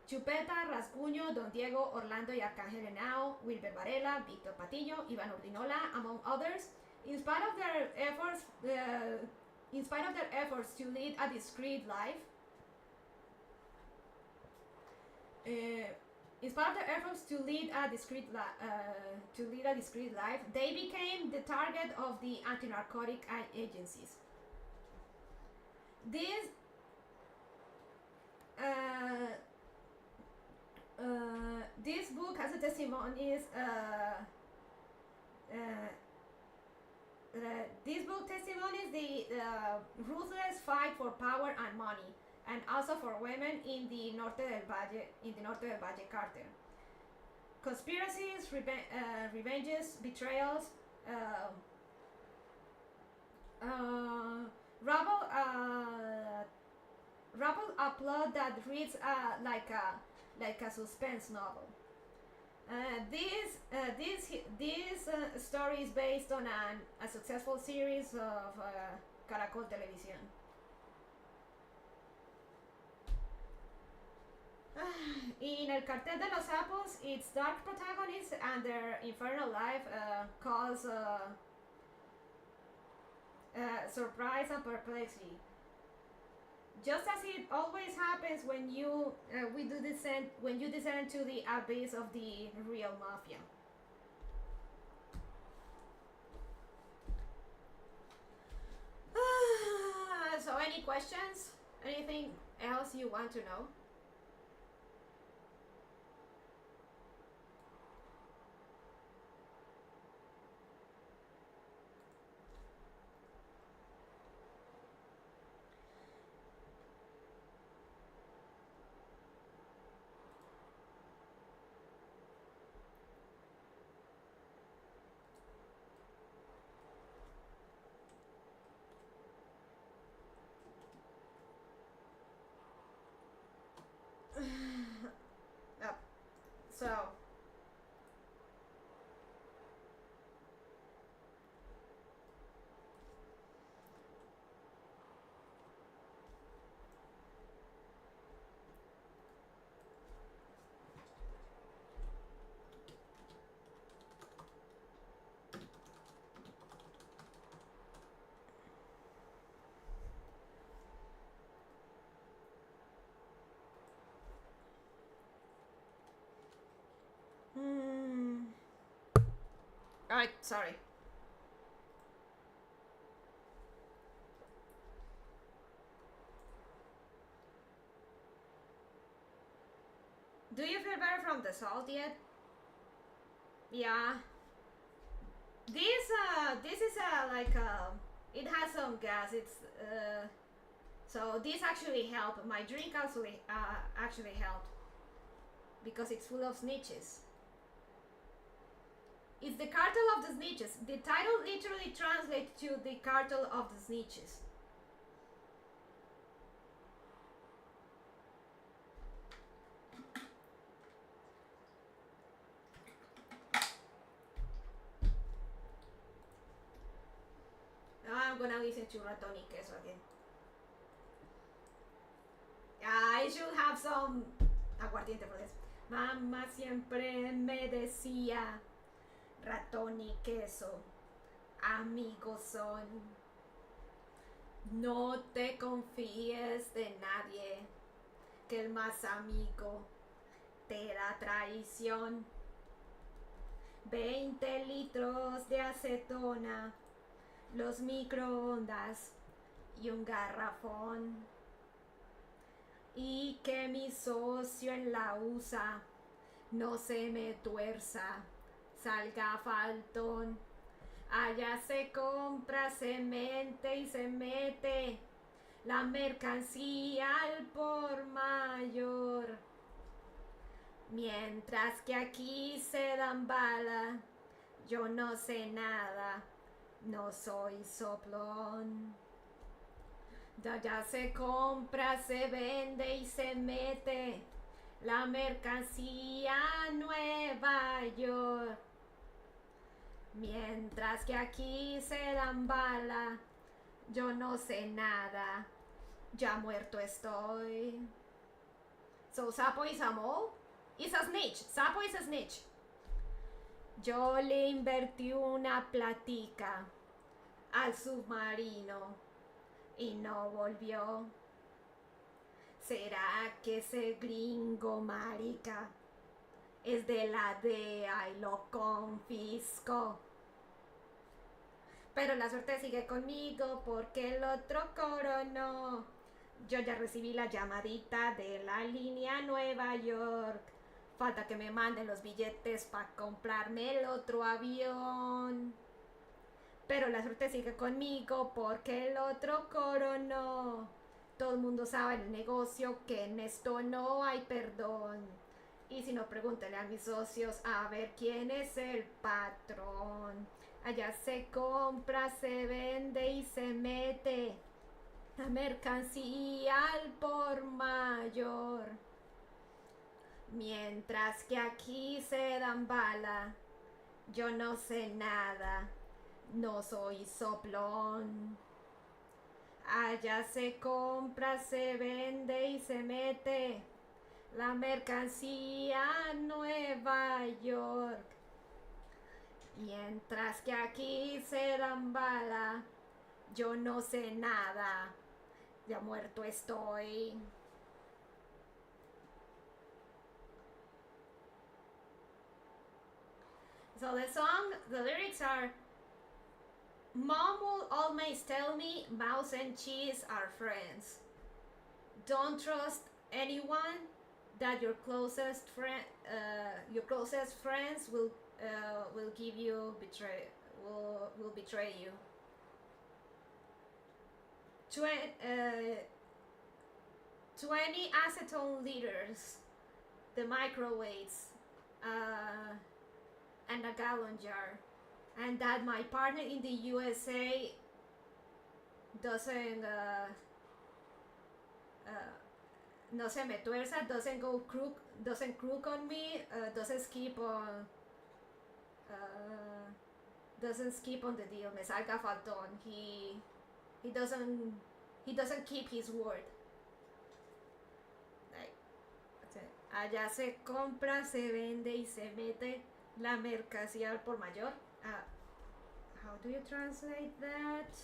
Chupeta, Rasguño, Don Diego, Orlando y Arcángel Henao, Wilber Varela, Víctor Patiño, Iván Urdinola, among others, in spite of their efforts to lead a discreet life, they became the target of the anti-narcotic agencies. This book has a testimonies. This book testimonies the ruthless fight for power and money, and also for women in the Norte del Valle cartel. Conspiracies, revenges, betrayals, rubble, rubble a plot that reads like a suspense novel. This story is based on a successful series of Caracol Televisión. In El Cartel de los Sapos, its dark protagonists and their infernal life cause surprise and perplexity. Just as it always happens when you descend to the abyss of the real mafia. So, any questions? Anything else you want to know? So, alright, sorry. Do you feel better from the salt yet? Yeah. This is it has some gas. It's so this actually helped. My drink actually helped because it's full of snitches. It's the cartel of the snitches. The title literally translates to the cartel of the snitches. I'm gonna listen to Ratón y Queso again. I should have some aguardiente for this. Mamá siempre me decía, ratón y queso, amigos son. No te confíes de nadie, que el más amigo te da traición. 20 litros de acetona, los microondas y un garrafón. Y que mi socio en la USA no se me tuerza, salga faltón. Allá se compra, se mente y se mete la mercancía al por mayor. Mientras que aquí se dan bala, yo no sé nada, no soy soplón. Ya se compra, se vende y se mete la mercancía a Nueva York. Mientras que aquí se dan bala, yo no sé nada, ya muerto estoy. So Sapo is a mole? Is a snitch. Sapo is a snitch. Yo le invertí una platica al submarino y no volvió. ¿Será que ese gringo marica es de la DEA y lo confiscó? Pero la suerte sigue conmigo porque el otro coronó. Yo ya recibí la llamadita de la línea Nueva York. Falta que me manden los billetes para comprarme el otro avión. Pero la suerte sigue conmigo porque el otro coronó. Todo el mundo sabe en el negocio que en esto no hay perdón. Y si no, pregúntale a mis socios a ver quién es el patrón. Allá se compra, se vende y se mete la mercancía al por mayor. Mientras que aquí se dan bala, yo no sé nada, no soy soplón. Allá se compra, se vende y se mete la mercancía a Nueva York. Mientras que aquí se dan bala, yo no sé nada, ya muerto estoy. So the song, the lyrics are: Mom will always tell me mouse and cheese are friends. Don't trust anyone. That your closest friends will give you will betray you. 20 acetone liters, the microwaves, and a gallon jar, and that my partner in the USA doesn't no se me tuerza, doesn't crook on me, doesn't skip on the deal, me salga faltón. He doesn't keep his word. Allá se compra, se vende y se mete la mercancía al por mayor. How do you translate that?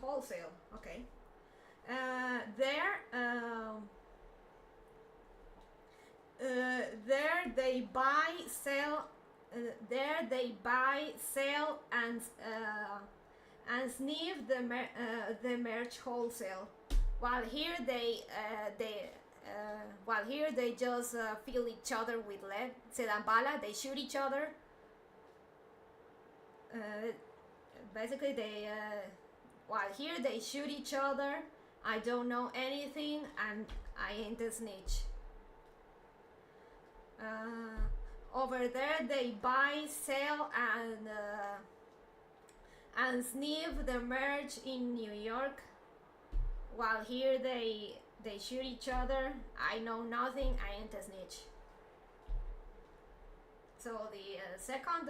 Wholesale, okay. There they buy, sell. There they buy, sell, and sniff the merch wholesale. While here they just fill each other with lead. Se dan bala. They shoot each other. Basically, while here they shoot each other. I don't know anything, and I ain't a snitch. Over there they buy, sell, and sniff the merch in New York. While here they shoot each other. I know nothing, I ain't a snitch. So the second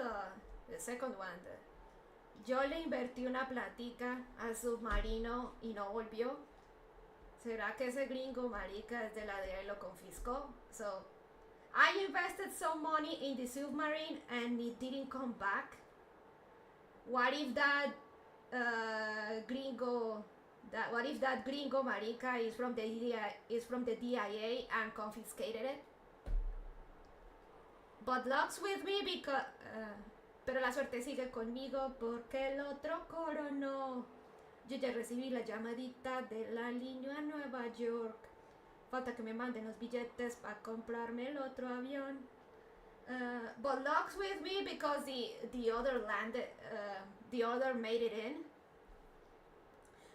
one, yo le invertí una platica al submarino y no volvió. ¿Será que ese gringo marica es de la DEA y lo confiscó? So I invested some money in the submarine and it didn't come back. What if that gringo marica is from the DIA and confiscated it? But luck's with me because pero la suerte sigue conmigo porque el otro coronó. Yo ya recibí la llamadita de la línea a Nueva York. Falta que me manden los billetes para comprarme el otro avión. But luck's with me because the other landed, the other made it in.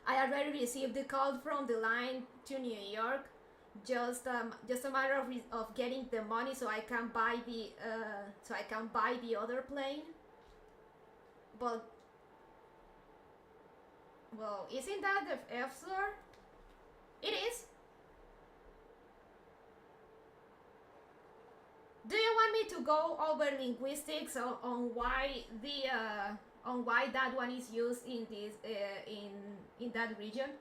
I already received the call from the line to New York. Just a matter of getting the money so I can buy the other plane. But well, isn't that the F slur? It is. Do you want me to go over linguistics on why that one is used in this in that region?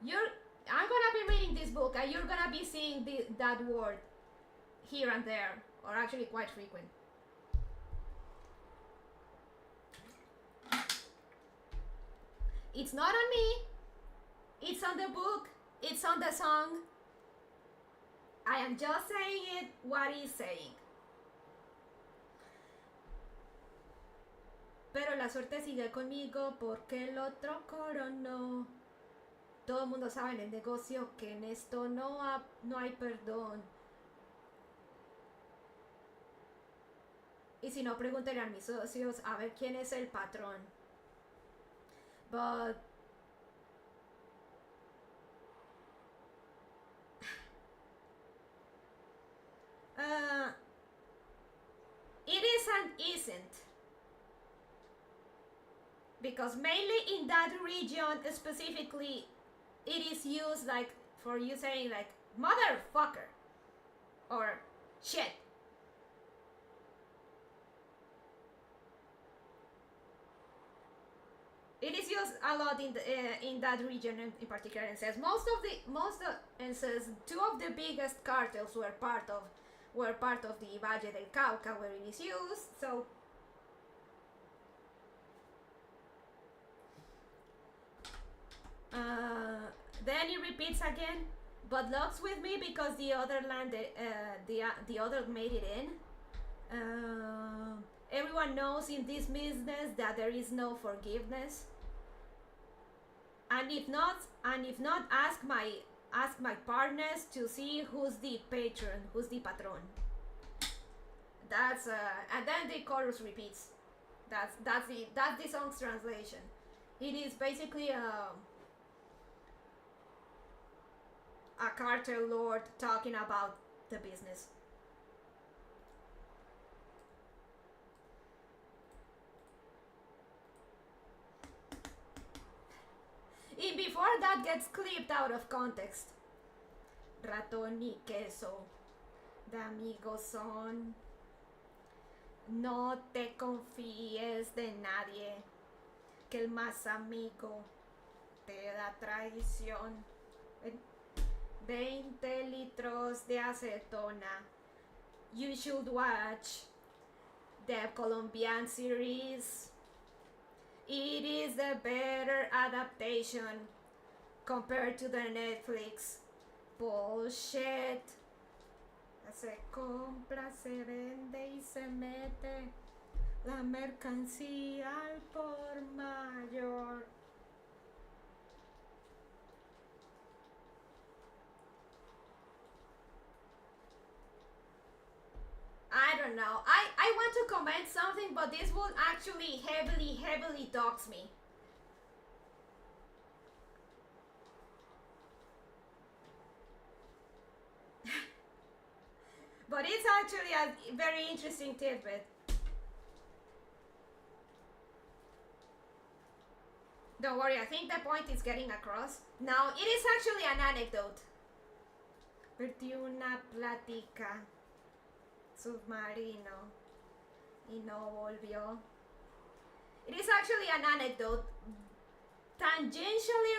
I'm gonna be reading this book and you're gonna be seeing that word here and there, or actually quite frequent. It's not on me, it's on the book, it's on the song. I am just saying it what he's saying. Pero la suerte sigue conmigo porque el otro coronó. Todo el mundo sabe en el negocio que en esto no hay perdón. Y si no, preguntaré a mis socios a ver quién es el patrón. But it is and isn't. Because mainly in that region specifically, it is used like for you saying like motherfucker or shit. It is used a lot in that region in particular, and says and says two of the biggest cartels were part of the Valle del Cauca where it is used. So then it repeats again, but luck's with me because the other landed, the other made it in. Everyone knows in this business that there is no forgiveness. And if not, ask my partners to see who's the patron, who's the patron. That's and then the chorus repeats. That's the song's translation. It is basically a cartel lord talking about the business. And before that gets clipped out of context. Ratón y queso, de amigos son. No te confíes de nadie, que el más amigo te da traición. 20 litros de acetona. You should watch the Colombian series. It is the better adaptation compared to the Netflix bullshit. Se compra, se vende y se mete la mercancía al por mayor. I don't know. I want to comment something, but this will actually heavily dox me. But it's actually a very interesting tidbit. Don't worry, I think the point is getting across. Now, it is actually an anecdote. Perdí una plática. Submarino y no volvió. It is actually an anecdote tangentially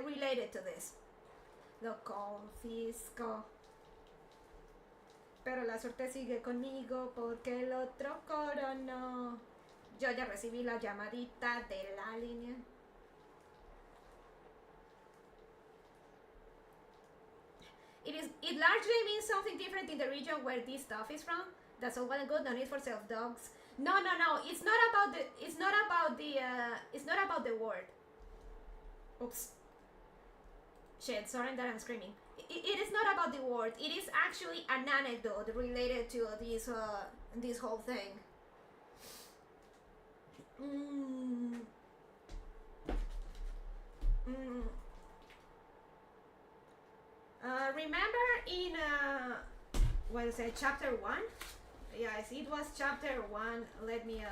related to this. Lo confisco. Pero la suerte sigue conmigo porque el otro coronó. Yo ya recibí la llamadita de la línea. It largely means something different in the region where this stuff is from. That's all well and good. No need for self-dogs. No. It's not about the word. Oops. Shit. Sorry that I'm screaming. It is not about the word. It is actually an anecdote related to this whole thing. Remember in what is it, chapter 1? Yes, it was chapter 1. Let me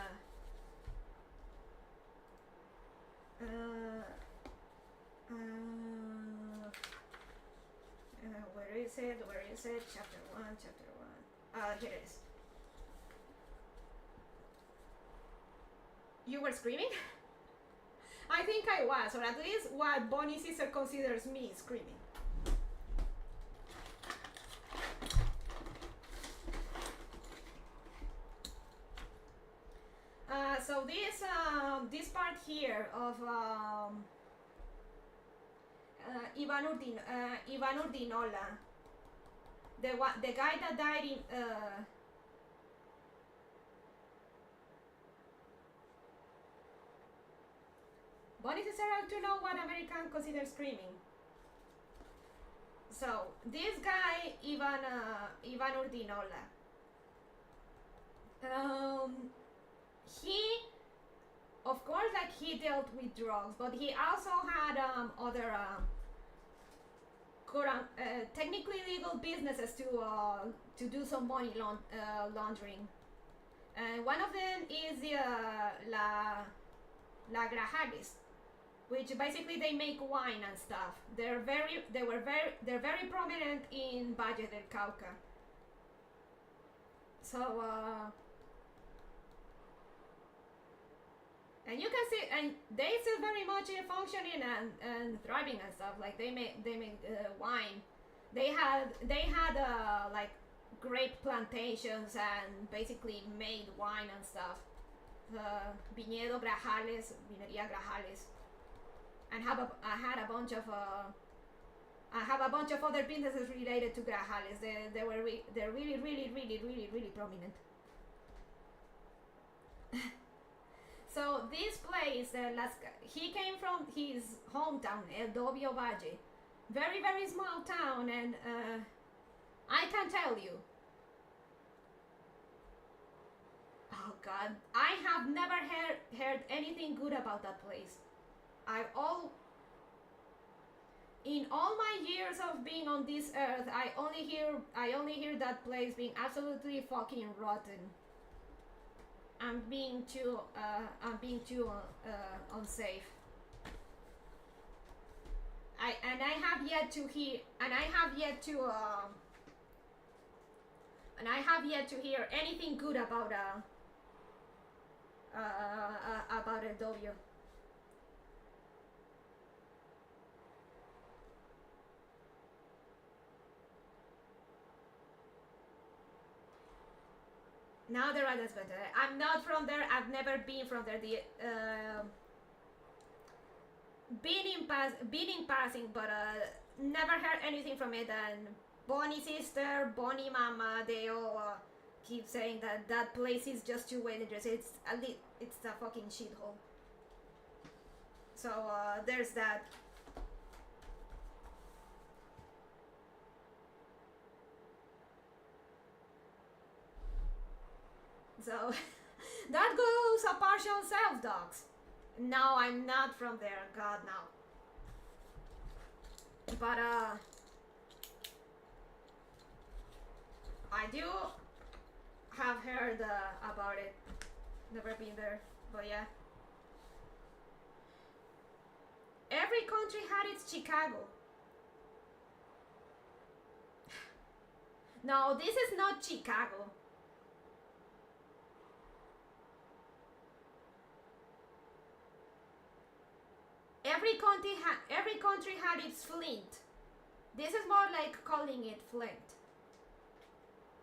where is it? Chapter 1. Here it is. You were screaming? I think I was, or at least what Bonnie Sister considers me screaming. So this part here of Ivan Urdinola, the guy that died in to know what American considers screaming. So this guy Ivan Urdinola, he, of course, like he dealt with drugs, but he also had other technically legal businesses to do some money laundering. And one of them is the La Grajales, which basically they make wine and stuff. They're very prominent in Valle del Cauca. So and you can see, and they still very much functioning and thriving and stuff. Like they make wine. They had like grape plantations and basically made wine and stuff. Viñedo Grajales, Vinería Grajales, and I have a bunch of other businesses related to Grajales. They're really prominent. So this place, he came from his hometown, El Dobio Valle, very small town, and I can tell you, oh God, I have never heard anything good about that place. In all my years of being on this earth, I only hear that place being absolutely fucking rotten. I'm being too unsafe. I have yet to hear anything good about El Dobio. Now the ratas, but I'm not from there. I've never been from there. Been in passing, but never heard anything from it. And Bonnie sister, Bonnie mama, they all keep saying that place is just too dangerous. It's a fucking shithole. So there's that. So that goes a partial self dogs. No, I'm not from there. God, no. But I do have heard about it. Never been there, but yeah. Every country had its Chicago. No, this is not Chicago. Every country had its Flint. This is more like calling it Flint.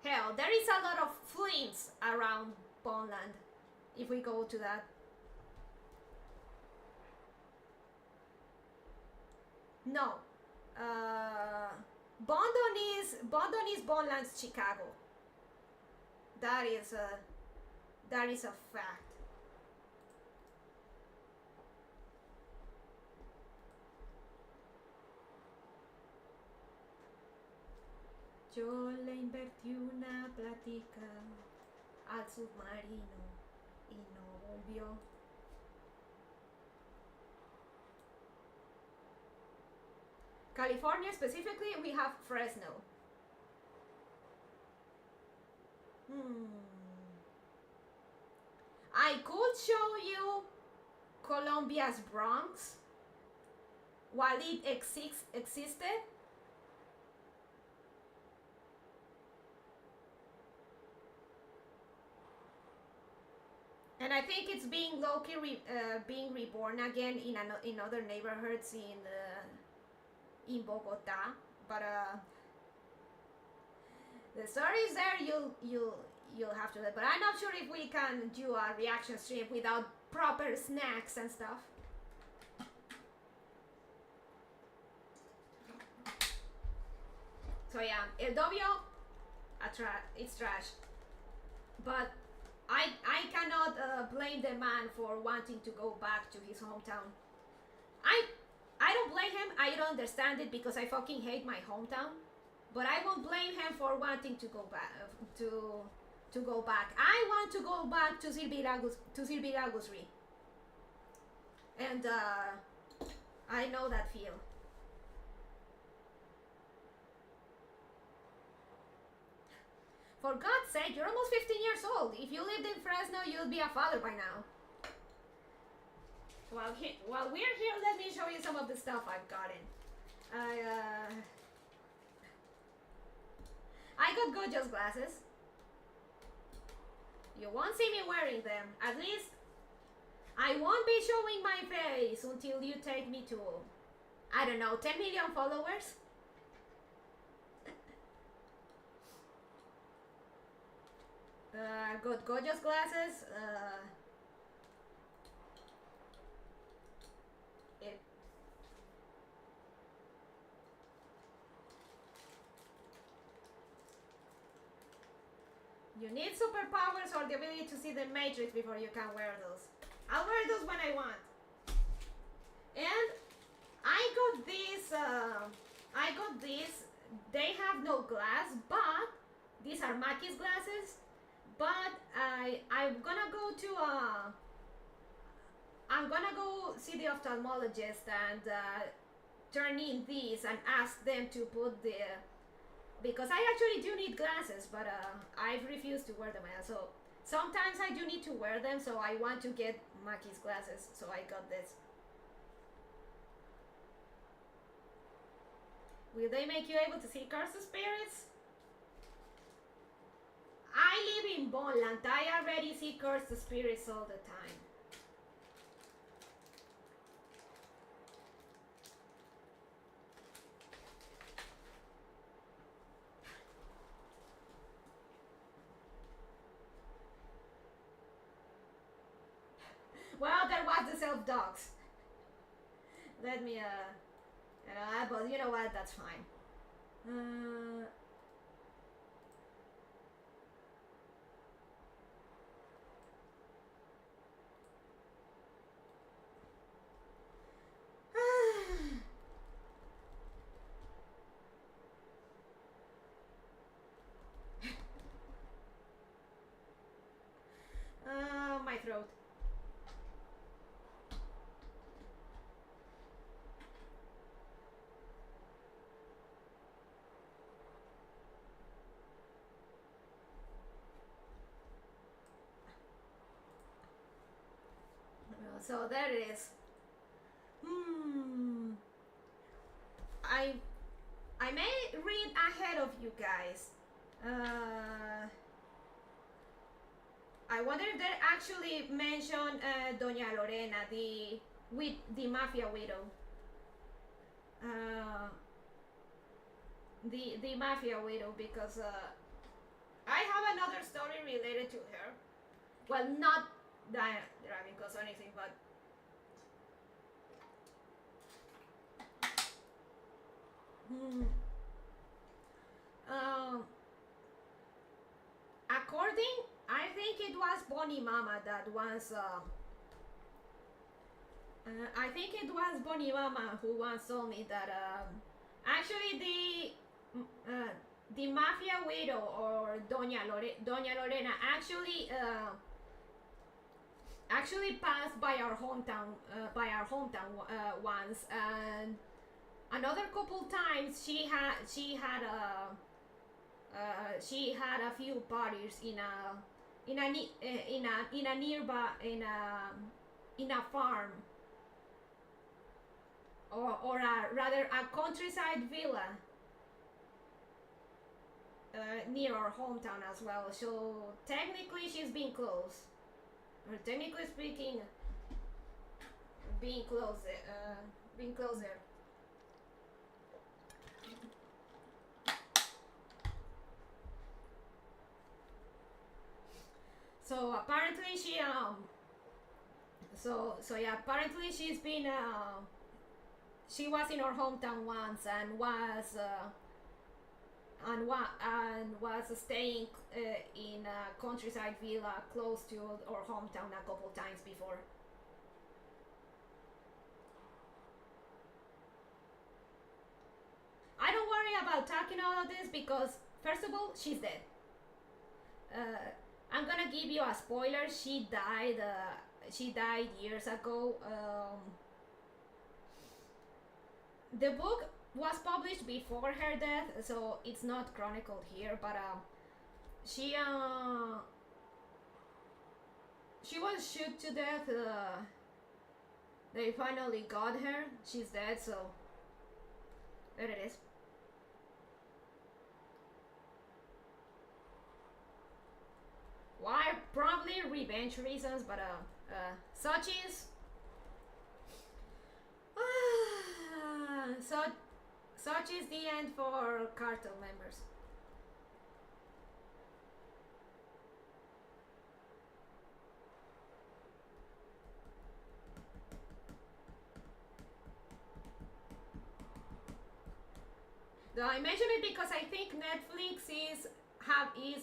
Hell, there is a lot of Flints around Bondland, if we go to that. No. Bondon is Bondland's Chicago. That is a fact. Yo le invertí una plática al submarino y no volvió. California specifically, we have Fresno. I could show you Colombia's Bronx while it existed. And I think it's being being reborn again in other neighborhoods in Bogota, but the story is there. You'll have to. But I'm not sure if we can do a reaction stream without proper snacks and stuff. So yeah, El Dobio, it's trash, but I cannot blame the man for wanting to go back to his hometown. I don't understand it because I fucking hate my hometown. But I won't blame him for wanting to go back. To go back. I want to go back to Silviragusri. And I know that feel. For God's sake, you're almost 15 years old. If you lived in Fresno, you'd be a father by now. While we're here, let me show you some of the stuff I've gotten. I got gorgeous glasses. You won't see me wearing them. At least I won't be showing my face until you take me to, I don't know, 10 million followers. Got gorgeous glasses. You need superpowers or the ability to see the Matrix before you can wear those. I'll wear those when I want. And I got these. They have no glass, but these are Maki's glasses. But I'm gonna go see the ophthalmologist and turn in these and ask them to put the, because I actually do need glasses, but I've refused to wear them. So sometimes I do need to wear them, so I want to get Maki's glasses, so I got this. Will they make you able to see cursed spirits? I live in Bonland. I already see cursed spirits all the time. Well, there was the self-dogs. Let me, but you know what, that's fine. My throat. So there it is. I may read ahead of you guys. I wonder if they actually mention Doña Lorena, the mafia widow. The mafia widow, because I have another story related to her. Well, not driving cause or anything, but according, I think it was Bonnie Mama that once I think it was Bonnie Mama who once told me that actually the mafia widow, or Doña Lorena actually passed by our hometown once, and another couple times she had a few parties in a nearby farm, or rather a countryside villa near our hometown as well. So technically she's been close, or technically speaking, being close there. So apparently she apparently she's been she was in our hometown once and was staying in a countryside villa close to our hometown a couple times before. talking all of this because, first of all, she's dead. I'm gonna give you a spoiler. She died. She died years ago. The book was published before her death, so it's not chronicled here. But she was shot to death. They finally got her. She's dead, so there it is. Why? Probably revenge reasons, but such is such is the end for Cartel members. I mention it because I think Netflix is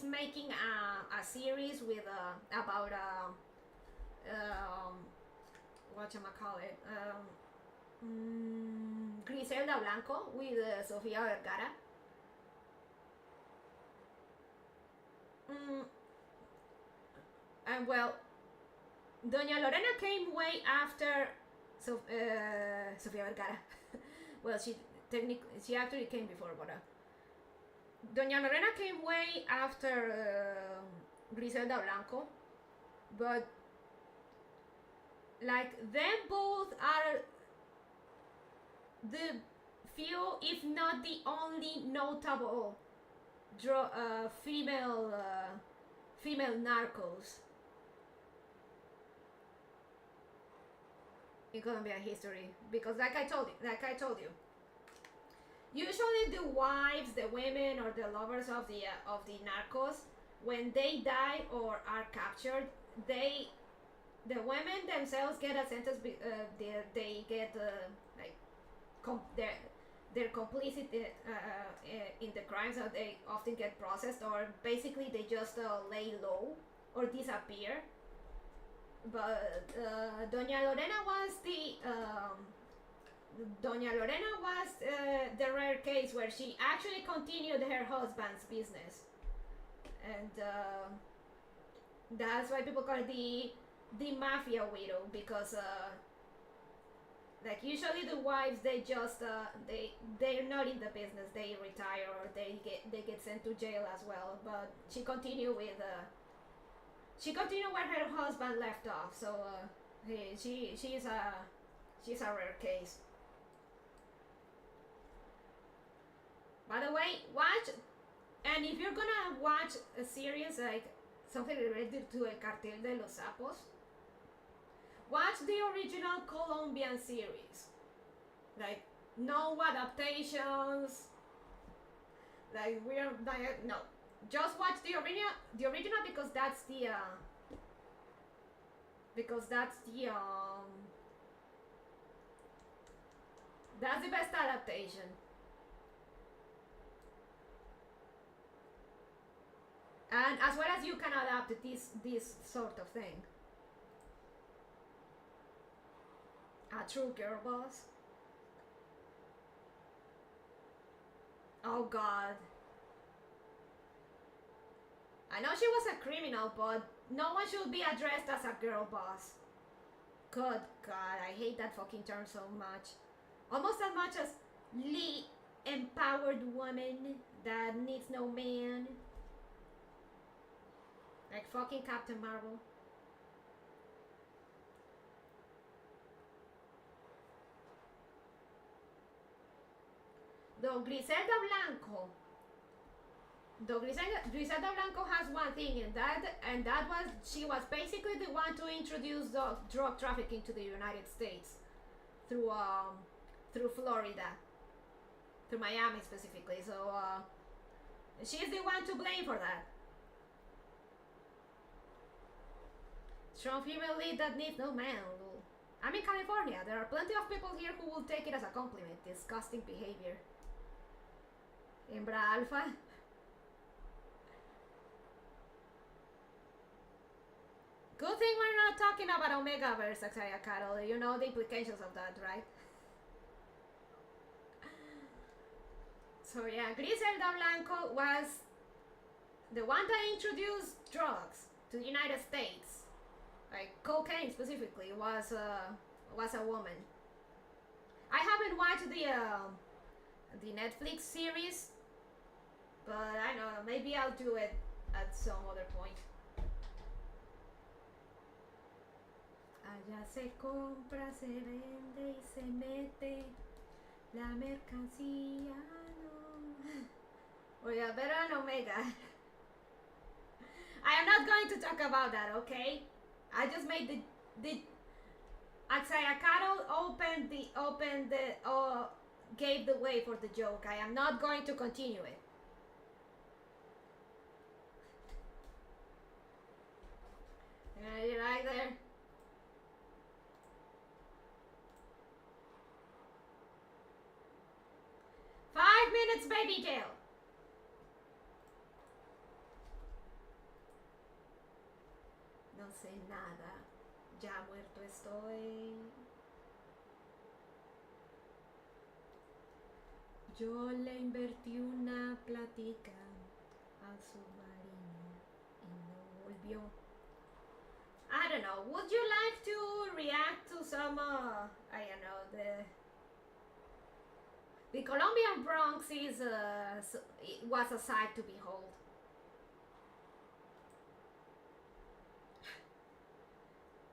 making a series with about whatchamacallit, Griselda Blanco with Sofia Vergara. And well, Doña Lorena came way after Sofia Vergara. Well, she actually came before, but Doña Lorena came way after Griselda Blanco, but like them both are the few, if not the only notable female narcos in Colombian history. Because like I told you, usually the wives, the women, or the lovers of the narcos, when they die or are captured, the women themselves get a sentence. They get their complicity in the crimes, that they often get processed, or basically they just lay low or disappear. But Doña Lorena was the rare case where she actually continued her husband's business, and that's why people call it the mafia widow, because like usually the wives, they just they're not in the business, they retire or they get sent to jail as well. But she continued where her husband left off, so she's a rare case. By the way, watch, and if you're gonna watch a series like something related to El Cartel de los Sapos, watch the original Colombian series. Like, no adaptations. Like, no. Just watch the original because that's the best adaptation. And as well as you can adapt this sort of thing. A true girl boss. Oh God. I know she was a criminal, but no one should be addressed as a girl boss. Good God, I hate that fucking term so much. Almost as much as empowered woman that needs no man. Like fucking Captain Marvel. Though Griselda Blanco has one thing, and that was she was basically the one to introduce the drug trafficking to the United States through Florida, through Miami specifically. So she's the one to blame for that. Strong female lead that needs no man. I'm in California. There are plenty of people here who will take it as a compliment. Disgusting behavior. Hembra alpha. Good thing we're not talking about Omegaverse, Axaya Carol. You know the implications of that, right? So yeah, Griselda Blanco was the one that introduced drugs to the United States, like cocaine specifically, was a woman. I haven't watched the Netflix series, but I don't know, maybe I'll do it at some other point. Allá se compra, se vende y se mete la mercancía. No. Oye, pero no Omega. I am not going to talk about that, okay? I just made the Cartel gave the way for the joke. I am not going to continue it. Yeah, you right there. Minutes, baby tail. No sé nada. Ya muerto estoy. Yo le invertí una platica al submarino y no volvió. I don't know. Would you like to react to some, I don't know, the Colombian Bronx was a sight to behold.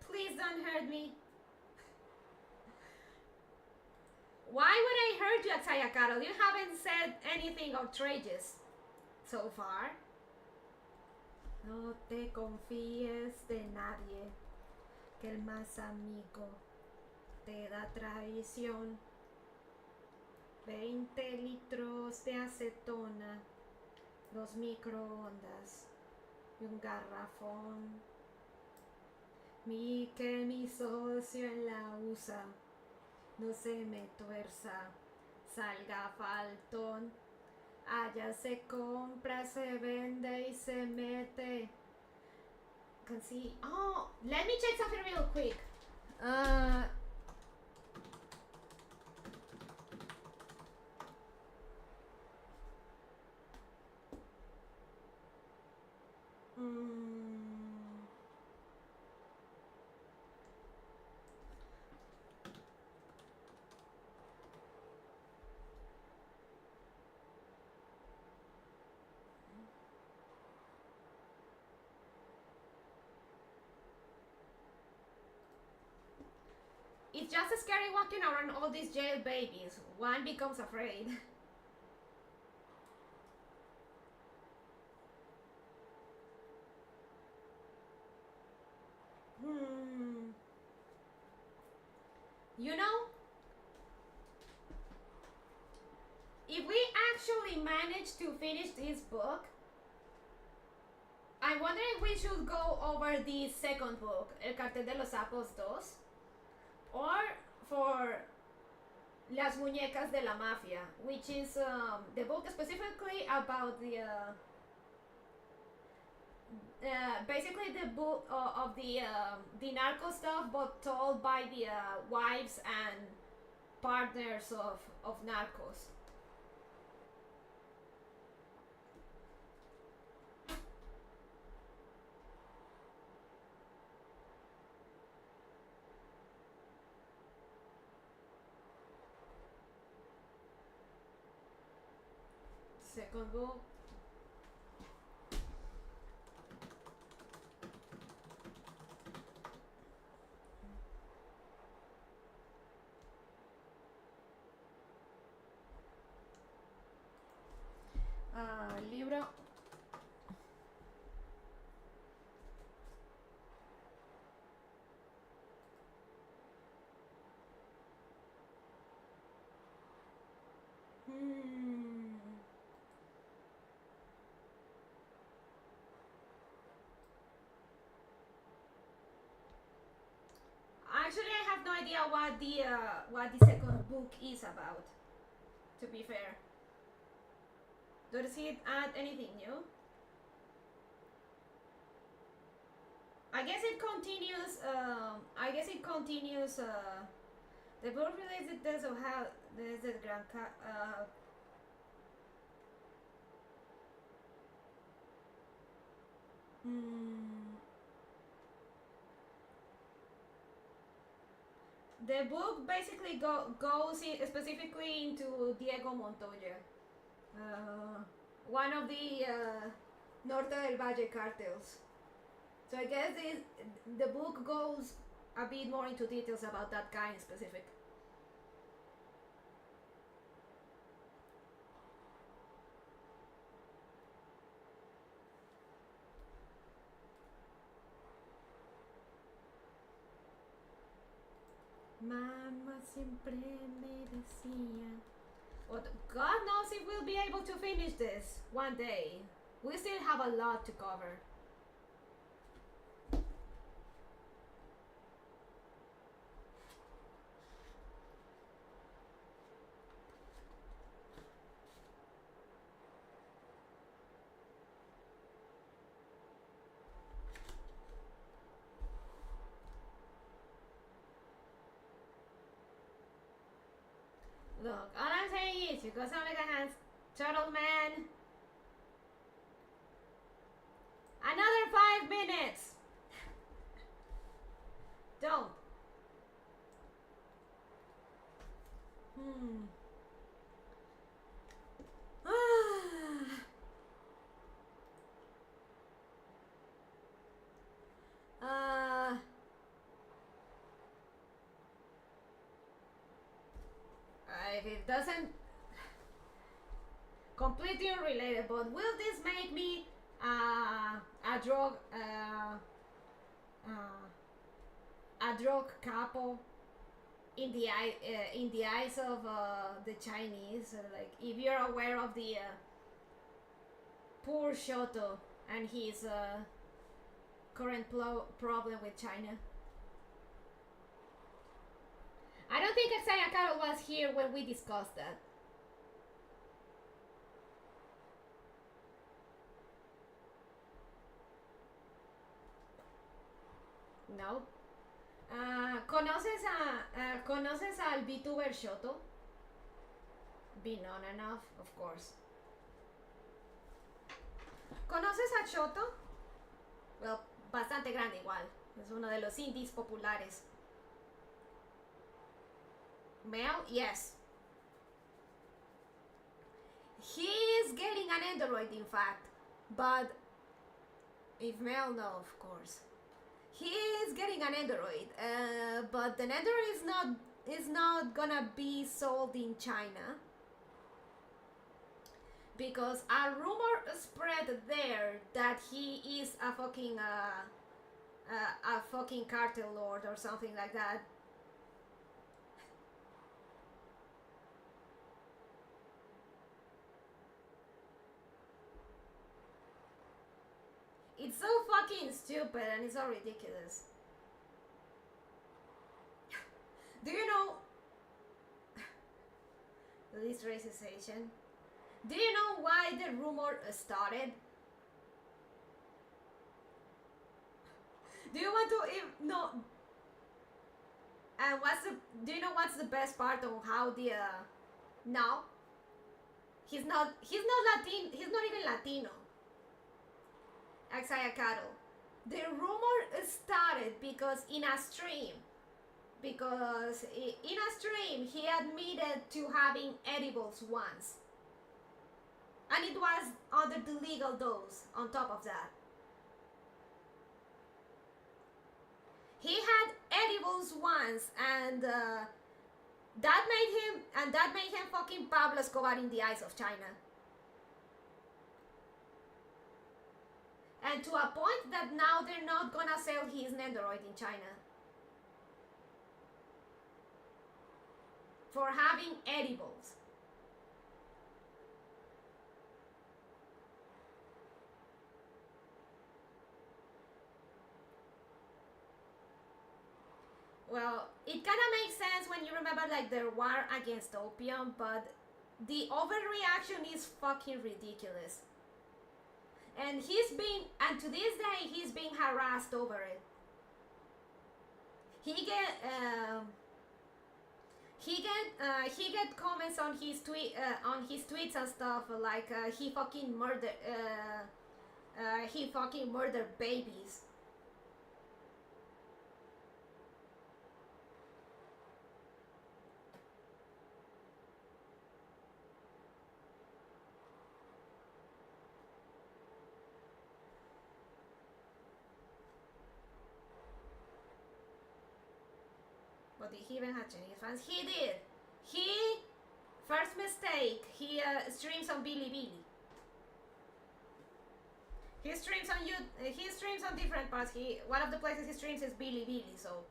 Please don't hurt me. Why would I hurt you, Atsaya Carol? You haven't said anything outrageous so far. No te confíes de nadie, que el más amigo te da traición. 20 litros de acetona, 2 microondas y un garrafón. Mi socio en la USA no se me tuerza, salga faltón. Allá se compra, se vende y se mete. Can see. Oh, let me check something real quick. It's just scary walking around all these jail babies. One becomes afraid. You know, if we actually manage to finish this book, I wonder if we should go over the second book, El Cartel de los Sapos 2, or for Las Muñecas de la Mafia, which is the book specifically about the basically the book of the narco stuff, but told by the wives and partners of narcos. Second book. Libro. Actually, I have no idea what the second book is about. To be fair, does it add anything new? I guess it continues. The book relates the deaths of how there's the Mm. The book basically goes specifically into Diego Montoya, one of the Norte del Valle cartels. So I guess the book goes a bit more into details about that guy in specific. Mamá siempre me decía. But God knows if we'll be able to finish this one day. We still have a lot to cover. Look, all I'm saying is you go sound like a hands turtle man. Another 5 minutes. Don't. If it doesn't completely unrelated, but will this make me a drug capo in the eyes of the Chinese? Like, if you're aware of the poor Shoto and his current problem with China. I don't think Cartel was here when we discussed that. No. ¿Conoces al Vtuber Shoto? Be known enough, of course. ¿Conoces a Shoto? Well, bastante grande igual. Es uno de los indies populares. Male? Yes. He is getting an android, in fact. But if male, no, of course. He is getting an android, but the android is not gonna be sold in China because a rumor spread there that he is a fucking cartel lord or something like that. It's so fucking stupid and it's so ridiculous. Do you know this racization? Do you know why the rumor started? Do you want to no? And do you know what's the best part of how the no? He's not Latino. He's not even Latino. Cartel. The rumor started because in a stream he admitted to having edibles once, and it was under the legal dose. On top of that, he had edibles once, and that made him fucking Pablo Escobar in the eyes of China. And to a point that now they're not gonna sell his Nendoroid in China for having edibles. Well, it kind of makes sense when you remember like their war against opium, but the overreaction is fucking ridiculous. And to this day, he's being harassed over it. He get comments on his tweets and stuff like he fucking murdered He fucking murdered babies. But did he even have Chinese fans? He did. First mistake, he streams on Bilibili. He streams on different parts. One of the places he streams is Bilibili, so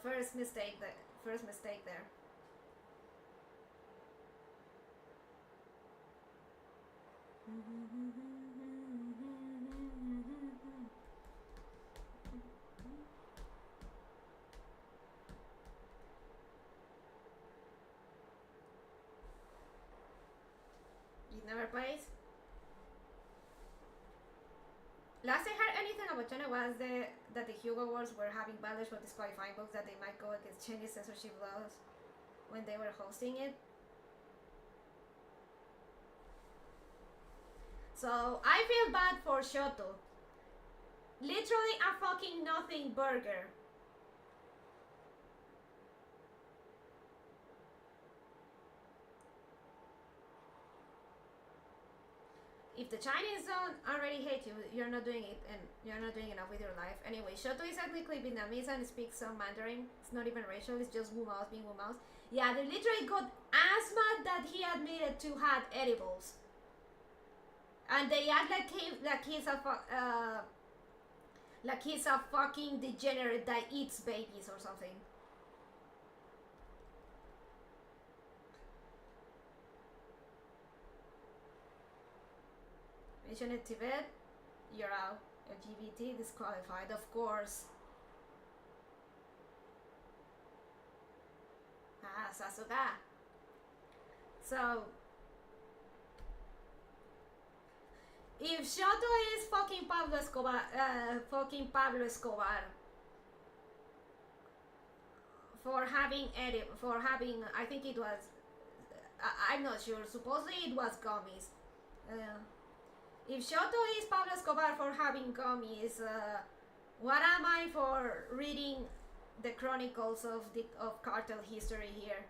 first mistake there. You never plays? Last I heard anything about China was that the Hugo Awards were having backlash for disqualifying books that they might go against Chinese censorship laws when they were hosting it. So I feel bad for Shoto. Literally a fucking nothing burger. If the Chinese don't already hate you, you're not doing it, and you're not doing enough with your life. Anyway, Shoto is ethnically Vietnamese and speaks some Mandarin. It's not even racial, it's just Wu Mao's being Wu Mao's. Yeah, they literally got asthma that he admitted to had edibles. And they act like he's a fucking degenerate that eats babies or something. Mission in Tibet, you're out. LGBT disqualified, of course. Ah, Sasuga. So, if Shoto is fucking Pablo Escobar, for having I think it was, I'm not sure. Supposedly it was gummies. If Shoto is Pablo Escobar for having gummies, what am I for reading the chronicles of cartel history here?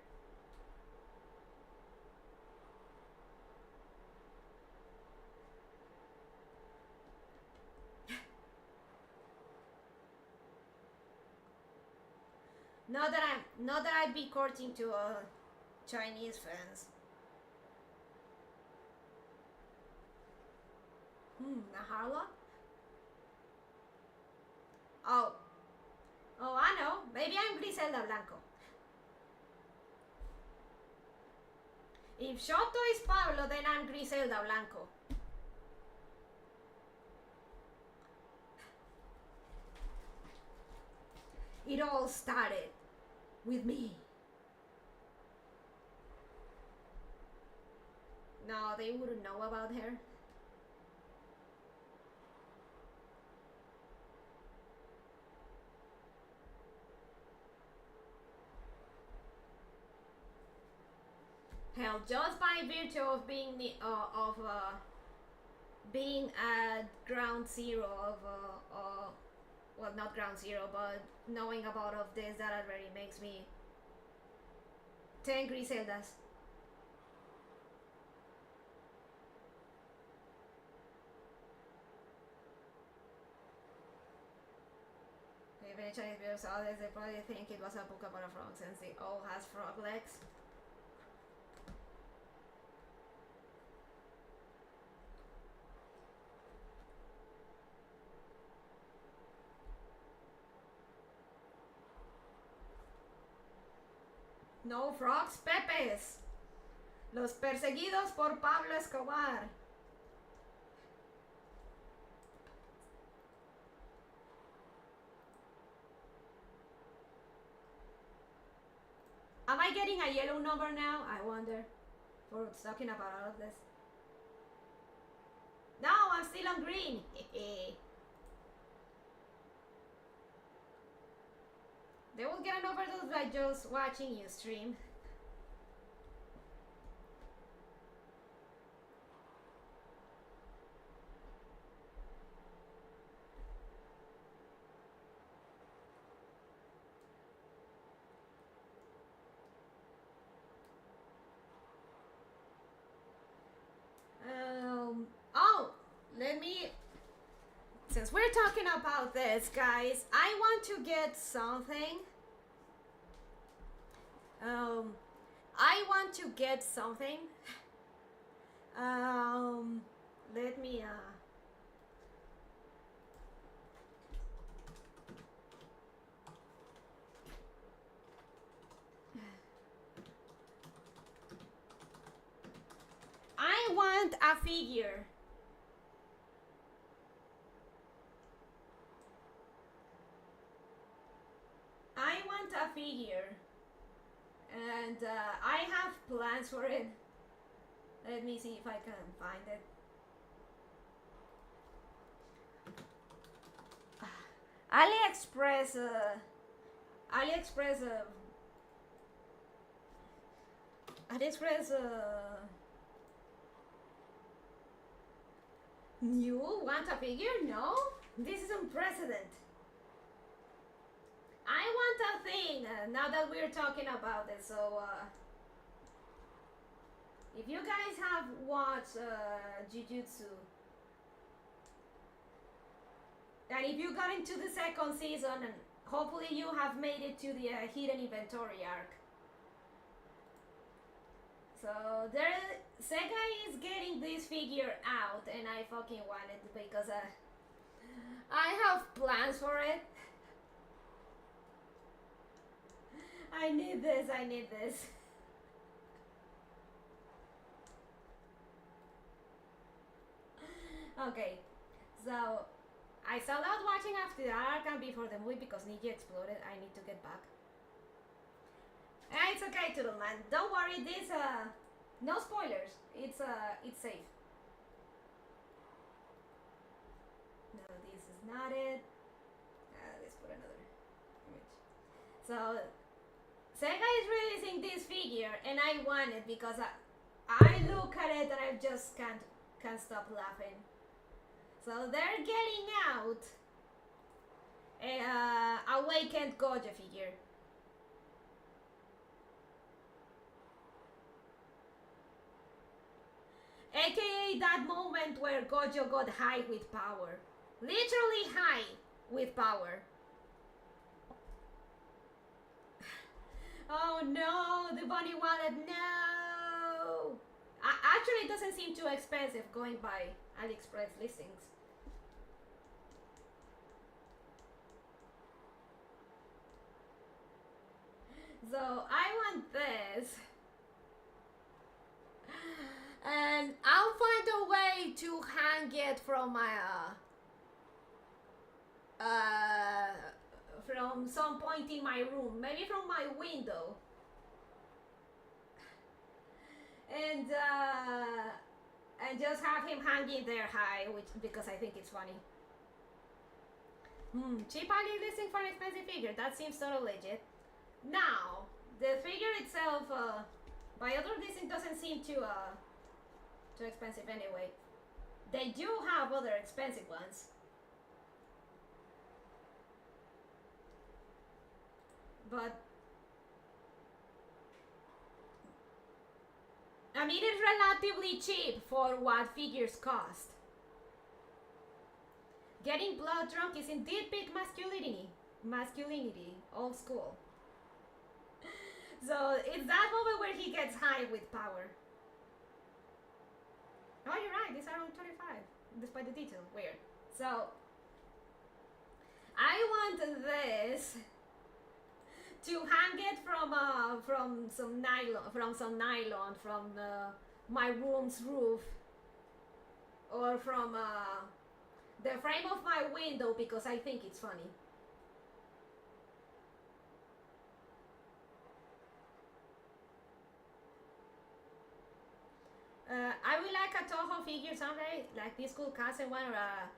Not that I'd be courting to Chinese fans. Naharla? Oh, I know. Maybe I'm Griselda Blanco. If Shoto is Pablo, then I'm Griselda Blanco. It all started with me. No, they wouldn't know about her. Hell, just by virtue of being being at ground zero of well, not ground zero, but knowing about of this, that already makes me 10 Griseldas. If any Chinese people saw this, they probably think it was a book about a frog, since it all has frog legs. No frogs, pepes. Los perseguidos por Pablo Escobar. Am I getting a yellow number now? I wonder. For talking about all of this. No, I'm still on green. They will get an overdose by just watching you stream. we're talking about this, guys, I want to get something. I want to get something. Let me I want a figure. I want a figure. And I have plans for it. Let me see if I can find it. AliExpress you want a figure? No? This is unprecedented. I want a thing now that we're talking about it. So if you guys have watched Jujutsu, and if you got into the second season, and hopefully you have made it to the hidden inventory arc. So Sega is getting this figure out, and I fucking want it because I have plans for it. I need this. Okay, so I stopped out watching after the arc and before the movie because Ninja exploded. I need to get back. It's okay, Toodle Man. Don't worry. This no spoilers. It's safe. No, this is not it. Let's put another image. So Sega is releasing this figure, and I want it because I look at it and I just can't stop laughing. So they're getting out a Awakened Gojo figure. AKA that moment where Gojo got high with power. Literally high with power. Oh no, the bunny wallet, no! Actually, it doesn't seem too expensive going by AliExpress listings. So I want this. And I'll find a way to hang it from my from some point in my room, maybe from my window, and just have him hanging there high, because I think it's funny. Cheap Ali listing for an expensive figure. That seems totally legit. Now, the figure itself, by other listing, doesn't seem too expensive anyway. They do have other expensive ones. But I mean, it's relatively cheap for what figures cost. Getting blood drunk is indeed peak masculinity, old school. So it's that moment where he gets high with power. Oh, you're right, these are only 25, despite the detail. Weird. So I want this to hang it from some nylon from my room's roof, or from the frame of my window, because I think it's funny. I would like a Toho figure someday, like this cool Kase one, or a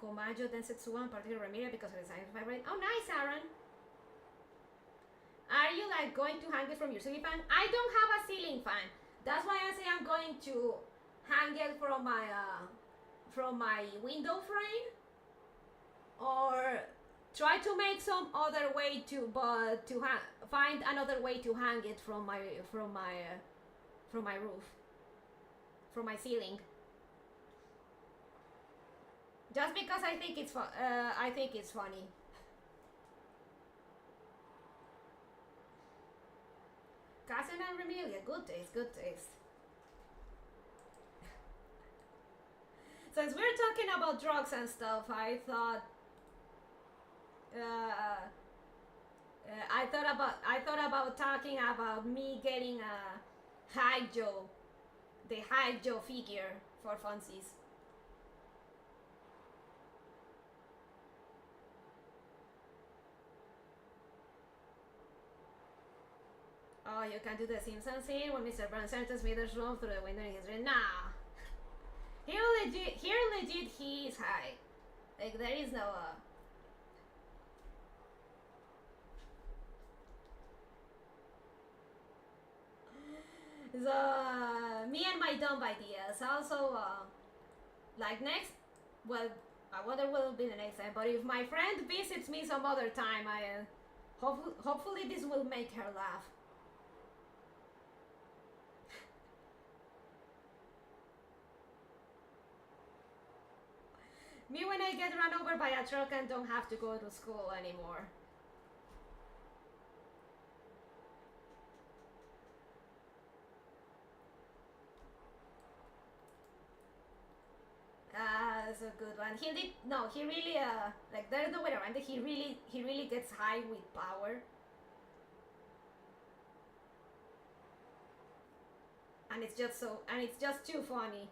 Komajo Densetsu one, particularly Ramirez, because of the design favorite. Oh, nice, Aaron. Are you like going to hang it from your ceiling fan? I don't have a ceiling fan. That's why I say I'm going to hang it from my window frame, or try to make some other way to find another way to hang it from my roof, from my ceiling. Just because I think it's funny. Cousin and Remelia, good taste, good taste. Since we're talking about drugs and stuff, I thought I thought about talking about me getting a the High Joe figure for funsies. Oh, you can do the Simpsons scene when Mr. Burns enters Smithers' room through the window and he's like, nah. Here legit, he is high. Like, there is no, So, me and my dumb ideas. Also, like next, well, I wonder what will be the next time. But if my friend visits me some other time, hopefully this will make her laugh. Me when I get run over by a truck and don't have to go to school anymore. That's a good one. He really, like, there's no way around it. He really gets high with power. And it's just too funny.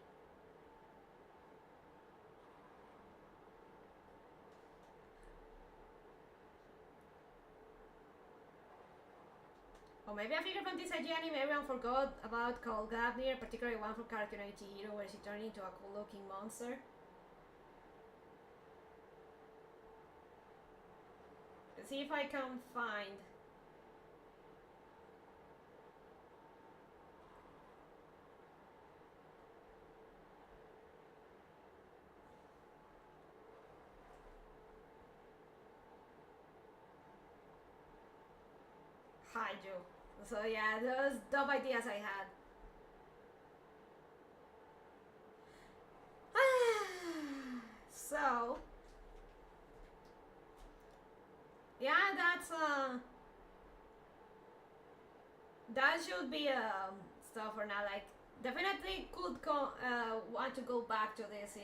Or maybe a figure from this IG anime everyone forgot about called Gabnir, particularly one from Cartel Hero where she turned into a cool looking monster. Let's see if I can find. Hi, Joe. So yeah, those dumb ideas I had. So yeah, that should be stuff for now. Like, definitely could want to go back to this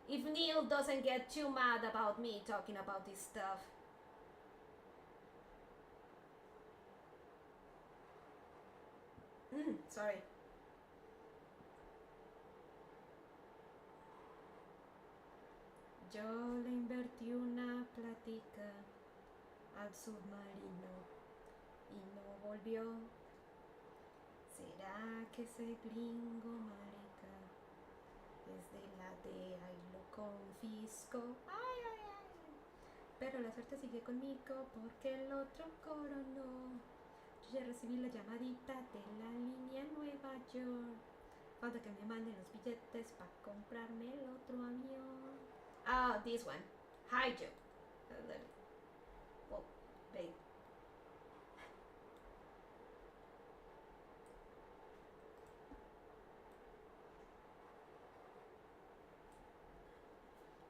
if Neil doesn't get too mad about me talking about this stuff. Sorry. Yo le invertí una platica al submarino y no volvió. ¿Será que ese gringo marica es de la DEA y lo confisco? Ay, ay, ay. Pero la suerte sigue conmigo porque el otro coronó. Yo ya recibí la llamadita de la línea Nueva York. Falta que me manden los billetes para comprarme el otro avión. Ah, this one. Hi, Joe. Oh, wait.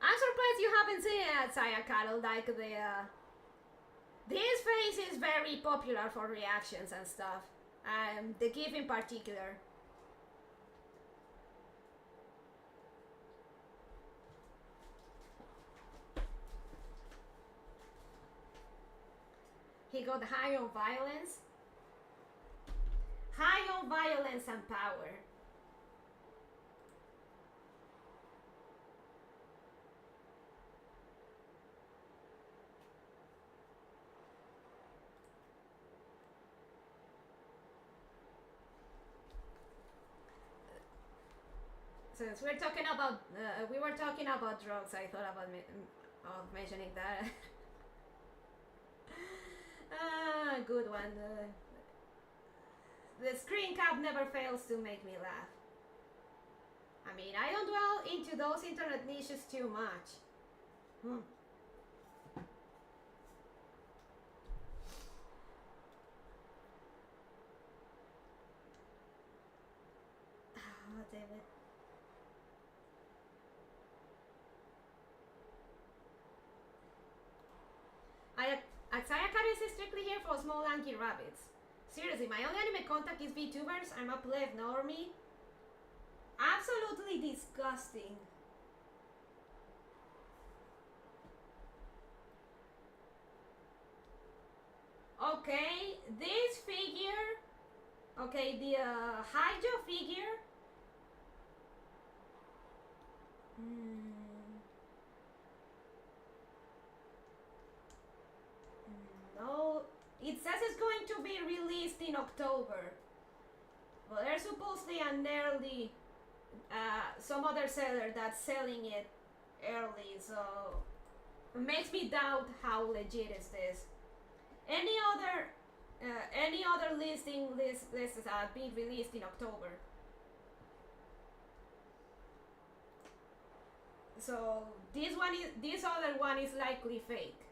I'm surprised you haven't seen it, Saya Carol. Like this face is very popular for reactions and stuff. The GIF in particular. He got high on violence. High on violence and power. Since we're talking about, we were talking about drugs, I thought about mentioning that. Good one. The screen cap never fails to make me laugh. I mean, I don't dwell into those internet niches too much. Oh, damn it. Sayakari is strictly here for small lanky rabbits. Seriously, my only anime contact is Vtubers. I'm a pleb normie. Absolutely disgusting. Okay, this figure. Okay, the Haijo figure. No, it says it's going to be released in October. Well, there's supposedly an early, some other seller that's selling it early, so it makes me doubt how legit is this. Any other listing lists being released in October. So this other one is likely fake.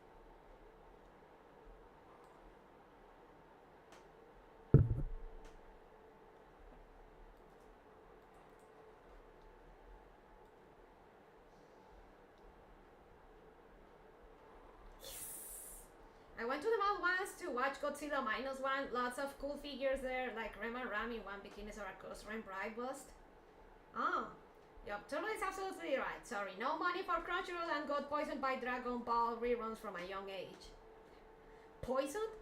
I went to the mall once to watch Godzilla -1. Lots of cool figures there, like Rem and Ram in one bikini Saracos Rem Pride bust. Oh, yep, Turtle is absolutely right. Sorry, no money for Crunchyroll and got poisoned by Dragon Ball reruns from a young age. Poisoned?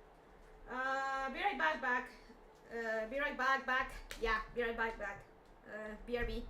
Be right back. Be right back. Yeah, be right back. BRB.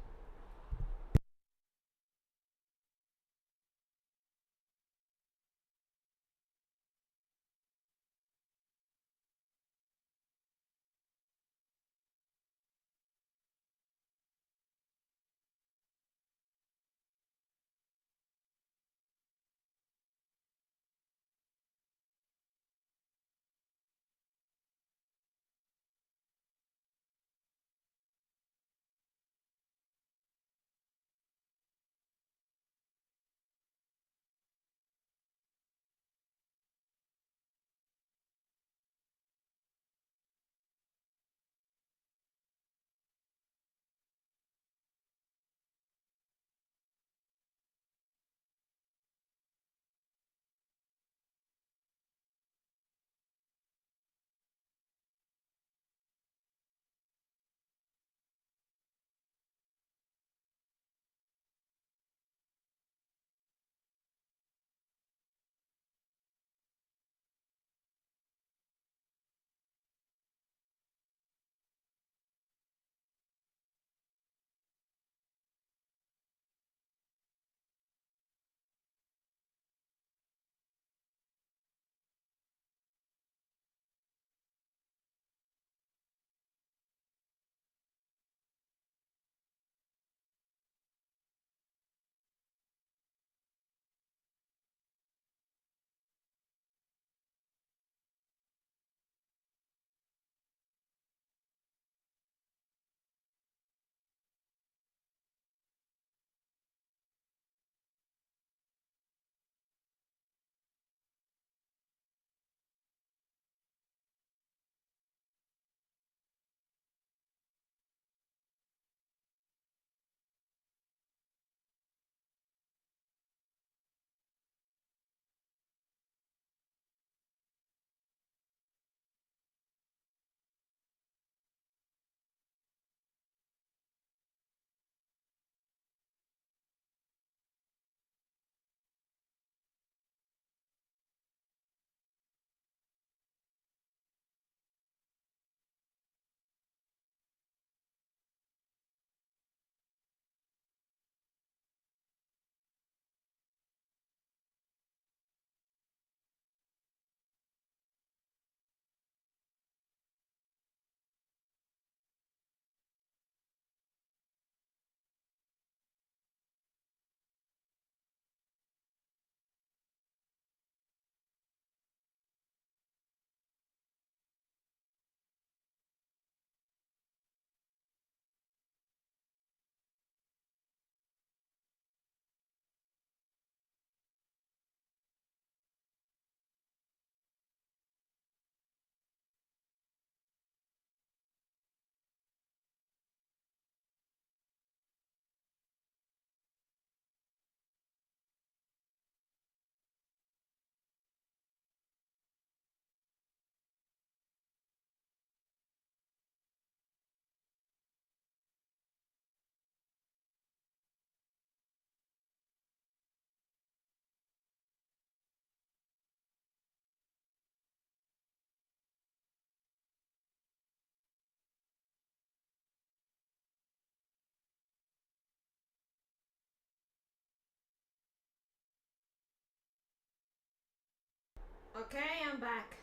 am back.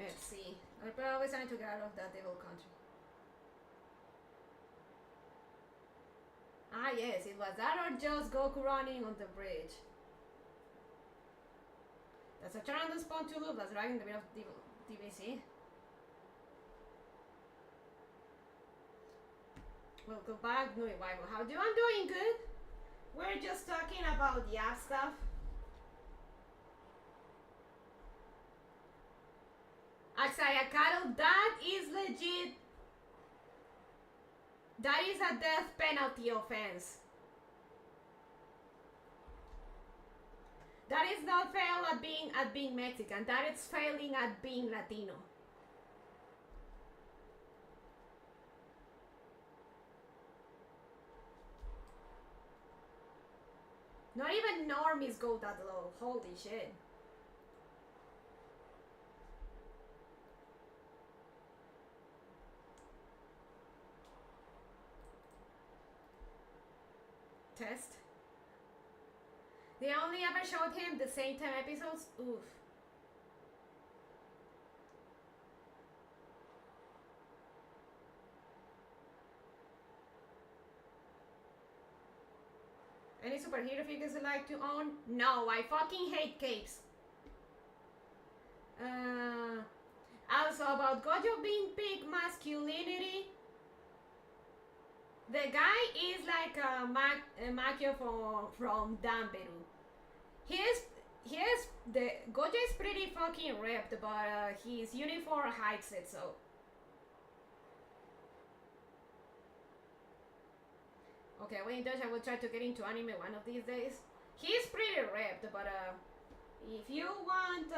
Let's see. I always trying to get out of that devil country. Ah yes, it was that or just Goku running on the bridge. That's a turn on the spawn to loop that's dragging the bit of DBC. Welcome back, Nui Bible. How do you? I'm doing good. We're just talking about yeah stuff. Axaya Cartel, that is legit. That is a death penalty offense. That is not fail at being Mexican. That is failing at being Latino. Not even normies go that low. Holy shit. Test. They only ever showed him the same 10 episodes? Oof. Any superhero figures you like to own? No, I fucking hate capes. Also about Gojo being peak masculinity. The guy is like a Makio from Danberu. The Gojo is pretty fucking ripped, but his uniform hides it, so. Okay, when in Dutch I will try to get into anime one of these days. He's pretty ripped, but if you want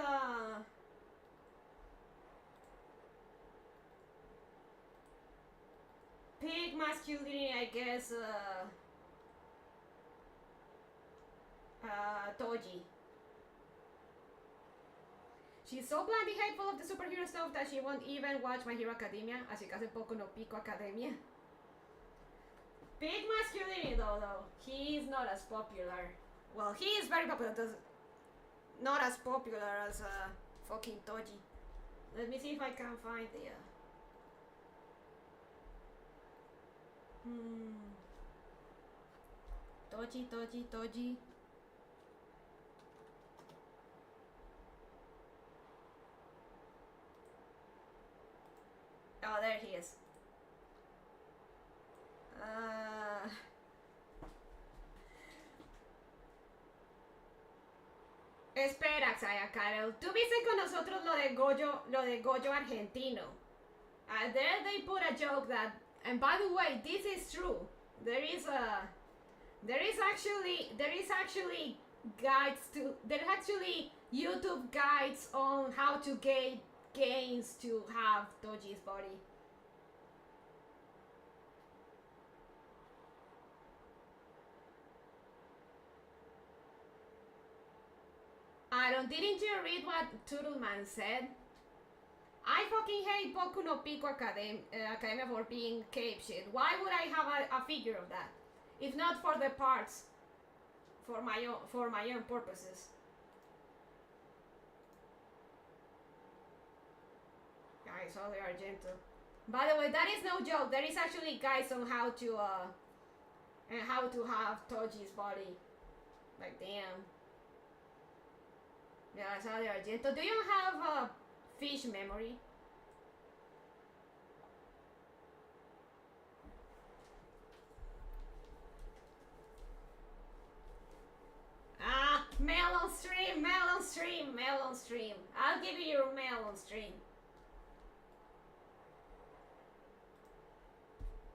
peak masculinity, I guess Toji. She's so blandly hateful of the superhero stuff that she won't even watch My Hero Academia, así que hace poco no pico Academia. Big masculinity though, he is not as popular. Well, he is very popular, not as popular as fucking Toji. Let me see if I can find the Toji. Oh, there he is. Espera, Xaya Cartel. ¿Tú viste con nosotros lo de Gojo argentino? There they put a joke that, and by the way, this is true. There is actually YouTube guides on how to get gains to have Toji's body. Didn't you read what Turtleman said? I fucking hate Boku no Pico Academia for being cape shit. Why would I have a figure of that? If not for the parts, for my own purposes. Guys, all they are gentle. By the way, that is no joke. There is actually guides on how to have Toji's body. Like, damn. Yeah, that's how they are gentle. Do you have fish memory? Mail on stream. I'll give you your mail on stream.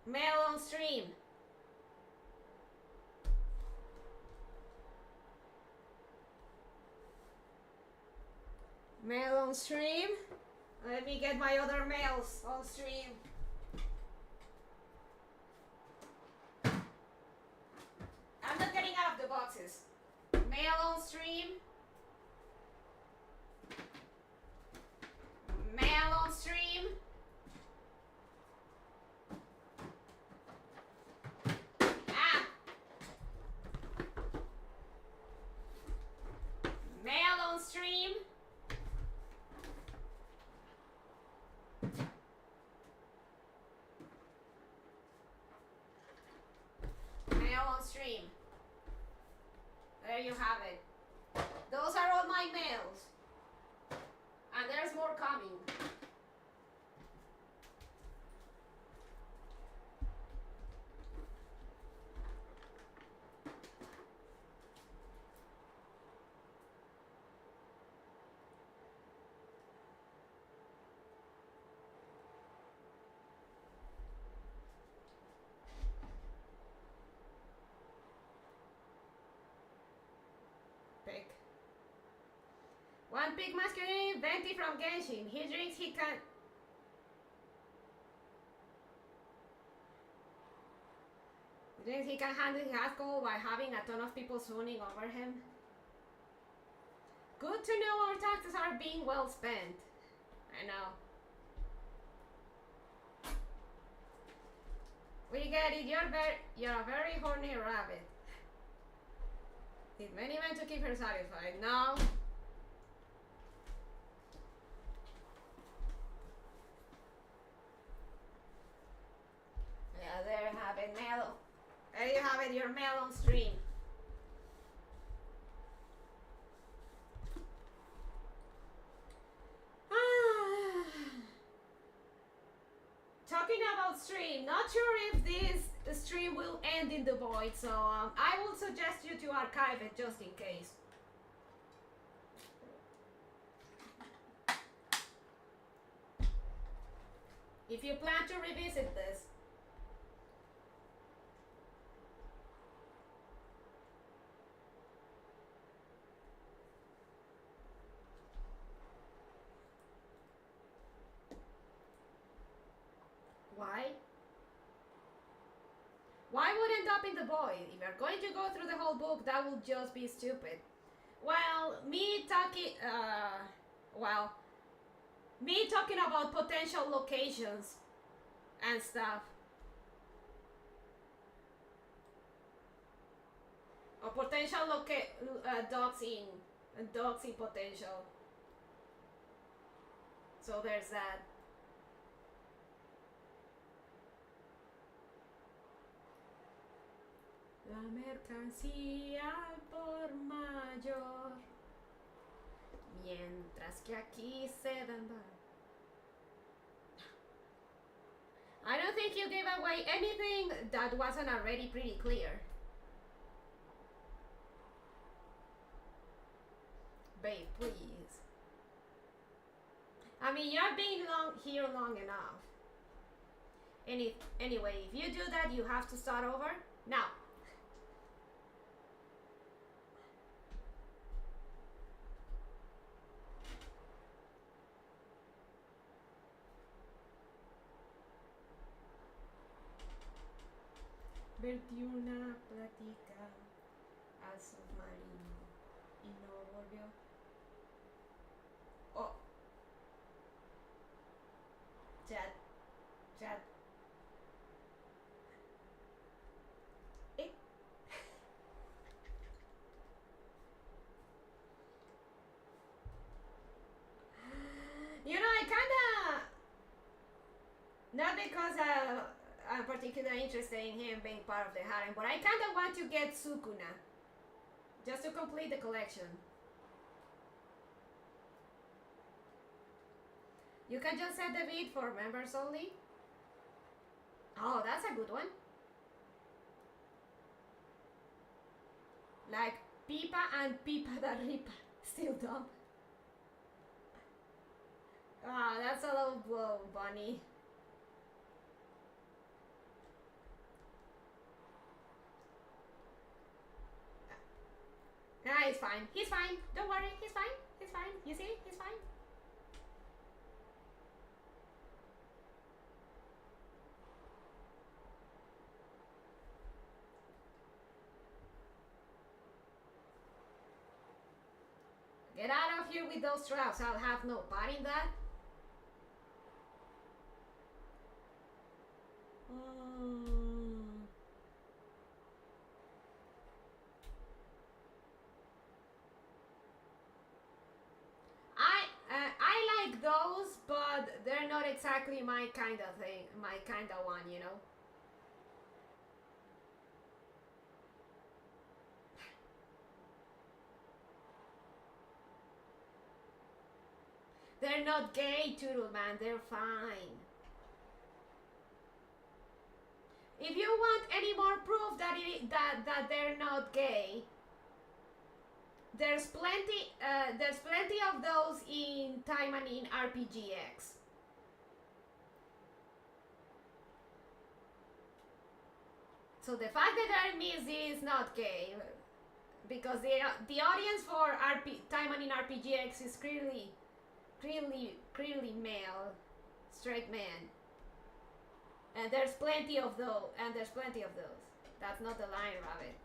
Mail on stream. Mail on stream. Let me get my other mails on stream. I'm not getting out of the boxes. Mail on stream. Mail on stream. Mail on stream. there you have it. Those are all my mails. And there's more coming. Pig. One big masculine venti from Genshin. He drinks, he can. He drinks, he can handle his alcohol while having a ton of people swooning over him. Good to know our taxes are being well spent. I know. We get it. You're a very horny rabbit. Did many men to keep her satisfied? No. Yeah, there you have it, mail. There you have it, your mail on stream. Talking about stream, not sure if this stream will end in the void, so I will suggest you to archive it just in case. If you plan to revisit this. Why? Why would end up in the void? If you're going to go through the whole book, that will just be stupid. Well, me talking about potential locations and stuff. Or potential doxing potential. So there's that. La mercancía al por mayor, mientras que aquí se dan. I don't think you gave away anything that wasn't already pretty clear. Babe, please. I mean, you're being here long enough. Anyway, if you do that, you have to start over. Now. Vertí una plática al submarino y no volvió. Oh. Chat. Eh. You know, I kinda, not because I'm particularly interested in him being part of the harem, but I kinda want to get Sukuna, just to complete the collection. You can just set the bid for members only. Oh, that's a good one. Like Pipa and Pipa da Ripa. Still dumb. Ah, that's a low blow, Bunny. Nah, he's fine. He's fine. Don't worry. He's fine. He's fine. You see? He's fine. Get out of here with those straps. I'll have no part in that. I like those, but they're not exactly my kind of thing, my kind of one, you know. They're not gay, Turtle Man. They're fine. If you want any more proof that that they're not gay, there's plenty of those in time and in RPGX. So the fact that Hermes is not gay, because the audience for time and in RPGX is clearly male, straight man. And there's plenty of those. That's not the line, Rabbit.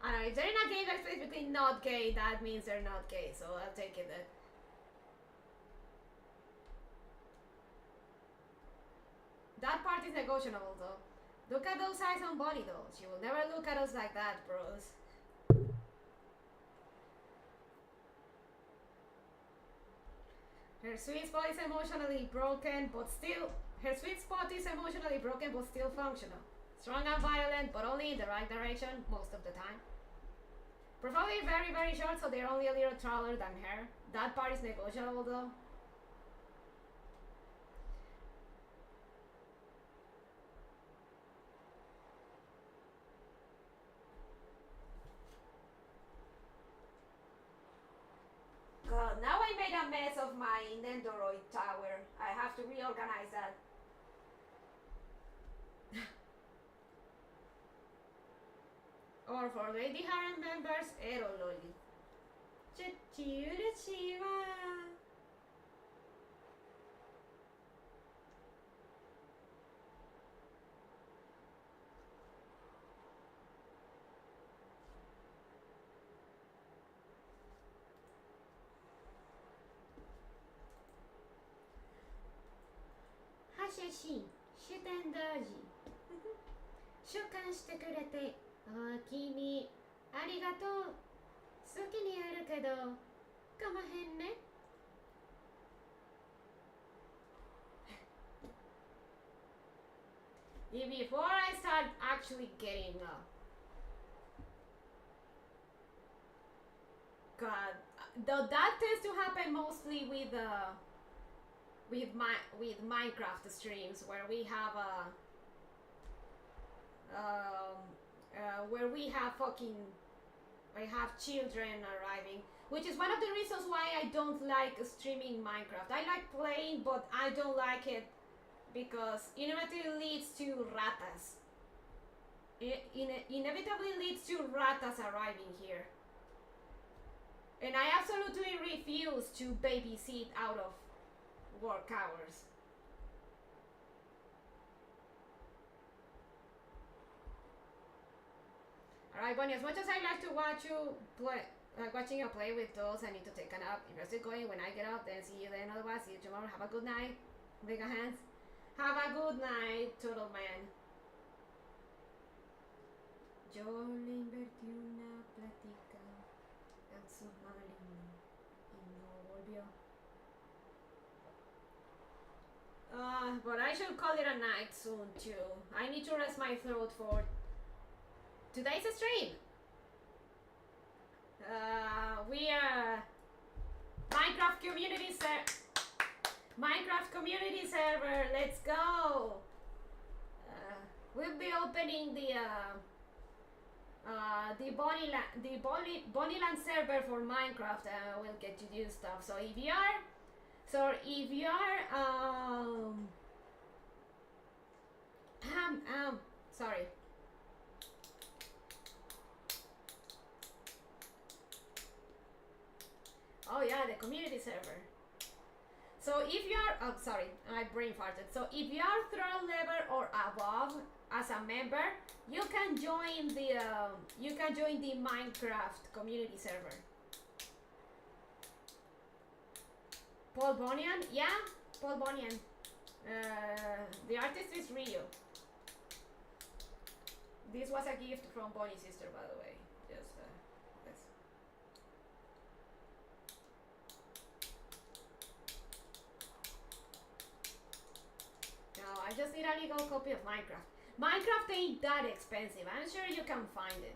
I don't know, if they're in a gay, they're specifically not gay, that means they're not gay, so I'll take it that. That part is negotiable though. Look at those eyes on Bonnie though. She will never look at us like that, bros. Her sweet spot is emotionally broken, but still functional. Strong and violent, but only in the right direction most of the time. Preferably very, very short, so they're only a little taller than her. That part is negotiable though. God, now I made a mess of my Nendoroid tower. I have to reorganize that. Or for Lady Harem members, Ero Loli. Chichiwa. Hashishi, Shitendaji. 召喚してくれておおきにありがとう。好きにやるけどかまへんね。Before I start actually getting God, though that tends to happen mostly with Minecraft streams where we have I have children arriving, which is one of the reasons why I don't like streaming Minecraft. I like playing, but I don't like it because inevitably leads to ratas. It inevitably leads to ratas arriving here. And I absolutely refuse to babysit out of work hours. Alright, Bonnie, as much as I like to watch you play, watching you play with those, I need to take a nap. If you're still going, when I get up, then see you then. Otherwise, see you tomorrow. Have a good night. Mega hands. Have a good night, Turtle Man. Yo le invertí una platica en su malín y no volvió. But I should call it a night soon too. I need to rest my throat for today's stream. We are Minecraft community server. Let's go. We'll be opening the Bonnieland server for Minecraft. We'll get to do stuff. So if you are sorry. Oh yeah, the community server. So if you are, oh sorry, I brain farted. So if you are third level or above as a member, you can join the Minecraft community server. Paul Bonian, yeah, Paul Bonian. The artist is Rio. This was a gift from Bonnie's sister, by the way. Just this. No, I just need a legal copy of Minecraft. Minecraft ain't that expensive. I'm sure you can find it.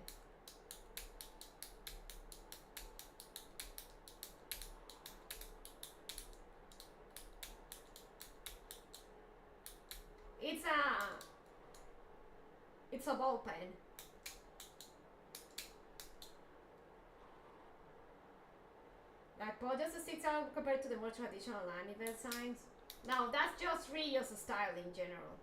It's a ball pen. Like just sticks out compared to the more traditional anime signs. No, that's just Ryo's style in general.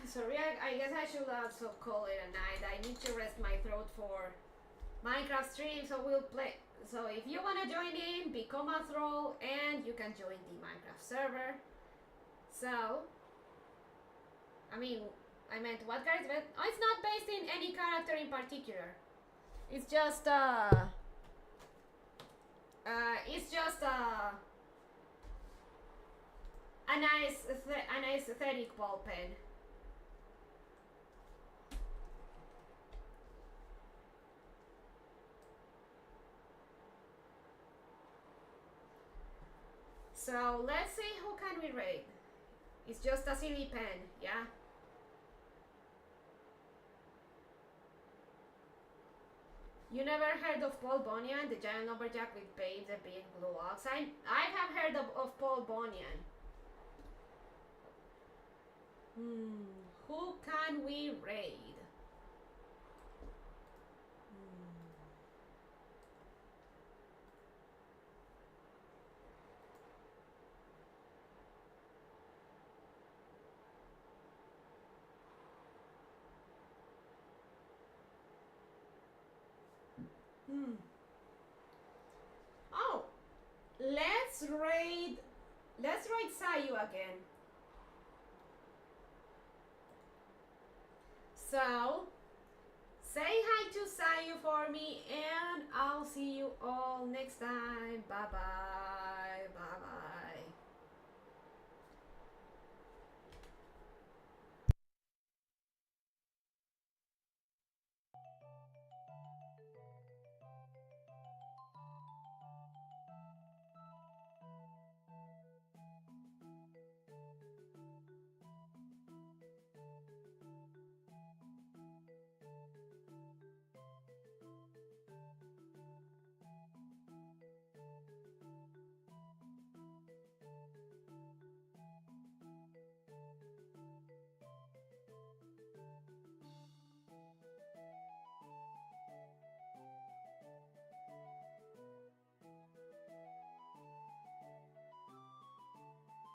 Sorry, I guess I should also call it a night. I need to rest my throat for Minecraft stream, so we'll play. So if you wanna join in, become a troll, and you can join the Minecraft server. So, I meant what character? Oh, it's not based in any character in particular. It's just a nice aesthetic ball pen. So let's see, who can we raid? It's just a silly pen, yeah? You never heard of Paul Bunyan, the giant lumberjack with babes and big blue ox? I have heard of Paul Bunyan. Who can we raid? Oh, let's raid Sayu again. So, say hi to Sayu for me, and I'll see you all next time. Bye bye.